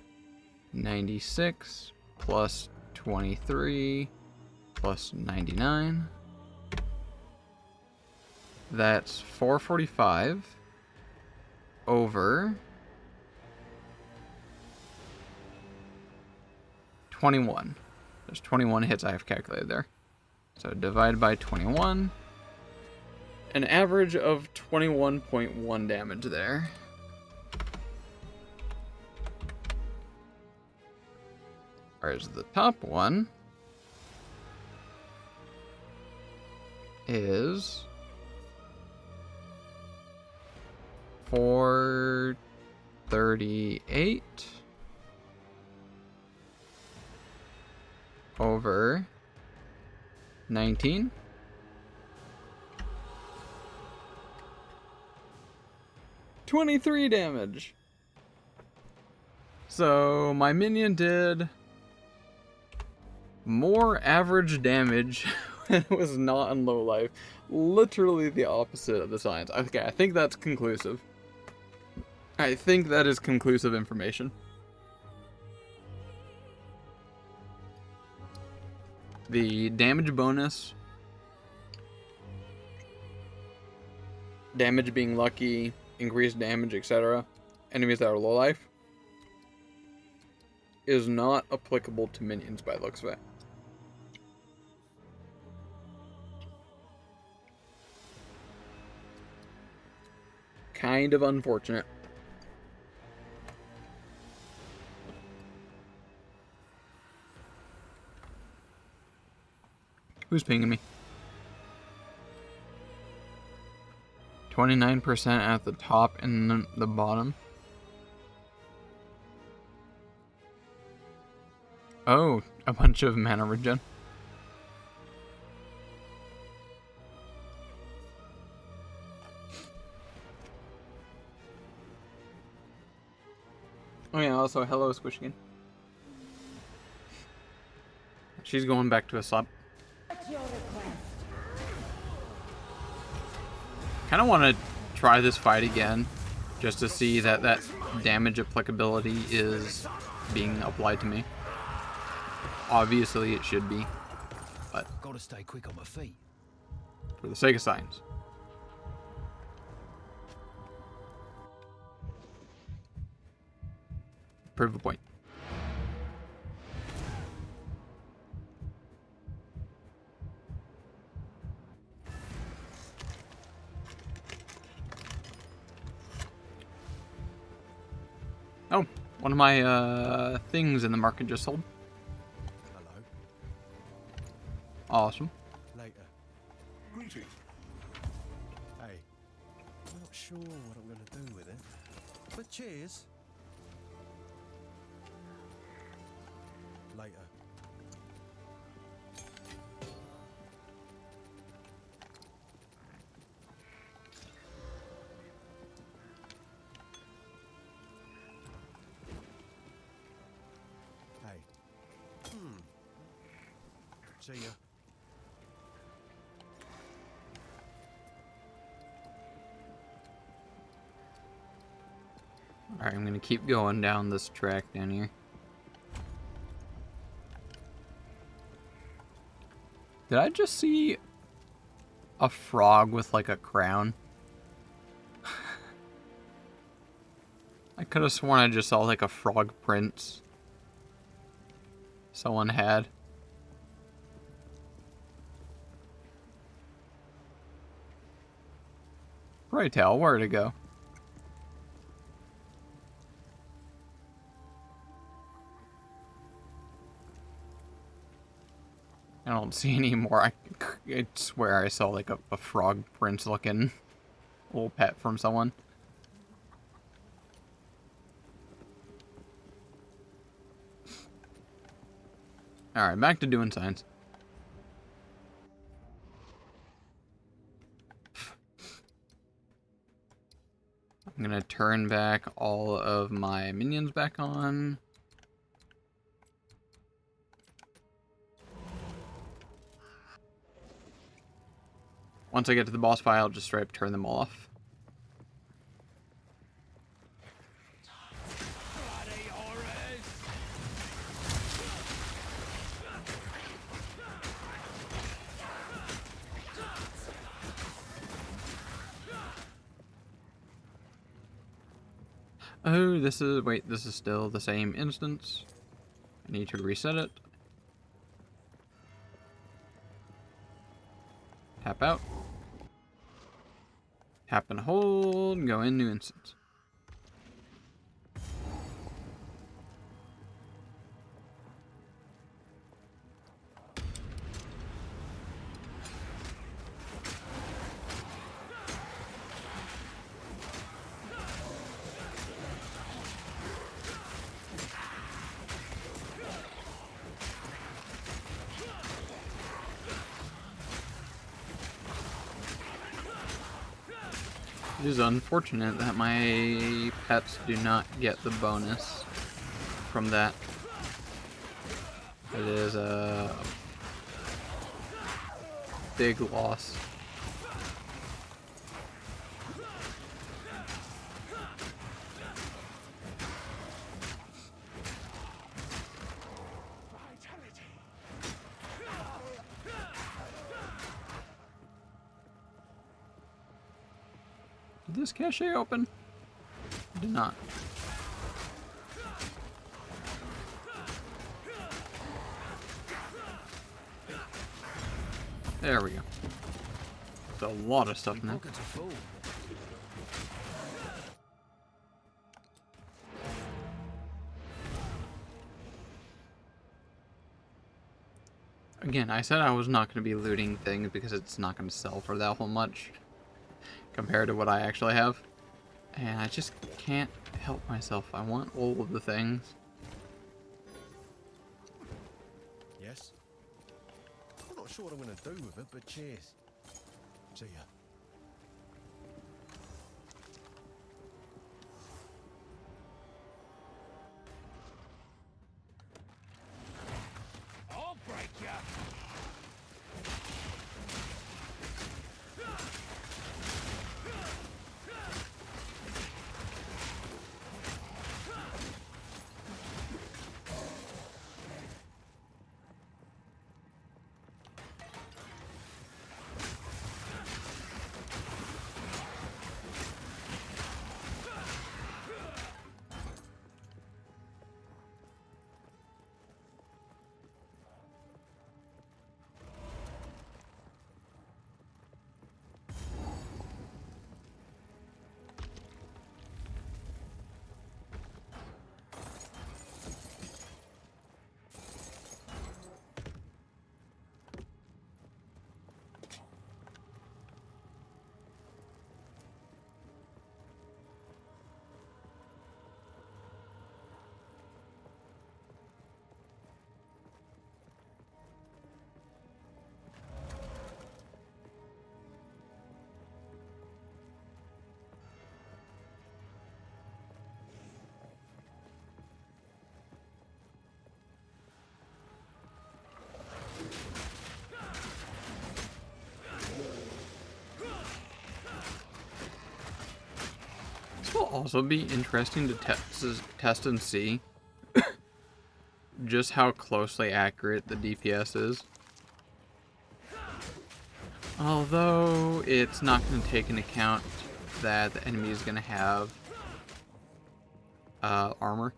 96 plus 23 plus 99. That's 445 over 21. There's 21 hits I have calculated there. So divide by 21. An average of 21.1 damage there. Whereas the top one is 438 over 19. $23 damage. So my minion did more average damage when it was not on low life. Literally the opposite of the science. Okay, I think that's conclusive. I think that is conclusive information. The damage bonus, damage being lucky, increased damage, etc., enemies that are low life, is not applicable to minions by the looks of it. Kind of unfortunate. Who's pinging me? 29% at the top and the bottom. Oh, a bunch of mana regen. Oh yeah, also hello Squishkin. She's going back to a slap. Kind of want to try this fight again, just to see that that damage applicability is being applied to me. Obviously, it should be, but Gotta stay quick on my feet. for the sake of science. Prove a point. Oh, one of my things in the market just sold. Hello. Awesome. Later. Greetings. Hey. I'm not sure what I'm going to do with it. But cheers. Later. Hey. See ya. Alright, I'm gonna keep going down this track down here. Did I just see a frog with like a crown? I could have sworn I just saw like a frog prince someone had. Pray tell, where to go? I don't see any more. I swear I saw like a frog prince looking little pet from someone. Alright, back to doing signs. I'm gonna turn back all of my minions back on. Once I get to the boss fight, I'll just straight up turn them all off. Oh, this is, wait, this is still the same instance. I need to reset it. Tap out. Tap and hold, go in new instance. It is unfortunate that my pets do not get the bonus from that. It is a big loss. Did this cache open? It did not. There we go. There's a lot of stuff now. Again, I said I was not going to be looting things because it's not going to sell for that whole much compared to what I actually have. And I just can't help myself. I want all of the things. Yes? I'm not sure what I'm going to do with it, but cheers. See ya. I'll break ya! Will also be interesting to test and see just how closely accurate the DPS is. Although it's not going to take into account that the enemy is going to have armor.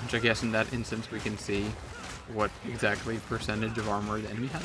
Which I guess in that instance we can see what exactly percentage of armor the enemy has.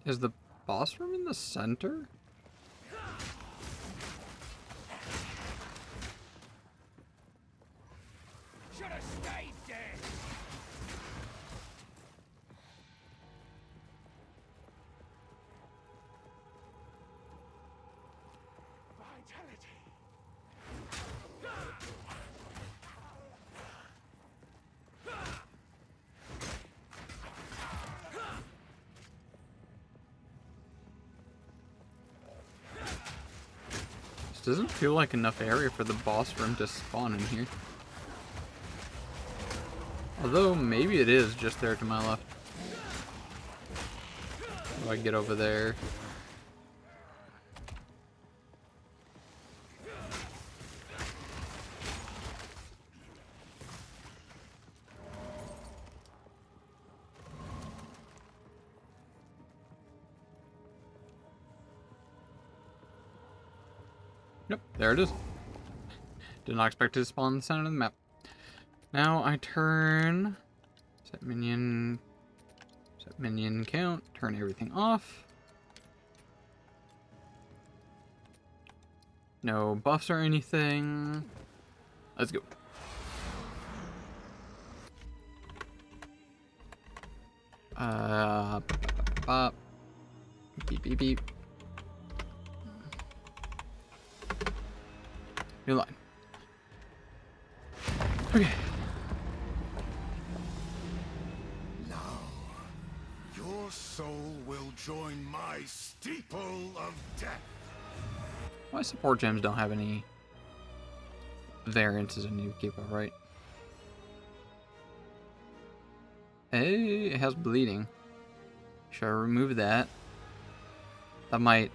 Is the boss room in the center? Should have stayed dead. Vitality. This doesn't feel like enough area for the boss room to spawn in here. Although, maybe it is just there to my left. How do I get over there? Yep, there it is. Did not expect it to spawn in the center of the map. Now I turn, set minion count, turn everything off. No buffs or anything. Let's go. Bop. Beep, beep, beep. New line. Okay. Now, your soul will join my steeple of death. My support gems don't have any variances in New Keeper, right? Hey, it has bleeding. Should I remove that? That might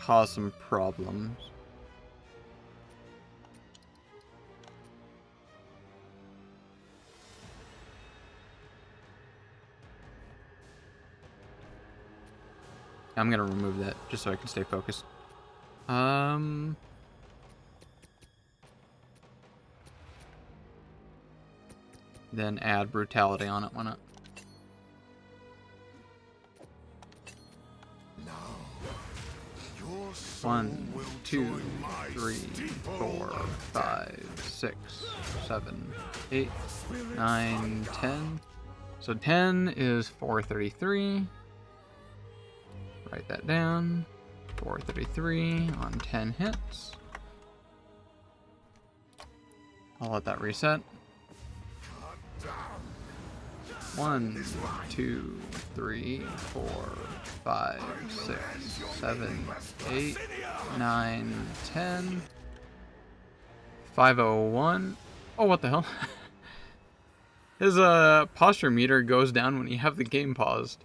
cause some problems. I'm gonna remove that just so I can stay focused. Then add brutality on it. Why not? Now, your soul 1, will 2, join my 3, steeple 4, of 5, 6, 7, 8, 9, 10. So 10 is 433. Write that down. 433 on 10 hits. I'll let that reset. 1, 2, 3, 4, 5, 6, 7, 8, 9, 10. 501. Oh, what the hell? His posture meter goes down when you have the game paused.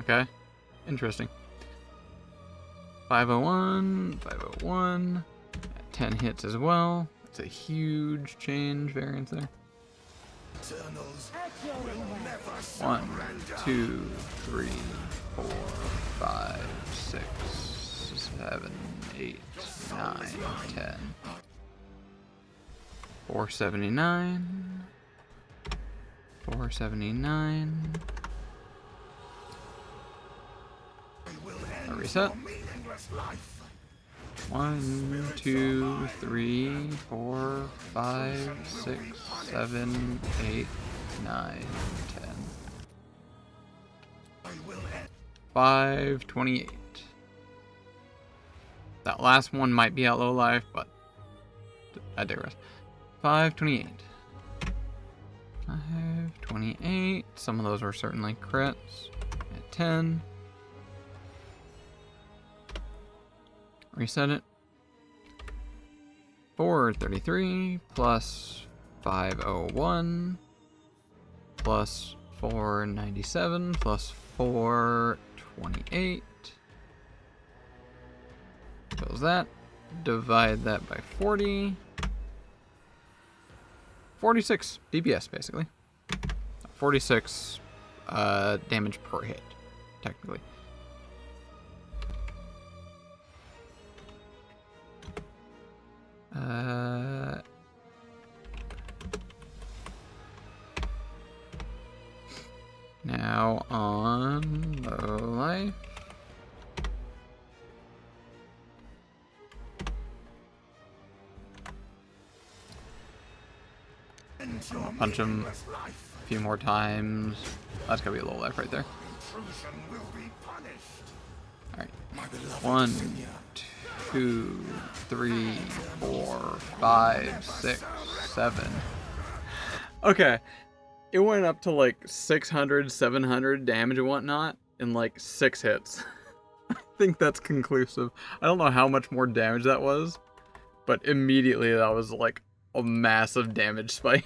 Okay. Interesting. 501, 501. 10 hits as well. It's a huge change variance there. Eternals will never 1, 2, 3, 4, 5, 6, 7, 8, 9, 10. 479. 479. A reset. meaningless life. 1, 2, 3, 4, 5, 6, 7, 8, 9, 10. 528. That last one might be at low life, but I digress. 528. 528. Some of those were certainly crits. At 10. Reset it. 433 plus 501 plus 497 plus 428. Fills that. Divide that by 40. 46 DPS, basically. 46 damage per hit, technically. Now on low life. I'll punch him a few more times. That's gonna be a low life right there. Alright. 1, 2, 3, 4, 5, 6, 7. Okay. It went up to like 600, 700 damage and whatnot in like 6 hits. I think that's conclusive. I don't know how much more damage that was, but immediately that was like a massive damage spike.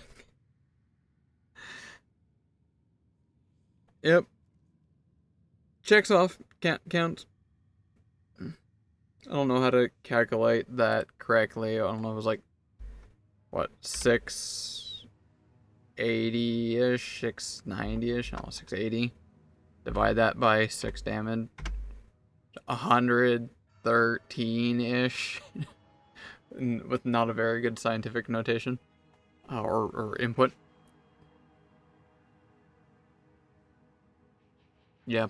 Yep. Checks off. Counts. I don't know how to calculate that correctly. I don't know if it was like, what, 680-ish, 690-ish, no, 680. Divide that by 6 damage. 113-ish. With not a very good scientific notation. Or input. Yeah.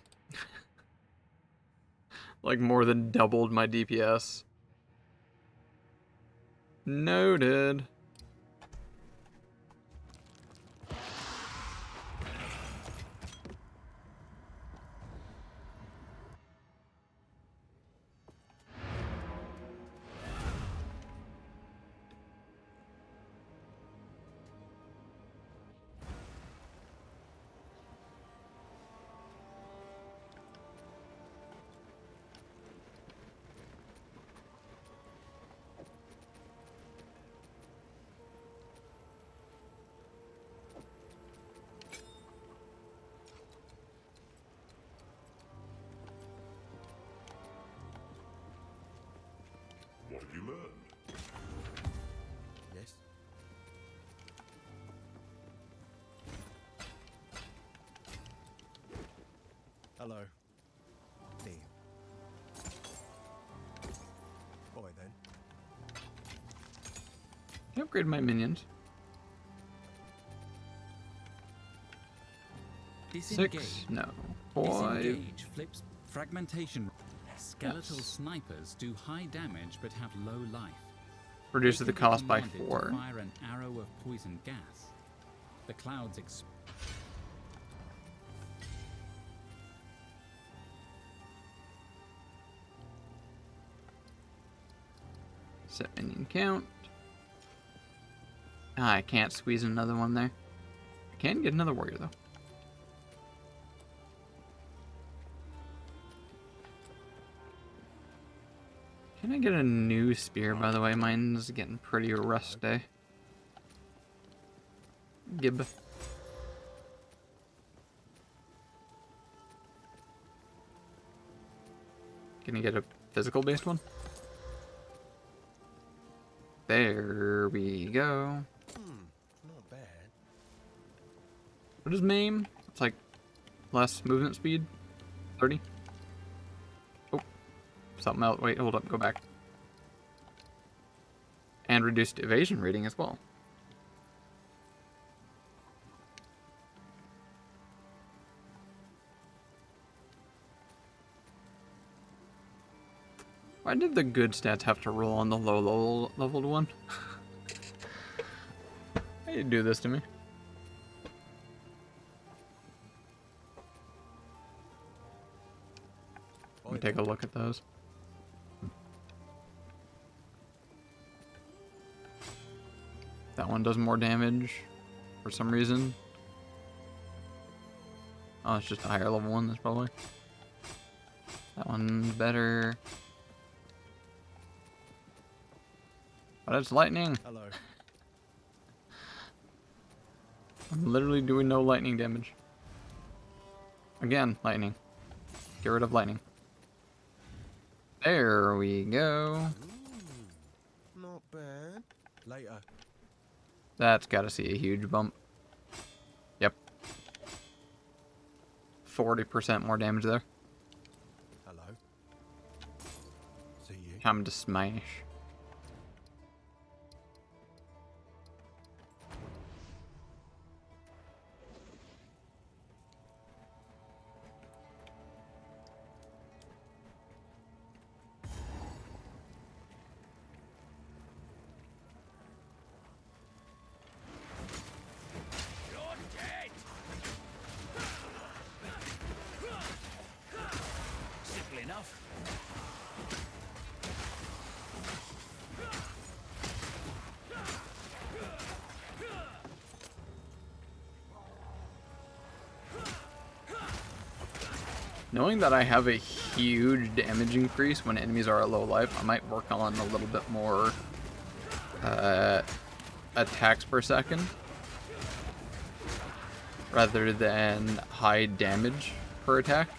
Like more than doubled my DPS. Noted. What have you learned? Yes? Hello. Dean. Boy, then. Can I upgrade my minions? Disengage. 6? No. 5. Disengage flips fragmentation. Skeletal snipers do high damage but have low life. Reduces They the can be cost by commanded to 4. Fire an arrow of poison gas. The clouds Set minion count. Ah, I can't squeeze another one there. I can get another warrior though. Can I get a new spear, by the way? Mine's getting pretty rusty. Gib. Can you get a physical based one? There we go. Not bad. What is MAME? It's like less movement speed. 30. Oh, something else. Wait, hold up. Go back. And reduced evasion rating as well. Why did the good stats have to roll on the low leveled one? Why you do this to me? Let me take a look at those. That one does more damage for some reason. Oh, it's just a higher level one, that's probably. That one's better. But it's lightning. Hello. I'm literally doing no lightning damage. Again, lightning. Get rid of lightning. There we go. Not bad. Later. That's gotta see a huge bump. Yep. 40% more damage there. Hello. See you. Come to smash. Simple enough. Knowing that I have a huge damage increase when enemies are at low life, I might work on a little bit more attacks per second rather than high damage per attack.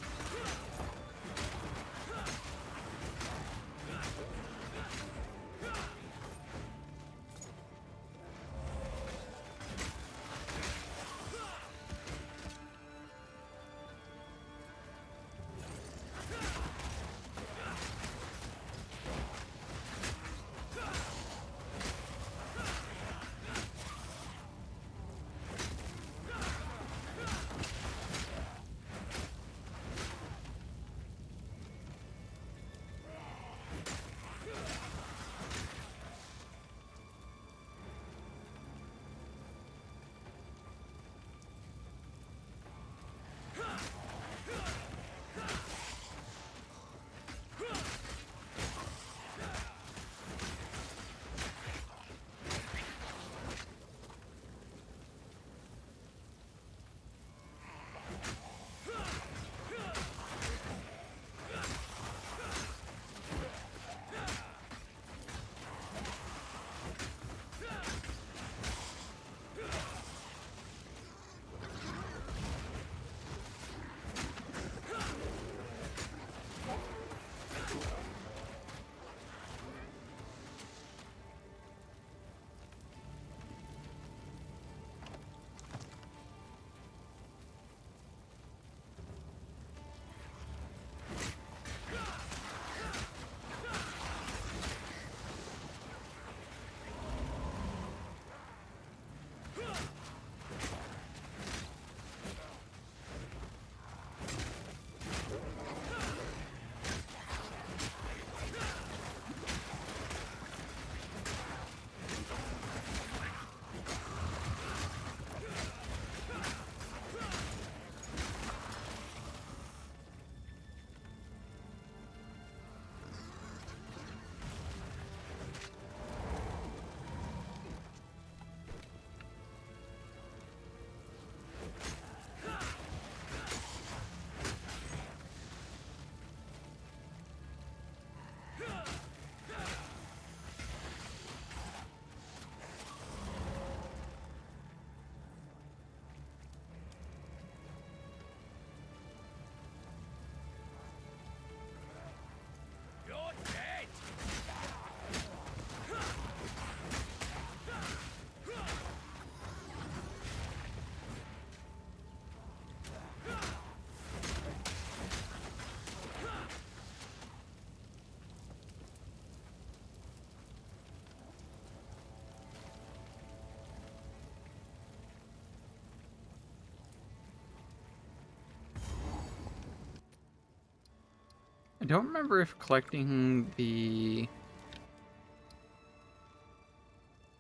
I don't remember if collecting the...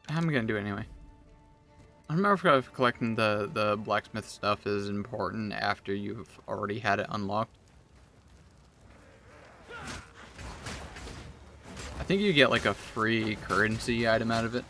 I'm gonna do it anyway. I don't remember if collecting the blacksmith stuff is important after you've already had it unlocked. I think you get like a free currency item out of it.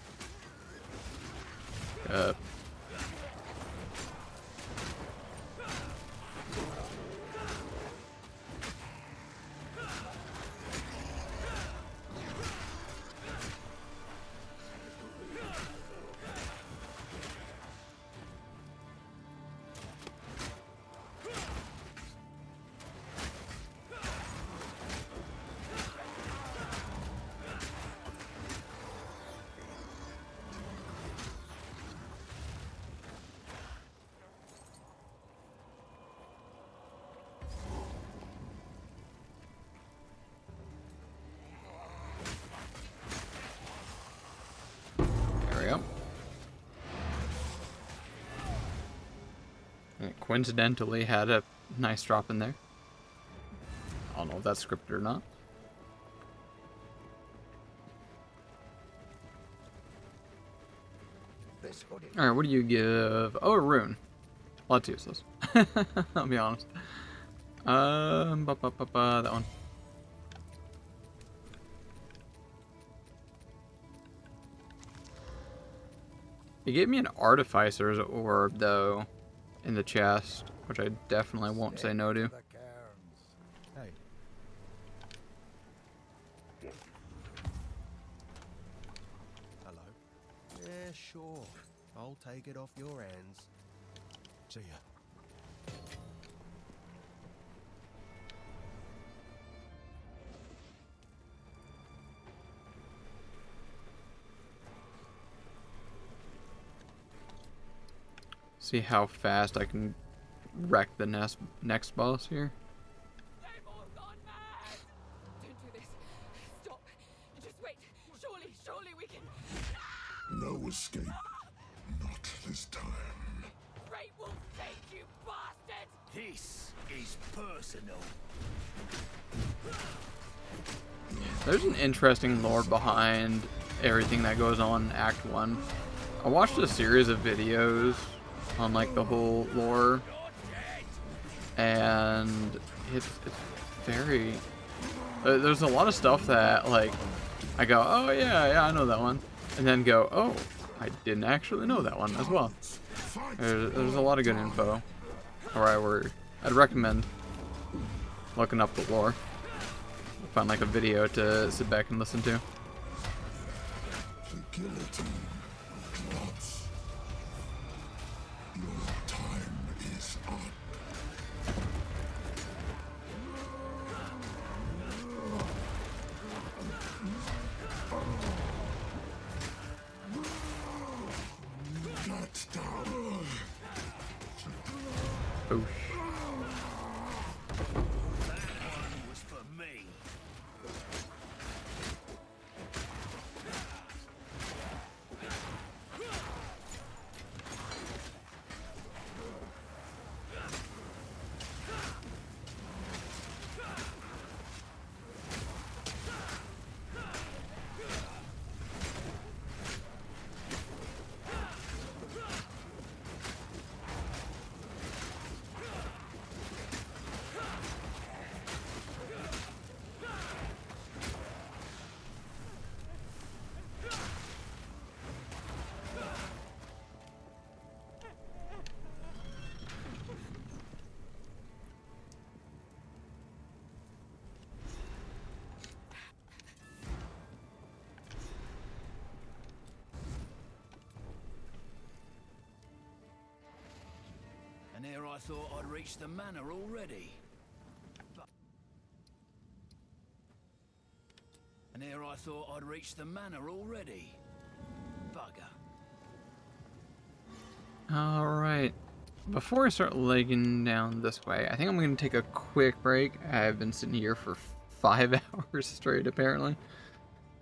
It coincidentally had a nice drop in there. I don't know if that's scripted or not. Alright, what do you give? Oh, a rune. Well, that's useless. I'll be honest. That one. It gave me an Artificer's Orb, though, in the chest, which I definitely won't say no to. Hey. Hello. Yeah, sure. I'll take it off your hands. See ya. See how fast I can wreck the next boss here. They've all gone mad! Don't do this. Stop. Just wait. Surely we can... No escape. Not this time. Great Wolf take you, bastard! This is personal. There's an interesting lore behind everything that goes on in Act 1. I watched a series of videos on like the whole lore, and it's very... there's a lot of stuff that like I go, oh yeah, I know that one, and then go, oh, I didn't actually know that one as well. There's a lot of good info. I'd recommend looking up the lore. Find like a video to sit back and listen to. The guillotine drops. Your time is up. Get down. Oh. Was for me. And here I thought I'd reached the manor already. Bugger. Alright. Before I start legging down this way, I think I'm going to take a quick break. I've been sitting here for 5 hours straight, apparently.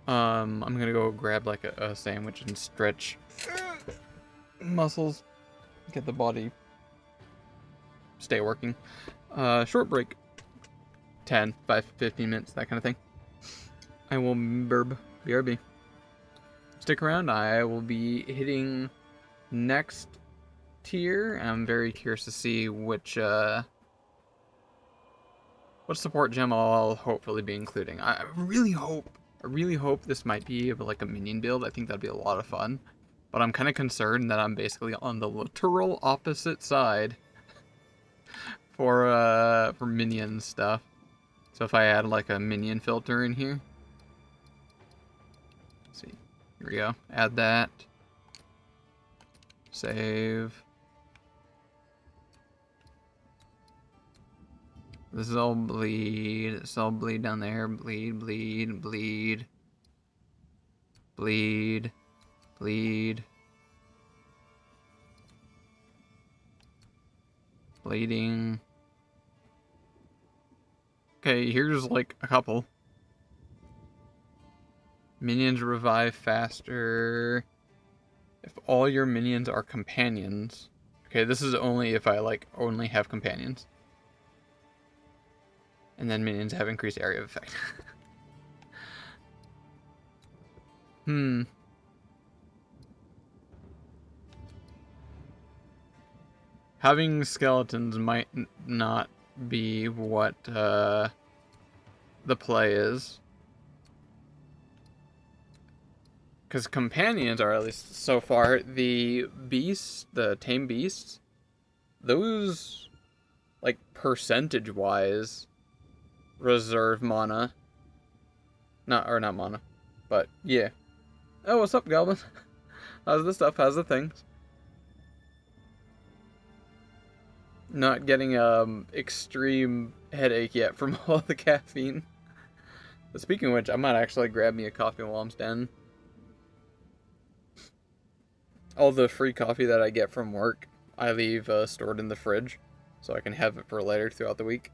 I'm going to go grab like a sandwich and stretch muscles. Get the body stay working. Short break. 10, 5, 15 minutes, that kind of thing. I will BRB. Stick around, I will be hitting next tier. I'm very curious to see which what support gem I'll hopefully be including. I really hope this might be like a minion build. I think that'd be a lot of fun. But I'm kind of concerned that I'm basically on the literal opposite side for minion stuff. So if I add like a minion filter in here. Let's see. Here we go. Add that. Save. This is all bleed. It's all bleed down there. Bleed, bleed, bleed. Bleed. Bleed. Bleeding. Okay, here's like a couple. Minions revive faster if all your minions are companions. Okay, this is only if I like only have companions. And then minions have increased area of effect. Having skeletons might not be what the play is. Because companions are, at least so far, the beasts, the tame beasts, those, like, percentage-wise, reserve mana. Not mana, but, yeah. Oh, what's up, Goblin? How's the stuff? How's the things? Not getting, extreme headache yet from all the caffeine. But speaking of which, I might actually grab me a coffee while I'm standing. All the free coffee that I get from work, I leave stored in the fridge, so I can have it for later throughout the week.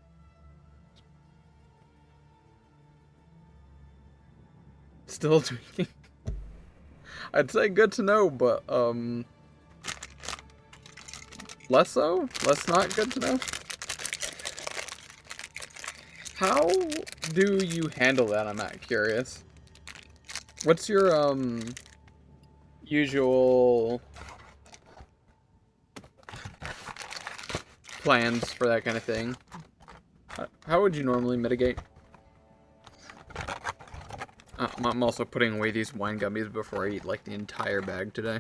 Still tweaking. I'd say good to know, but less so? Less not good to know? How do you handle that? I'm not curious. What's your usual plans for that kind of thing? How would you normally mitigate? I'm also putting away these wine gummies before I eat like the entire bag today.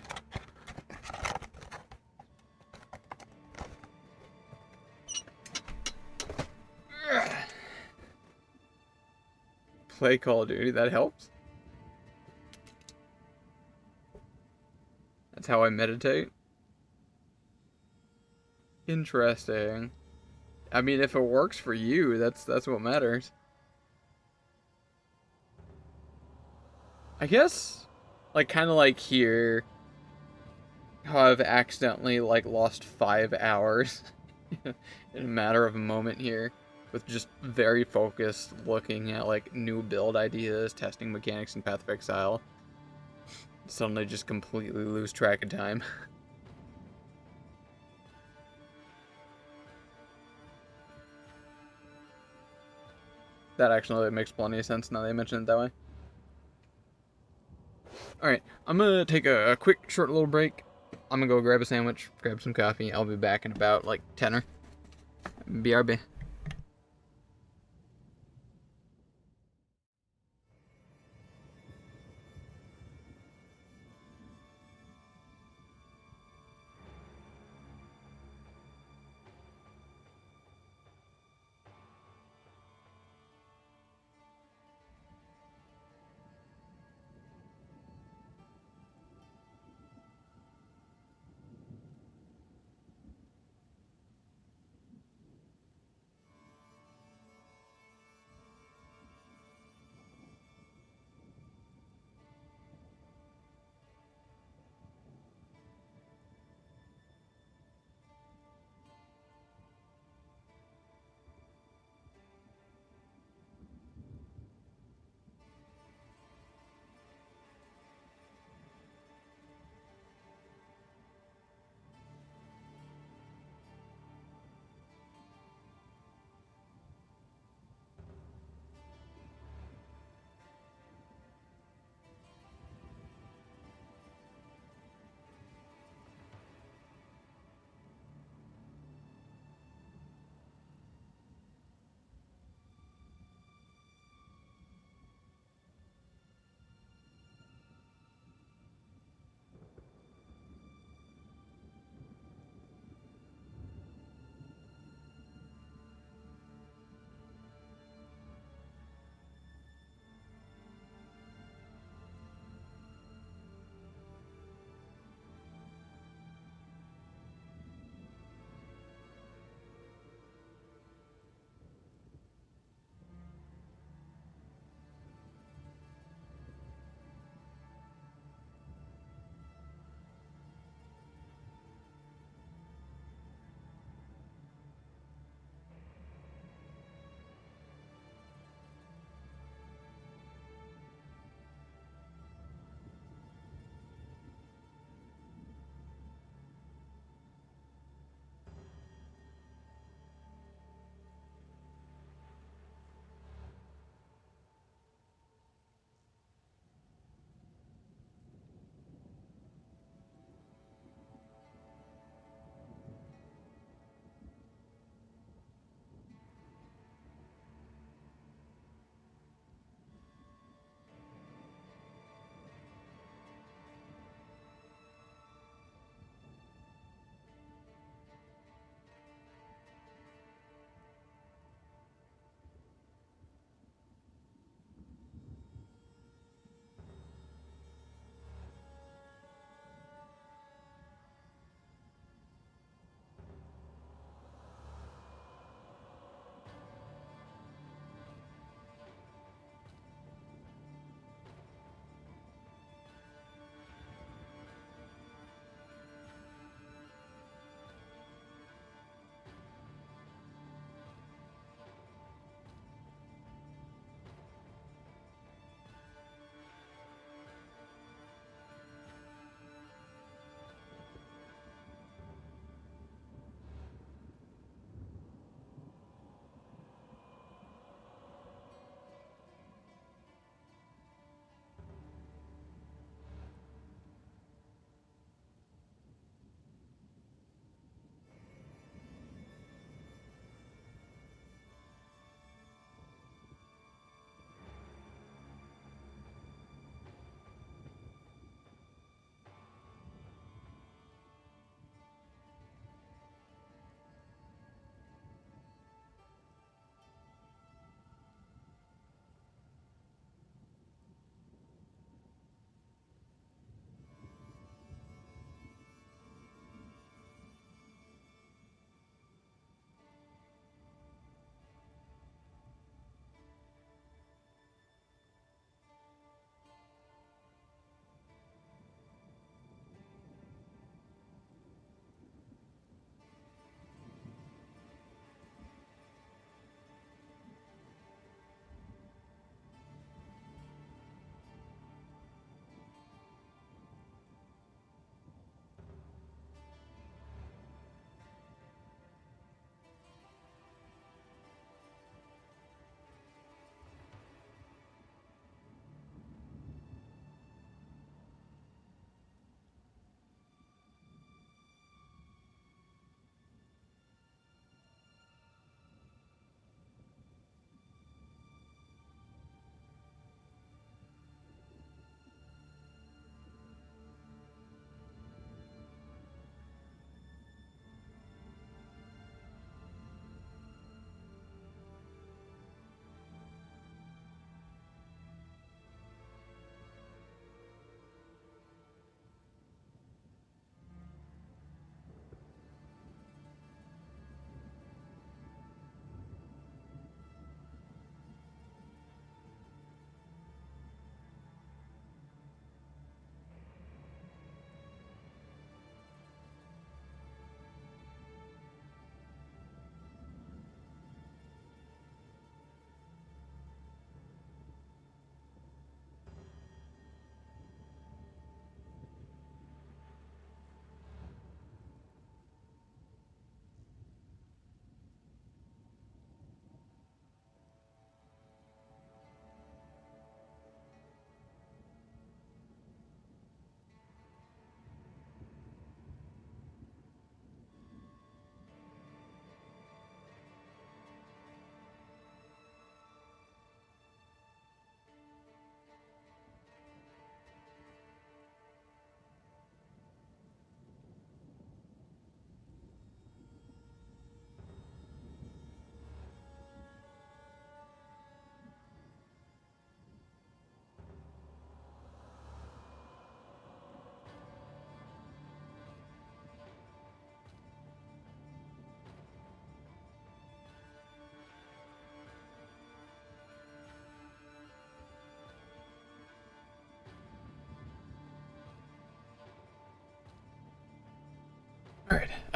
Play Call of Duty, that helps. That's how I meditate. Interesting. I mean, if it works for you, that's what matters. I guess, like, kind of like here, how I've accidentally, like, lost 5 hours in a matter of a moment here, with just very focused looking at, like, new build ideas, testing mechanics in Path of Exile. Suddenly just completely lose track of time. That actually makes plenty of sense now that you mention it that way. Alright, I'm gonna take a quick, short little break. I'm gonna go grab a sandwich, grab some coffee. I'll be back in about, like, 10 BRB.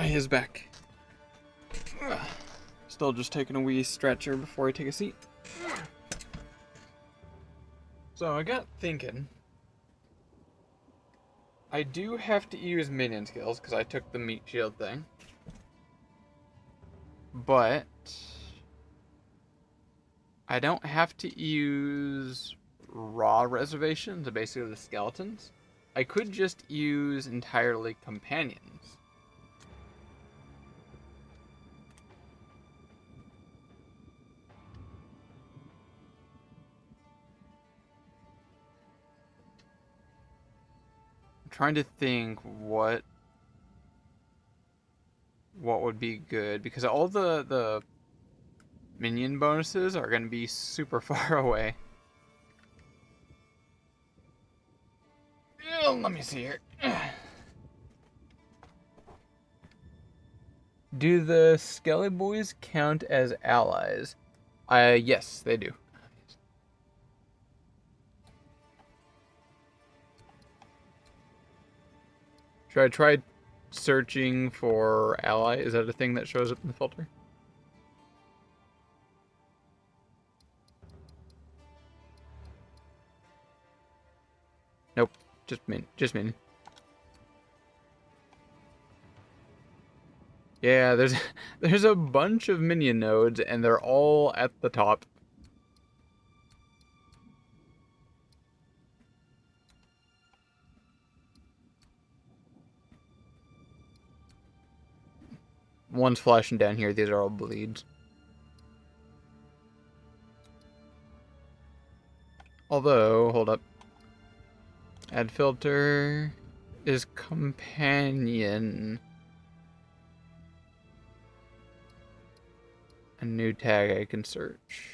He is back. Still just taking a wee stretcher before I take a seat. So I got thinking. I do have to use minion skills because I took the meat shield thing. But I don't have to use raw reservations, basically the skeletons. I could just use entirely companions. I'm trying to think what would be good, because all the minion bonuses are going to be super far away. Let me see here. Do the Skelly Boys count as allies? Yes, they do. Should I try searching for ally? Is that a thing that shows up in the filter? Nope. Just minion. Yeah, there's a bunch of minion nodes, and they're all at the top. One's flashing down here. These are all bleeds. Although, hold up. Add filter is companion. A new tag I can search.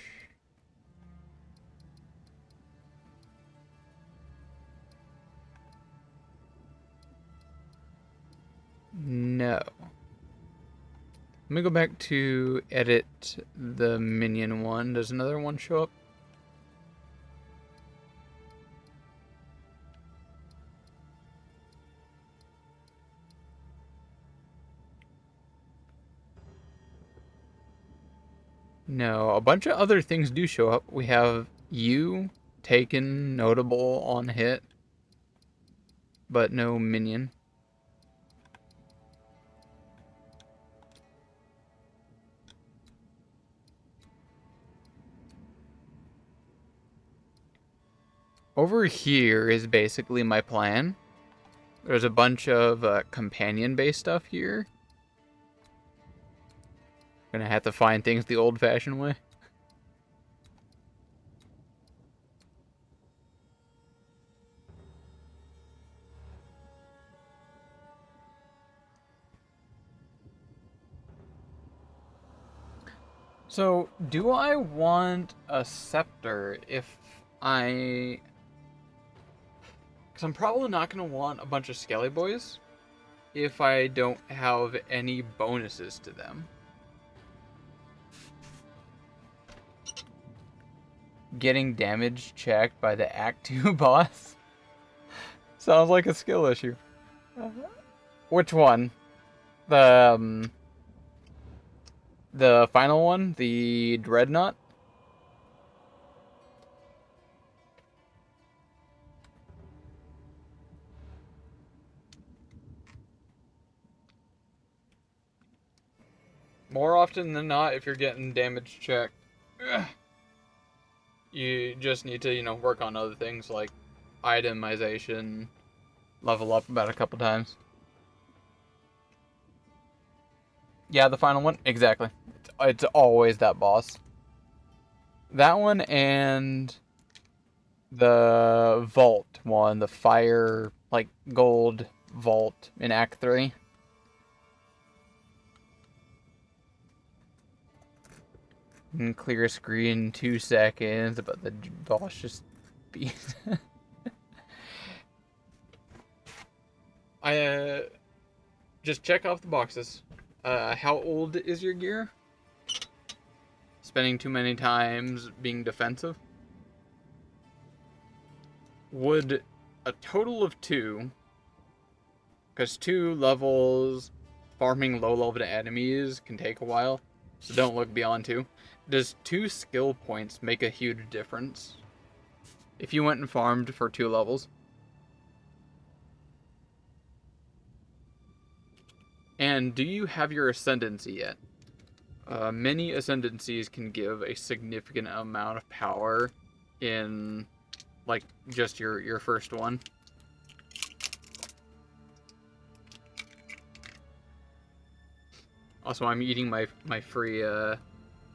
No. Let me go back to edit the minion one. Does another one show up? No, a bunch of other things do show up. We have you, taken, notable, on hit, but no minion. Over here is basically my plan. There's a bunch of companion-based stuff here. Gonna have to find things the old-fashioned way. So, do I want a scepter if I... Because I'm probably not going to want a bunch of Skelly Boys if I don't have any bonuses to them. Getting damage checked by the Act 2 boss? Sounds like a skill issue. Which one? The final one? The Dreadnought? More often than not, if you're getting damage checked, you just need to, work on other things like itemization, level up about a couple times. Yeah, the final one? Exactly. It's always that boss. That one and the vault one, the fire, gold vault in Act 3. And clear screen 2 seconds, but the boss just beat. Just check off the boxes. How old is your gear? Spending too many times being defensive? Would a total of 2, because 2 levels farming low-level enemies can take a while, so don't look beyond 2. Does 2 skill points make a huge difference? If you went and farmed for 2 levels? And do you have your Ascendancy yet? Many Ascendancies can give a significant amount of power in, like, just your first one. Also, I'm eating my free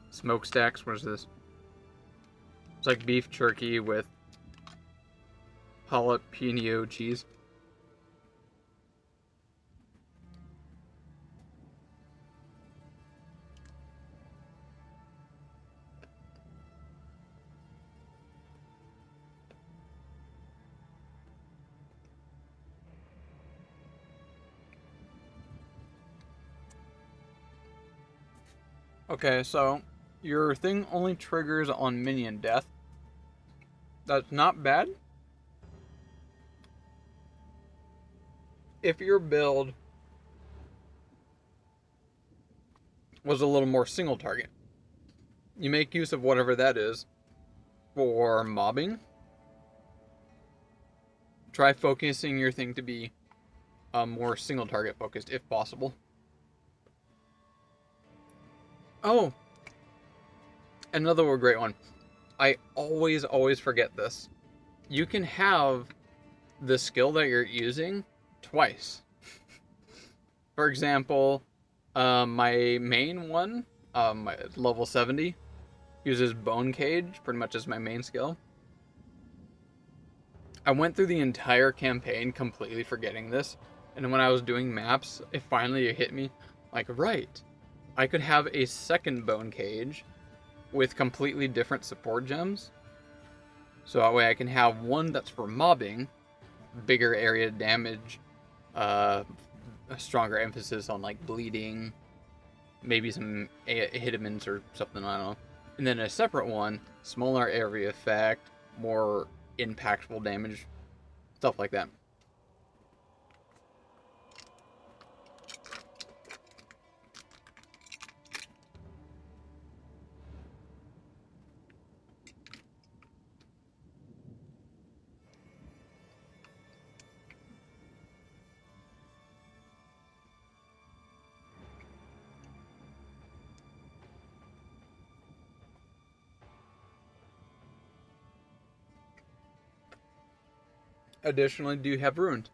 smokestacks. What is this? It's like beef jerky with jalapeno cheese. Okay, so your thing only triggers on minion death. That's not bad. If your build was a little more single target, you make use of whatever that is for mobbing. Try focusing your thing to be more single target focused if possible. Oh, another great one. I always forget this. You can have the skill that you're using twice. For example, my main one, level 70, uses Bone Cage pretty much as my main skill. I went through the entire campaign completely forgetting this, and when I was doing maps, it finally hit me, like, right, I could have a second Bone Cage with completely different support gems. So that way I can have one that's for mobbing, bigger area damage, a stronger emphasis on like bleeding, maybe some Hittamins or something, I don't know. And then a separate one, smaller area effect, more impactful damage, stuff like that. Additionally, do you have runes?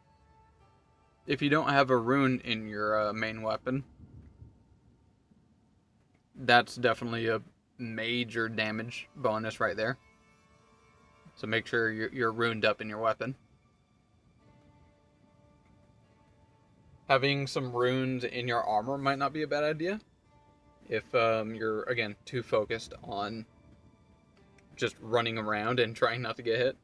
If you don't have a rune in your main weapon, that's definitely a major damage bonus right there. So make sure you're runed up in your weapon. Having some runes in your armor might not be a bad idea if you're, again, too focused on just running around and trying not to get hit.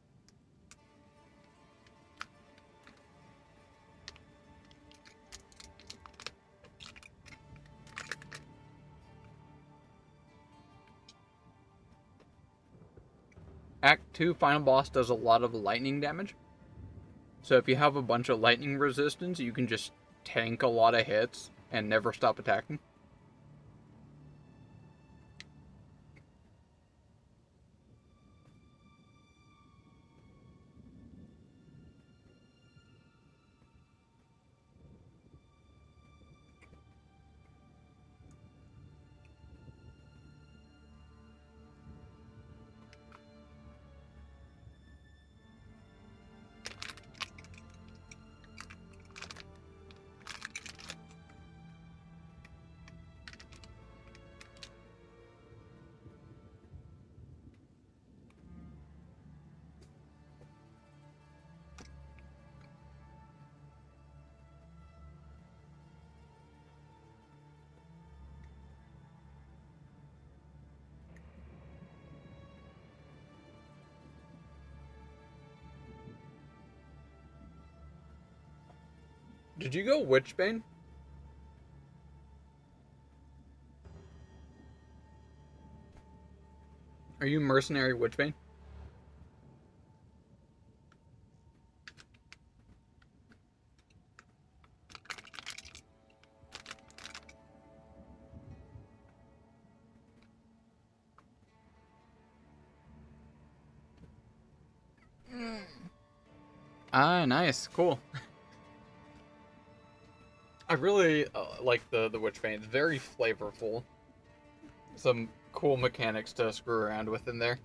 Act 2 final boss does a lot of lightning damage. So if you have a bunch of lightning resistance, you can just tank a lot of hits and never stop attacking. Did you go Witchbane? Are you Mercenary Witchbane? Ah, nice. Cool. I really like the Witch Bane. It's very flavorful. Some cool mechanics to screw around with in there.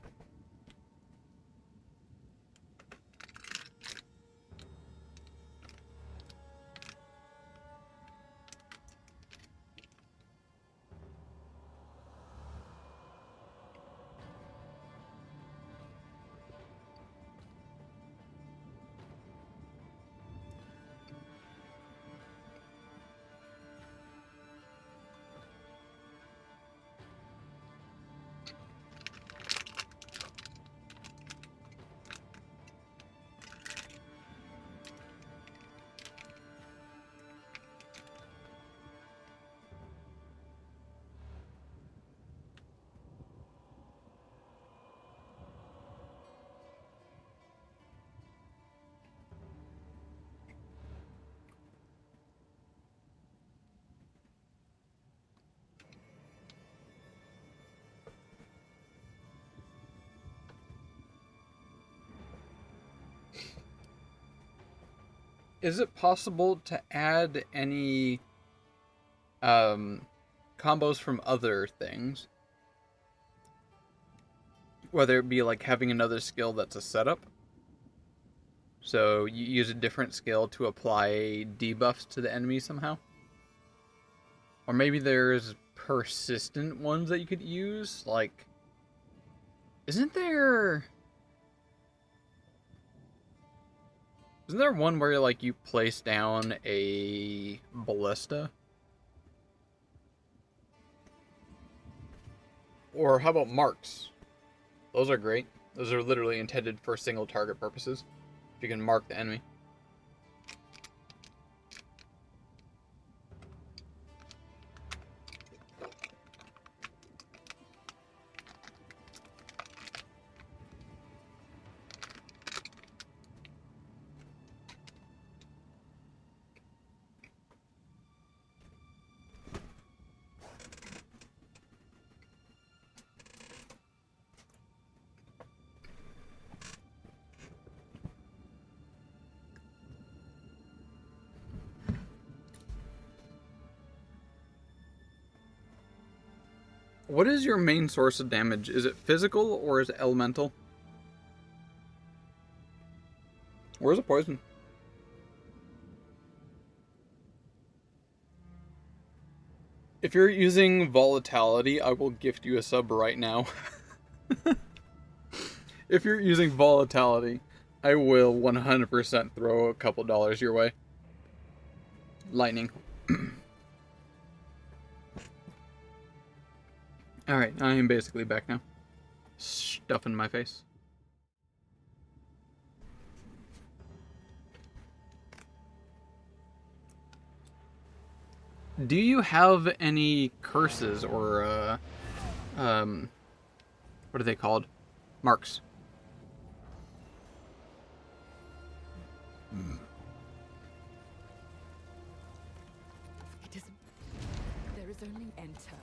Is it possible to add any combos from other things? Whether it be like having another skill that's a setup. So you use a different skill to apply debuffs to the enemy somehow. Or maybe there's persistent ones that you could use. Like, isn't there one where like you place down a ballista? Or how about marks? Those are great. Those are literally intended for single target purposes. If you can mark the enemy. What is your main source of damage? Is it physical or is it elemental? Where's the poison? If you're using volatility, I will gift you a sub right now. If you're using volatility, I will 100% throw a couple dollars your way. Lightning. Alright, I am basically back now. Stuff in my face. Do you have any curses or, what are they called? Marks. It isn't. There is only enter.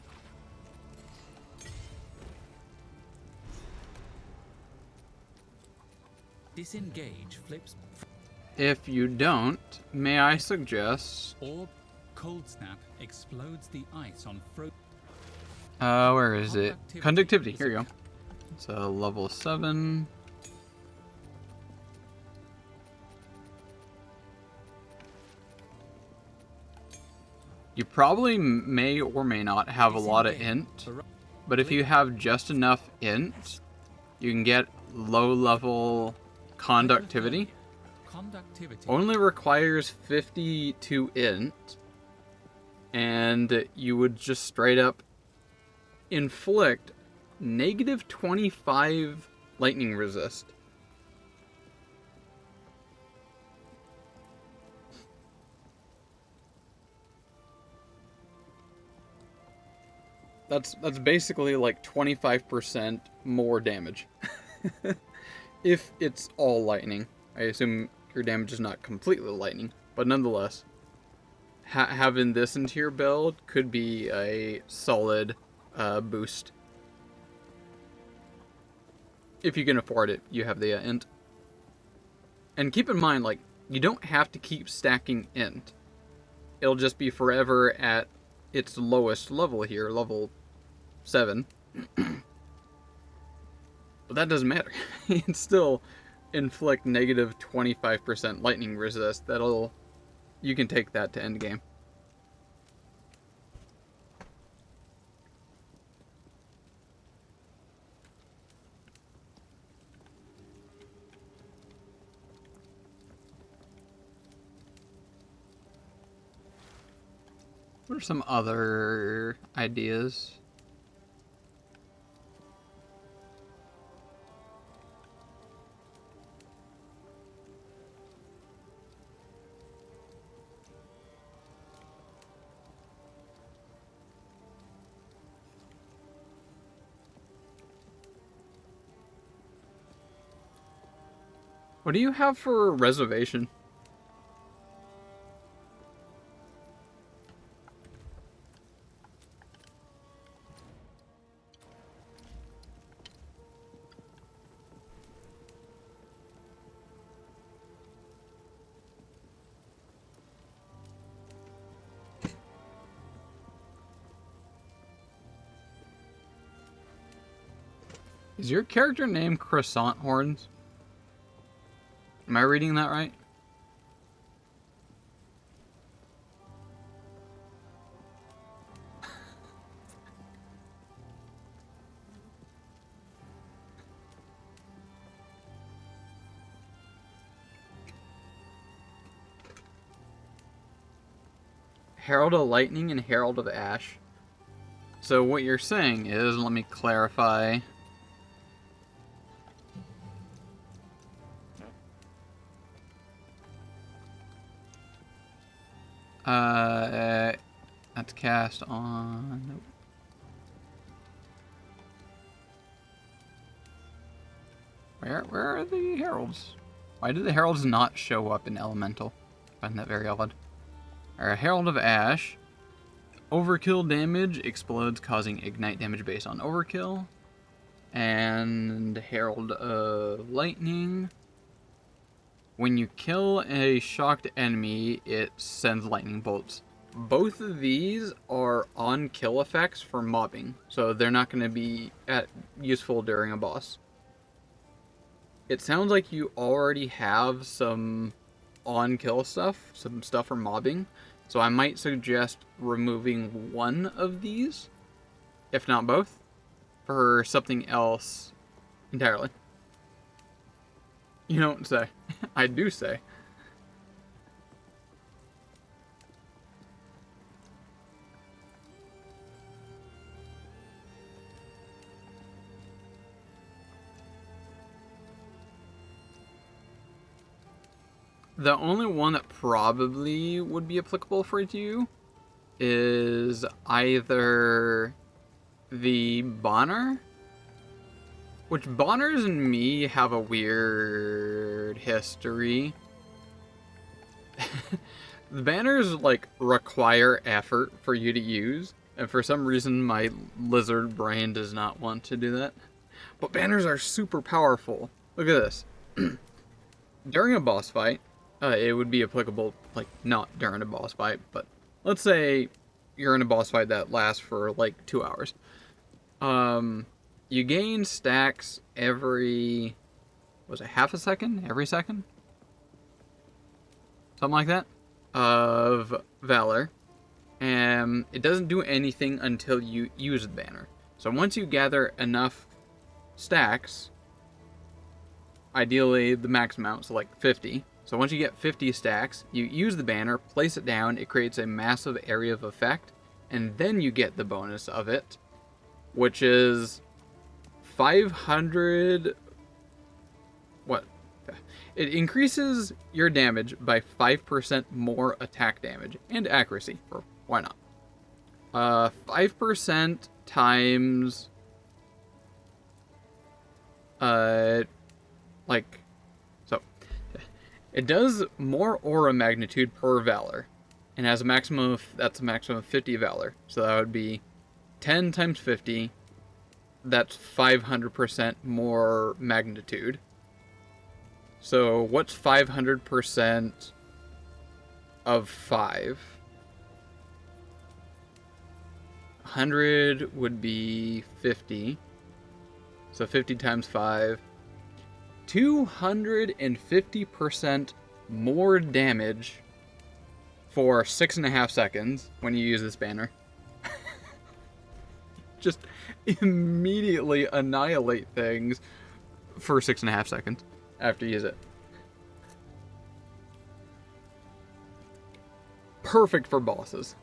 Disengage flips. If you don't, may I suggest... Or Cold Snap explodes the ice on where is it? Conductivity, here you go. It's a level 7. You probably may or may not have a lot of int, but if you have just enough int, you can get low level conductivity. Only requires 52 int, and you would just straight up inflict negative 25 lightning resist. That's basically like 25% more damage. If it's all lightning. I assume your damage is not completely lightning, but nonetheless, having this into your build could be a solid boost. If you can afford it, you have the int. And keep in mind, like, you don't have to keep stacking int. It'll just be forever at its lowest level here, level 7. But that doesn't matter. It still inflict negative 25% lightning resist. You can take that to end game. What are some other ideas? What do you have for reservation? Is your character named Croissant Horns? Am I reading that right? Herald of Lightning and Herald of Ash. So what you're saying is, let me clarify. That's cast on... Nope. Where are the heralds? Why do the heralds not show up in Elemental? I find that very odd. Alright, Herald of Ash. Overkill damage explodes, causing ignite damage based on overkill. And Herald of Lightning. When you kill a shocked enemy, it sends lightning bolts. Both of these are on kill effects for mobbing, so they're not going to be useful during a boss. It sounds like you already have some on kill stuff, some stuff for mobbing, so I might suggest removing one of these, if not both, for something else entirely. You don't say. I do say. The only one that probably would be applicable for you is either the Bonner, which Bonners and me have a weird history. The banners, like, require effort for you to use, and for some reason my lizard brain does not want to do that. But banners are super powerful. Look at this. During a boss fight, it would be applicable, like, not during a boss fight, but let's say you're in a boss fight that lasts for, like, 2 hours. You gain stacks every, was it half a second? Every second? Something like that? Of Valor. And it doesn't do anything until you use the banner. So once you gather enough stacks, ideally the max amount, so like 50. So once you get 50 stacks, you use the banner, place it down, it creates a massive area of effect, and then you get the bonus of it, which is 500... What? It increases your damage by 5% more attack damage and accuracy, or why not? 5% times... like... So, it does more aura magnitude per Valor, and has a maximum of, that's a maximum of 50 Valor. So that would be 10 times 50, that's 500% more magnitude. So what's 500% of 5? 100 would be 50. So 50 times 5. 250% more damage for 6.5 seconds when you use this banner. Just immediately annihilate things for 6.5 seconds after you use it. Perfect for bosses.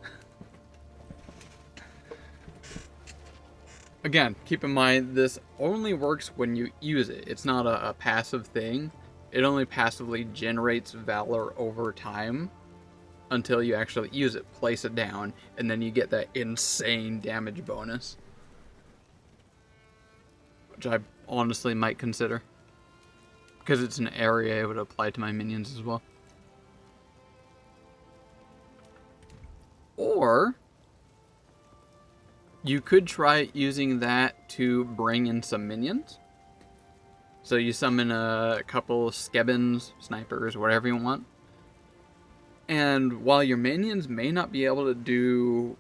Again, keep in mind, this only works when you use it. It's not a passive thing. It only passively generates Valor over time until you actually use it, place it down, and then you get that insane damage bonus. Which I honestly might consider. Because it's an area I would apply to my minions as well. Or you could try using that to bring in some minions. So you summon a couple Skebbins, snipers, whatever you want. And while your minions may not be able to do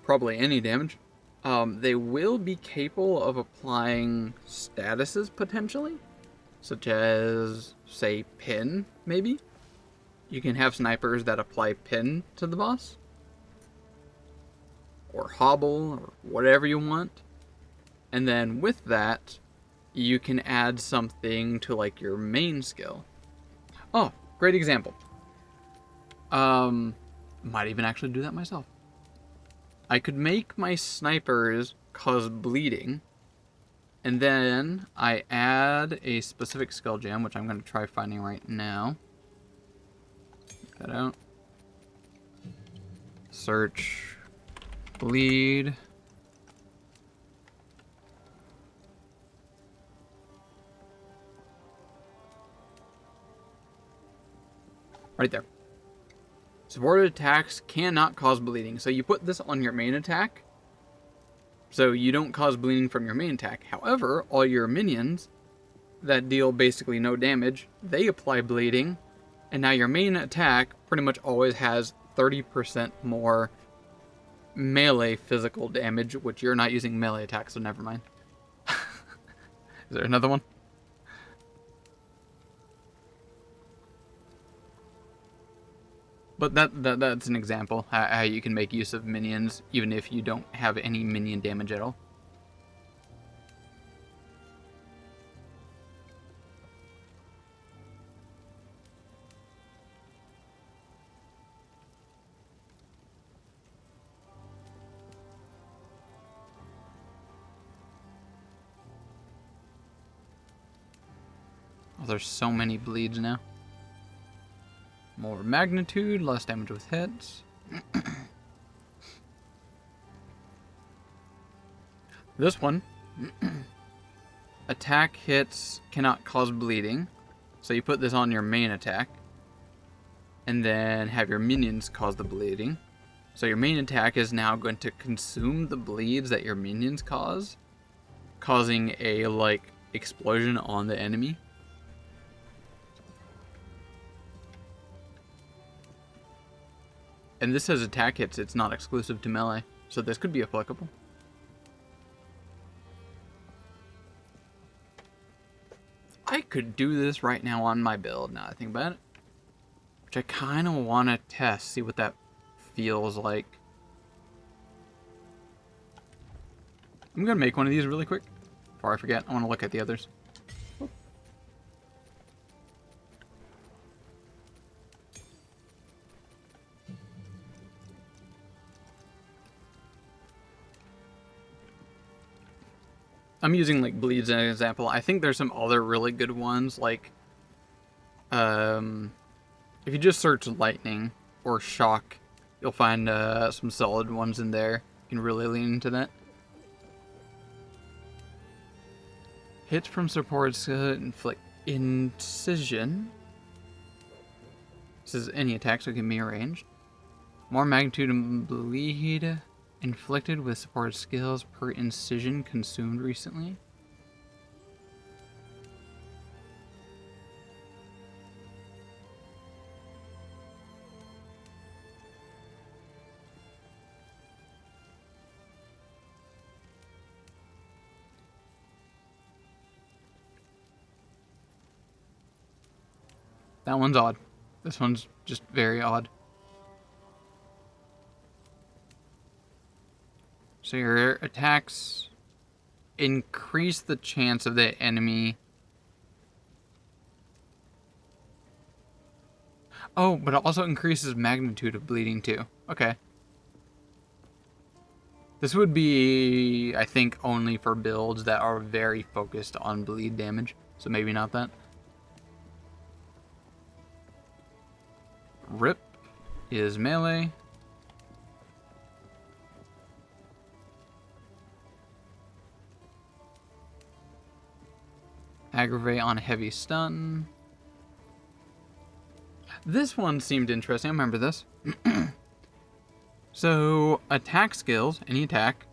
probably any damage, they will be capable of applying statuses potentially. Such as, say, pin, maybe? You can have snipers that apply pin to the boss. Or hobble, or whatever you want. And then with that, you can add something to like your main skill. Oh, great example. Might even actually do that myself. I could make my snipers cause bleeding, and then I add a specific skill gem, which I'm going to try finding right now. Check that out. Search bleed. Right there. Supported attacks cannot cause bleeding. So you put this on your main attack, so you don't cause bleeding from your main attack. However, all your minions that deal basically no damage, they apply bleeding, and now your main attack pretty much always has 30% more melee physical damage, which you're not using melee attacks, so never mind. Is there another one? But that's an example how you can make use of minions even if you don't have any minion damage at all. Oh, there's so many bleeds now. More magnitude, less damage with hits. This one, attack hits cannot cause bleeding. So you put this on your main attack, and then have your minions cause the bleeding. So your main attack is now going to consume the bleeds that your minions cause, causing a, like, explosion on the enemy. And this says attack hits, it's not exclusive to melee, so this could be applicable. I could do this right now on my build, now that I think about it. Which I kind of want to test, see what that feels like. I'm going to make one of these really quick. Before I forget, I want to look at the others. I'm using like bleeds as an example. I think there's some other really good ones, like if you just search lightning or shock, you'll find some solid ones in there. You can really lean into that. Hits from supports inflict incision. This is any attack, so it can be arranged. More magnitude and bleed inflicted with supported skills per incision consumed recently. That one's odd. This one's just very odd. So your attacks increase the chance of the enemy. Oh, but it also increases magnitude of bleeding too. Okay. This would be, I think, only for builds that are very focused on bleed damage. So maybe not that. Rip is melee. Aggravate on heavy stun. This one seemed interesting. I remember this. So, attack skills, any attack.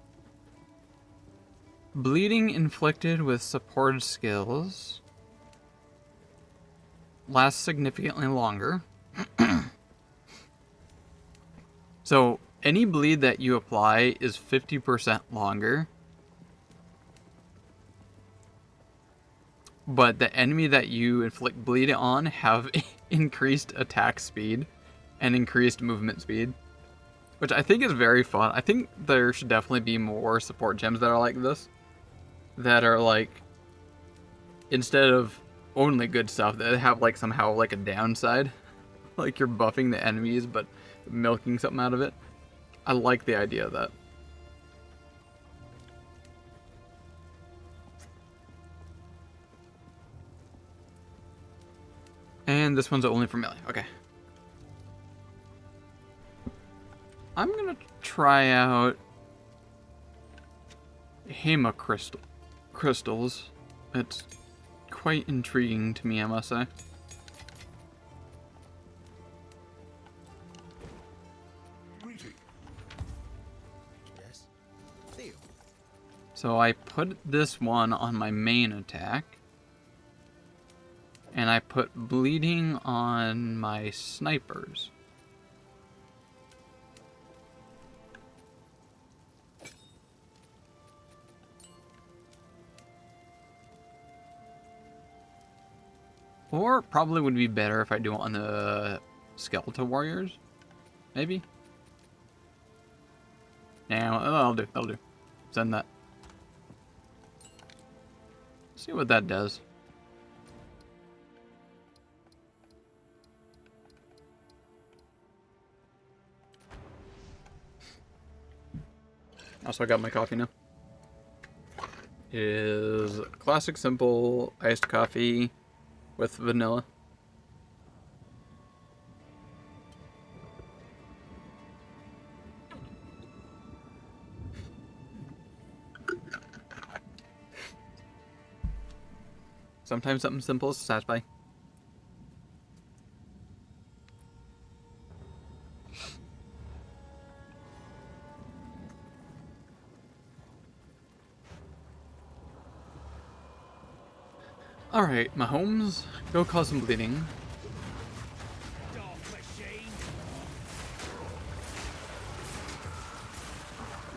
Bleeding inflicted with support skills lasts significantly longer. So, any bleed that you apply is 50% longer. But the enemy that you inflict bleed on have increased attack speed and increased movement speed, which I think is very fun. I think there should definitely be more support gems that are like this, that are like, instead of only good stuff, that have like somehow like a downside, like you're buffing the enemies but milking something out of it. I like the idea of that. And this one's only for melee. Okay. I'm gonna try out crystals. It's quite intriguing to me, I must say. Yes. Theo. So I put this one on my main attack. And I put bleeding on my snipers. Or probably would be better if I do it on the skeletal warriors. Maybe? Yeah, that'll do. That'll do. Send that. See what that does. Also, I got my coffee now. It is classic, simple, iced coffee with vanilla. Sometimes something simple is satisfying. Alright, Mahomes, go cause some bleeding.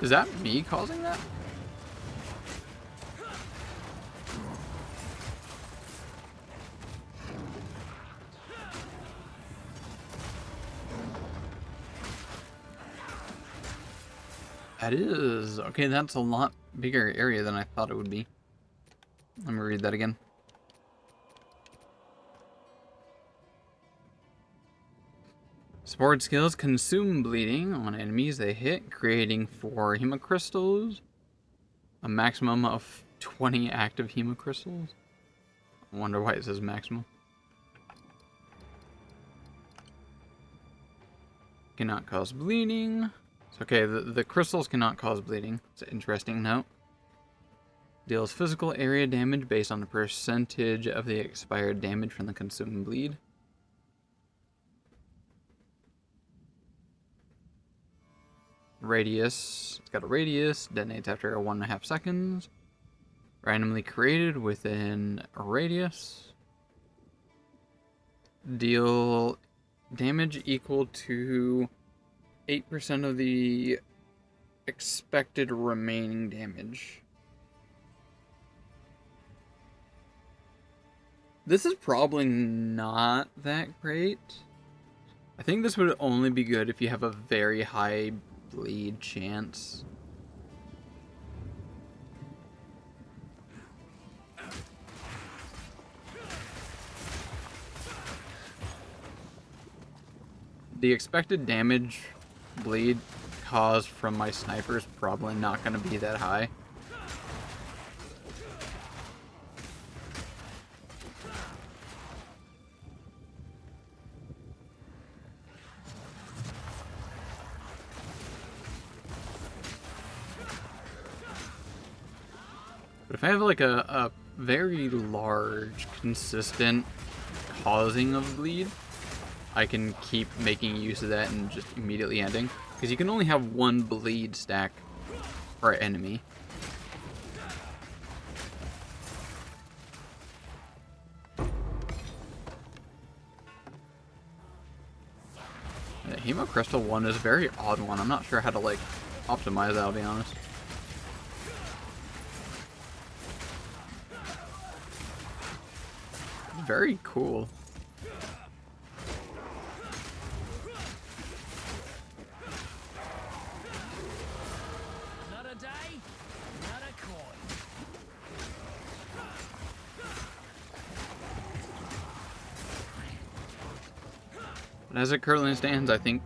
Is that me causing that? That is. Okay, that's a lot bigger area than I thought it would be. Let me read that again. Support skills consume bleeding on enemies they hit, creating 4 hemocrystals. A maximum of 20 active hemocrystals. I wonder why it says maximum. Cannot cause bleeding. So, okay, the crystals cannot cause bleeding. It's an interesting note. Deals physical area damage based on the percentage of the expired damage from the consumed bleed. Radius. It's got a radius. Detonates after 1.5 seconds. Randomly created within a radius. Deal damage equal to 8% of the expected remaining damage. This is probably not that great. I think this would only be good if you have a very high bleed chance. The expected damage bleed caused from my sniper is probably not going to be that high. But if I have like a very large, consistent causing of bleed, I can keep making use of that and just immediately ending. Because you can only have one bleed stack per enemy. The Hemo Crystal one is a very odd one. I'm not sure how to like optimize that, I'll be honest. Very cool. Another day, another coin. But as it currently stands, I think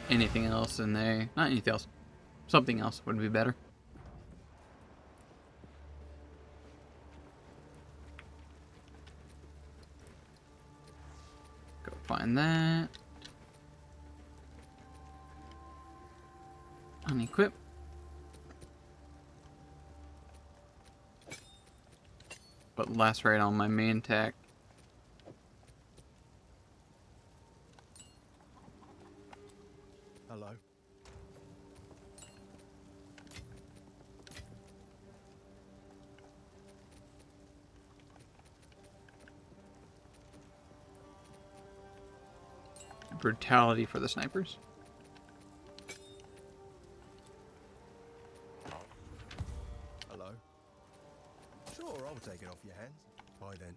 anything else in there, not anything else, something else would be better. Go find that. Unequip. But lacerate on my main tech. Hello. Brutality for the snipers. Hello. Sure, I'll take it off your hands. Bye then.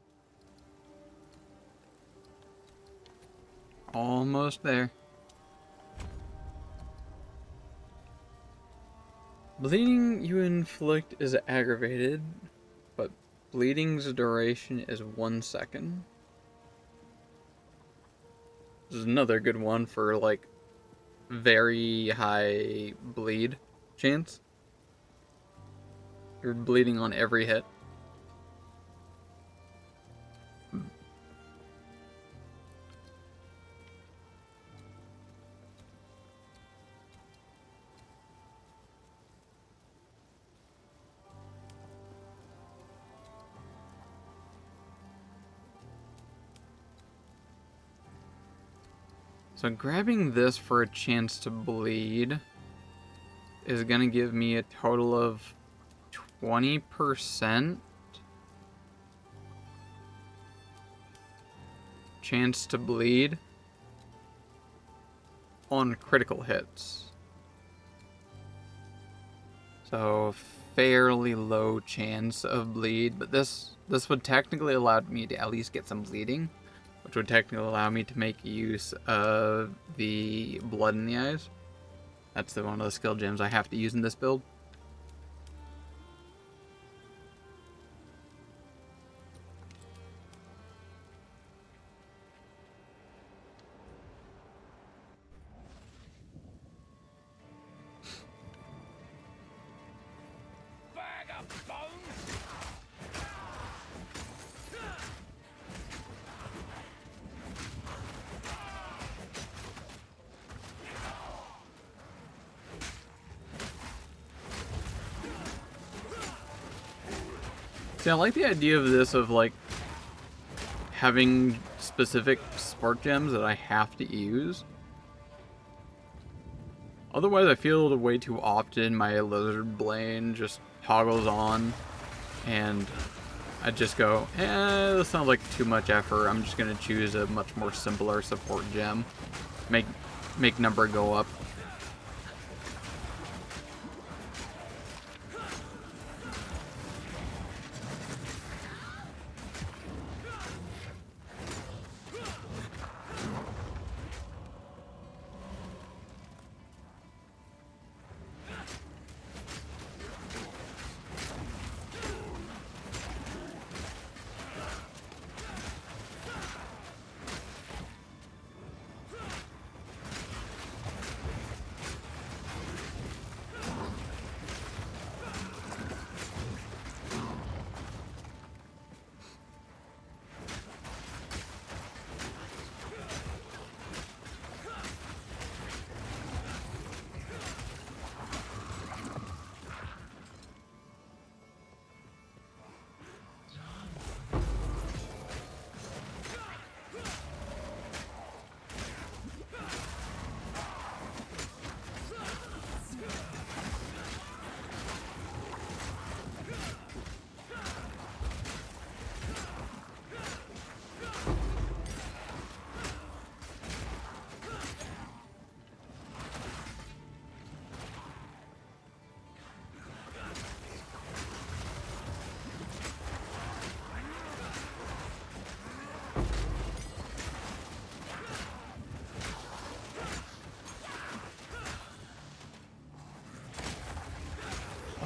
Almost there. Bleeding you inflict is aggravated, but bleeding's duration is 1 second. This is another good one for like very high bleed chance. You're bleeding on every hit. So grabbing this for a chance to bleed is going to give me a total of 20% chance to bleed on critical hits. So fairly low chance of bleed, but this would technically allow me to at least get some bleeding, which would technically allow me to make use of the blood in the eyes. That's one of the skill gems I have to use in this build. Bag of bones. See, I like the idea of this, of like having specific spark gems that I have to use. Otherwise, I feel way too often my lizard blade just toggles on, and I just go, this sounds like too much effort. I'm just gonna choose a much more simpler support gem. Make number go up.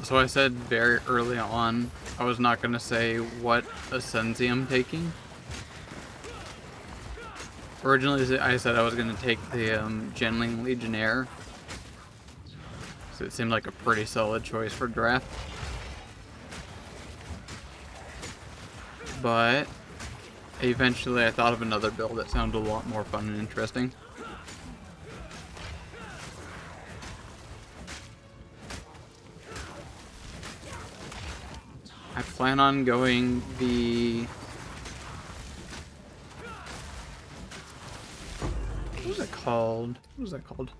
So I said very early on, I was not going to say what Ascensi I'm taking. Originally, I said I was going to take the Genling Legionnaire. So it seemed like a pretty solid choice for draft. But eventually I thought of another build that sounded a lot more fun and interesting. I plan on going the... What was it called? What was that called?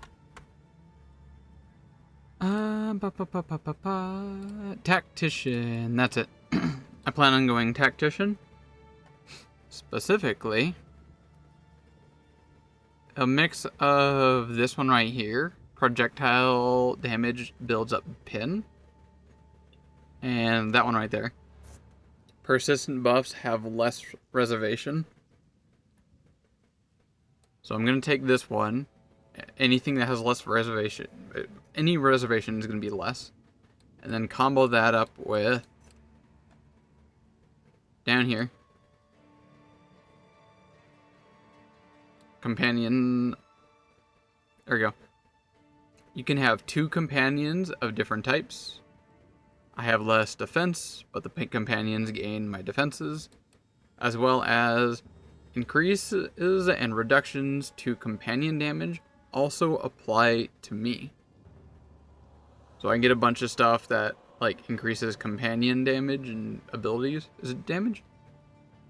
Tactician. That's it. I plan on going Tactician. Specifically, a mix of this one right here. Projectile damage builds up pin. And that one right there. Persistent buffs have less reservation. So I'm going to take this one. Anything that has less reservation, any reservation is going to be less. And then combo that up with, down here, companion. There we go. You can have 2 companions of different types. I have less defense, but the pink companions gain my defenses, as well as increases and reductions to companion damage also apply to me. So I can get a bunch of stuff that like increases companion damage and abilities. Is it damage?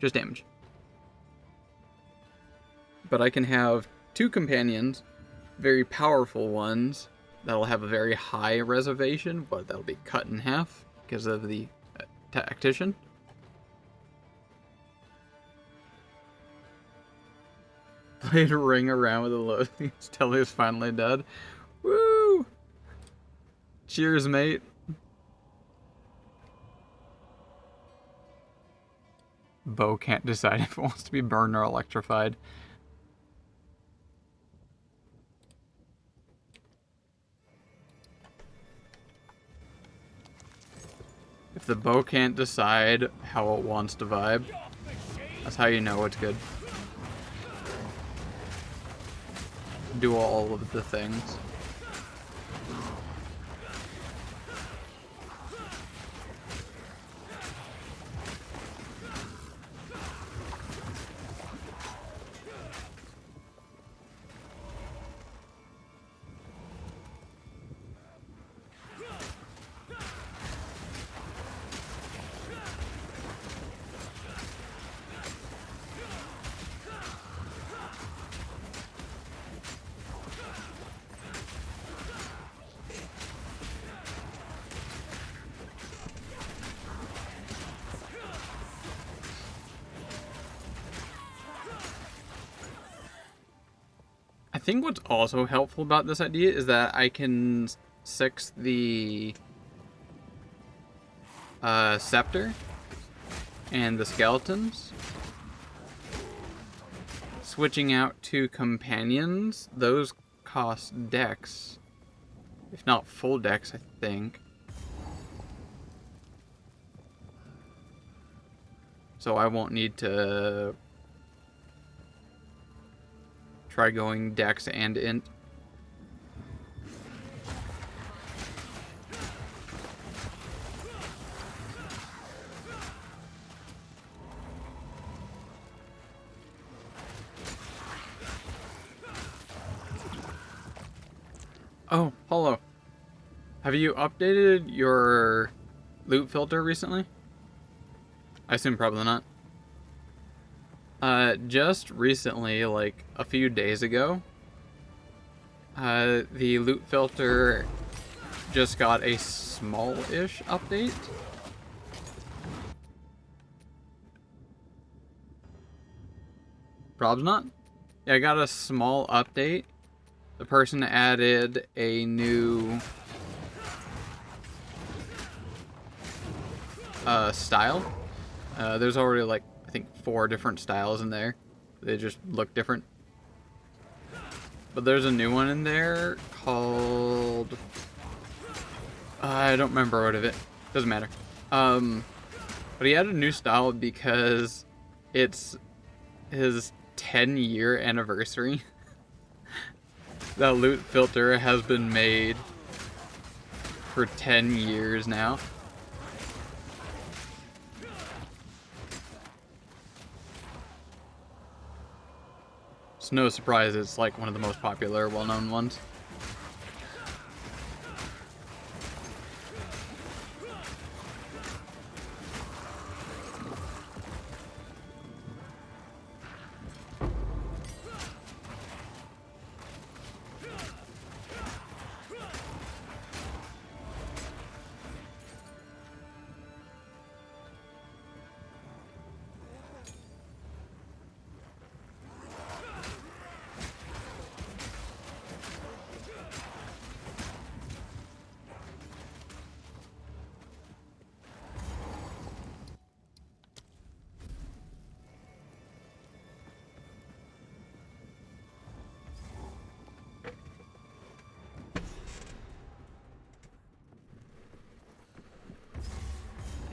Just damage. But I can have 2 companions, very powerful ones, that'll have a very high reservation, but that'll be cut in half because of the Tactician. Played a ring around with a loading till he was finally dead. Woo! Cheers, mate. Bo can't decide if it wants to be burned or electrified. If the bow can't decide how it wants to vibe, that's how you know it's good. Do all of the things. I think what's also helpful about this idea is that I can 6 the scepter and the skeletons. Switching out to companions, those cost dex. If not full dex, I think. So I won't need to try going dex and int. Oh, Polo. Have you updated your loot filter recently? I assume probably not. Just recently, like a few days ago, the loot filter just got a small-ish update. Prob's not? Yeah, I got a small update. The person added a new style. There's already like I think 4 different styles in there. They just look different. But there's a new one in there called I don't remember what of it. Doesn't matter. But he added a new style because it's his 10-year anniversary. That loot filter has been made for 10 years now. It's no surprise it's like one of the most popular, well-known ones.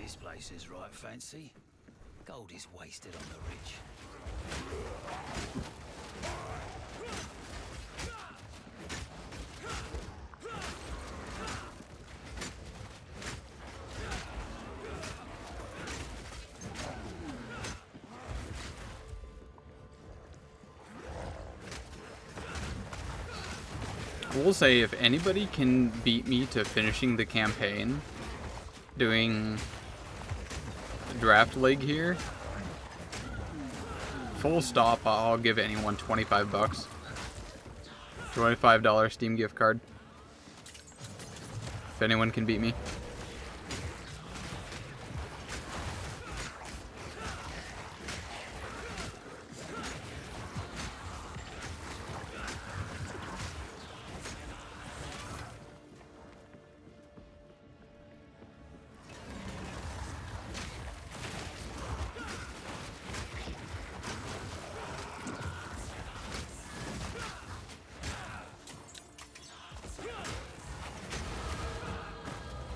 This place is right fancy. Gold is wasted on the rich. I will say, if anybody can beat me to finishing the campaign, doing the draft league here, full stop, I'll give anyone 25 bucks. $25 Steam gift card. If anyone can beat me.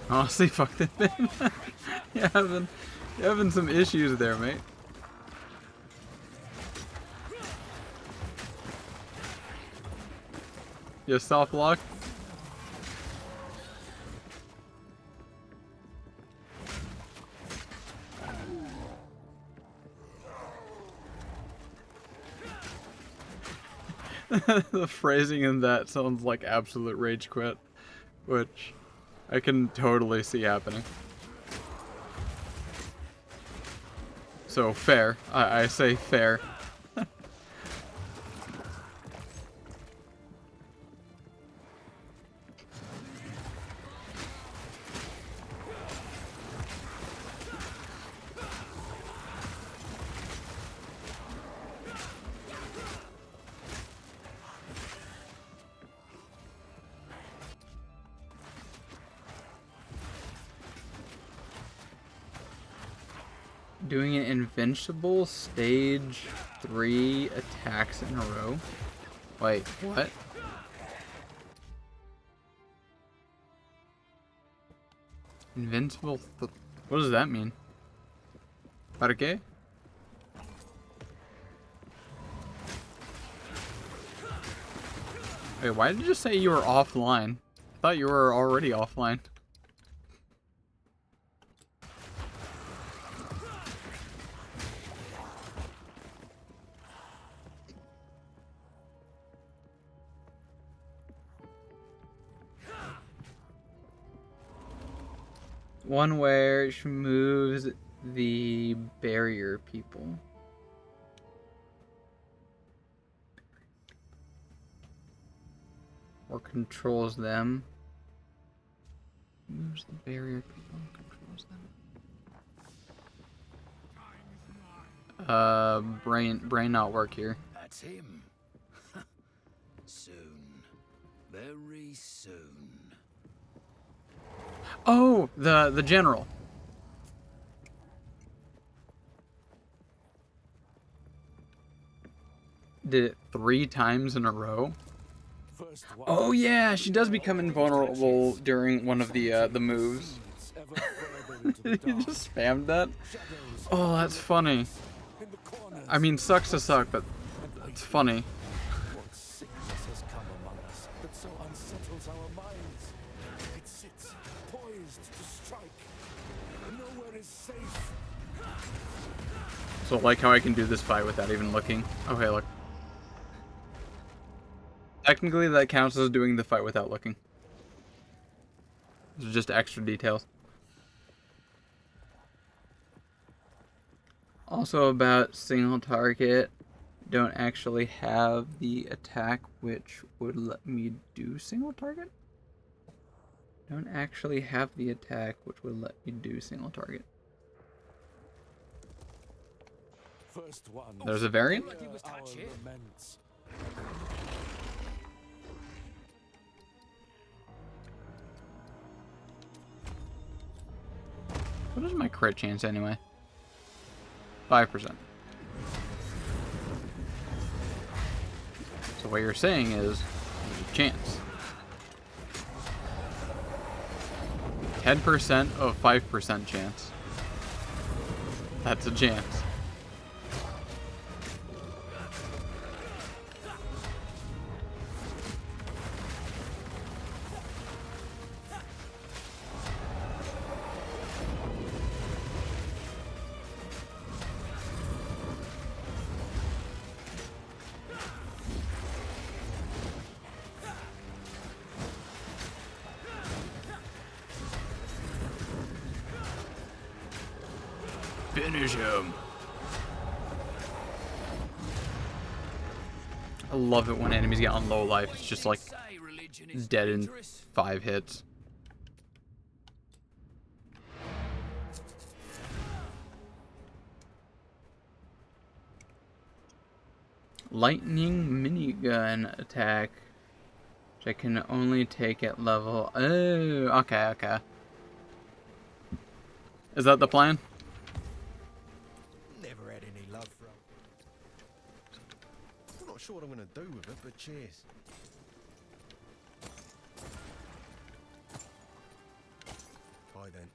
Honestly, fuck that man. you're having some issues there, mate. You soft lock? The phrasing in that sounds like absolute rage quit, which I can totally see happening. So fair. I say fair. Doing an invincible stage 3 attacks in a row. Wait, what? Invincible. What does that mean? ¿Para qué? Wait, why did you say you were offline? I thought you were already offline. One where she moves the barrier people. Or controls them. Moves the barrier people, controls them. Brain not work here. That's him. Soon. Very soon. Oh, the general. Did it 3 times in a row. Oh yeah, she does become invulnerable during one of the moves. You just spammed that? Oh, that's funny. I mean, sucks to suck, but it's funny. What sickness has come among us that so unsettles our minds? It sits poised to strike. Nowhere is safe. So like how I can do this fight without even looking. Okay, look. Technically, that counts as doing the fight without looking. These are just extra details. Also about single target, don't actually have the attack which would let me do single target? Don't actually have the attack which would let me do single target. First one. There's a variant? Our laments. What is my crit chance anyway? 5%. So what you're saying is, there's a chance. 10% of 5% chance. That's a chance. Finish him. I love it when enemies get on low life. It's just like dead in 5 hits. Lightning minigun attack, which I can only take at level. Oh, okay, okay. Is that the plan? Never had any love for him. I'm not sure what I'm going to do with it, but cheers. Bye then.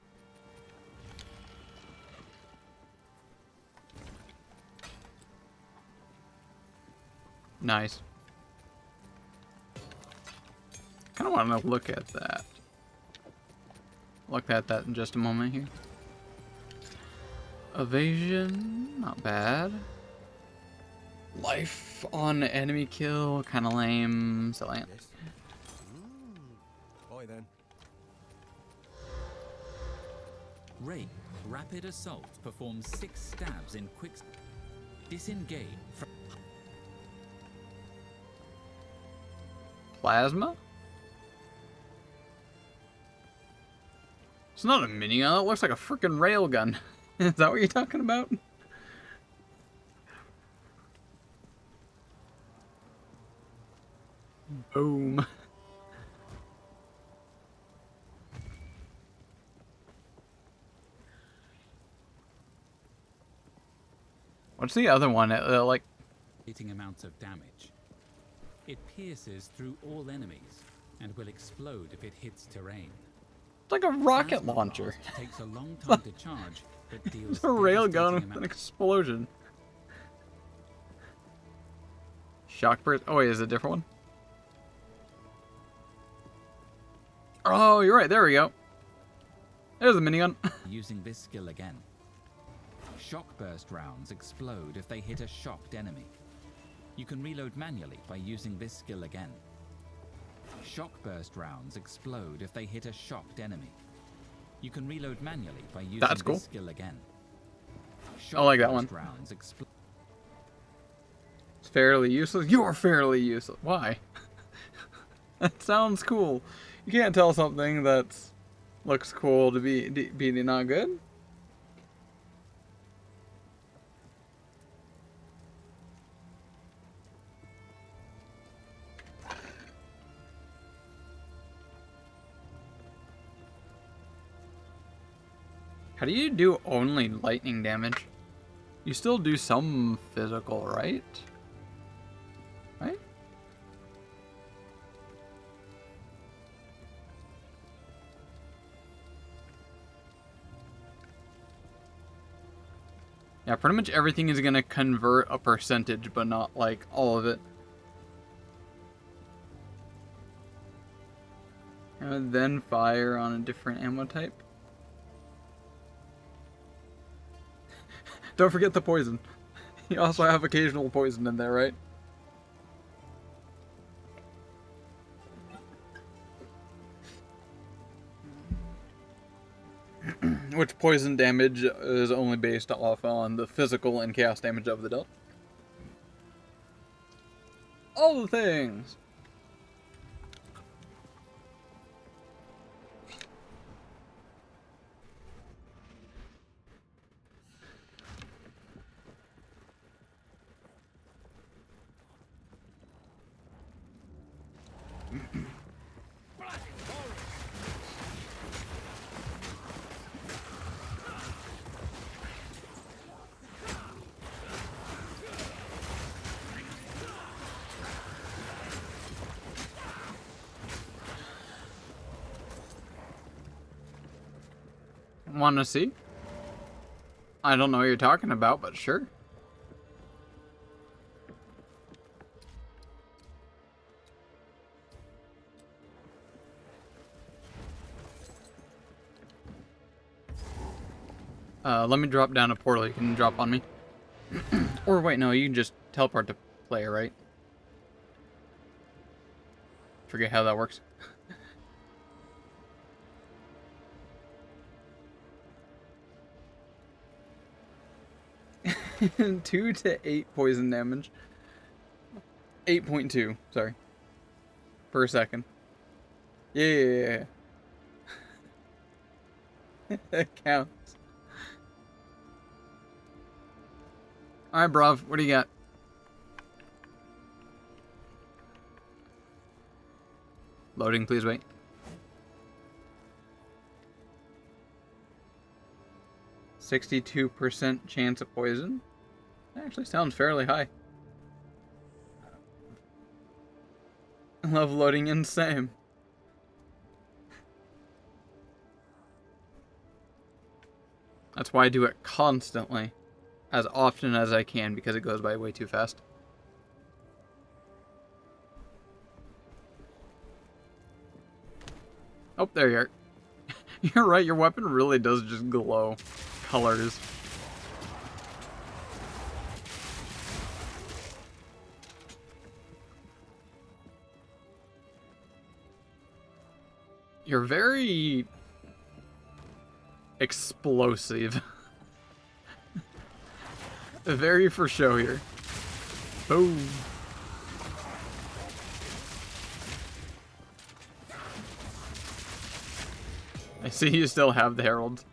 Nice. Kind of want to look at that. Look at that in just a moment here. Evasion, not bad. Life on enemy kill, kind of lame. So Yes. Bye then. Rain, Rapid Assault performs 6 stabs in quick. Disengage from. Plasma? It's not a minigun, it looks like a freaking railgun. Is that what you're talking about? Boom. What's the other one? Like, Amounts of damage. It pierces through all enemies and will explode if it hits terrain. it's like a rocket Plasma launcher. Blast takes a long time to charge, but deals It's a railgun devastating with an amounts. explosion. Shock burst. Oh wait, is it a different one? Oh, you're right. There we go. There's the minigun. Using this skill again. Shock burst rounds explode if they hit a shocked enemy. You can reload manually by using this skill again. Shock burst rounds explode if they hit a shocked enemy. You can reload manually by using That's cool. this skill again. I like that Shock burst one. rounds It's fairly useless. You're fairly useless. Why? That sounds cool. You can't tell something that looks cool to be not good. How do you do only lightning damage? You still do some physical, right? Right? Yeah, pretty much everything is gonna convert a percentage, but not like all of it. And then fire on a different ammo type. Don't forget the poison. You also have occasional poison in there, right? Which poison damage is only based off on the physical and chaos damage of the dealt. All the things! Wanna see? I don't know what you're talking about, but sure. Let me drop down a portal. You can drop on me. Or wait, no, you can just teleport to player, right? Forget how that works. 2 to 8 poison damage. 8.2, sorry. Per second. Yeah. That counts. Alright, bruv, what do you got? Loading, please wait. %62% chance of poison. That actually sounds fairly high. I love loading in same. That's why I do it constantly. As often as I can, because it goes by way too fast. Oh, there you are. You're right, your weapon really does just glow colors. You're very explosive. Very for show here. Boom. I see you still have the herald.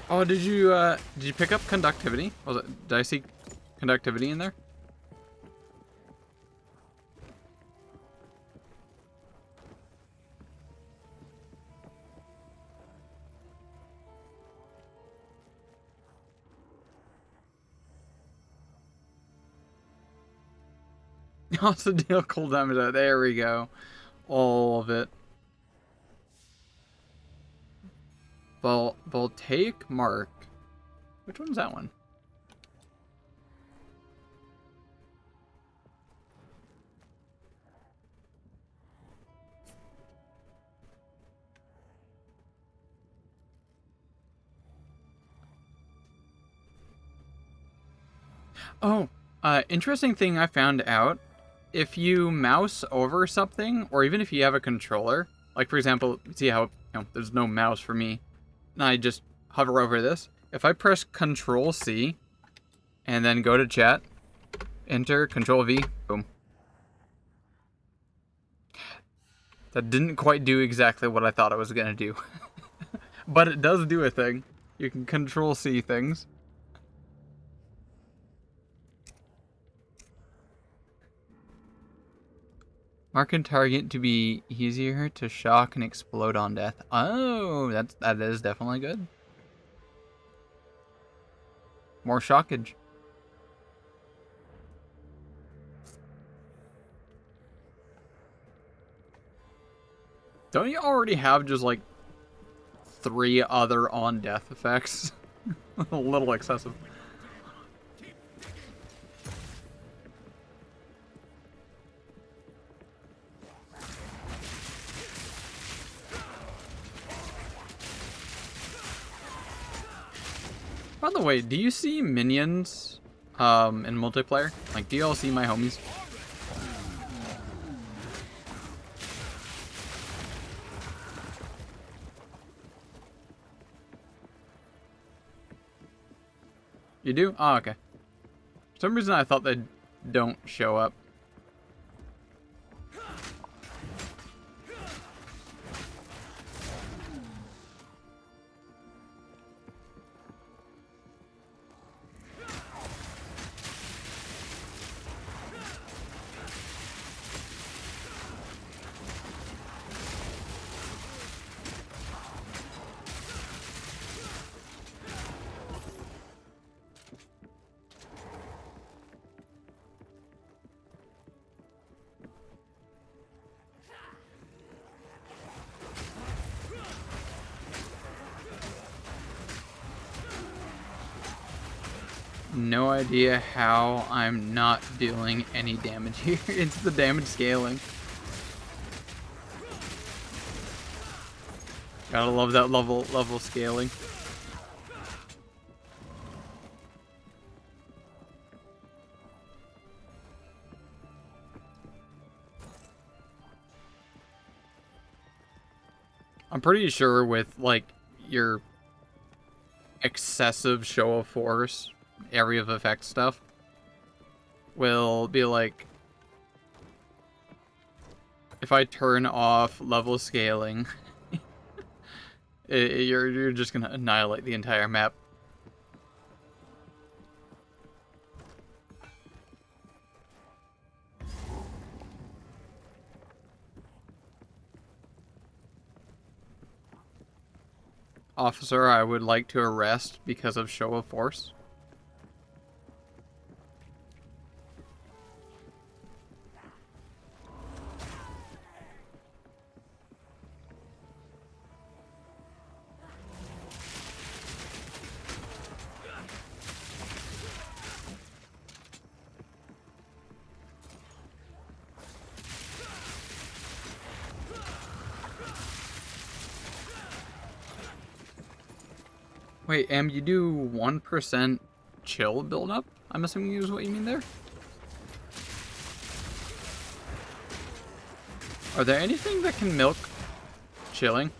Oh, did you pick up conductivity? Was it, did I see conductivity in there? Also deal cool damage. There we go. All of it. Voltaic Mark. Which one's that one? Oh, interesting thing I found out. If you mouse over something, or even if you have a controller, like for example, see how, there's no mouse for me, and I just hover over this. If I press Control C, and then go to chat, enter, Control V, boom. That didn't quite do exactly what I thought it was gonna do. But it does do a thing. You can Control C things. Mark a target to be easier to shock and explode on death. Oh, that is definitely good. More shockage. Don't you already have just like 3 other on death effects? A little excessive. By the way, do you see minions in multiplayer? Like, do you all see my homies? You do? Oh, okay. For some reason I thought they don't show up. No idea how I'm not dealing any damage here. It's the damage scaling. Gotta love that level scaling. I'm pretty sure with like your excessive show of force area of effect stuff will be like, if I turn off level scaling, you're just gonna annihilate the entire map. Officer, I would like to arrest because of show of force. Wait, you do 1% chill buildup? I'm assuming is what you mean there? Are there anything that can milk chilling?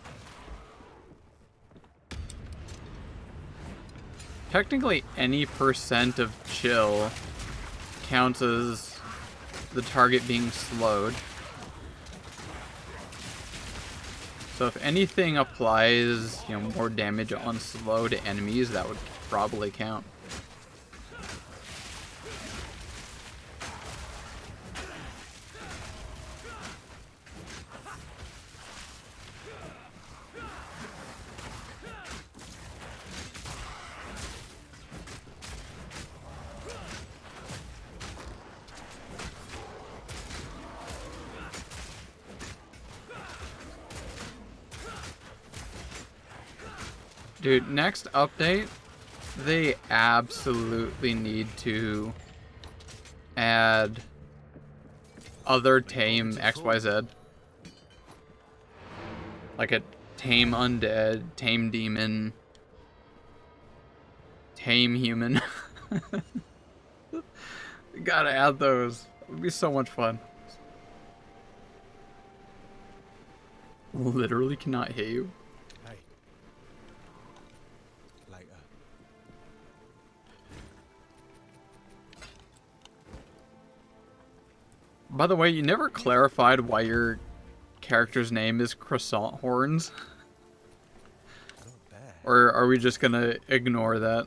Technically, any percent of chill counts as the target being slowed. So if anything applies, more damage on slowed enemies, that would probably count. Dude, next update, they absolutely need to add other tame XYZ. Like a tame undead, tame demon, tame human. Gotta add those. It would be so much fun. Literally cannot hit you. By the way, you never clarified why your character's name is Croissant Horns. Or are we just gonna ignore that?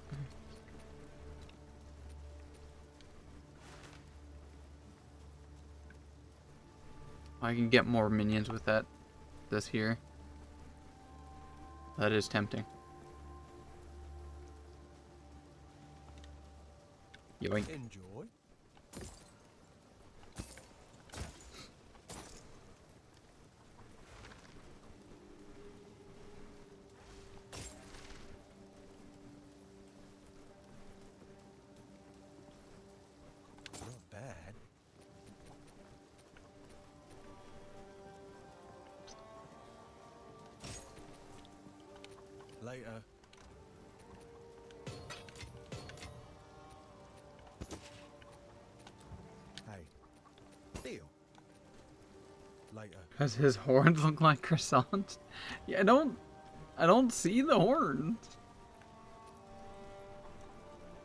I can get more minions with this here. That is tempting. Yoink. Enjoy. Not bad. Later. Hey. Deal. Later. Does his horns look like croissants? Yeah, I don't see the horns.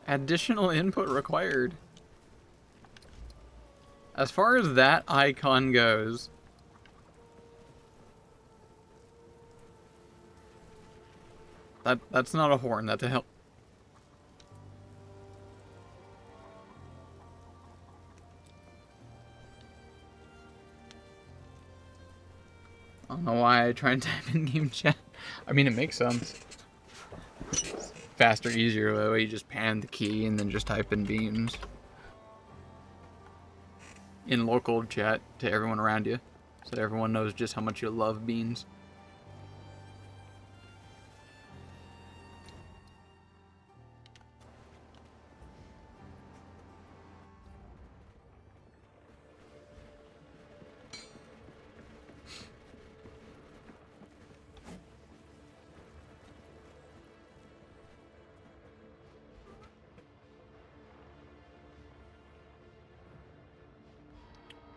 Additional input required. As far as that icon goes, that's not a horn, that's a help. I don't know why I try and type in game chat. I mean, it makes sense. Faster, easier, that way you just pan the key and then just type in beans. In local chat to everyone around you, so that everyone knows just how much you love beans.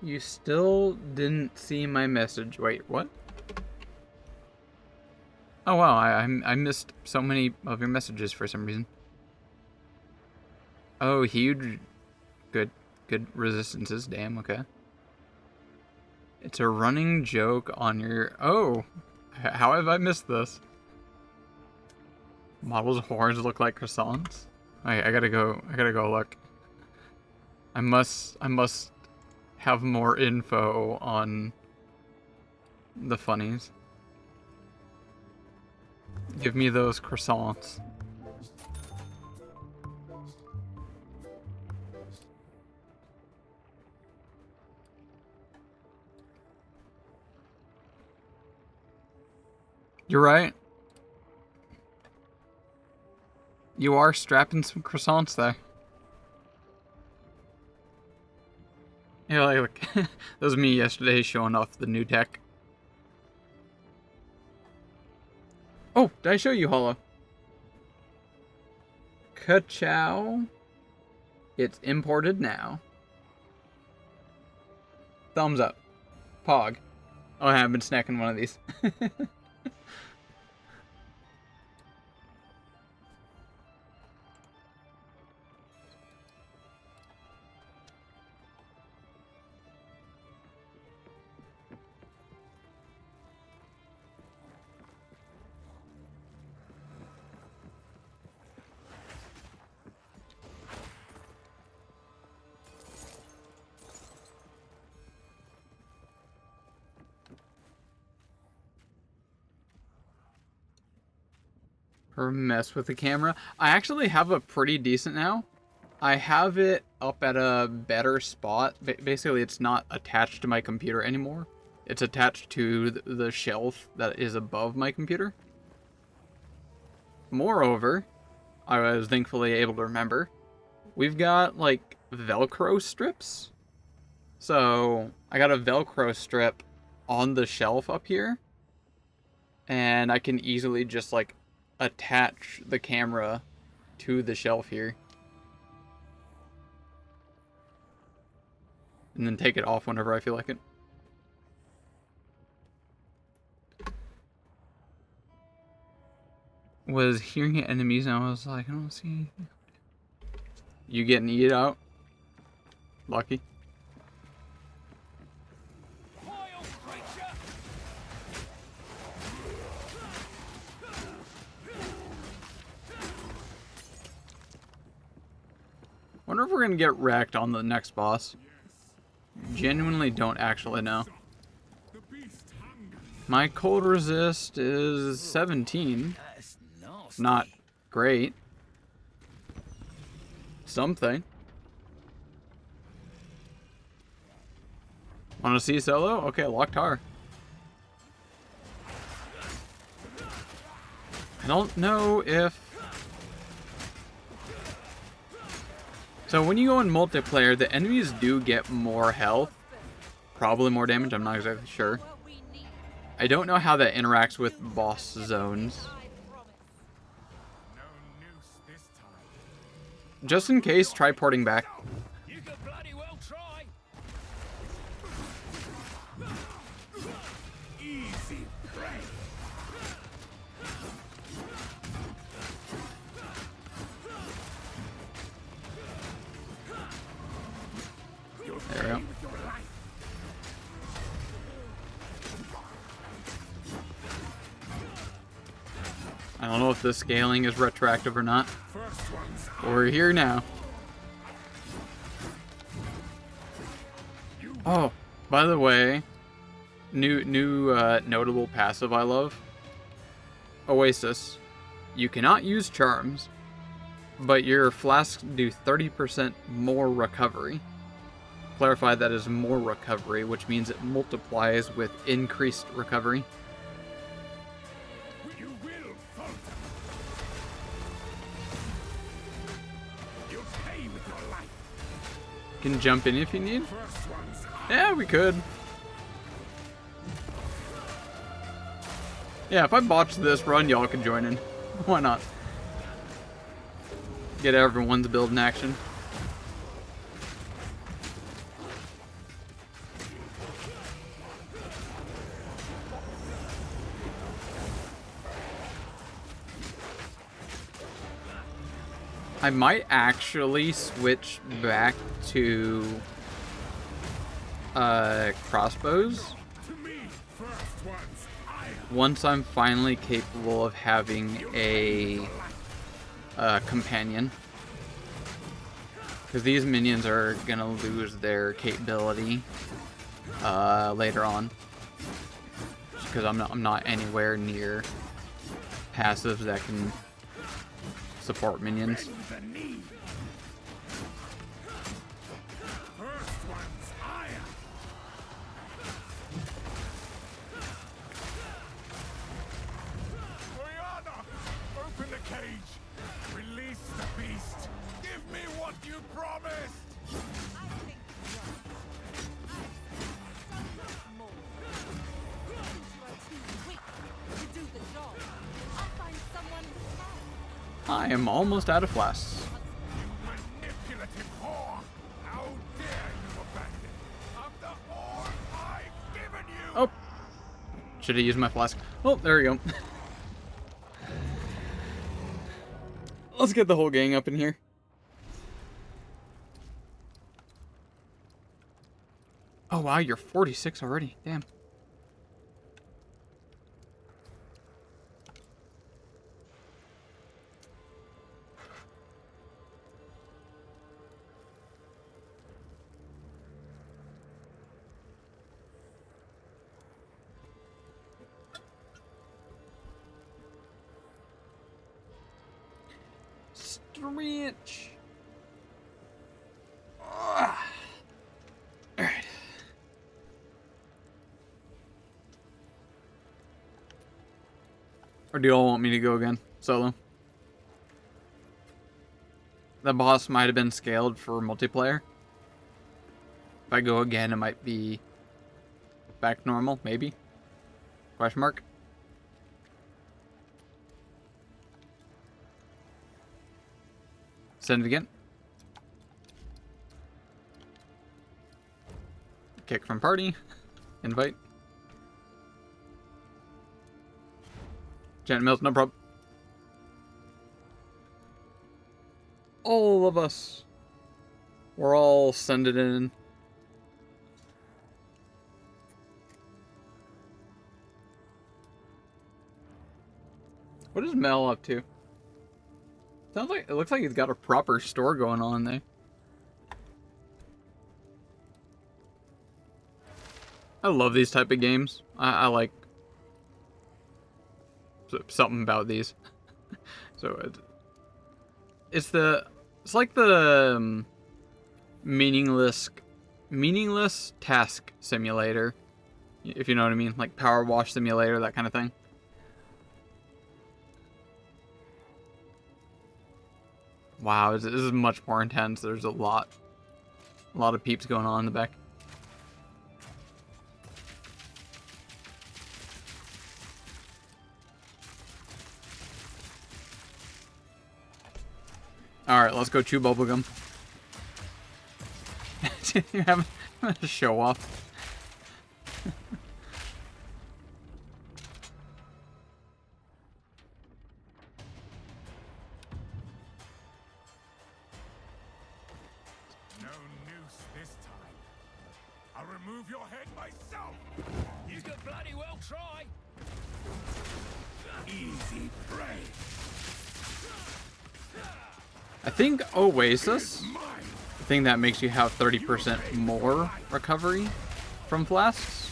You still didn't see my message. Wait, what? Oh wow, I missed so many of your messages for some reason. Oh, huge. Good resistances. Damn, okay. It's a running joke on your... Oh! How have I missed this? Models' horns look like croissants? I gotta go look. I must have more info on the funnies. Give me those croissants. You're right. You are strapping some croissants there. Yeah, like that was me yesterday showing off the new tech. Oh, did I show you Hollow? Ka-chow. It's imported now. Thumbs up. Pog. Oh, I have been snacking one of these. Or mess with the camera. I actually have a pretty decent now. I have it up at a better spot. Basically, it's not attached to my computer anymore. It's attached to the shelf that is above my computer. Moreover, I was thankfully able to remember, we've got like Velcro strips. So I got a Velcro strip on the shelf up here, and I can easily just like attach the camera to the shelf here and then take it off whenever I feel like it. Was hearing enemies and I was like, I don't see anything. You getting eat out? Lucky. Wonder if we're gonna get wrecked on the next boss. Genuinely don't actually know. My cold resist is 17. That's nasty. Not great. Something. Want to see solo? Okay, Loktar. I don't know if... So when you go in multiplayer, the enemies do get more health. Probably more damage, I'm not exactly sure. I don't know how that interacts with boss zones. Just in case, try porting back. You could bloody well try. Easy prey. There we go. I don't know if the scaling is retroactive or not. We're here now. Oh, by the way, new notable passive I love. Oasis. You cannot use charms, but your flasks do 30% more recovery. Clarify that is more recovery, which means it multiplies with increased recovery. You will falter. You'll pay with your life. Can jump in if you need. First one's Yeah, we could. Yeah, if I botch this run, y'all can join in. Why not? Get everyone's build in action. I might actually switch back to crossbows once I'm finally capable of having a companion, because these minions are gonna lose their capability later on, because I'm not anywhere near passives that can support minions. open the cage. Release the beast. Give me what you promised. I am almost out of flasks. Manipulative whore. How dare you abandon after all I've given you? Oh, should have used my flask. Oh, there we go. Let's get the whole gang up in here. Oh wow, you're 46 already. Damn. Stretch. Alright. Or do you all want me to go again? Solo? The boss might have been scaled for multiplayer. If I go again, it might be back normal, maybe? Question mark? Send it again. Kick from party. Invite. Janet Mills, no problem. All of us. We're all sending in. What is Mel up to? Sounds like, it looks like he's got a proper store going on there. I love these type of games. I like something about these. So it's like the meaningless task simulator, if you know what I mean, like Power Wash Simulator, that kind of thing. Wow, this is much more intense. There's a lot of peeps going on in the back. Alright, let's go chew bubblegum. You have a show off. No noose this time. I'll remove your head myself. You could bloody well try. Easy prey. I think Oasis, the thing that makes you have 30% more recovery from flasks,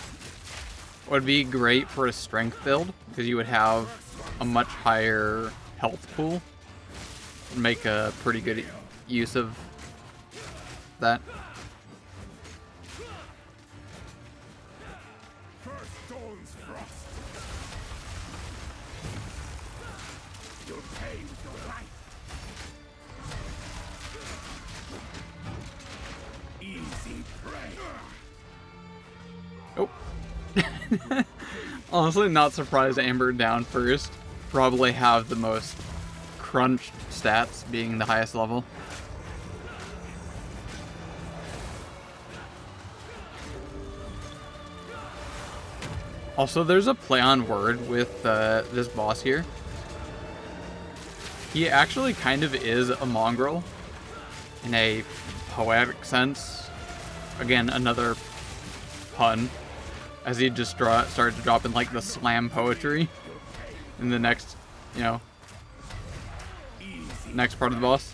would be great for a strength build, because you would have a much higher health pool. Make a pretty good use of that. First dawn's frost. You'll pay with your life. Easy prey. Oh. Honestly, not surprised Amber down first. Probably have the most crunched stats, being the highest level. Also, there's a play on word with this boss here. He actually kind of is a mongrel in a poetic sense. Again, another pun, as he just started dropping like the slam poetry in the next, you know, next part of the boss.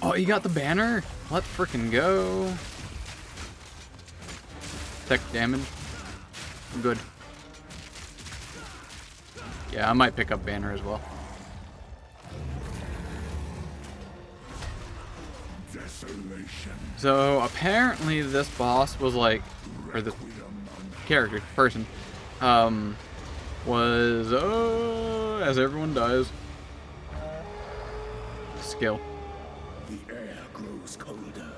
Oh, you got the banner? Let's freaking go. Tech damage. Good. Yeah, I might pick up banner as well. Desolation. So apparently this boss was like, or this person, was, as everyone dies, skill. The air grows colder.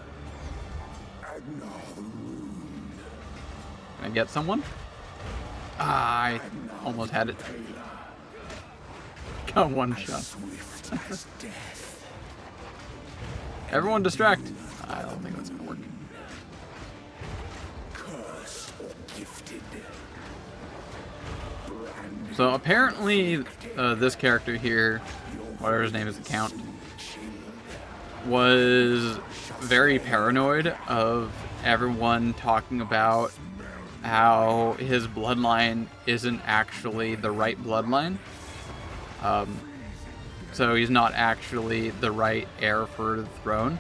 And now the wound. Can I get someone? Ah, I almost had it. Got one shot. Swift as death. Everyone distract. I don't think that's gonna work. Curse or gifted. So apparently, this character here, whatever his name is, the Count, was very paranoid of everyone talking about how his bloodline isn't actually the right bloodline. So he's not actually the right heir for the throne.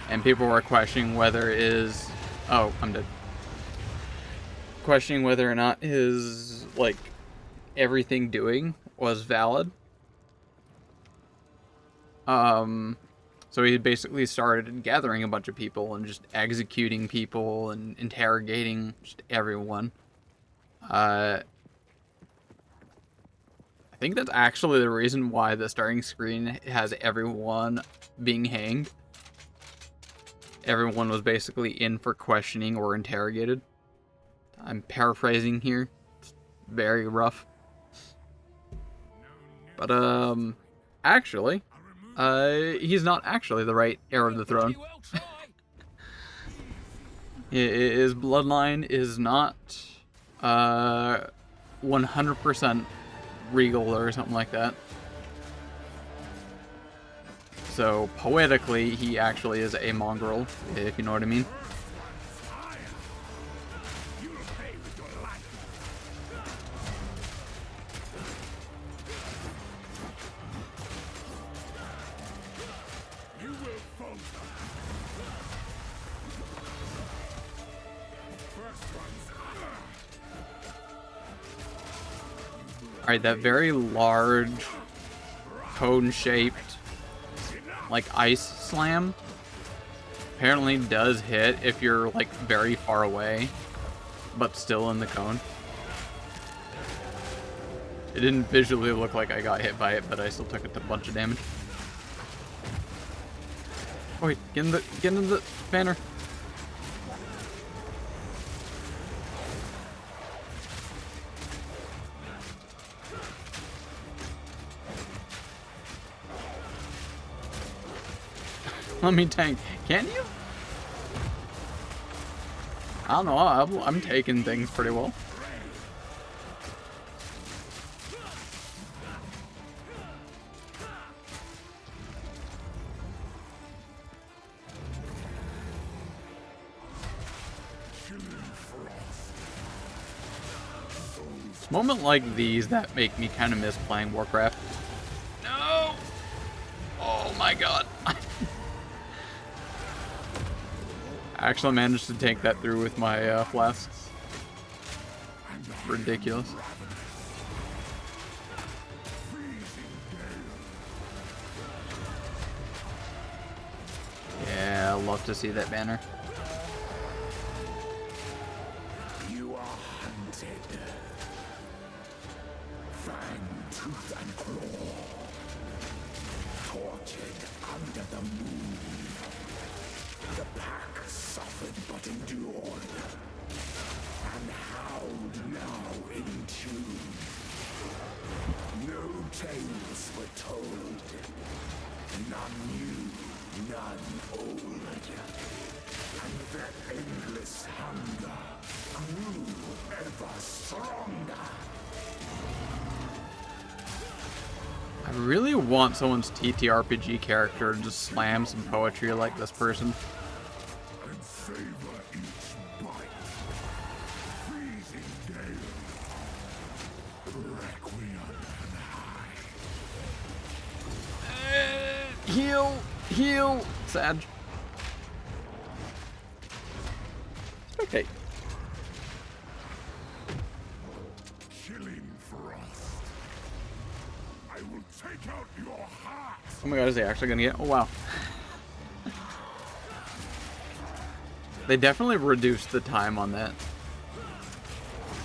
And people were questioning whether his... Oh, I'm dead. Questioning whether or not his, like, everything doing was valid. So he basically started gathering a bunch of people and just executing people and interrogating just everyone. I think that's actually the reason why the starting screen has everyone being hanged. Everyone was basically in for questioning or interrogated. I'm paraphrasing here. It's very rough. But, actually, he's not actually the right heir of the throne. His bloodline is not, 100% regal or something like that. So, poetically, he actually is a mongrel, if you know what I mean. Alright, that very large, cone-shaped, like, ice slam apparently does hit if you're, like, very far away, but still in the cone. It didn't visually look like I got hit by it, but I still took a bunch of damage. Oh wait, get into the banner. Let me tank. Can you? I don't know. I'm taking things pretty well. It's moments like these that make me kind of miss playing Warcraft. No! Oh my god. I actually managed to take that through with my flasks. Ridiculous. Yeah, I love to see that banner. You are hunted. Fang, tooth, and claw. Tortured under the moon. The pack suffered but endured. And howled now in tune. No tales were told. None new, none old. And their endless hunger grew ever stronger. I really want someone's TTRPG character to just slam some poetry like this person. And savor each bite. Freezing gale. Requiem and high. Heal! Heal! Sag. Okay. Chilling frost. I will take out your heart. Oh my god, is he actually gonna get? Oh wow. They definitely reduced the time on that.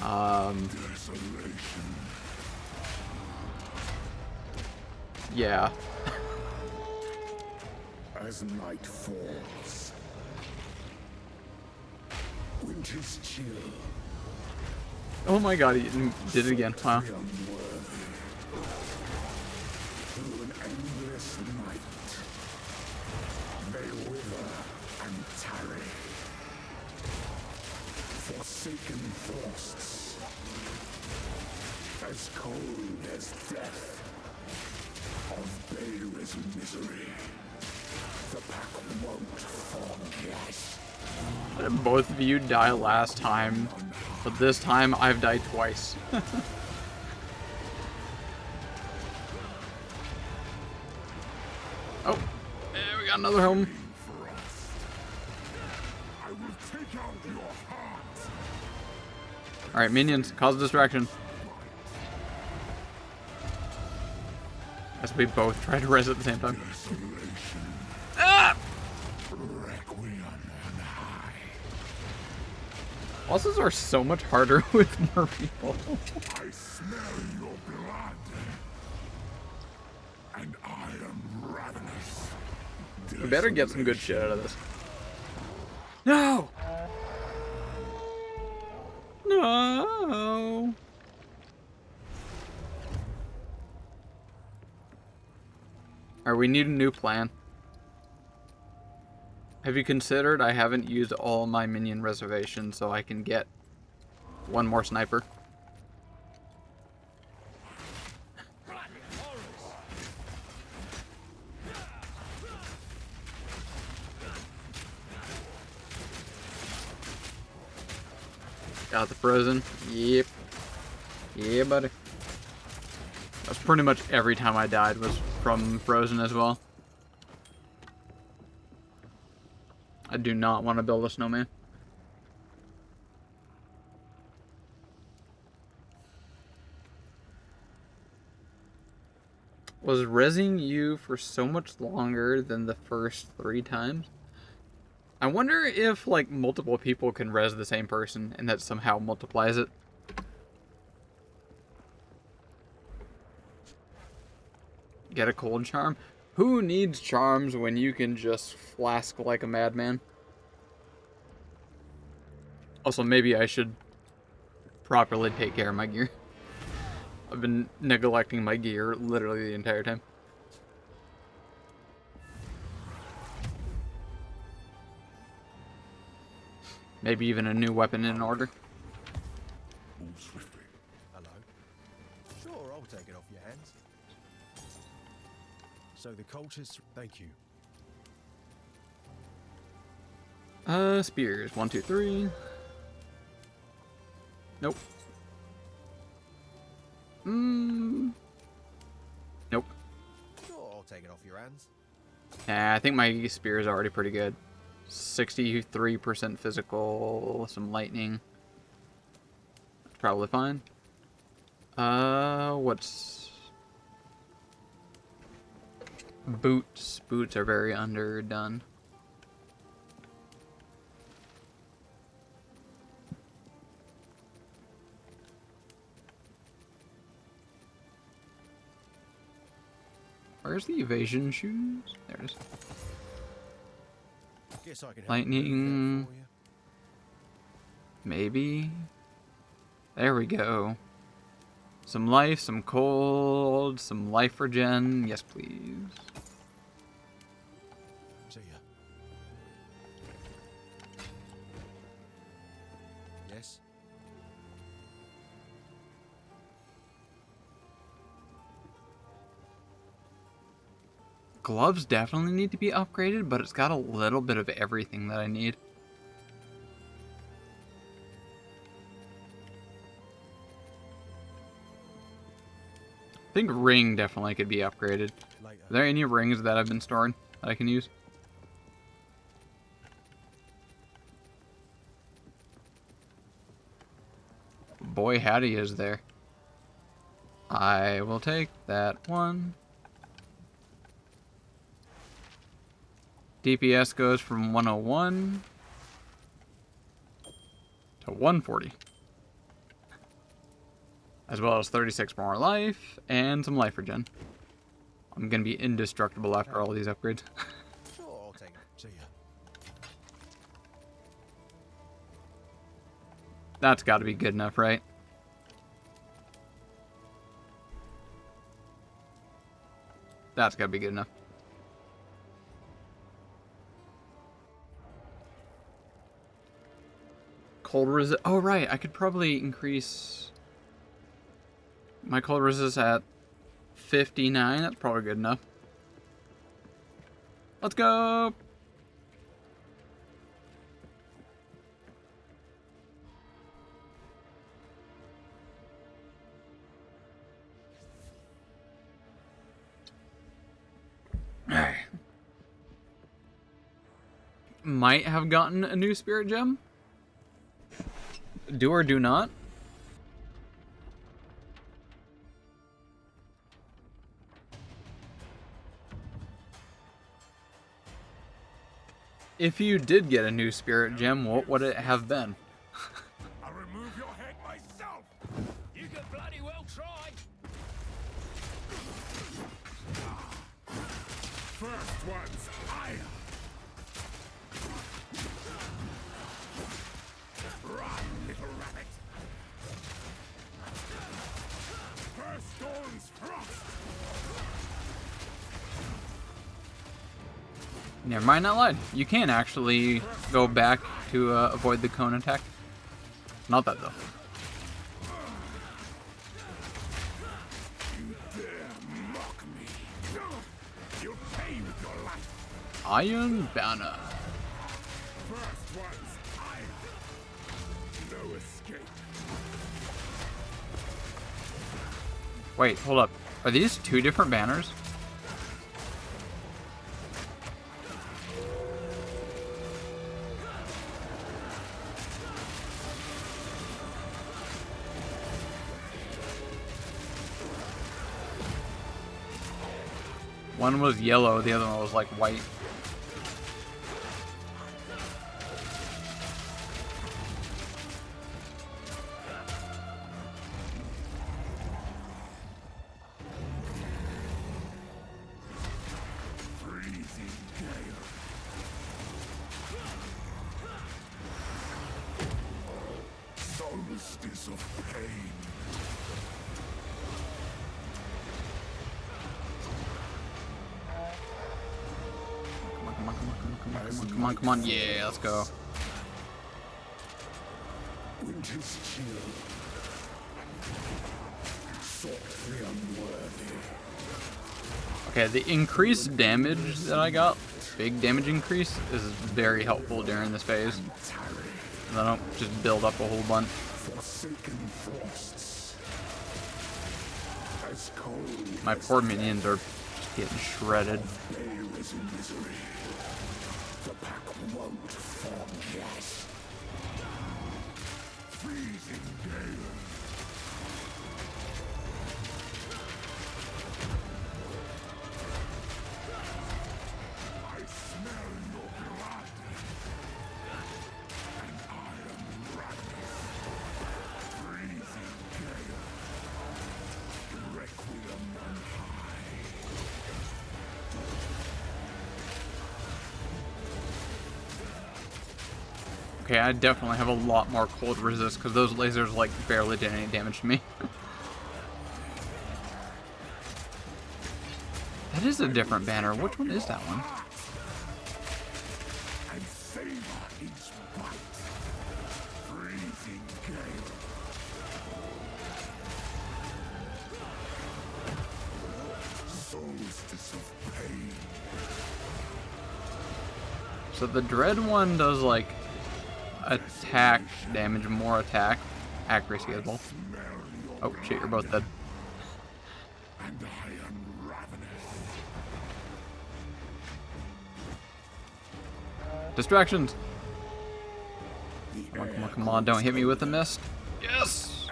Desolation. Yeah. As night falls, winter's chill. Oh my god, he did it again. Wow. Unworthy. Through an endless night, they wither and tarry. Forsaken frosts, as cold as death. Of Bael's misery, the pack won't forget. Both of you died last time, but this time I've died twice. Oh, yeah, we got another home. I will take out your heart. Alright, minions, cause distraction. As we both try to res at the same time. Ah! Requiem and high. Bosses are so much harder with more people. I smell your blood. And I am ravenous. We better get some good shit out of this. No! No! Alright, we need a new plan. Have you considered I haven't used all my minion reservations so I can get one more sniper? Got the frozen. Yep. Yeah, buddy. That's pretty much every time I died was from frozen as well. I do not want to build a snowman. was rezzing you for so much longer than the first 3 times. I wonder if, like, multiple people can res the same person and that somehow multiplies it. Get a cold charm? Who needs charms when you can just flask like a madman? Also, maybe I should properly take care of my gear. I've been neglecting my gear literally the entire time. Maybe even a new weapon in order. Move swiftly. Hello. Sure, I'll take it off your hands. So the cultists, thank you. Spears. 1, 2, 3. Nope. Nope. Sure, I'll take it off your hands. Nah, I think my spear is already pretty good. 63% physical, some lightning. Probably fine. What's... Boots. Boots are very underdone. Where's the evasion shoes? There it is. Guess I can help Lightning. for you. Maybe. There we go. Some life, some cold, some life regen. Yes, please. See ya. Yes. Gloves definitely need to be upgraded, but it's got a little bit of everything that I need. I think ring definitely could be upgraded. Later. Are there any rings that I've been storing that I can use? Boy, howdy is there. I will take that one. DPS goes from 101 to 140. As well as 36 more life and some life regen. I'm gonna be indestructible after all these upgrades. Sure, I'll take it. See ya. That's gotta be good enough, right? That's gotta be good enough. Cold resist. Oh, right. I could probably increase my cold resist at 59. That's probably good enough. Let's go. Might have gotten a new spirit gem. Do or do not. If you did get a new spirit gem, what would it have been? I'll remove your head myself. You can bloody well try. First one's higher. Run, little rabbit. First dawn's frost. Never mind, not lied. You can actually go back to avoid the cone attack. Not that though. You dare mock me. You'll pay with your life. Iron Banner. First one's higher. No escape. Wait, hold up. Are these 2 different banners? One was yellow, the other one was like white. Solstice of pain. Come on, come on. Yeah, let's go. Winter's chill. Softly unworthy. Okay, the increased damage that I got, big damage increase, is very helpful during this phase. And I don't just build up a whole bunch. Forsaken frosts. As cold. My poor minions are just getting shredded. Bale is in misery. The pack won't forget. Freezing gale. I smell your blood. And I am ravenous. Freezing gale. Requiem on high. Okay, I definitely have a lot more cold resist because those lasers like barely did any damage to me. That is a different banner. Which one is that one? And favor its bite. Freezing gale. Solstice of pain. So the dread one does like attack damage, more attack, accuracy as well. Oh shit, you're both dead. And I am ravenous. Distractions. Come on, come on, come on! Don't hit me with the mist. Yes.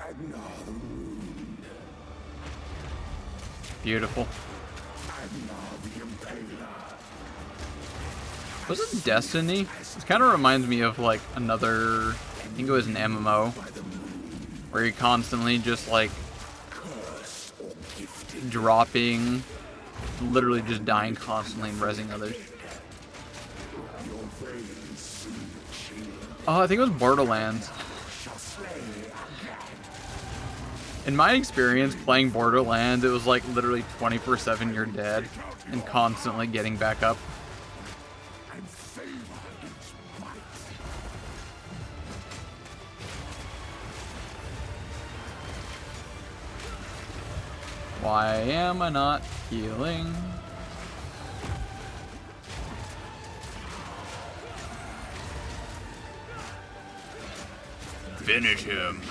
Beautiful. Was it Destiny? This kind of reminds me of like another, I think it was an MMO, where you're constantly just like dropping, literally just dying constantly and rezzing others. Oh, I think it was Borderlands. In my experience playing Borderlands, it was like literally 24/7 you're dead and constantly getting back up. Why am I not healing? Finish him.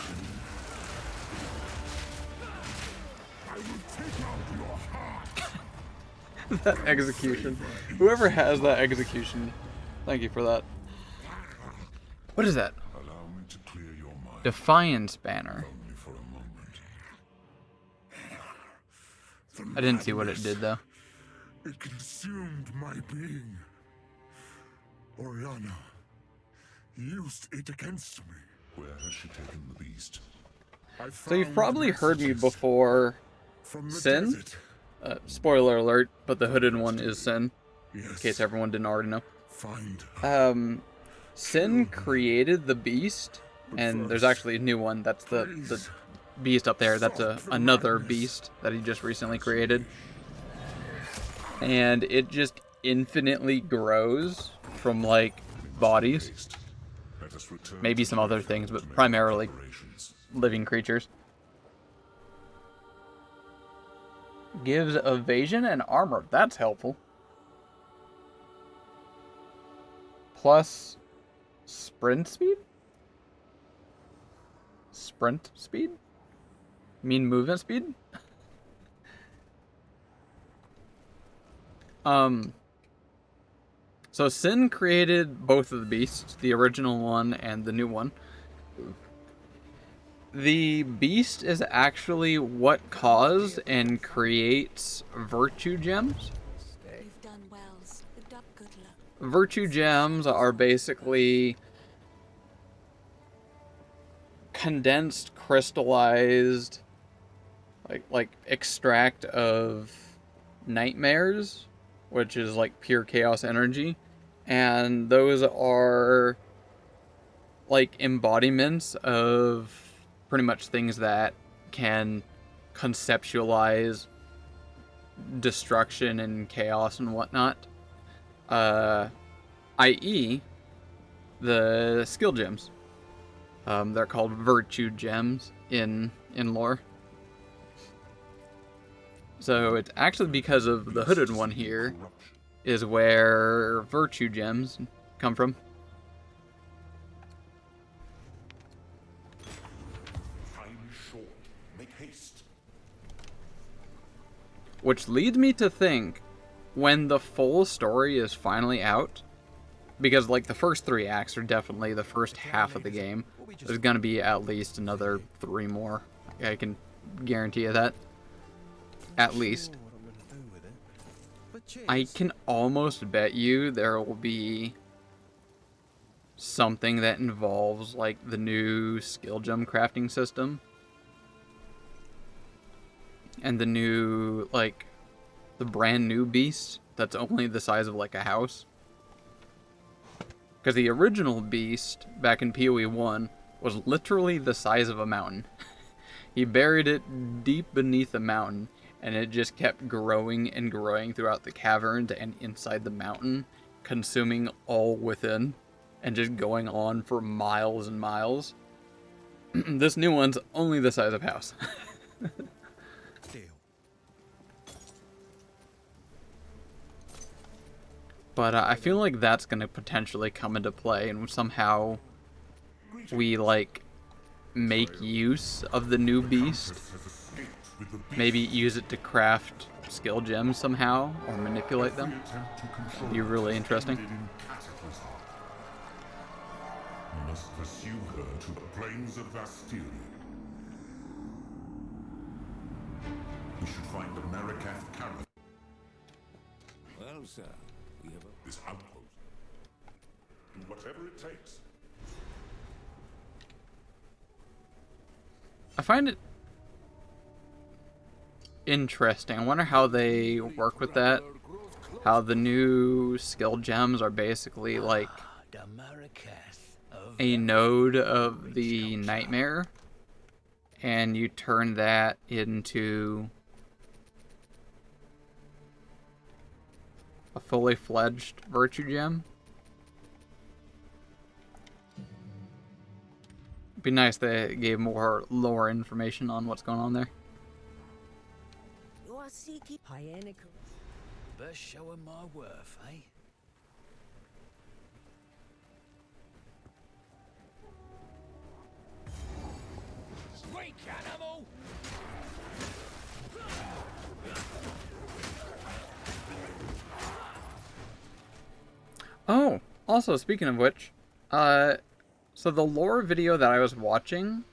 That execution. Whoever has that execution, thank you for that. What is that? Allow me to clear your mind. Defiance banner. Only for a moment. I didn't see what it did though. It consumed my being. Oriana used it against me. Where has she taken the beast? So you've probably heard me before. From the Sin? desert. Spoiler alert, but the hooded one is Sin. Yes. In case everyone didn't already know. Find her. Sin created the beast, and there's actually a new one. That's the beast up there. That's another beast that he just recently created. And it just infinitely grows from like bodies. Let us return Maybe to some other Leif things, to but make primarily preparations. living creatures. Gives evasion and armor. That's helpful. Plus sprint speed? Sprint speed? You mean movement speed? So Sin created both of the beasts, the original one and the new one. The beast is actually what caused and creates virtue gems. Virtue gems are basically condensed, crystallized, like extract of nightmares, which is like pure chaos energy, and those are like embodiments of pretty much things that can conceptualize destruction and chaos and whatnot. I.e., the skill gems. They're called virtue gems in lore. So it's actually because of the hooded one here is where virtue gems come from. Time is short. Make haste. Which leads me to think, when the full story is finally out, because like the first 3 acts are definitely the first half of the game, there's gonna be at least another 3 more. I can guarantee you that. At least. I can almost bet you there will be something that involves like the new skill gem crafting system. And the new, like, the brand new beast that's only the size of like a house. Because the original beast back in PoE 1 was literally the size of a mountain. He buried it deep beneath a mountain, and it just kept growing and growing throughout the caverns and inside the mountain, consuming all within, and just going on for miles and miles. This new one's only the size of a house. But I feel like that's going to potentially come into play, and somehow we, like, make use of the new beast. Maybe use it to craft skill gems somehow, or manipulate them. That'd be really interesting. You must pursue her to the plains of Vastyria. We should find the Marikath caravan. Well, sir, we have This outpost. Do whatever it takes. I find it interesting. I wonder how they work with that. How the new skill gems are basically like a node of the nightmare, and you turn that into a fully fledged virtue gem. It'd be nice they gave more lore information on what's going on there. Best show 'em my worth, eh? Squeak, animal! Oh, also speaking of which, so the lore video that I was watching,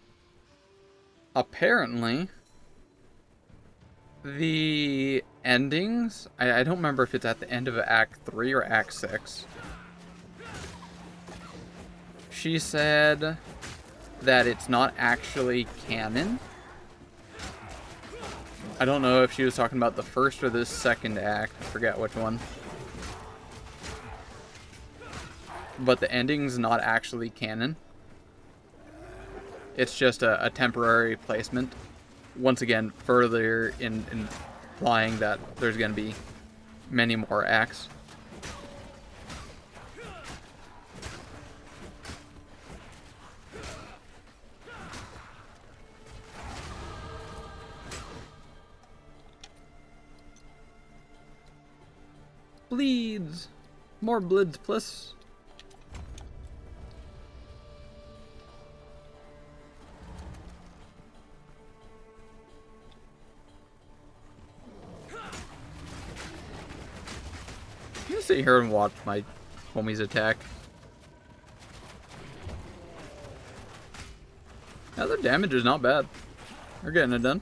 apparently, the endings, I don't remember if it's at the end of Act 3 or Act 6. She said that it's not actually canon. I don't know if she was talking about the first or the second act, I forget which one. But the ending's not actually canon. It's just a temporary placement. Once again, further in implying that there's going to be many more acts. Bleeds! More bleeds, plus. I'm gonna sit here and watch my homies attack. Yeah, their damage is not bad. They're getting it done.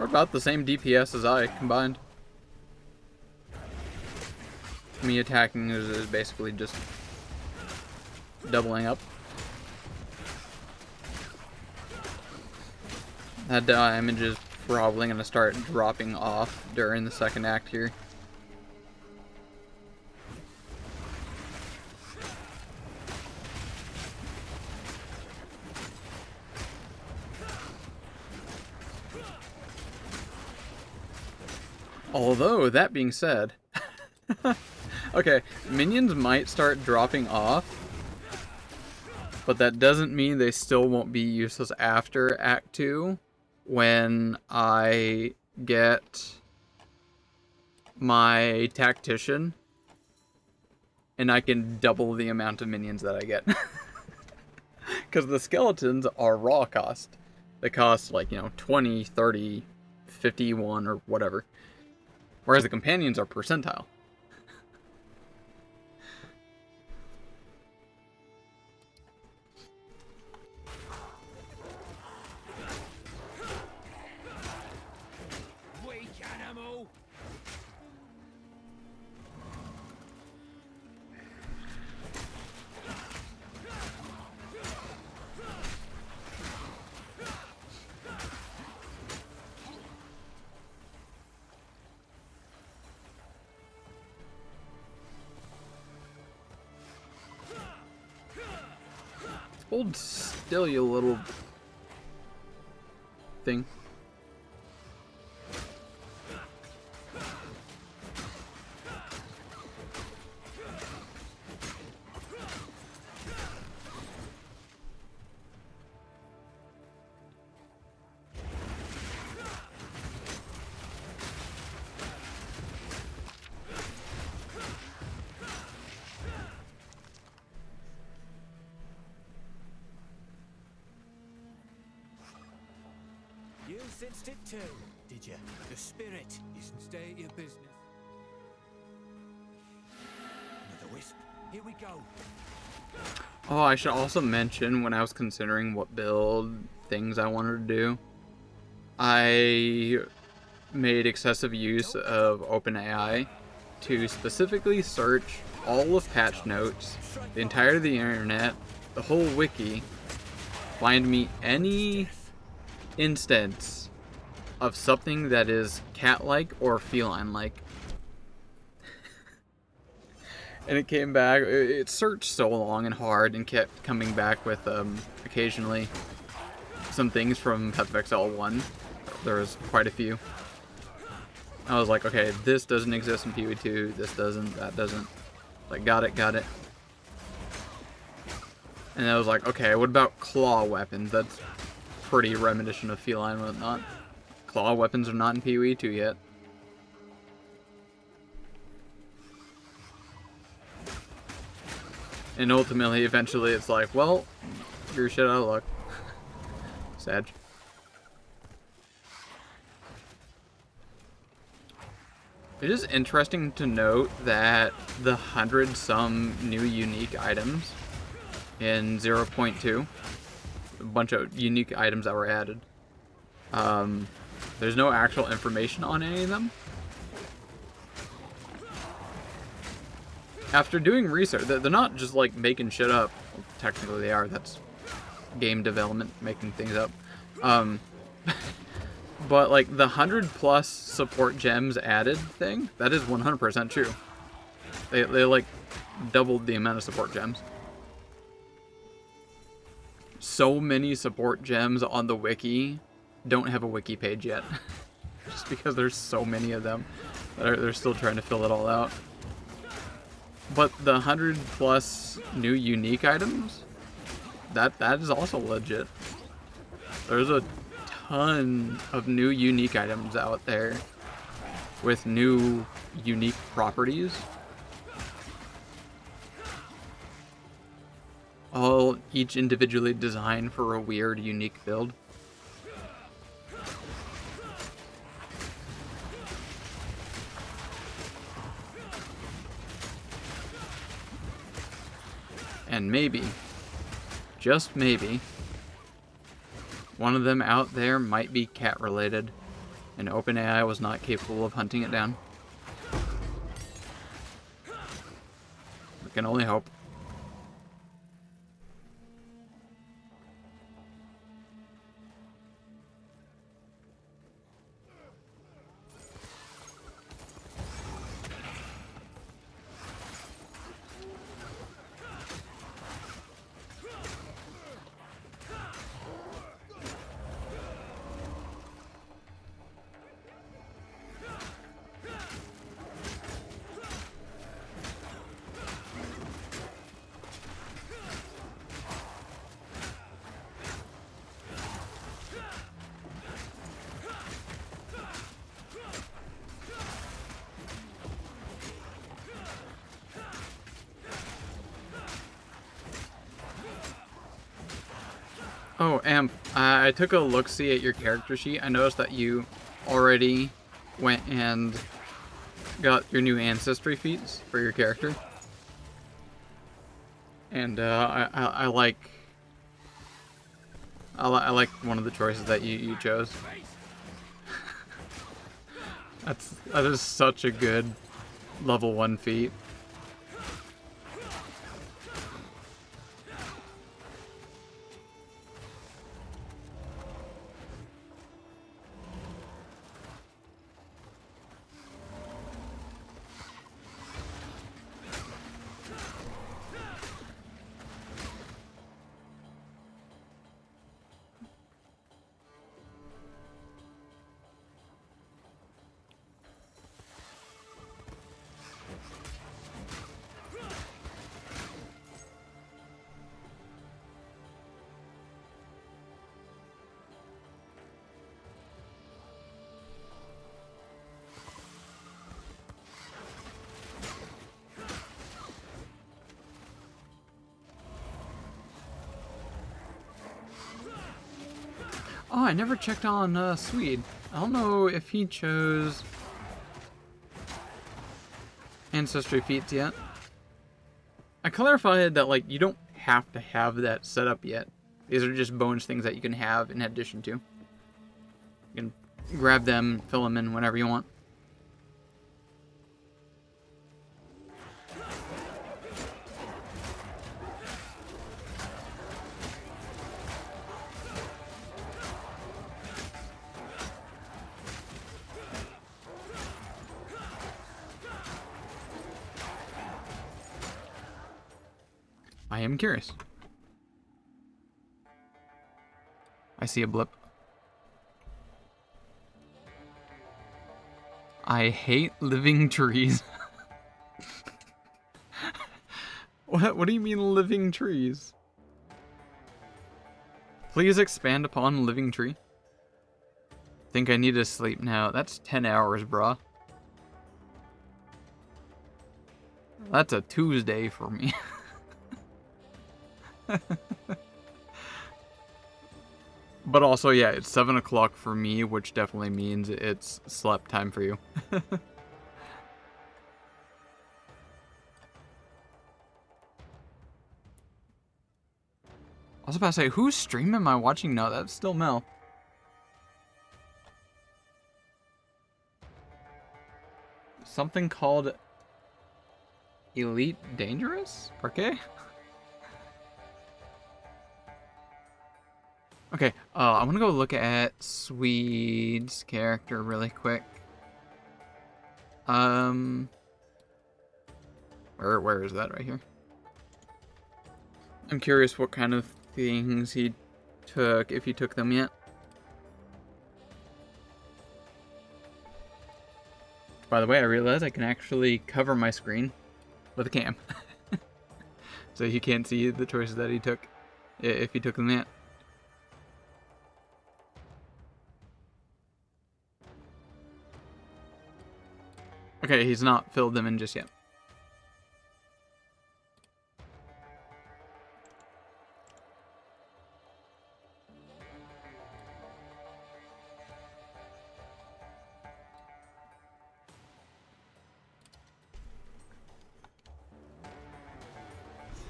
Or about the same DPS as I combined. Me attacking is basically just doubling up. That damage is probably going to start dropping off during the second act here. Although, that being said, okay, minions might start dropping off, but that doesn't mean they still won't be useless after Act 2 when I get my Tactician and I can double the amount of minions that I get. Because the skeletons are raw cost. They cost like, 20, 30, 51 or whatever. Whereas the companions are percentile. Weak animal! Hold still, you little thing. You sensed it too, did you? The spirit. Stay at your business. Another wisp. Here we go. Oh, I should also mention when I was considering what build things I wanted to do, I made excessive use of OpenAI to specifically search all of patch notes, the entirety of the internet, the whole wiki, find me any instance of something that is cat-like or feline-like. And it came back, it searched so long and hard and kept coming back with occasionally some things from Path of Exile 1. There was quite a few. I was like, okay, this doesn't exist in PoE 2, this doesn't, that doesn't. Like, got it. And I was like, okay, what about claw weapons? That's pretty reminiscent of feline and whatnot. Claw weapons are not in PoE 2 yet. And ultimately, eventually, it's like, well, you're shit out of luck. Sad. It is interesting to note that the 100-some new unique items in 0.2, a bunch of unique items that were added, there's no actual information on any of them. After doing research, they're not just like making shit up. Well, technically they are, that's game development, making things up. But like the 100+ support gems added thing, that is 100% true. They like doubled the amount of support gems. So many support gems on the wiki don't have a wiki page yet. Just because there's so many of them that they're still trying to fill it all out. But the 100+ new unique items, that is also legit. There's a ton of new unique items out there with new unique properties. All each individually designed for a weird, unique build. And maybe, just maybe, one of them out there might be cat related, and OpenAI was not capable of hunting it down. We can only hope. Oh, Amp, I took a look-see at your character sheet. I noticed that you already went and got your new ancestry feats for your character. And I like one of the choices that you chose. That is such a good level 1 feat. Oh, I never checked on Swede. I don't know if he chose ancestry feats yet. I clarified that, like, you don't have to have that set up yet. These are just bonus things that you can have in addition to. You can grab them, fill them in whenever you want. I am curious. I see a blip. I hate living trees. What do you mean living trees? Please expand upon living tree. Think I need to sleep now. That's 10 hours, bruh. That's a Tuesday for me. But also, yeah, it's 7 o'clock for me, which definitely means it's slept time for you. I was about to say, whose stream am I watching now? That's still Mel. Something called Elite Dangerous? Okay. Okay, I'm gonna go look at Swede's character really quick. Where is that right here? I'm curious what kind of things he took, if he took them yet. By the way, I realized I can actually cover my screen with a cam. So you can't see the choices that he took, if he took them yet. Okay, he's not filled them in just yet.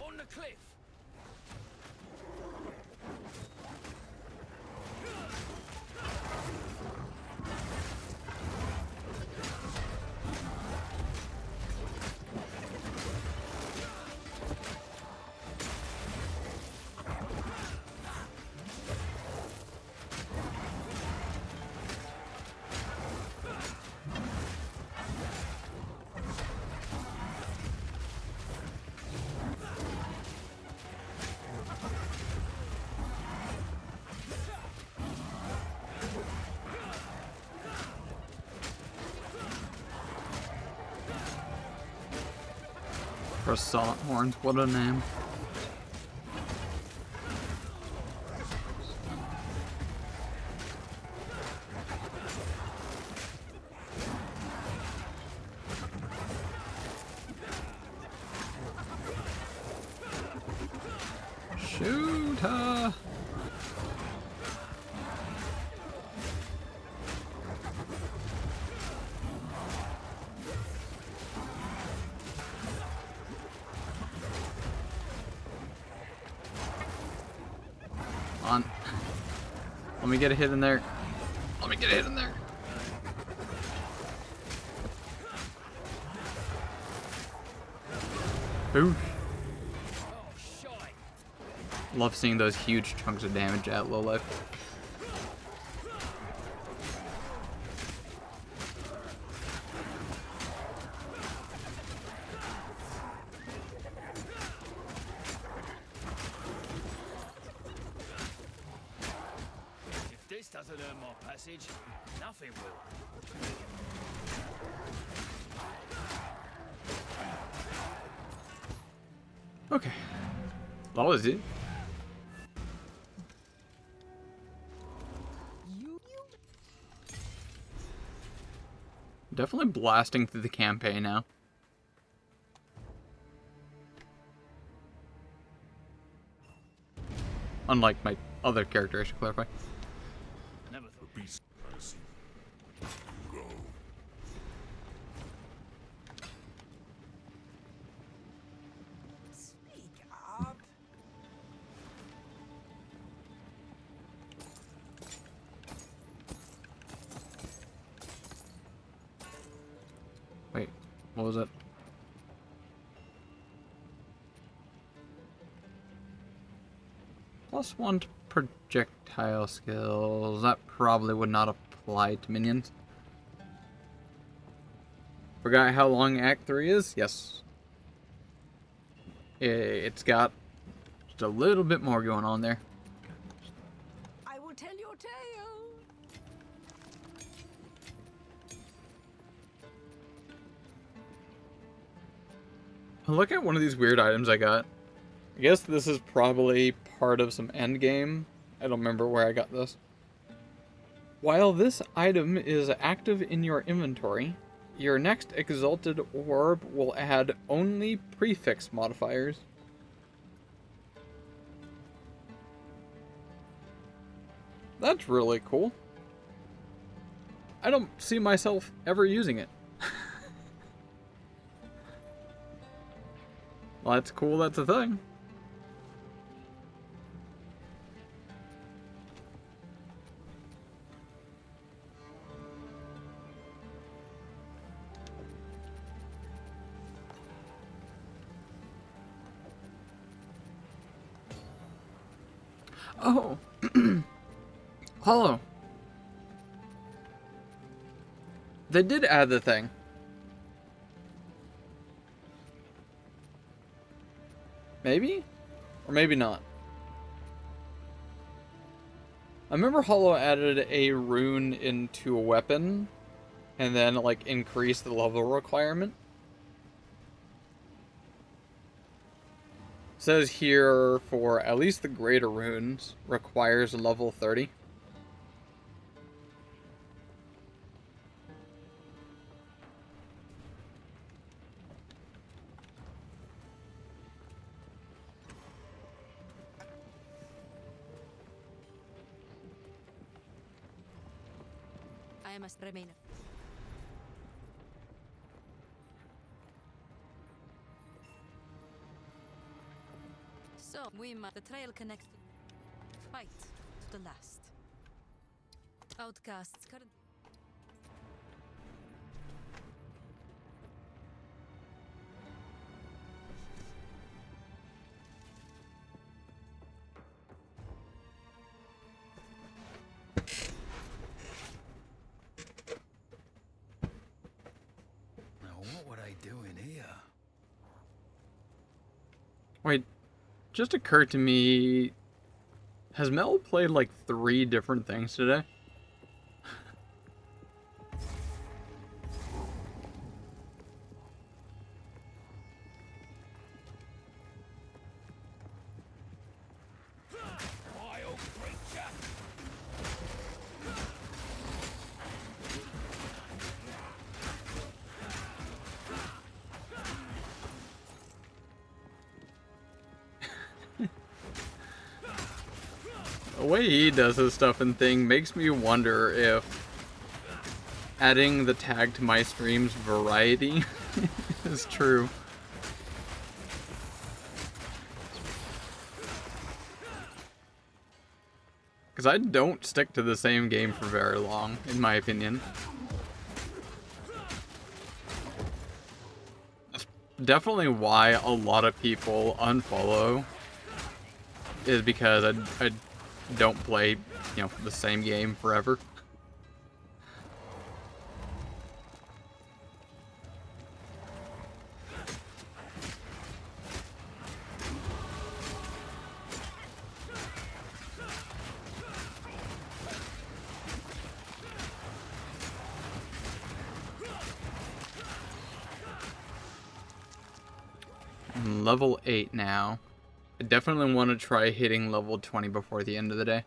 On the cliff. Croissant horns, what a name. Shoot her! On. Let me get a hit in there. Let me get a hit in there. Oof. Love seeing those huge chunks of damage at low life. If this doesn't earn my passage, nothing will. Okay. That was it. Definitely blasting through the campaign now. Unlike my other character, I should clarify. Never thought. Speak up. Wait, what was it? +1 to projectile skills. That probably would not apply to minions. Forgot how long Act 3 is? Yes. It's got just a little bit more going on there. I will tell your tale. Look at one of these weird items I got. I guess this is probably part of some end game. I don't remember where I got this. While this item is active in your inventory, your next exalted orb will add only prefix modifiers. That's really cool. I don't see myself ever using it. Well, that's cool, that's a thing. Oh, Hollow. They did add the thing. Maybe? Or maybe not. I remember Hollow added a rune into a weapon and then like increased the level requirement. It says here for at least the greater runes requires level 30. I must remain. So the trail connects. Fight to the last. Outcasts current. Now what would I do in here? Wait, just occurred to me, has Mel played like 3 different things today? The way he does his stuff and thing makes me wonder if adding the tag to my stream's variety is true. Because I don't stick to the same game for very long, in my opinion. That's definitely why a lot of people unfollow, is because I don't play, you know, the same game forever. I'm level 8 now. I definitely want to try hitting level 20 before the end of the day.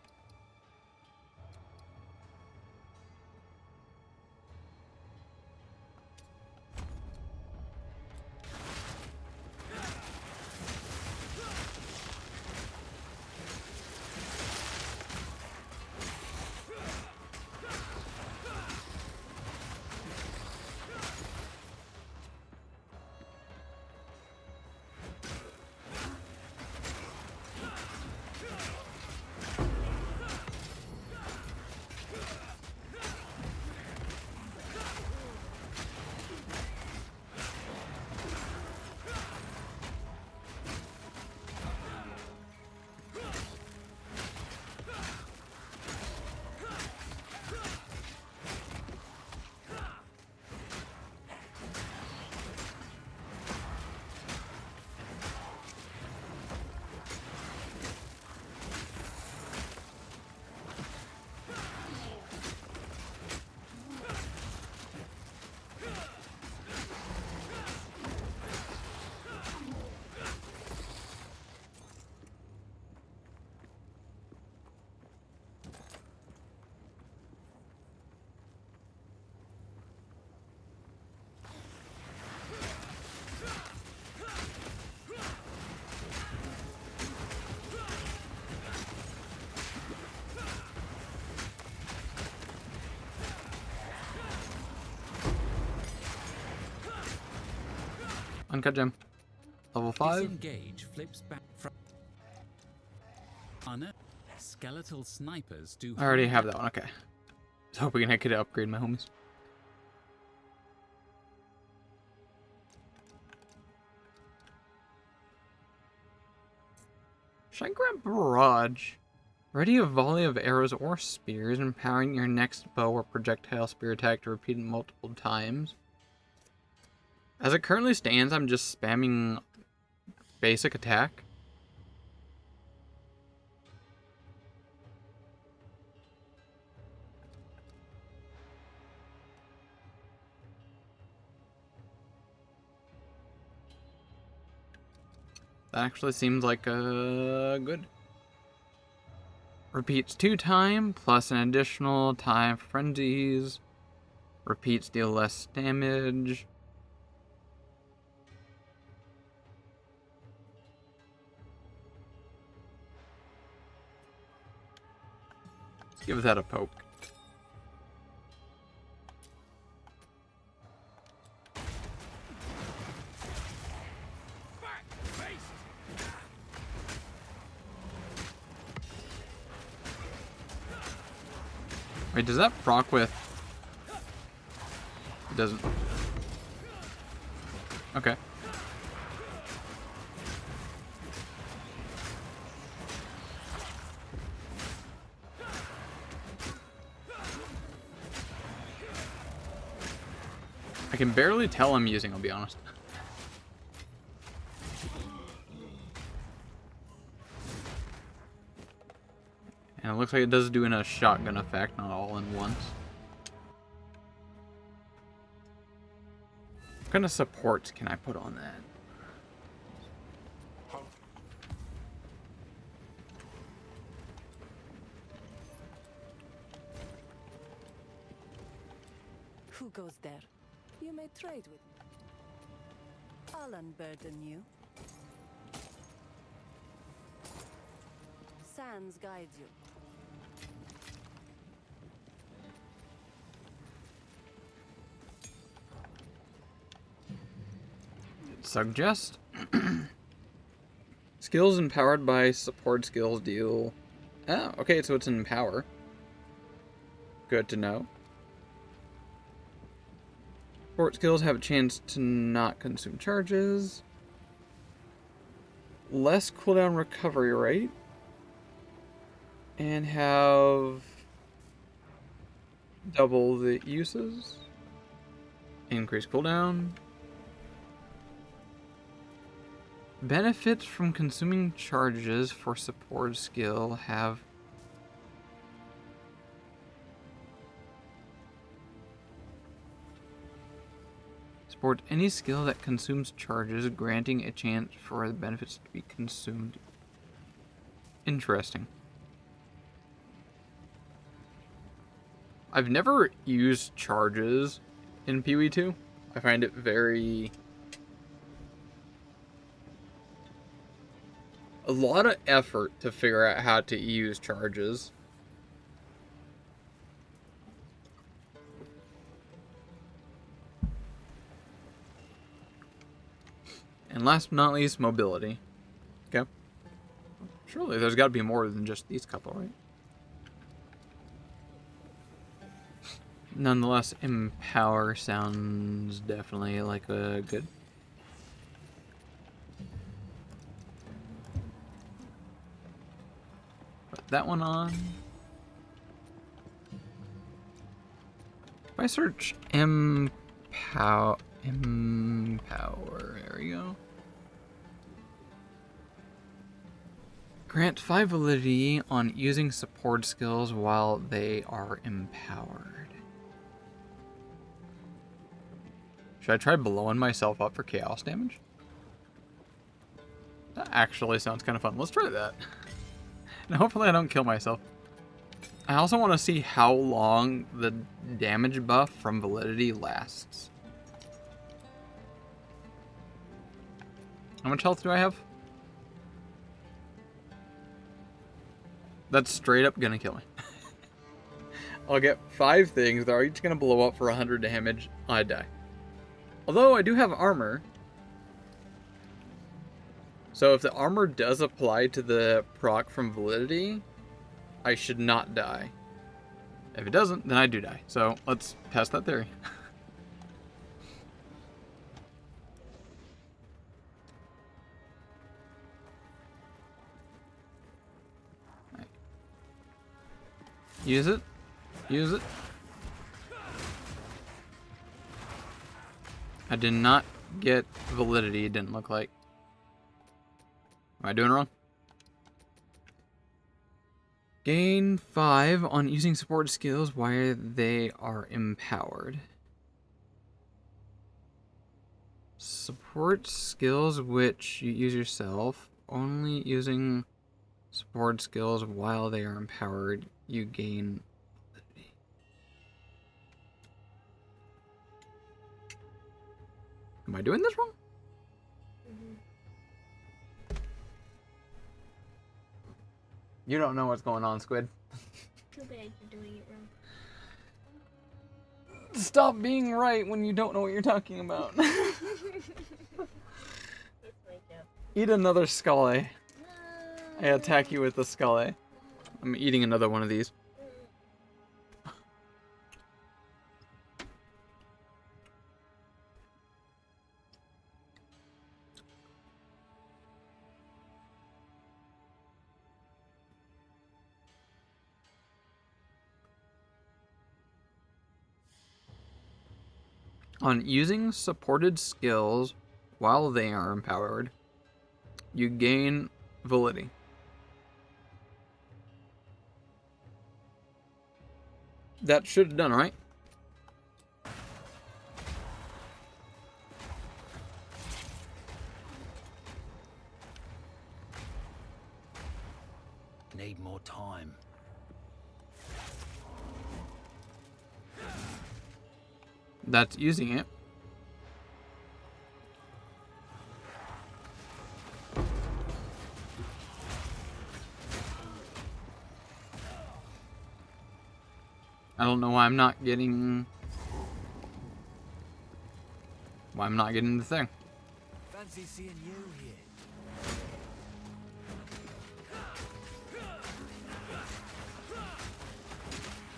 Uncut gem. Level 5. Disengage flips back from skeletal snipers do. I already have that one, okay. I was hoping I could upgrade my homies. Should I grab Barrage? Ready a volley of arrows or spears, empowering your next bow or projectile spear attack to repeat it multiple times. As it currently stands, I'm just spamming basic attack. That actually seems like good. Repeats 2 times, plus an additional time for frenzies. Repeats deal less damage. Let's give that a poke. Wait, does that proc with? It doesn't. Okay. I can barely tell I'm using, I'll be honest. And it looks like it does do in a shotgun effect, not all in once. What kind of supports can I put on that? Who goes there? You may trade with me. I'll unburden you. Sands guide you. Suggest. Skills empowered by support skills deal. Oh, okay, so it's in power. Good to know. Support skills have a chance to not consume charges. Less cooldown recovery rate. And have double the uses. Increase cooldown. Benefits from consuming charges for support skill have support any skill that consumes charges, granting a chance for the benefits to be consumed. Interesting. I've never used charges in PoE2. I find it very... a lot of effort to figure out how to use charges. And last but not least, mobility. Okay. Surely there's got to be more than just these couple, right? Nonetheless, empower sounds definitely like a good. Put that one on. If I search empower, there we go. Grant 5 validity on using support skills while they are empowered. Should I try blowing myself up for chaos damage? That actually sounds kind of fun. Let's try that. And hopefully I don't kill myself. I also want to see how long the damage buff from validity lasts. How much health do I have? That's straight up gonna kill me. I'll get 5 things. They're each gonna blow up for 100 damage. I die. Although I do have armor. So if the armor does apply to the proc from validity, I should not die. If it doesn't, then I do die. So let's test that theory. Right. Use it. Use it. I did not get validity, it didn't look like. Am I doing wrong? Gain 5 on using support skills while they are empowered. Support skills which you use yourself, only using support skills while they are empowered, you gain validity. Am I doing this wrong? You don't know what's going on, Squid. Too bad you're doing it wrong. Stop being right when you don't know what you're talking about. That's my job. Eat another skull. I attack you with the skull. I'm eating another one of these. On using supported skills while they are empowered, you gain validity. That should have done, right? Need more time. That's using it. I don't know why I'm not getting... why I'm not getting the thing. fancy seeing you here.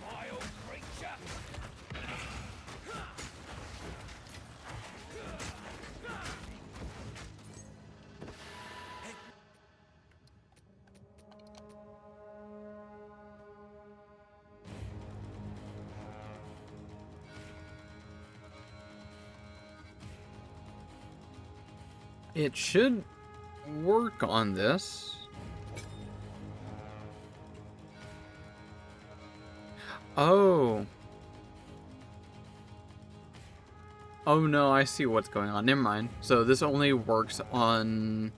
Vile creature! It should work on this. Oh. Oh no, I see what's going on. Never mind. So this only works on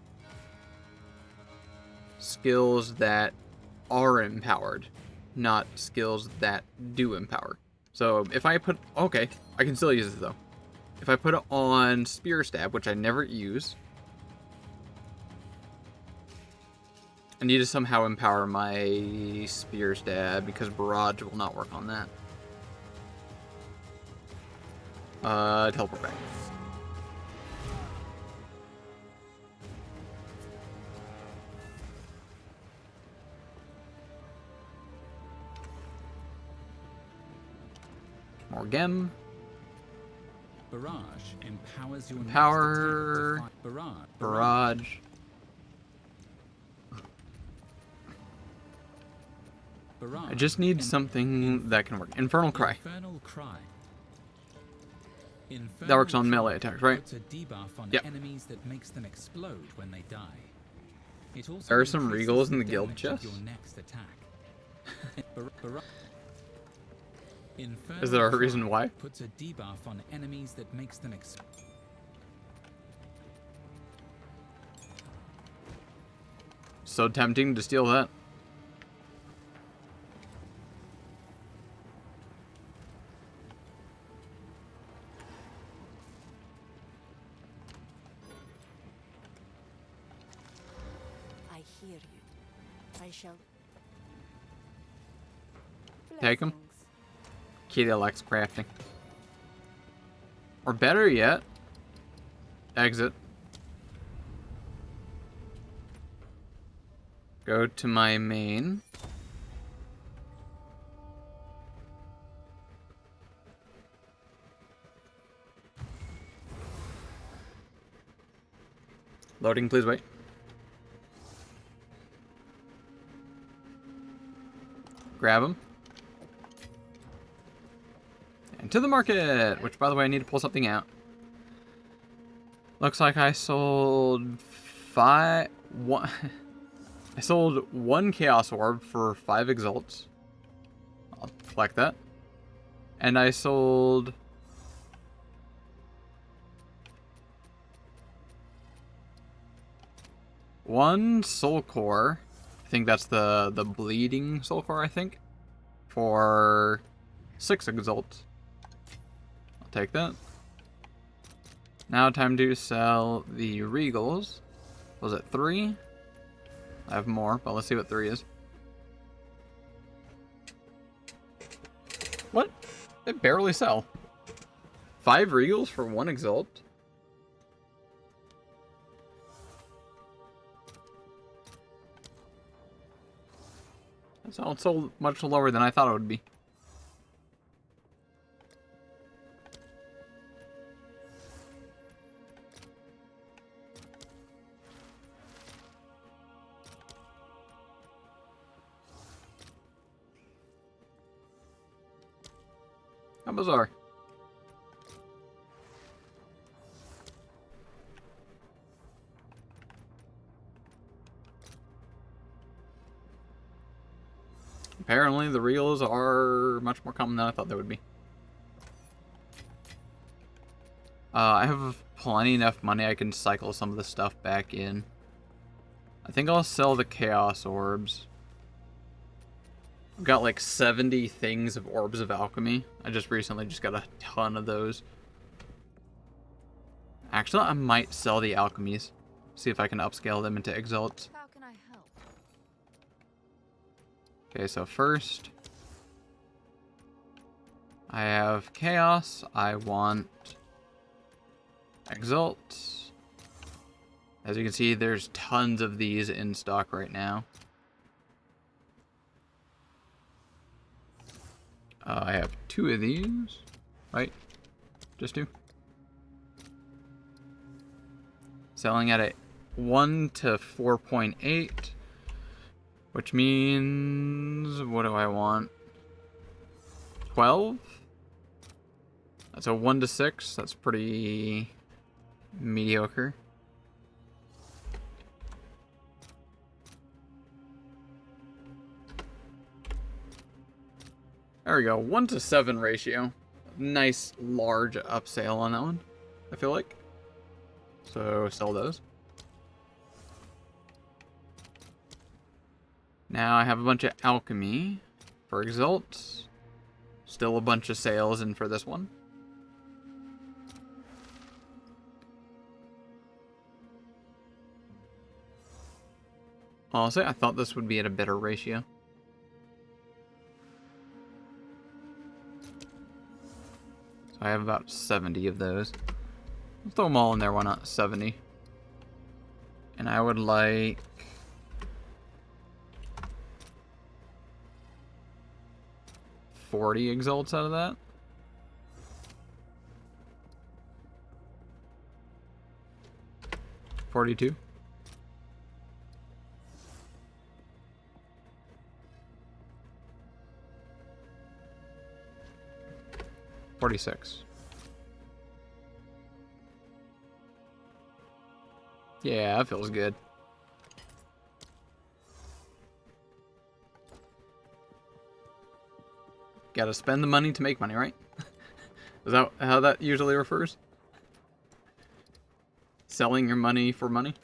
skills that are empowered, not skills that do empower. So if I put... Okay, I can still use it though. If I put it on Spear Stab, which I never use, I need to somehow empower my Spear Stab because Barrage will not work on that. Teleport back. More Gem. Barrage empowers your Power. next attack to fight. Barrage. Barrage. I just need something that can work. Infernal Cry. Infernal Cry. That works on melee attacks, right? Puts a debuff on Yep. enemies that makes them explode when they die. It also There are some increases Regals in the guild damage of chest. your next attack. Infernal Is there a Cry reason why? Puts a debuff on enemies that makes them explode. So tempting to steal that. I hear you. I shall. Take 'em. Blessings. Kitty likes crafting. Or better yet, exit. Go to my main. Loading, please wait. Grab them. And to the market! Which, by the way, I need to pull something out. Looks like I sold I sold 1 Chaos Orb for 5 Exalts. I'll collect that. And I sold... one Soul Core. I think that's the Bleeding Soul Core, I think. For 6 Exalts. I'll take that. Now time to sell the Regals. Was it 3? I have more, but let's see what 3 is. What? They barely sell. 5 Regals for 1 Exalt? That's so much lower than I thought it would be. How bizarre. Apparently the reels are much more common than I thought they would be. I have plenty enough money I can cycle some of the stuff back in. I think I'll sell the Chaos Orbs. I've got like 70 things of Orbs of Alchemy. I just recently just got a ton of those. Actually, I might sell the Alchemies. See if I can upscale them into Exalts. How can I help? Okay, so first, I have Chaos. I want Exalts. As you can see, there's tons of these in stock right now. I have 2 of these, right? Just 2. Selling at a 1 to 4.8, which means, what do I want? 12? That's a 1 to 6. That's pretty mediocre. There we go, 1 to 7 ratio. Nice large upsale on that one, I feel like. So sell those. Now I have a bunch of alchemy for Exalt. Still a bunch of sales in for this one. Honestly, I thought this would be at a better ratio. So I have about 70 of those. I'll throw them all in there, why not? 70. And I would like... $40 exalts out of that. $42. $46. Yeah, that feels good. Gotta spend the money to make money, right? Is that how that usually refers? Selling your money for money?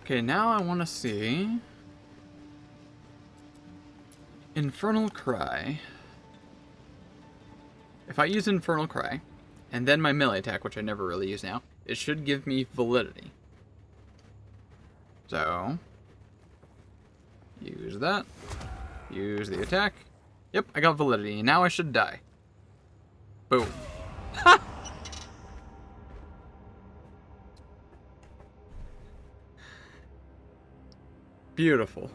Okay, now I want to see Infernal Cry. If I use Infernal Cry, and then my melee attack, which I never really use now, it should give me Validity. So, use that. Use the attack. Yep, I got Validity. Now I should die. Boom. Ha! Beautiful.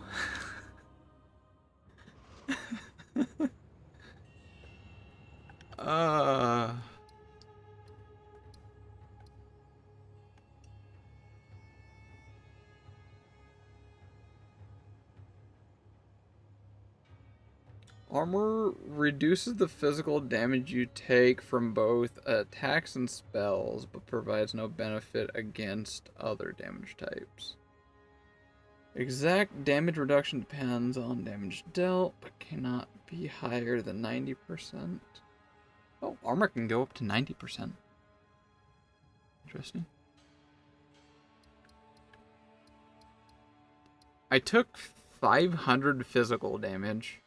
Armor reduces the physical damage you take from both attacks and spells, but provides no benefit against other damage types. Exact damage reduction depends on damage dealt, but cannot be higher than 90%. Oh, armor can go up to 90%. Interesting. I took 500 physical damage.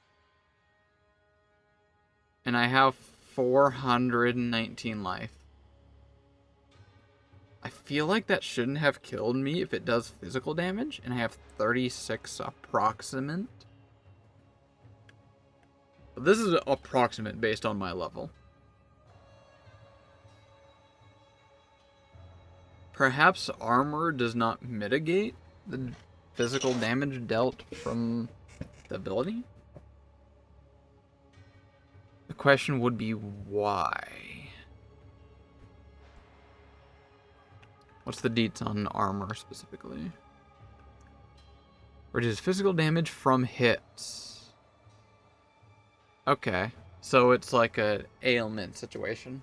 And I have 419 life. I feel like that shouldn't have killed me if it does physical damage, and I have 36 approximate. But this is approximate based on my level. Perhaps armor does not mitigate the physical damage dealt from the ability? The question would be why? What's the deets on armor specifically? Reduces physical damage from hits. Okay, so it's like a ailment situation.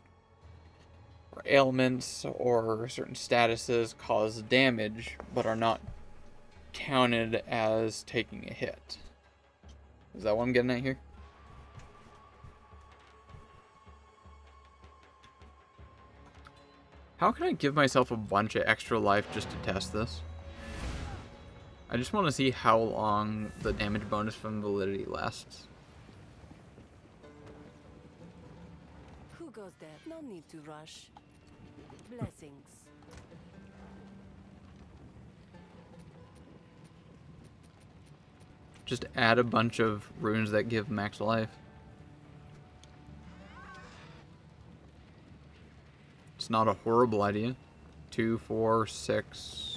Or ailments or certain statuses cause damage, but are not counted as taking a hit. Is that what I'm getting at here? How can I give myself a bunch of extra life just to test this? I just want to see how long the damage bonus from Validity lasts. Who goes there? No need to rush. Blessings. Just add a bunch of runes that give max life. It's not a horrible idea. 2, 4, 6.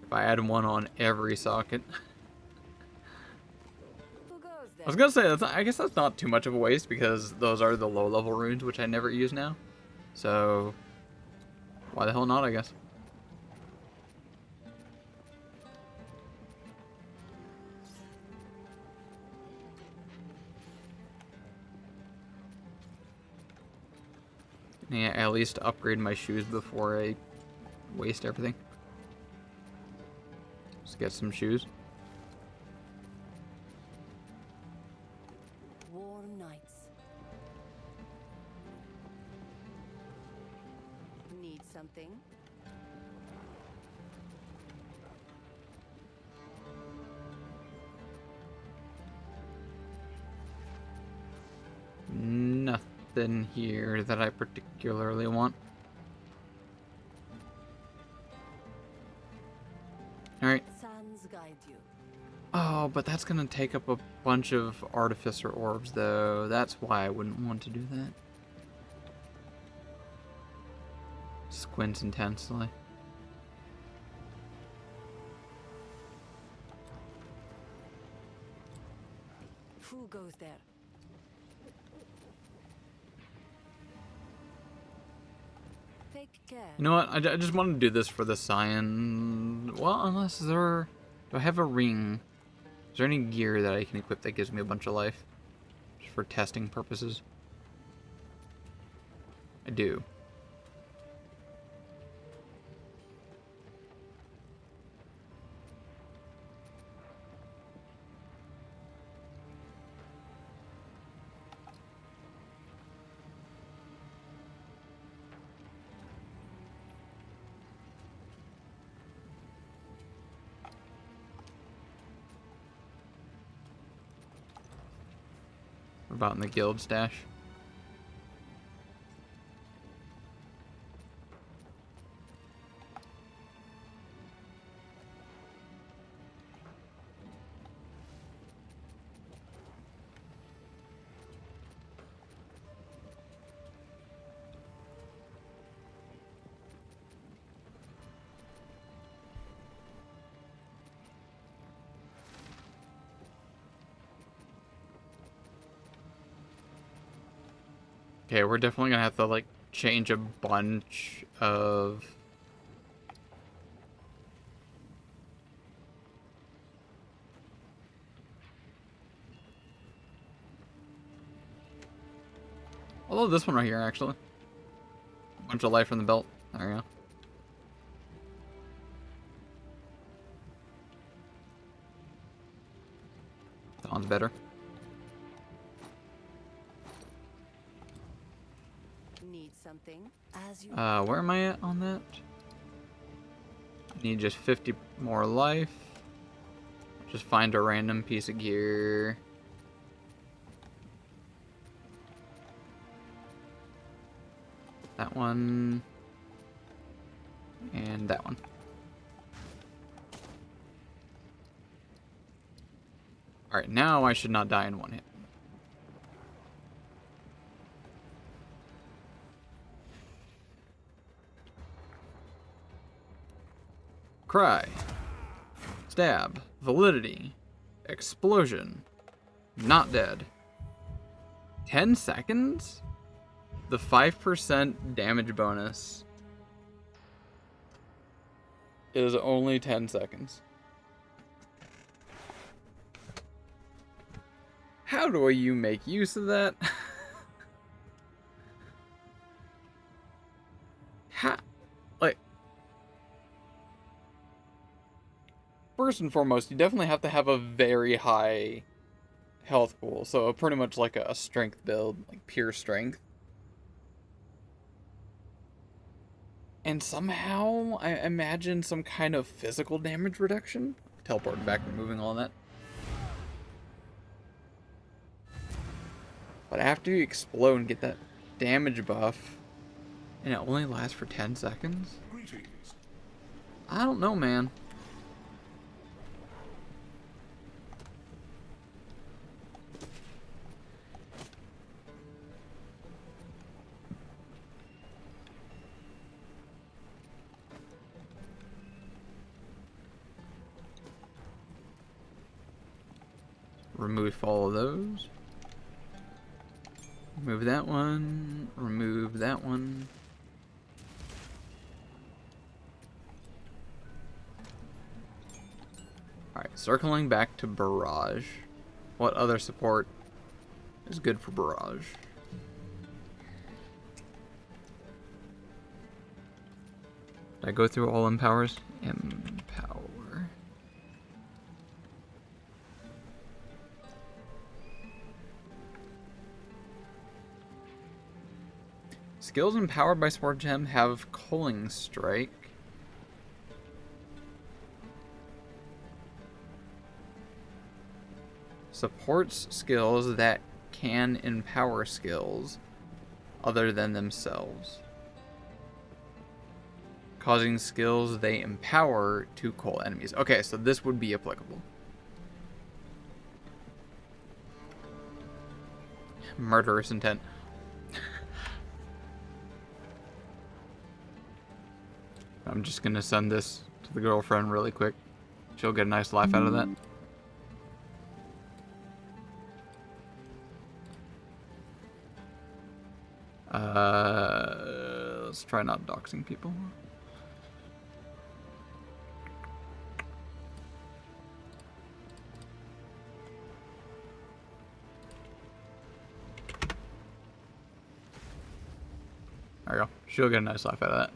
If I add one on every socket. Who goes there? I was gonna say, I guess that's not too much of a waste because those are the low level runes, which I never use now. So, why the hell not, I guess. Yeah, at least upgrade my shoes before I waste everything. Just get some shoes. Warm nights. Need something? Nothing here that I particularly want. Alright. Sands guide you. Oh, but that's gonna take up a bunch of Artificer orbs, though. That's why I wouldn't want to do that. Squints intensely. Who goes there? Take care. You know what? I just want to do this for the Scion. Well, unless there... Do I have a ring? Is there any gear that I can equip that gives me a bunch of life? Just for testing purposes. I do. What about in the guild stash? Okay, we're definitely gonna have to, like, change a bunch of... Although this one right here, actually. A bunch of life from the belt. There we go. Sounds better. Need something? As you Where am I at on that? Need just 50 more life. Just find a random piece of gear. That one. And that one. Alright, now I should not die in one hit. Cry. Stab. Validity. Explosion. Not dead. 10 seconds? The 5% damage bonus is only 10 seconds. How do you make use of that? Like, first and foremost, you definitely have to have a very high health pool. So pretty much like a strength build, like pure strength. And somehow, I imagine some kind of physical damage reduction. Teleporting back, removing all that. But after you explode and get that damage buff, and it only lasts for 10 seconds? Greetings. I don't know, man. Remove all of those. Remove that one. Remove that one. Alright, circling back to Barrage. What other support is good for Barrage? Did I go through all empowers? Empower. Skills empowered by Support Gem have Culling Strike. Supports skills that can empower skills other than themselves, causing skills they empower to cull enemies. Okay, so this would be applicable. Murderous intent. I'm just gonna send this to the girlfriend really quick. She'll get a nice laugh out of that. Let's try not doxing people. There we go. She'll get a nice laugh out of that.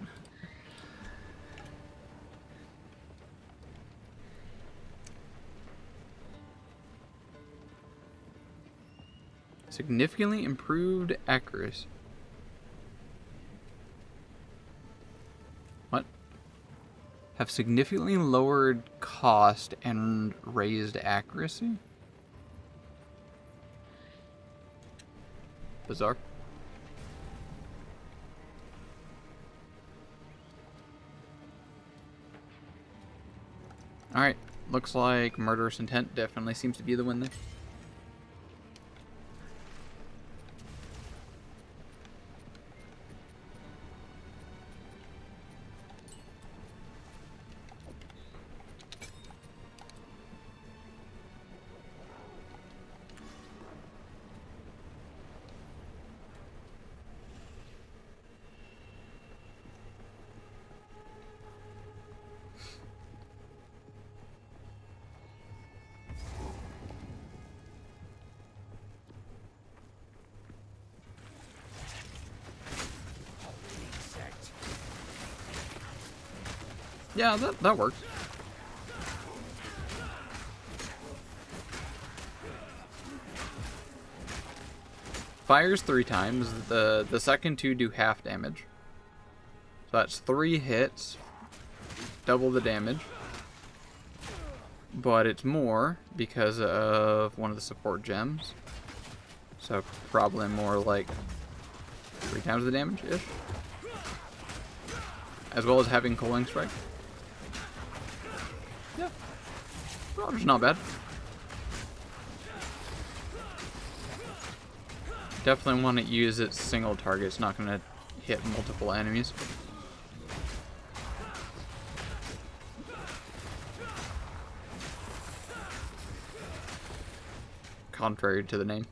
Significantly improved accuracy. What? Have significantly lowered cost and raised accuracy? Bizarre. Alright, looks like Murderous Intent definitely seems to be the win there. Yeah, that works. Fires 3 times. The second 2 do half damage. So that's 3 hits, double the damage. But it's more because of one of the support gems. So probably more like 3 times the damage-ish. As well as having Culling Strike. Yeah. Barrage is not bad. Definitely want to use it single target. It's not going to hit multiple enemies. Contrary to the name.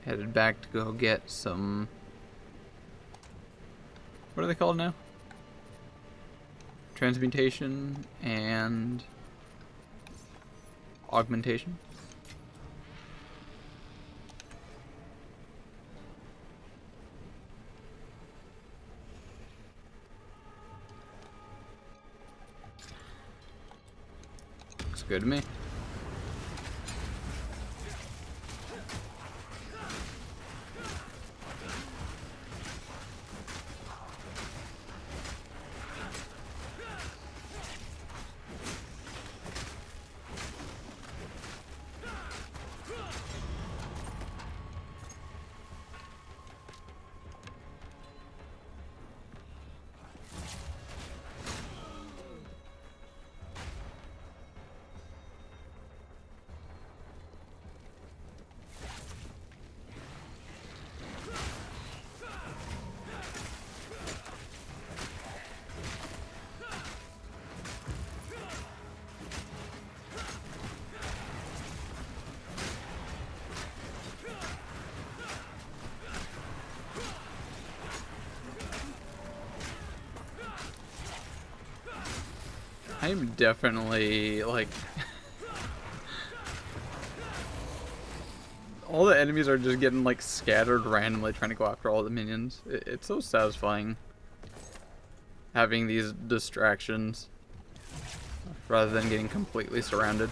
Headed back to go get some... What are they called now? Transmutation and... Augmentation. good to me. I'm definitely, like... all the enemies are just getting, like, scattered randomly trying to go after all the minions. It's so satisfying having these distractions rather than getting completely surrounded.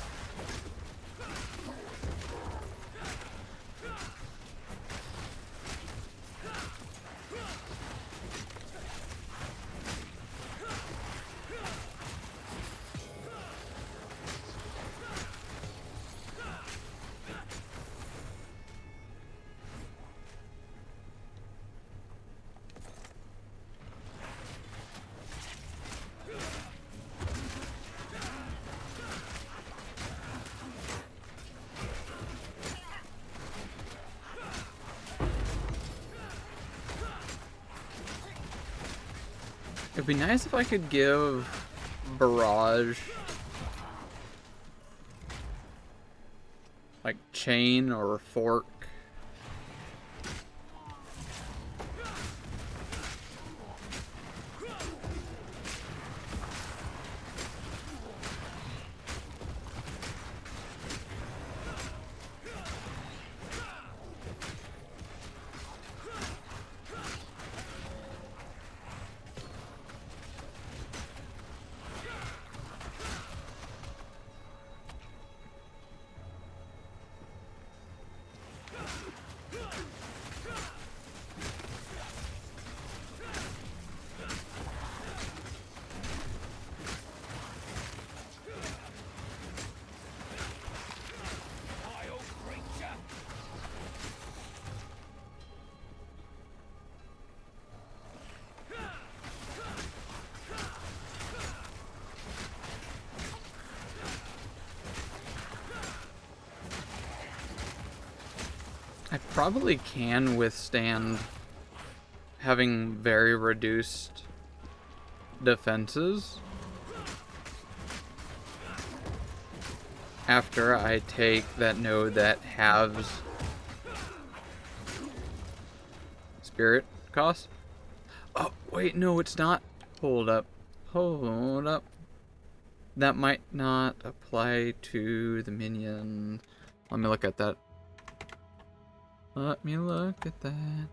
It'd be nice if I could give Barrage like chain or fork. I probably can withstand having very reduced defenses after I take that node that halves spirit cost. Oh, wait, no, it's not. Hold up. Hold up. That might not apply to the minion. Let me look at that. Let me look at that.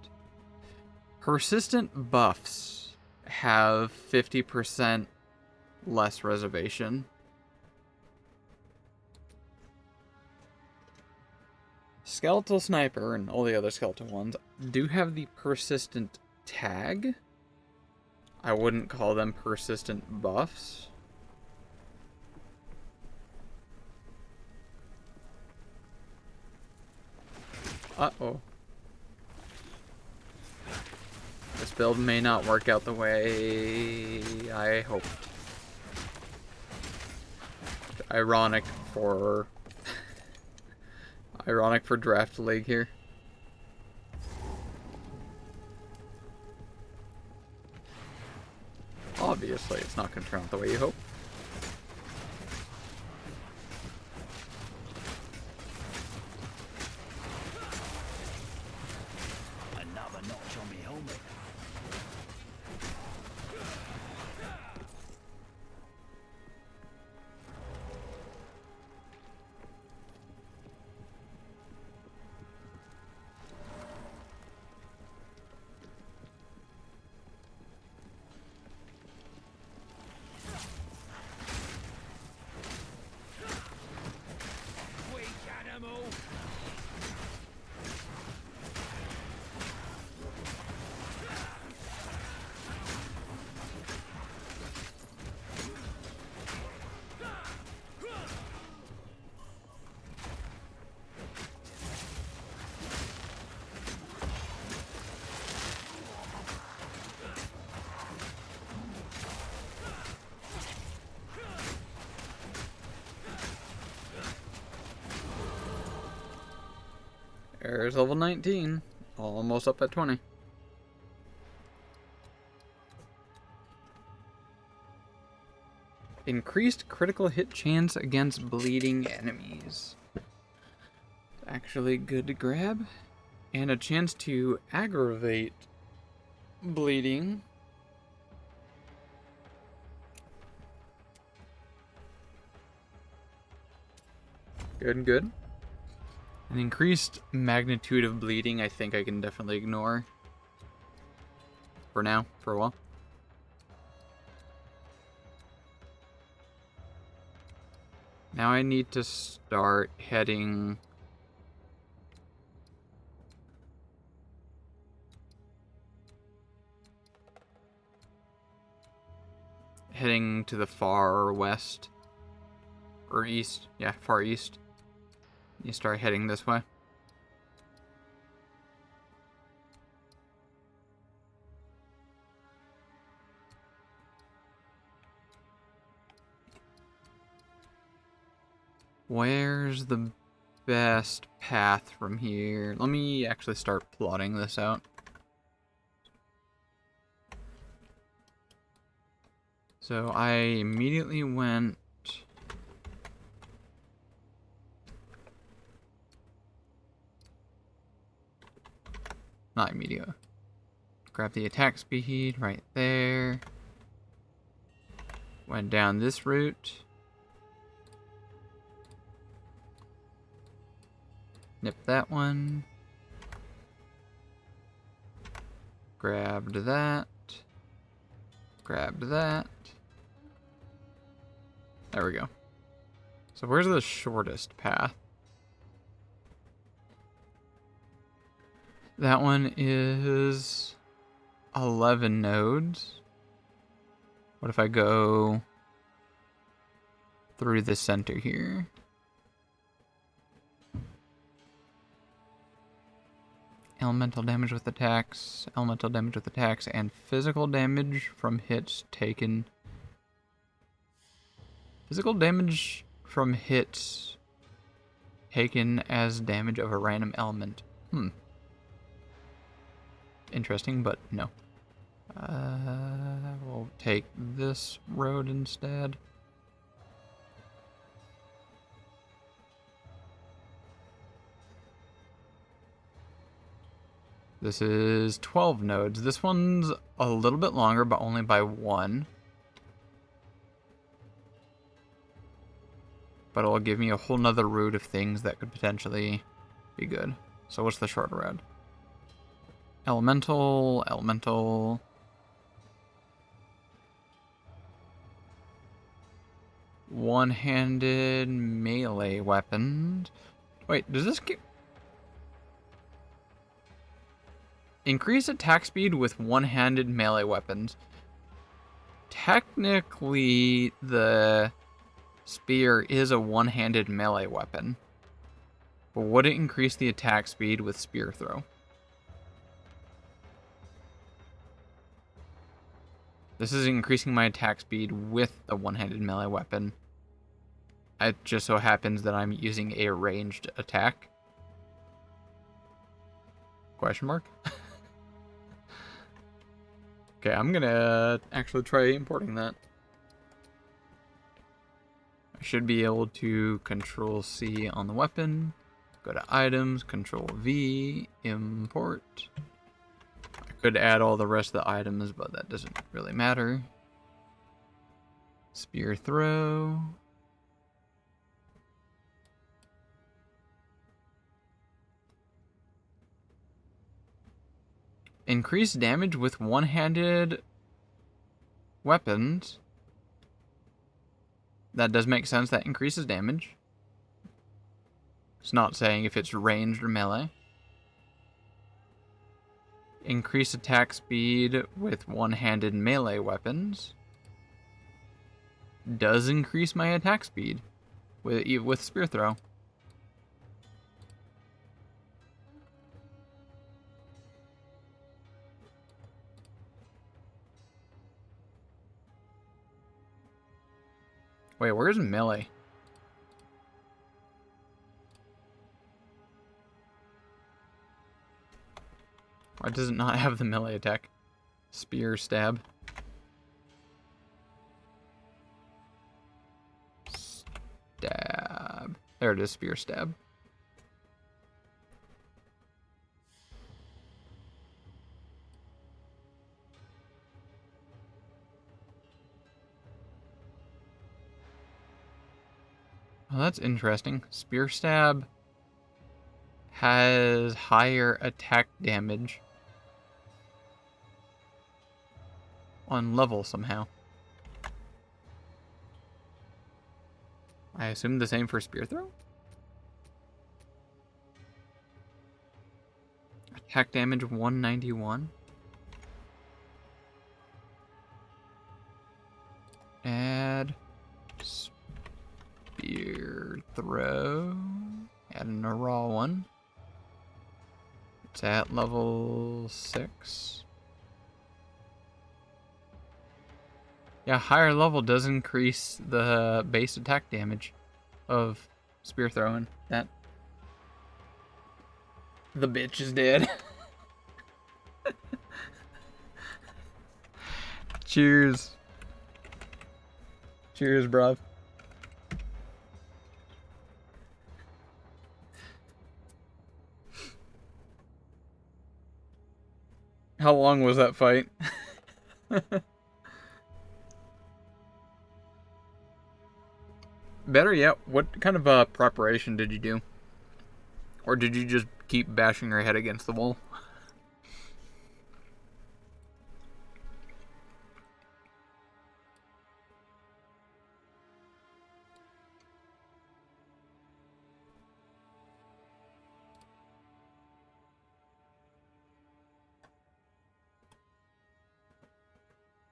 Persistent buffs have 50% less reservation. Skeletal Sniper and all the other skeletal ones do have the persistent tag. I wouldn't call them persistent buffs. Uh-oh. This build may not work out the way I hoped. Ironic for Draft League here. Obviously, it's not going to turn out the way you hope. Another notch on me helmet. There's level 19. Almost up at 20. Increased critical hit chance against bleeding enemies. Actually good to grab. And a chance to aggravate bleeding. Good, good. An increased magnitude of bleeding, I think I can definitely ignore. For now, for a while. Now I need to start heading... heading to the far west. Or east. Yeah, far east. You start heading this way. Where's the best path from here? Let me actually start plotting this out. So I immediately went... Not immediate. Grab the attack speed right there. Went down this route. Nip that one. Grabbed that. Grabbed that. There we go. So where's the shortest path? That one is 11 nodes. What if I go through the center here? Elemental damage with attacks, and physical damage from hits taken. Physical damage from hits taken as damage of a random element. Interesting, but no. We'll take this road instead. This is 12 nodes. This one's a little bit longer, but only by 1. But it'll give me a whole nother route of things that could potentially be good. So what's the shorter route? Elemental, elemental. One-handed melee weapons. Wait, does this get... Increase attack speed with one-handed melee weapons. Technically, the spear is a one-handed melee weapon. But would it increase the attack speed with spear throw? This is increasing my attack speed with a one-handed melee weapon. It just so happens that I'm using a ranged attack. Question mark? Okay, I'm gonna actually try importing that. I should be able to Control C on the weapon, go to items, Control V, import. I could add all the rest of the items, but that doesn't really matter. Spear throw. Increase damage with one-handed weapons. That does make sense. That increases damage. It's not saying if it's ranged or melee. Increase attack speed with one-handed melee weapons. Does increase my attack speed with spear throw. Wait, where's melee? Why does it not have the melee attack? Spear, stab. Stab. There it is, spear, stab. Well, that's interesting. Spear stab has higher attack damage on level somehow. I assume the same for spear throw? Attack damage 191. Add spear throw. Add a raw one. It's at level 6. Yeah, higher level does increase the base attack damage of spear throwing. That the bitch is dead. Cheers. Cheers, bruv. How long was that fight? Better yet, what kind of preparation did you do? Or did you just keep bashing your head against the wall?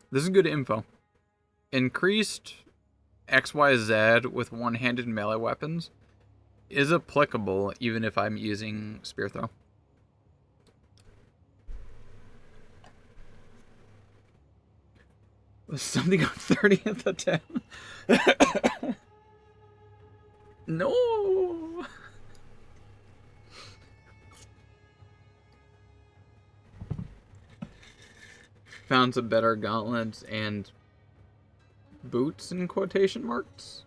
This is good info. Increased XYZ with one-handed melee weapons is applicable even if I'm using spear throw. Was something on 30th attempt? No! Found some better gauntlets and boots in quotation marks.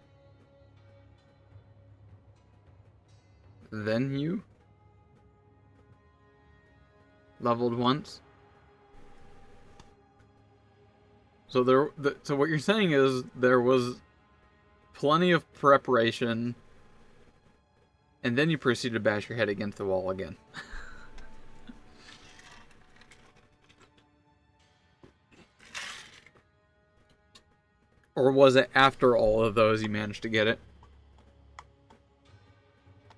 Then you leveled once. So so what you're saying is there was plenty of preparation, and then you proceed to bash your head against the wall again. Or was it after all of those you managed to get it?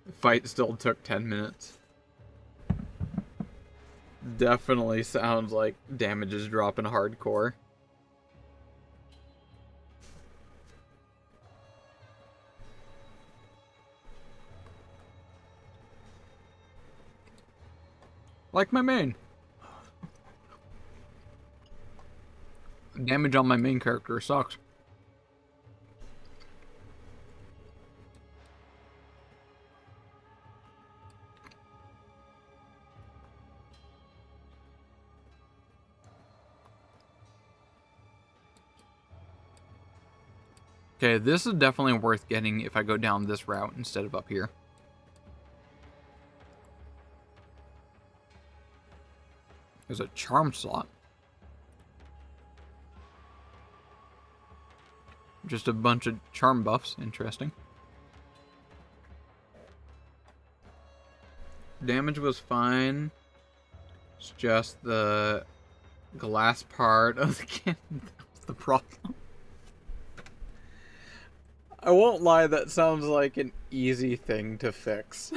The fight still took 10 minutes. Definitely sounds like damage is dropping hardcore. Like my main. Damage on my main character sucks. Okay, this is definitely worth getting if I go down this route instead of up here. There's a charm slot. Just a bunch of charm buffs. Interesting. Damage was fine. It's just the glass part of the cannon that was the problem. I won't lie, that sounds like an easy thing to fix.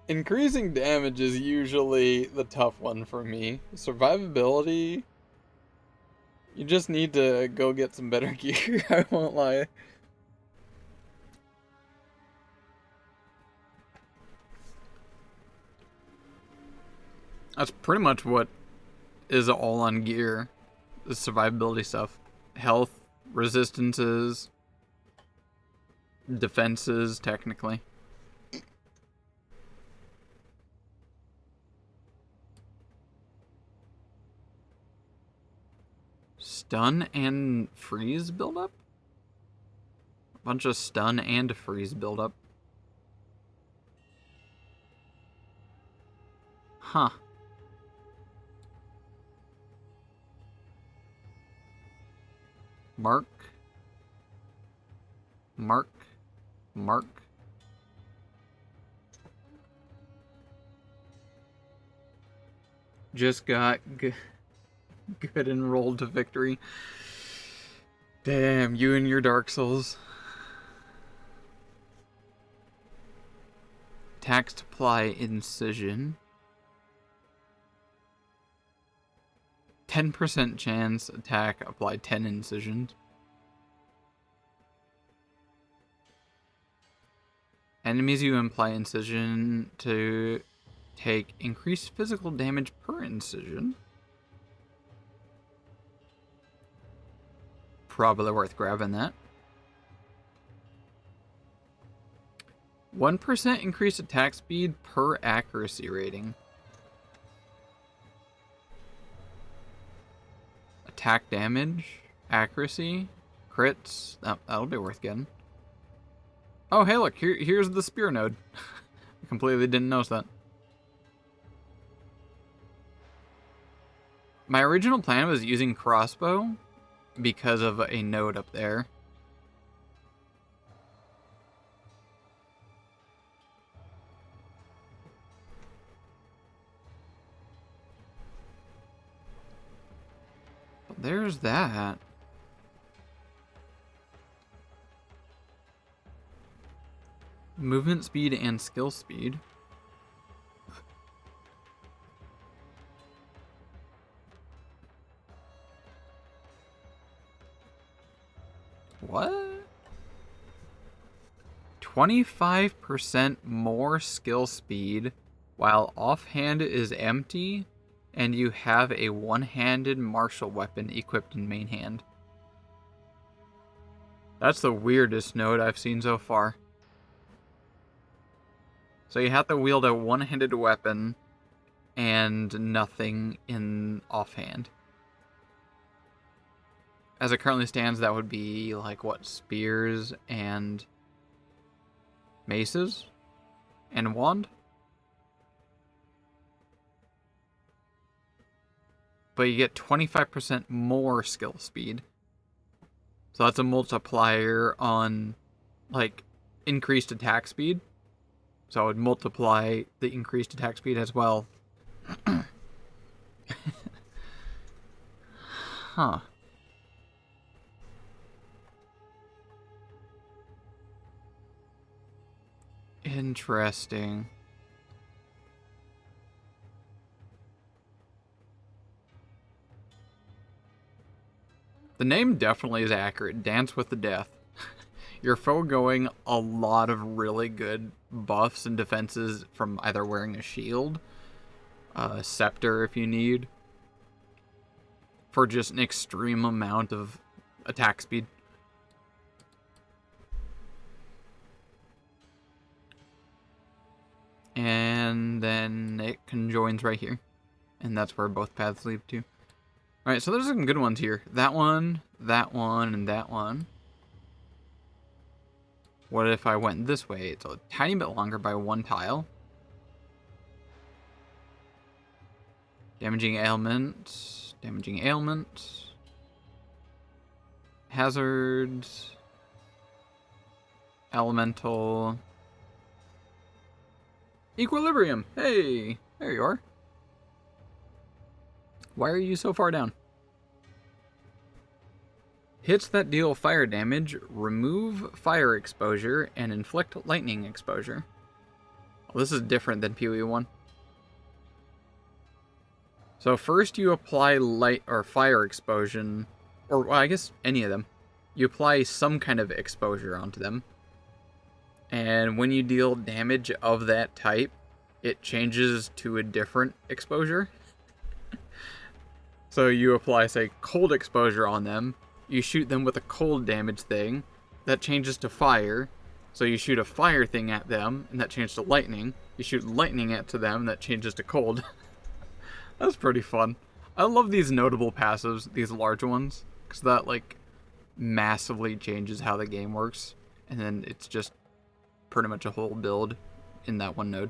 Increasing damage is usually the tough one for me. Survivability, you just need to go get some better gear, I won't lie. That's pretty much what is all on gear, the survivability stuff. Health, resistances, defenses, technically. stun and freeze buildup? A bunch of stun and freeze buildup. Huh. Mark. Mark. Mark. Just got good and rolled to victory. Damn, you and your Dark Souls. Attacks to apply incision. 10% chance attack apply 10 incisions. Enemies you apply incision to take increased physical damage per incision. Probably worth grabbing that. 1% increased attack speed per accuracy rating. Attack damage, accuracy, crits. That'll be worth getting. Oh, hey, look, here's the spear node. I completely didn't notice that. My original plan was using crossbow because of a node up there. But there's that. Movement speed and skill speed. What? 25% more skill speed while offhand is empty and you have a one-handed martial weapon equipped in main hand. That's the weirdest node I've seen so far. So you have to wield a one-handed weapon and nothing in offhand. As it currently stands, that would be like what, spears and maces and wand? But you get 25% more skill speed. So that's a multiplier on like increased attack speed. So I would multiply the increased attack speed as well. Huh. Interesting. The name definitely is accurate. Dance with the Death. You're foregoing a lot of really good buffs and defenses from either wearing a shield, a scepter if you need, for just an extreme amount of attack speed. And then it conjoins right here. And that's where both paths lead to. Alright, so there's some good ones here. That one, and that one. What if I went this way? It's a tiny bit longer by one tile. Damaging ailment. Damaging ailment. Hazards. Elemental. Equilibrium. Hey, there you are. Why are you so far down? Hits that deal fire damage, remove fire exposure, and inflict lightning exposure. Well, this is different than PoE 1. So first you apply light or fire exposure, or well, I guess any of them. You apply some kind of exposure onto them. And when you deal damage of that type, it changes to a different exposure. So you apply, say, cold exposure on them. You shoot them with a cold damage thing. That changes to fire. So you shoot a fire thing at them, and that changes to lightning. You shoot lightning at to them, and that changes to cold. That's pretty fun. I love these notable passives, these large ones. because that like massively changes how the game works, and then it's just pretty much a whole build in that one node.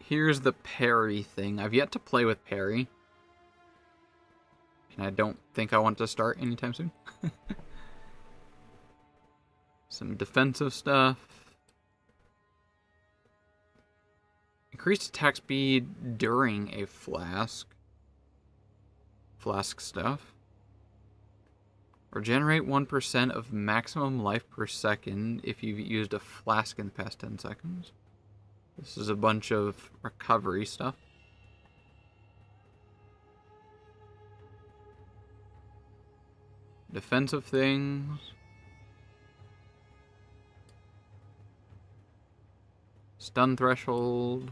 Here's the parry thing. I've yet to play with parry, and I don't think I want to start anytime soon. Some defensive stuff. Increased attack speed during a flask. Flask stuff. Regenerate 1% of maximum life per second if you've used a flask in the past 10 seconds. This is a bunch of recovery stuff. Defensive things. Stun threshold.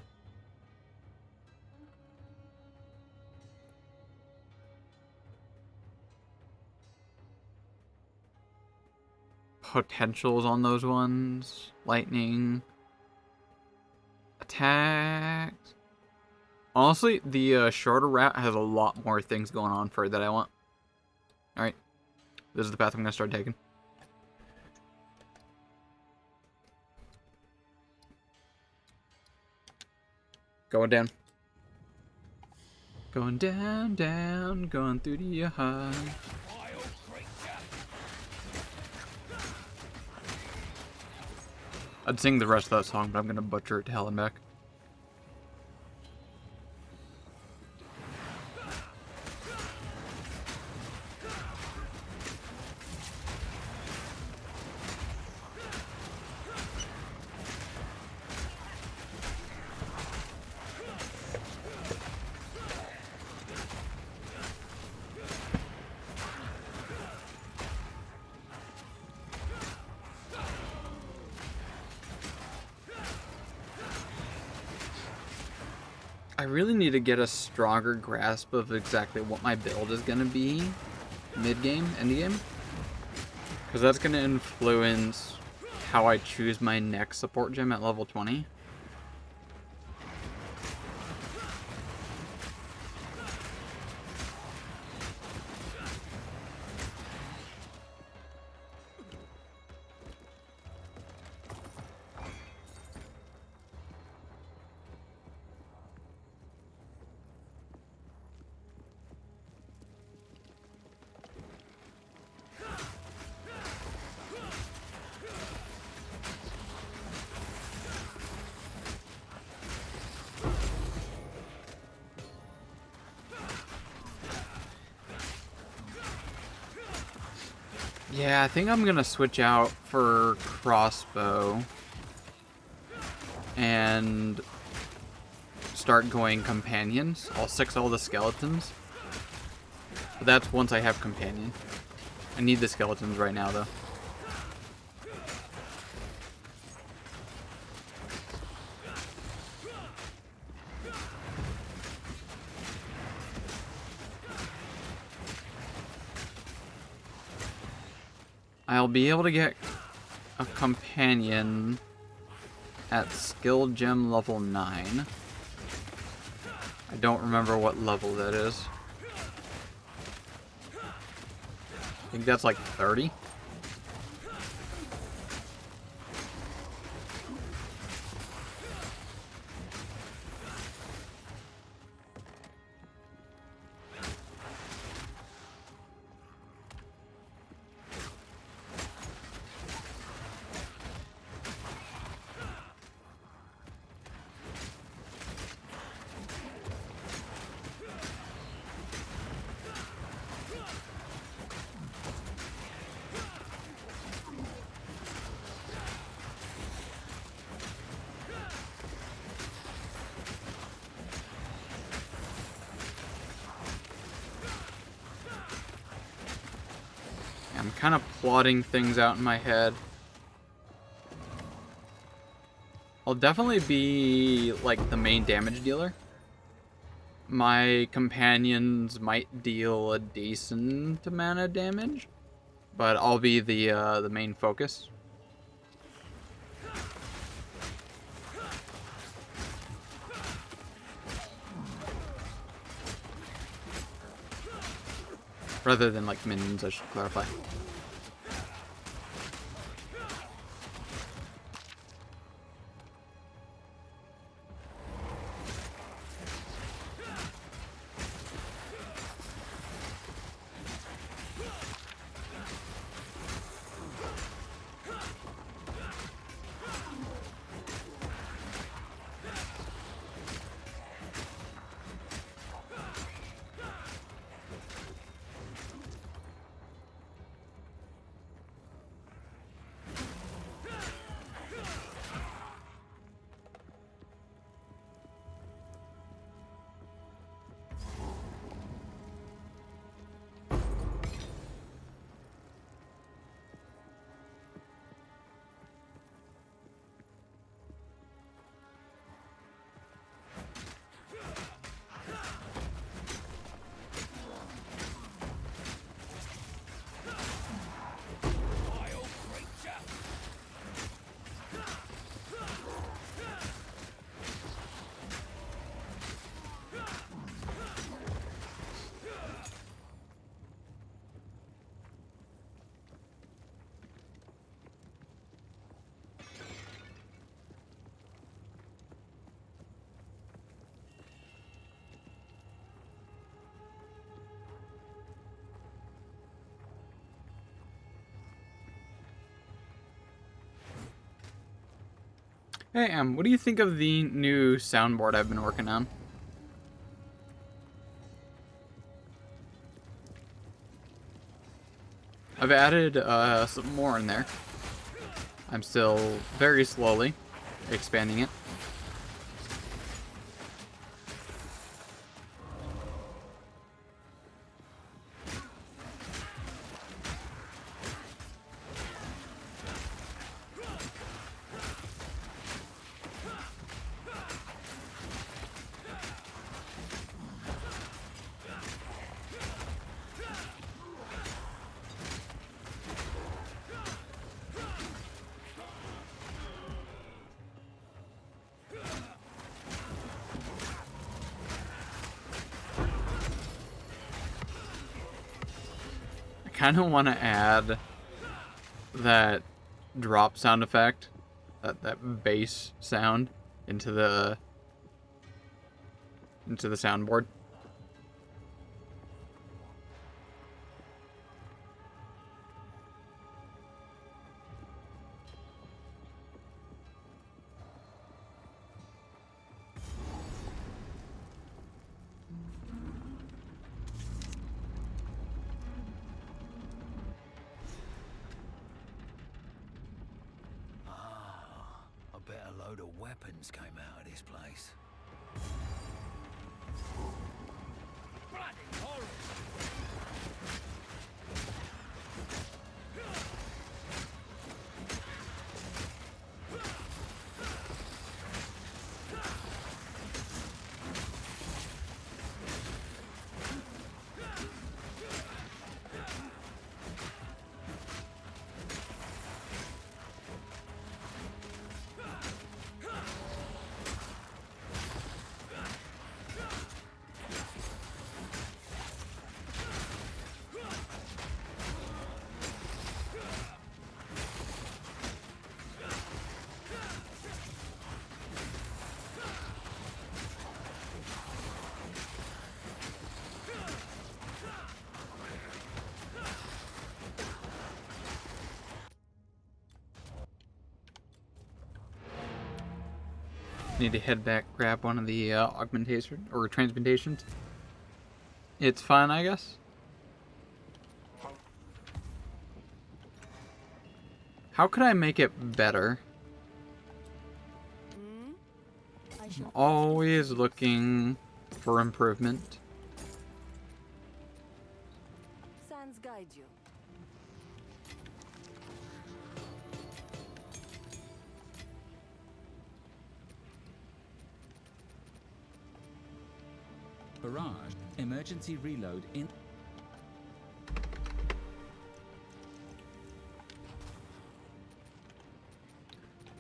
Potentials on those ones. Lightning. Attacks. Honestly, the shorter route has a lot more things going on for it that I want. Alright. This is the path I'm going to start taking. Going down. Going down, down, going through the high. I'd sing the rest of that song, but I'm gonna butcher it to hell and back. I really need to get a stronger grasp of exactly what my build is going to be mid-game, end-game. Because that's going to influence how I choose my next support gem at level 20. Yeah, I think I'm gonna switch out for crossbow and start going companions. I'll six all the skeletons. But that's once I have companion. I need the skeletons right now though. I'll be able to get a companion at skill gem level 9. I don't remember what level that is. I think that's like 30. I'm kind of plotting things out in my head. I'll definitely be like the main damage dealer. My companions might deal a decent amount of damage, but I'll be the main focus. Rather than like minions, I should clarify. Hey, what do you think of the new soundboard I've been working on? I've added some more in there. I'm still very slowly expanding it. I kind of want to add that drop sound effect, that bass sound into the soundboard. Load of weapons came out of this place. Bloody horror! Need to head back, grab one of the augmentation or transmutations. It's fine, I guess. How could I make it better? I'm always looking for improvement. Sands guide you. Barrage, emergency reload in.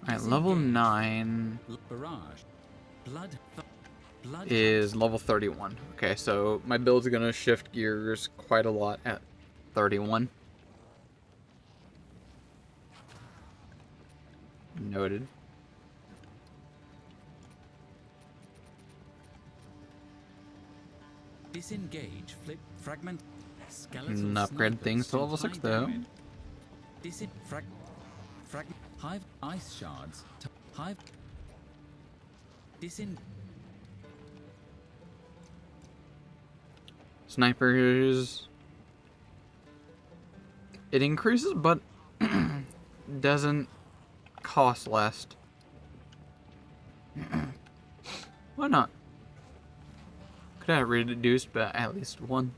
Alright, level 9 Barrage. Blood. is level 31. Okay, so my build's gonna shift gears quite a lot at 31. Noted. Disengage. Flip. Fragment. Skeletal And upgrade snipers things to do level high 6 though. damage. Fragment. Hive. Ice shards. Hive. Snipers. It increases, but doesn't cost less. Why not? Could have reduced by at least 1.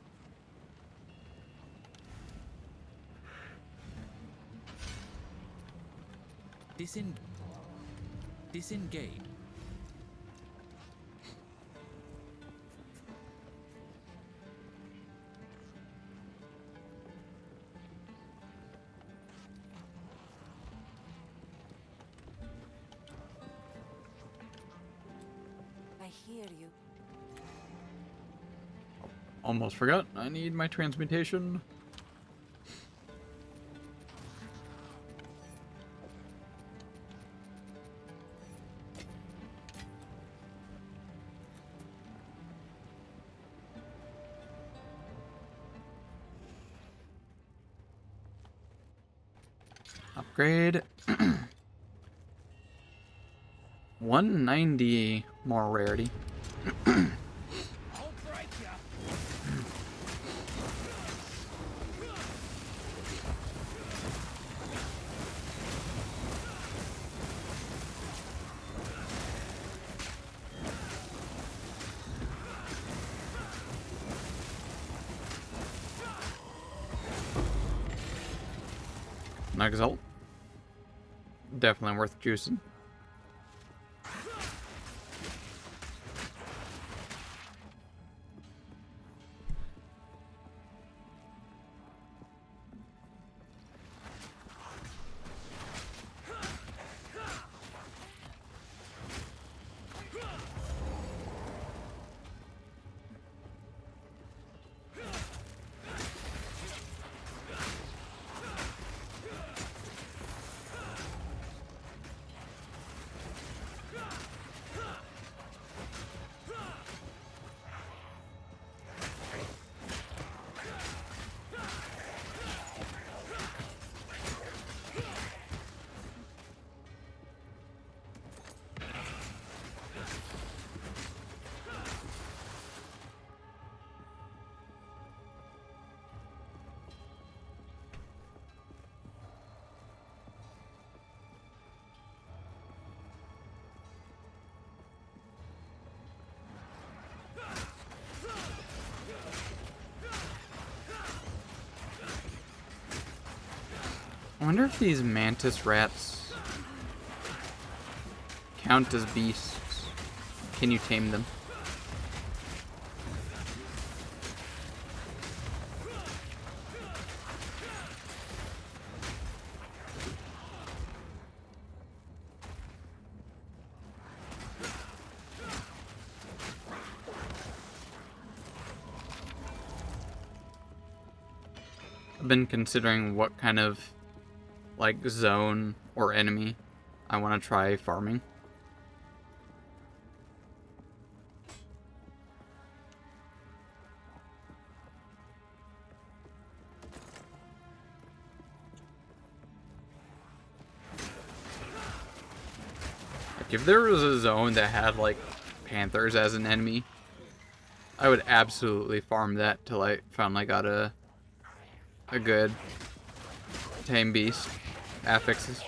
Disengage. I hear you. Almost forgot. I need my transmutation. Upgrade. 190 more rarity. Exalt. Definitely worth juicing. I wonder if these mantis rats count as beasts. Can you tame them? I've been considering what kind of like zone or enemy I want to try farming. Like if there was a zone that had like panthers as an enemy, I would absolutely farm that till I finally got a good tame beast affixes.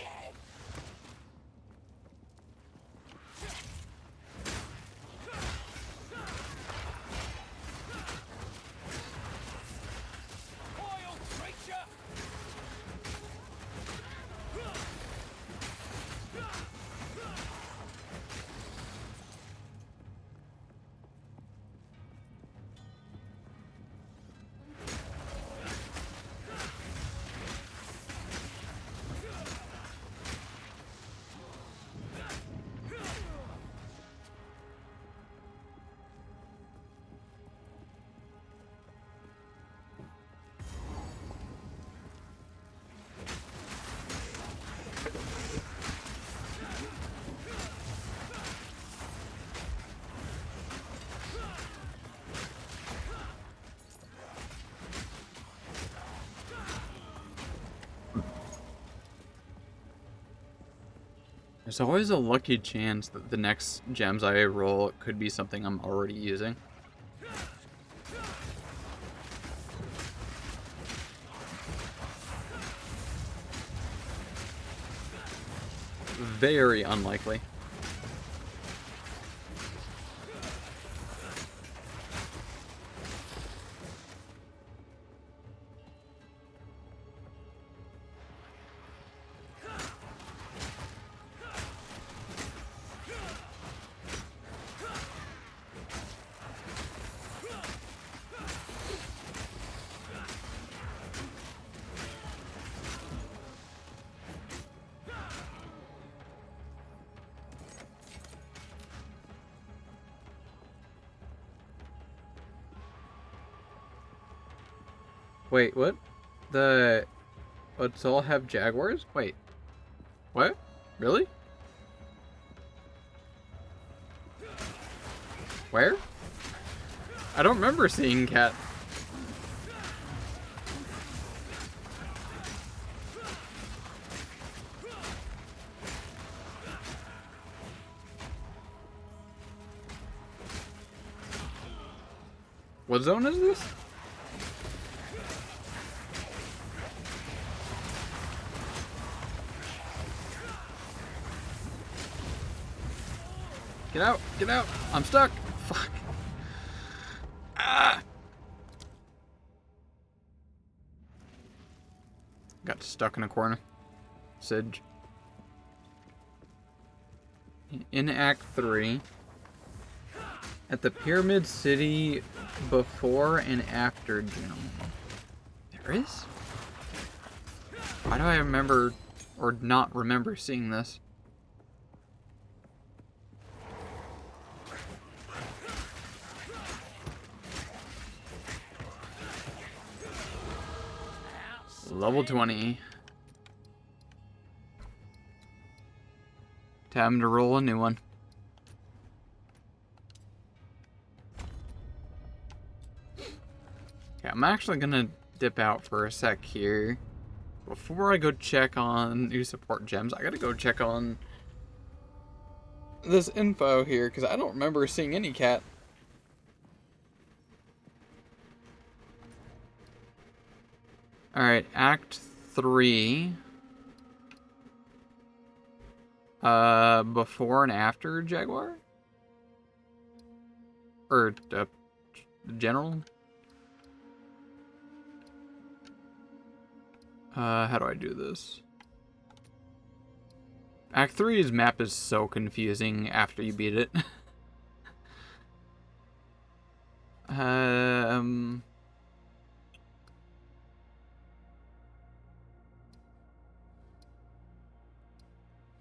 There's always a lucky chance that the next gems I roll could be something I'm already using. Very unlikely. Wait, what? Let's all have jaguars? Wait. What? Really? Where? I don't remember seeing cat. What zone is this? Get out! Get out! I'm stuck! Fuck. Ah! Got stuck in a corner. Sidge. In Act 3. At the Pyramid City before and after gem. There is? Why do I remember or not remember seeing this? Level 20. Time to roll a new one. Okay, I'm actually gonna dip out for a sec here. Before I go check on new support gems, I gotta go check on this info here, because I don't remember seeing any cat. Alright, Act 3. Before and after Jaguar? Or, General? How do I do this? Act 3's map is so confusing after you beat it.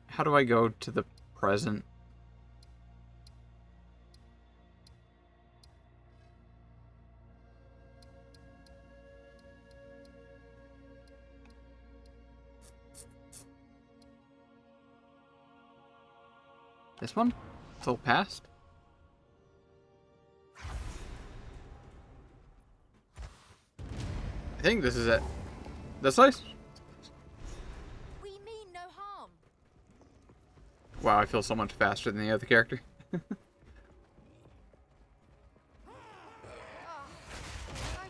How do I go to the present? This one? It's all past? I think this is it. This place? We mean no harm. Wow, I feel so much faster than the other character. I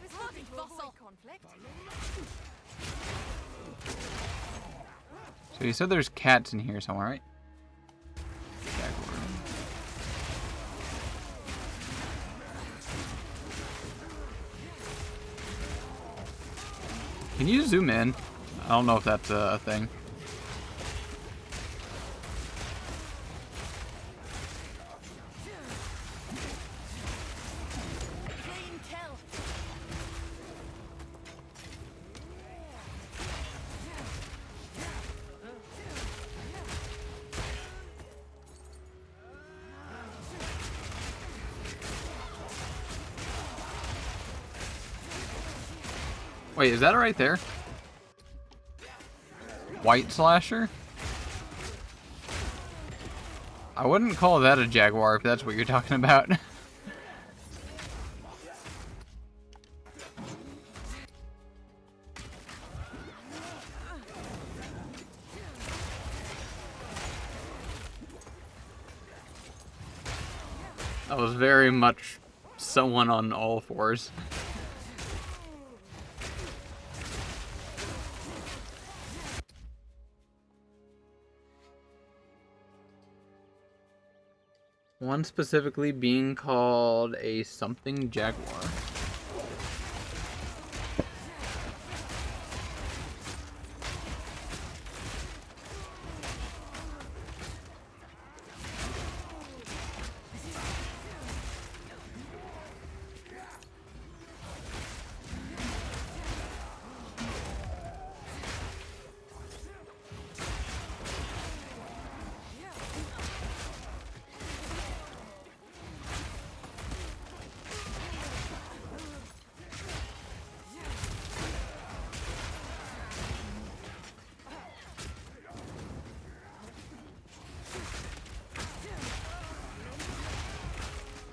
was hoping to avoid conflict. So you said there's cats in here somewhere, right? Can you zoom in? I don't know if that's a thing. Wait, is that right there? White slasher? I wouldn't call that a jaguar if that's what you're talking about. That was very much someone on all fours. One specifically being called a something jaguar.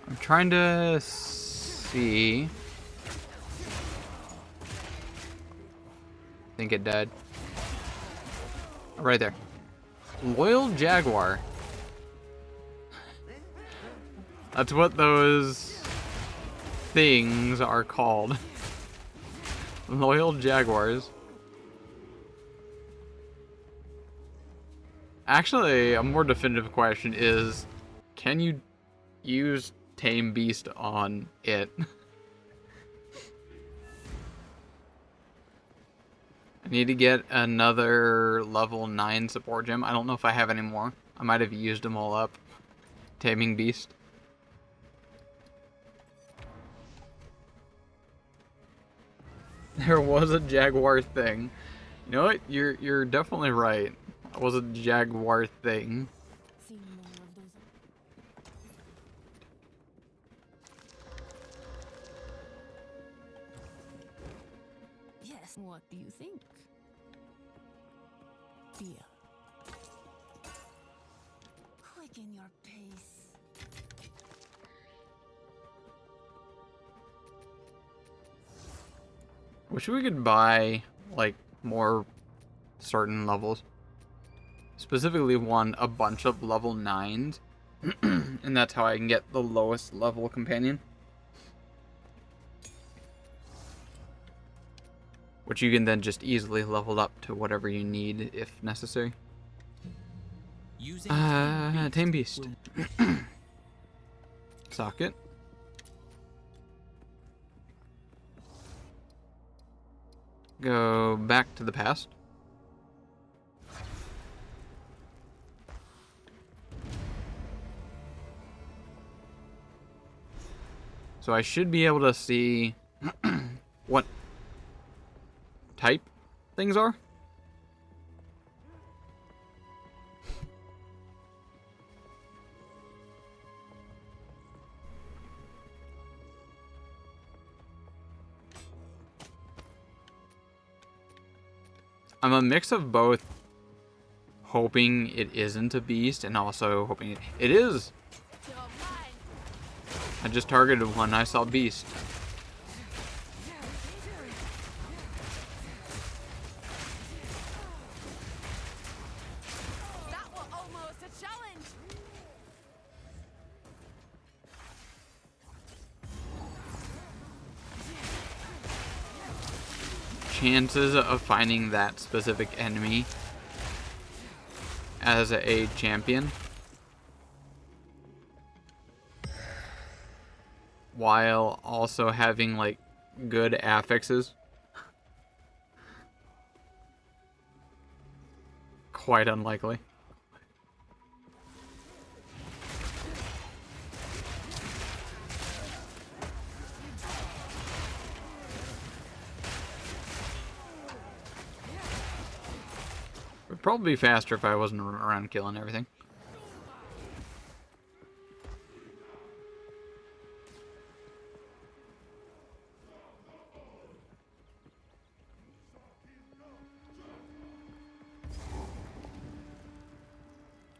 I'm trying to see. I think it died. Right there. Loyal Jaguar. That's what those things are called. Loyal Jaguars. Actually, a more definitive question is, can you use Tame Beast on it? I need to get another level 9 support gem. I don't know if I have any more. I might have used them all up. Taming Beast. There was a Jaguar thing. You know what? You're definitely right. It was a Jaguar thing. Yes, what do you think? Beer. Quicken your pace. Wish we could buy, like, more certain levels. Specifically a bunch of level 9s. And that's how I can get the lowest level companion. Which you can then just easily level up to whatever you need if necessary. Tame Beast. Socket. Go back to the past. So I should be able to see what type things are. I'm a mix of both hoping it isn't a beast and also hoping it is. I just targeted one, I saw beast. That was almost a challenge. Chances of finding that specific enemy as a champion while also having like good affixes, quite unlikely. Would probably be faster if I wasn't around killing everything.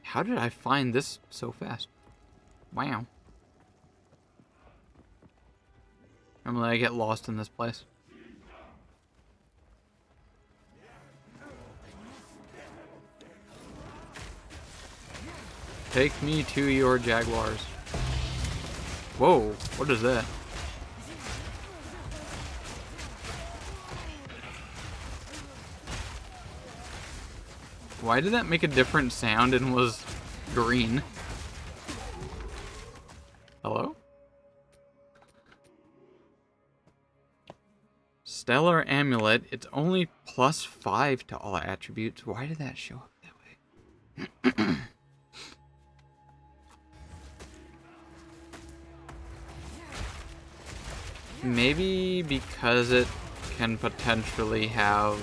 How did I find this so fast? Wow. Normally I get lost in this place. Take me to your jaguars. Whoa, what is that? Why did that make a different sound and was green? Hello? Stellar Amulet. It's only +5 to all attributes. Why did that show up that way? Maybe because it can potentially have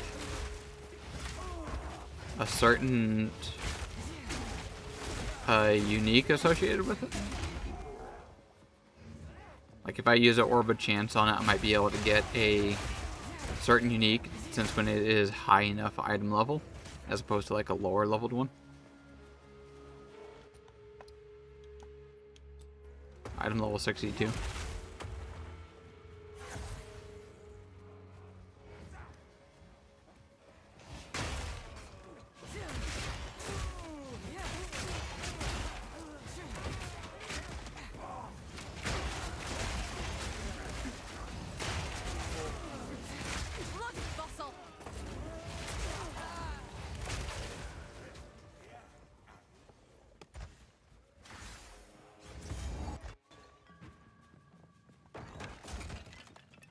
a certain unique associated with it. Like if I use an Orb of Chance on it, I might be able to get a certain unique, since when it is high enough item level, as opposed to like a lower leveled one. Item level 62.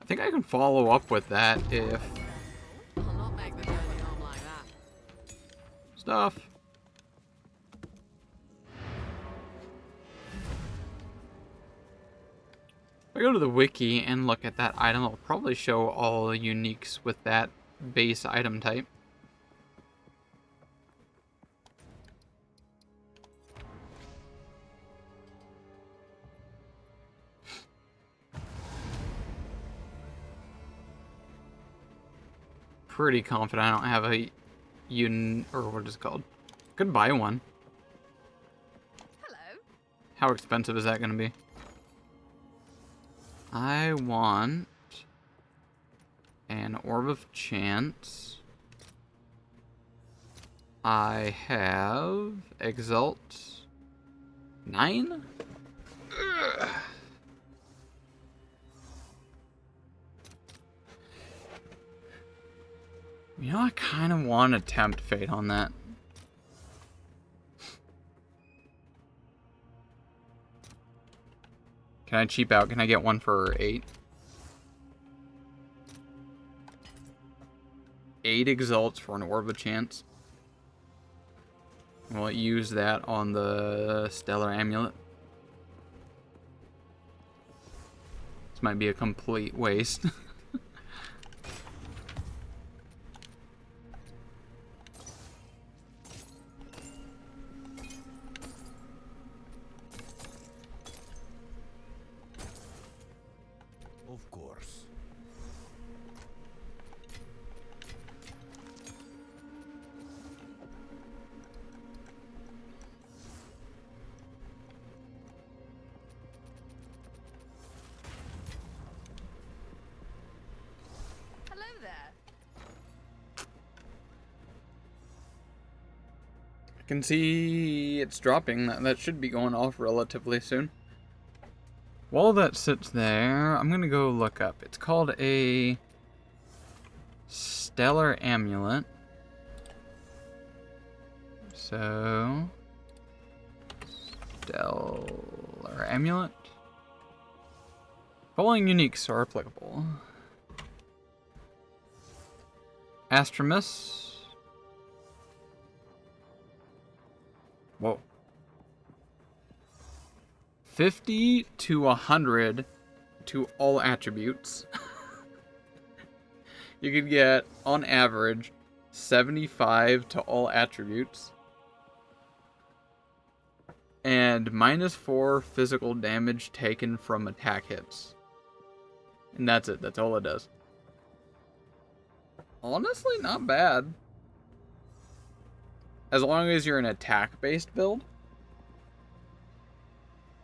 I think I can follow up with that if... I'll not make the journey home like that. Stuff. If I go to the wiki and look at that item, it'll probably show all the uniques with that base item type. Pretty confident I don't have a or what is it called? Could buy one. Hello. How expensive is that going to be? I want an Orb of Chance. I have Exalt 9. Ugh. You know, I kind of want to tempt fate on that. Can I cheap out? Can I get one for 8? 8 exalts for an Orb of Chance. We'll use that on the Stellar Amulet. This might be a complete waste. Of course. Hello there. I can see it's dropping. That should be going off relatively soon. While that sits there, I'm going to go look up. It's called a Stellar Amulet. So, Stellar Amulet. Following uniques are applicable. Astramus. Whoa. 50 to 100 to all attributes. You could get, on average, 75 to all attributes. And -4 physical damage taken from attack hits. And that's it. That's all it does. Honestly, not bad. As long as you're an attack-based build.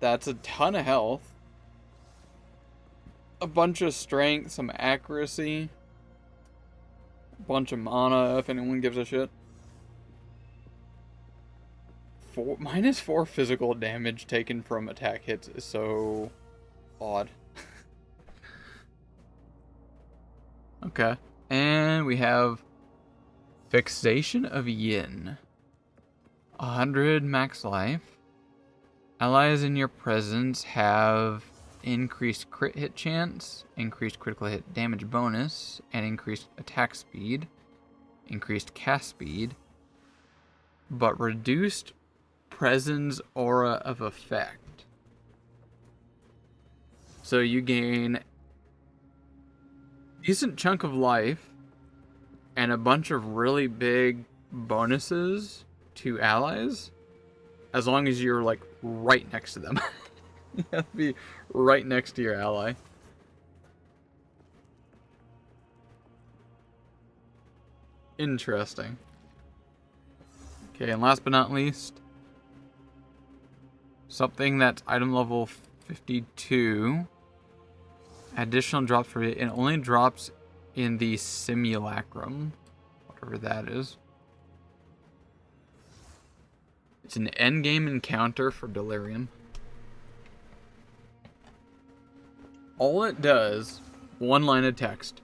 That's a ton of health. A bunch of strength, some accuracy. A bunch of mana, if anyone gives a shit. -4 physical damage taken from attack hits is so odd. Okay. And we have Fixation of Yin. 100 max life. Allies in your presence have increased crit hit chance, increased critical hit damage bonus, and increased attack speed, increased cast speed, but reduced presence aura of effect. So you gain a decent chunk of life and a bunch of really big bonuses to allies, as long as you're like right next to them. You have to be right next to your ally. Interesting. Okay, and last but not least, something that's item level 52. Additional drops for it. It only drops in the simulacrum, whatever that is. It's an endgame encounter for Delirium. All it does, one line of text,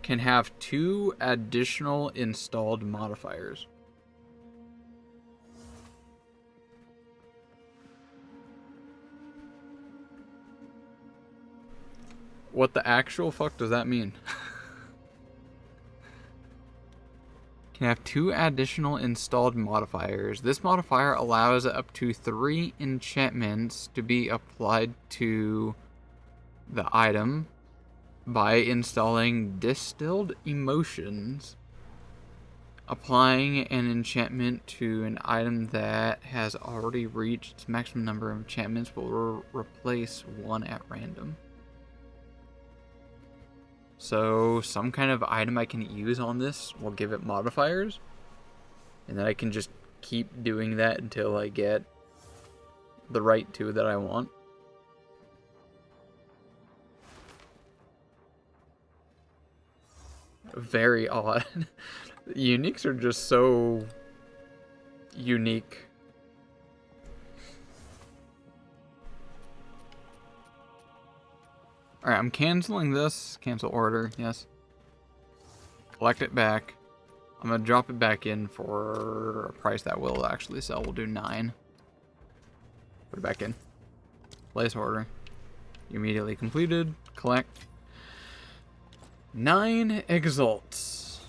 can have 2 additional installed modifiers. What the actual fuck does that mean? Can have 2 additional installed modifiers. This modifier allows up to 3 enchantments to be applied to the item by installing Distilled Emotions. Applying an enchantment to an item that has already reached its maximum number of enchantments will replace 1 at random. So some kind of item I can use on this will give it modifiers, and then I can just keep doing that until I get the right 2 that I want. Very odd. Uniques are just so unique. Alright, I'm canceling this. Cancel order, yes. Collect it back. I'm going to drop it back in for a price that will actually sell. We'll do 9. Put it back in. Place order. Immediately completed. Collect. 9 exalts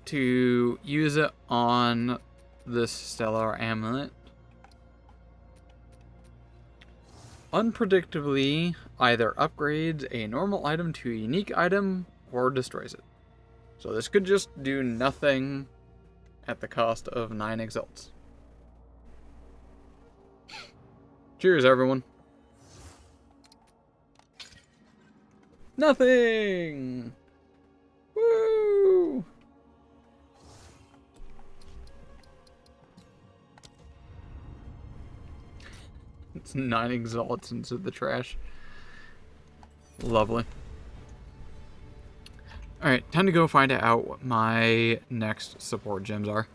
to use it on this Stellar Amulet. Unpredictably, either upgrades a normal item to a unique item or destroys it. So this could just do nothing at the cost of 9 exalts. Cheers, everyone. Nothing! Woo! It's 9 exalts into the trash. Lovely. Alright, time to go find out what my next support gems are.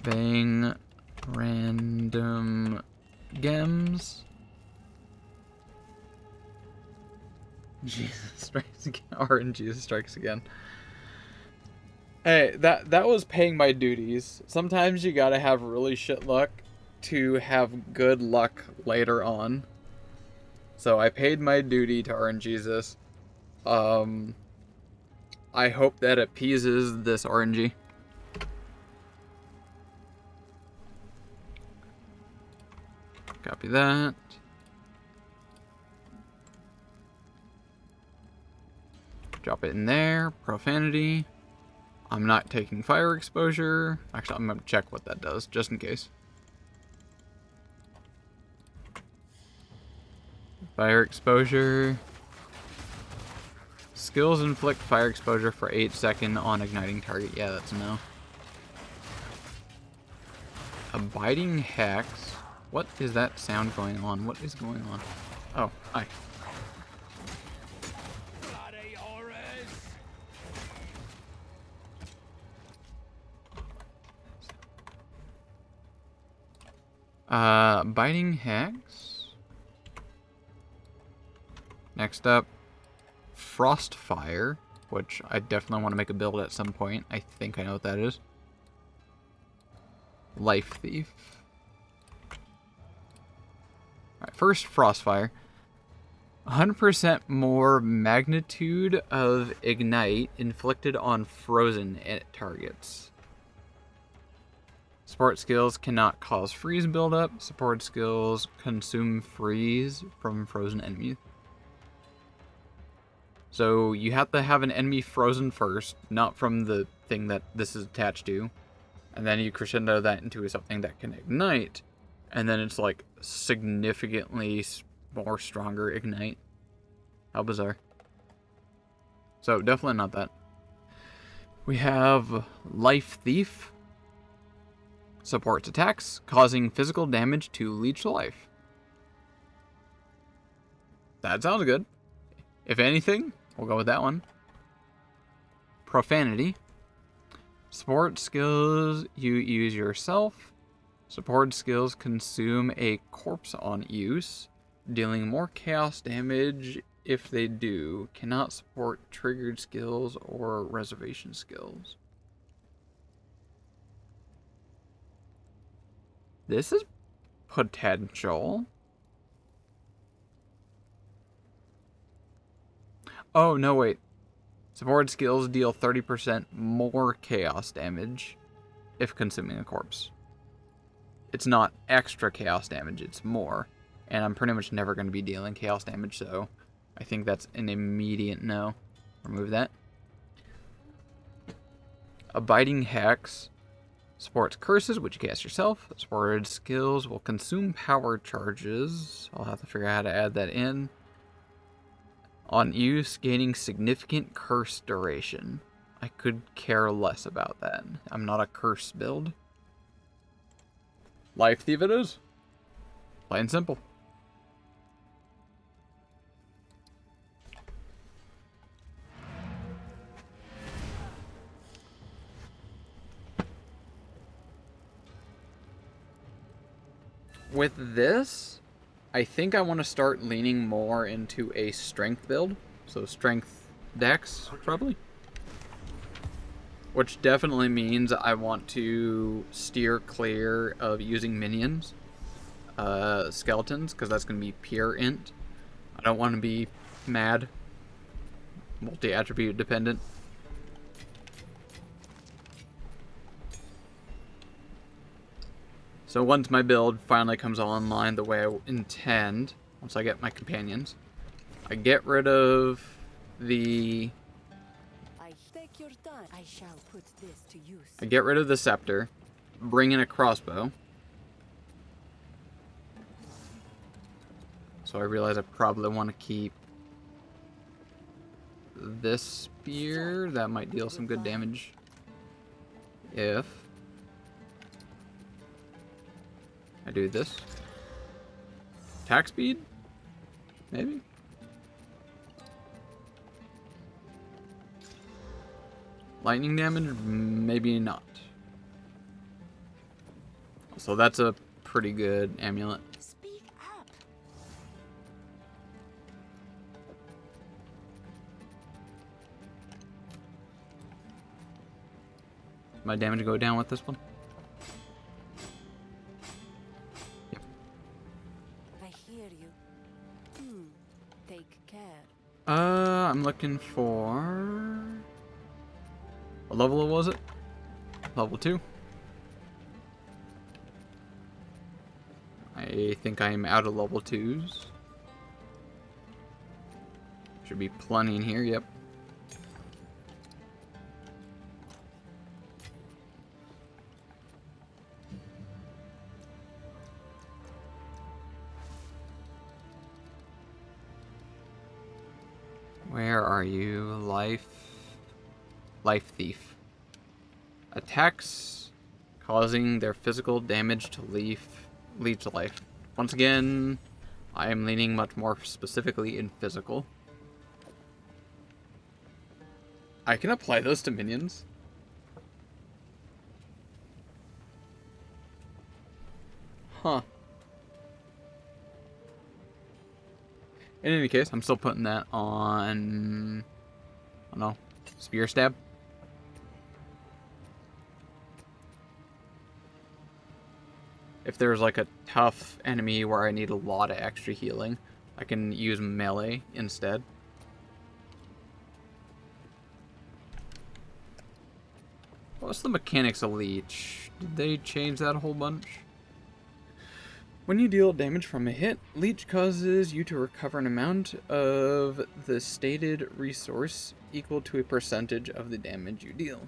Bang. Random gems. Jesus strikes again. RNG strikes again. Hey, that was paying my duties. Sometimes you gotta have really shit luck to have good luck later on. So I paid my duty to RNGesus. I hope that appeases this RNG. Copy that. Drop it in there. Profanity. I'm not taking fire exposure. Actually, I'm going to check what that does, just in case. Fire exposure. Skills inflict fire exposure for 8 seconds on igniting target. Yeah, that's a no. Abiding Hex. What is that sound going on? What is going on? Oh, hi. Biting Hex. Next up, Frostfire, which I definitely want to make a build at some point. I think I know what that is. Life Thief. Alright, first Frostfire. 100% more magnitude of Ignite inflicted on frozen targets. Support skills cannot cause freeze buildup. Support skills consume freeze from frozen enemies. So you have to have an enemy frozen first, not from the thing that this is attached to. And then you crescendo that into something that can ignite. And then it's like significantly more stronger ignite. How bizarre. So definitely not that. We have Life Thief. Supports attacks, causing physical damage to leech life. That sounds good. If anything, we'll go with that one. Profanity. Support skills you use yourself. Support skills consume a corpse on use, dealing more chaos damage if they do. Cannot support triggered skills or reservation skills. This is potential. Oh, no, wait. Support skills deal 30% more chaos damage if consuming a corpse. It's not extra chaos damage, it's more. And I'm pretty much never going to be dealing chaos damage, so I think that's an immediate no. Remove that. Abiding Hex. Supports curses, which you cast yourself. Supported skills will consume power charges. I'll have to figure out how to add that in. On use, gaining significant curse duration. I could care less about that. I'm not a curse build. Life Thief it is. Plain and simple. With this, I think I want to start leaning more into a strength build. So strength dex, probably. Which definitely means I want to steer clear of using minions. Skeletons, because that's going to be pure int. I don't want to be mad. Multi-attribute dependent. So once my build finally comes online the way I intend, once I get my companions, I get rid of the... I get rid of the scepter, bring in a crossbow. So I realize I probably want to keep this spear. That might deal some good damage. If I do this. Attack speed? Maybe? Lightning damage? Maybe not. So that's a pretty good amulet. Speak up. My damage go down with this one? I'm looking for... What level was it? Level 2. I think I'm out of level 2s. Should be plenty in here, yep. Where are you? Life Thief. Attacks causing their physical damage to leech life. Once again, I am leaning much more specifically in physical. I can apply those to minions. Huh. In any case, I'm still putting that on, I don't know, spear stab. If there's like a tough enemy where I need a lot of extra healing, I can use melee instead. What's the mechanics of Leech? Did they change that a whole bunch? When you deal damage from a hit, Leech causes you to recover an amount of the stated resource equal to a percentage of the damage you deal.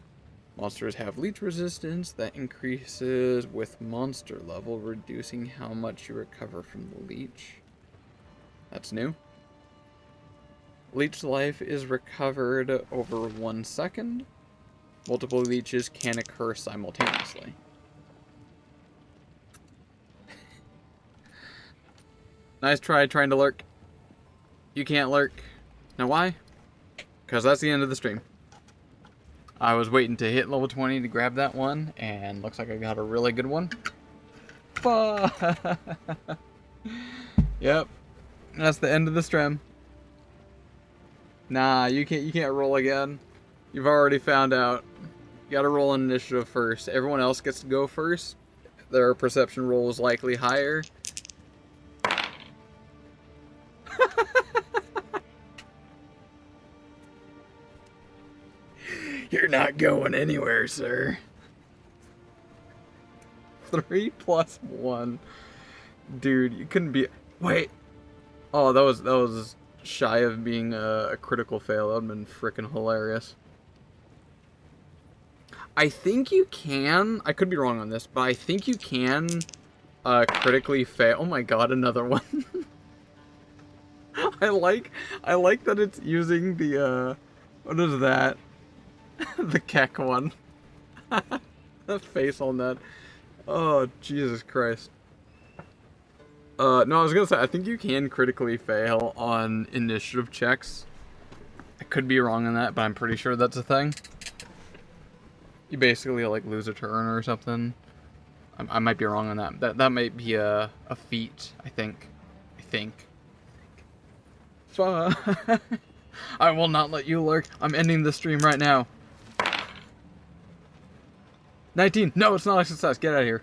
Monsters have Leech resistance that increases with monster level, reducing how much you recover from the Leech. That's new. Leech life is recovered over 1 second. Multiple leeches can occur simultaneously. Nice try trying to lurk. You can't lurk. Now why? Because that's the end of the stream. I was waiting to hit level 20 to grab that one, and looks like I got a really good one. Yep. That's the end of the stream. Nah, you can't roll again. You've already found out. You gotta roll an initiative first. Everyone else gets to go first. Their perception roll is likely higher. You're not going anywhere, sir. 3 + 1. Dude, you couldn't be... Wait. Oh, that was shy of being a critical fail. That would have been freaking hilarious. I think you can... I could be wrong on this, but I think you can critically fail... Oh my god, another one. I like that it's using the... what is that? The Keck one. The face on that. Oh, Jesus Christ. No, I was gonna say, I think you can critically fail on initiative checks. I could be wrong on that, but I'm pretty sure that's a thing. You basically, like, lose a turn or something. I might be wrong on that. That might be a feat, I think. I will not let you lurk. I'm ending the stream right now. 19. No, it's not a success. Get out of here.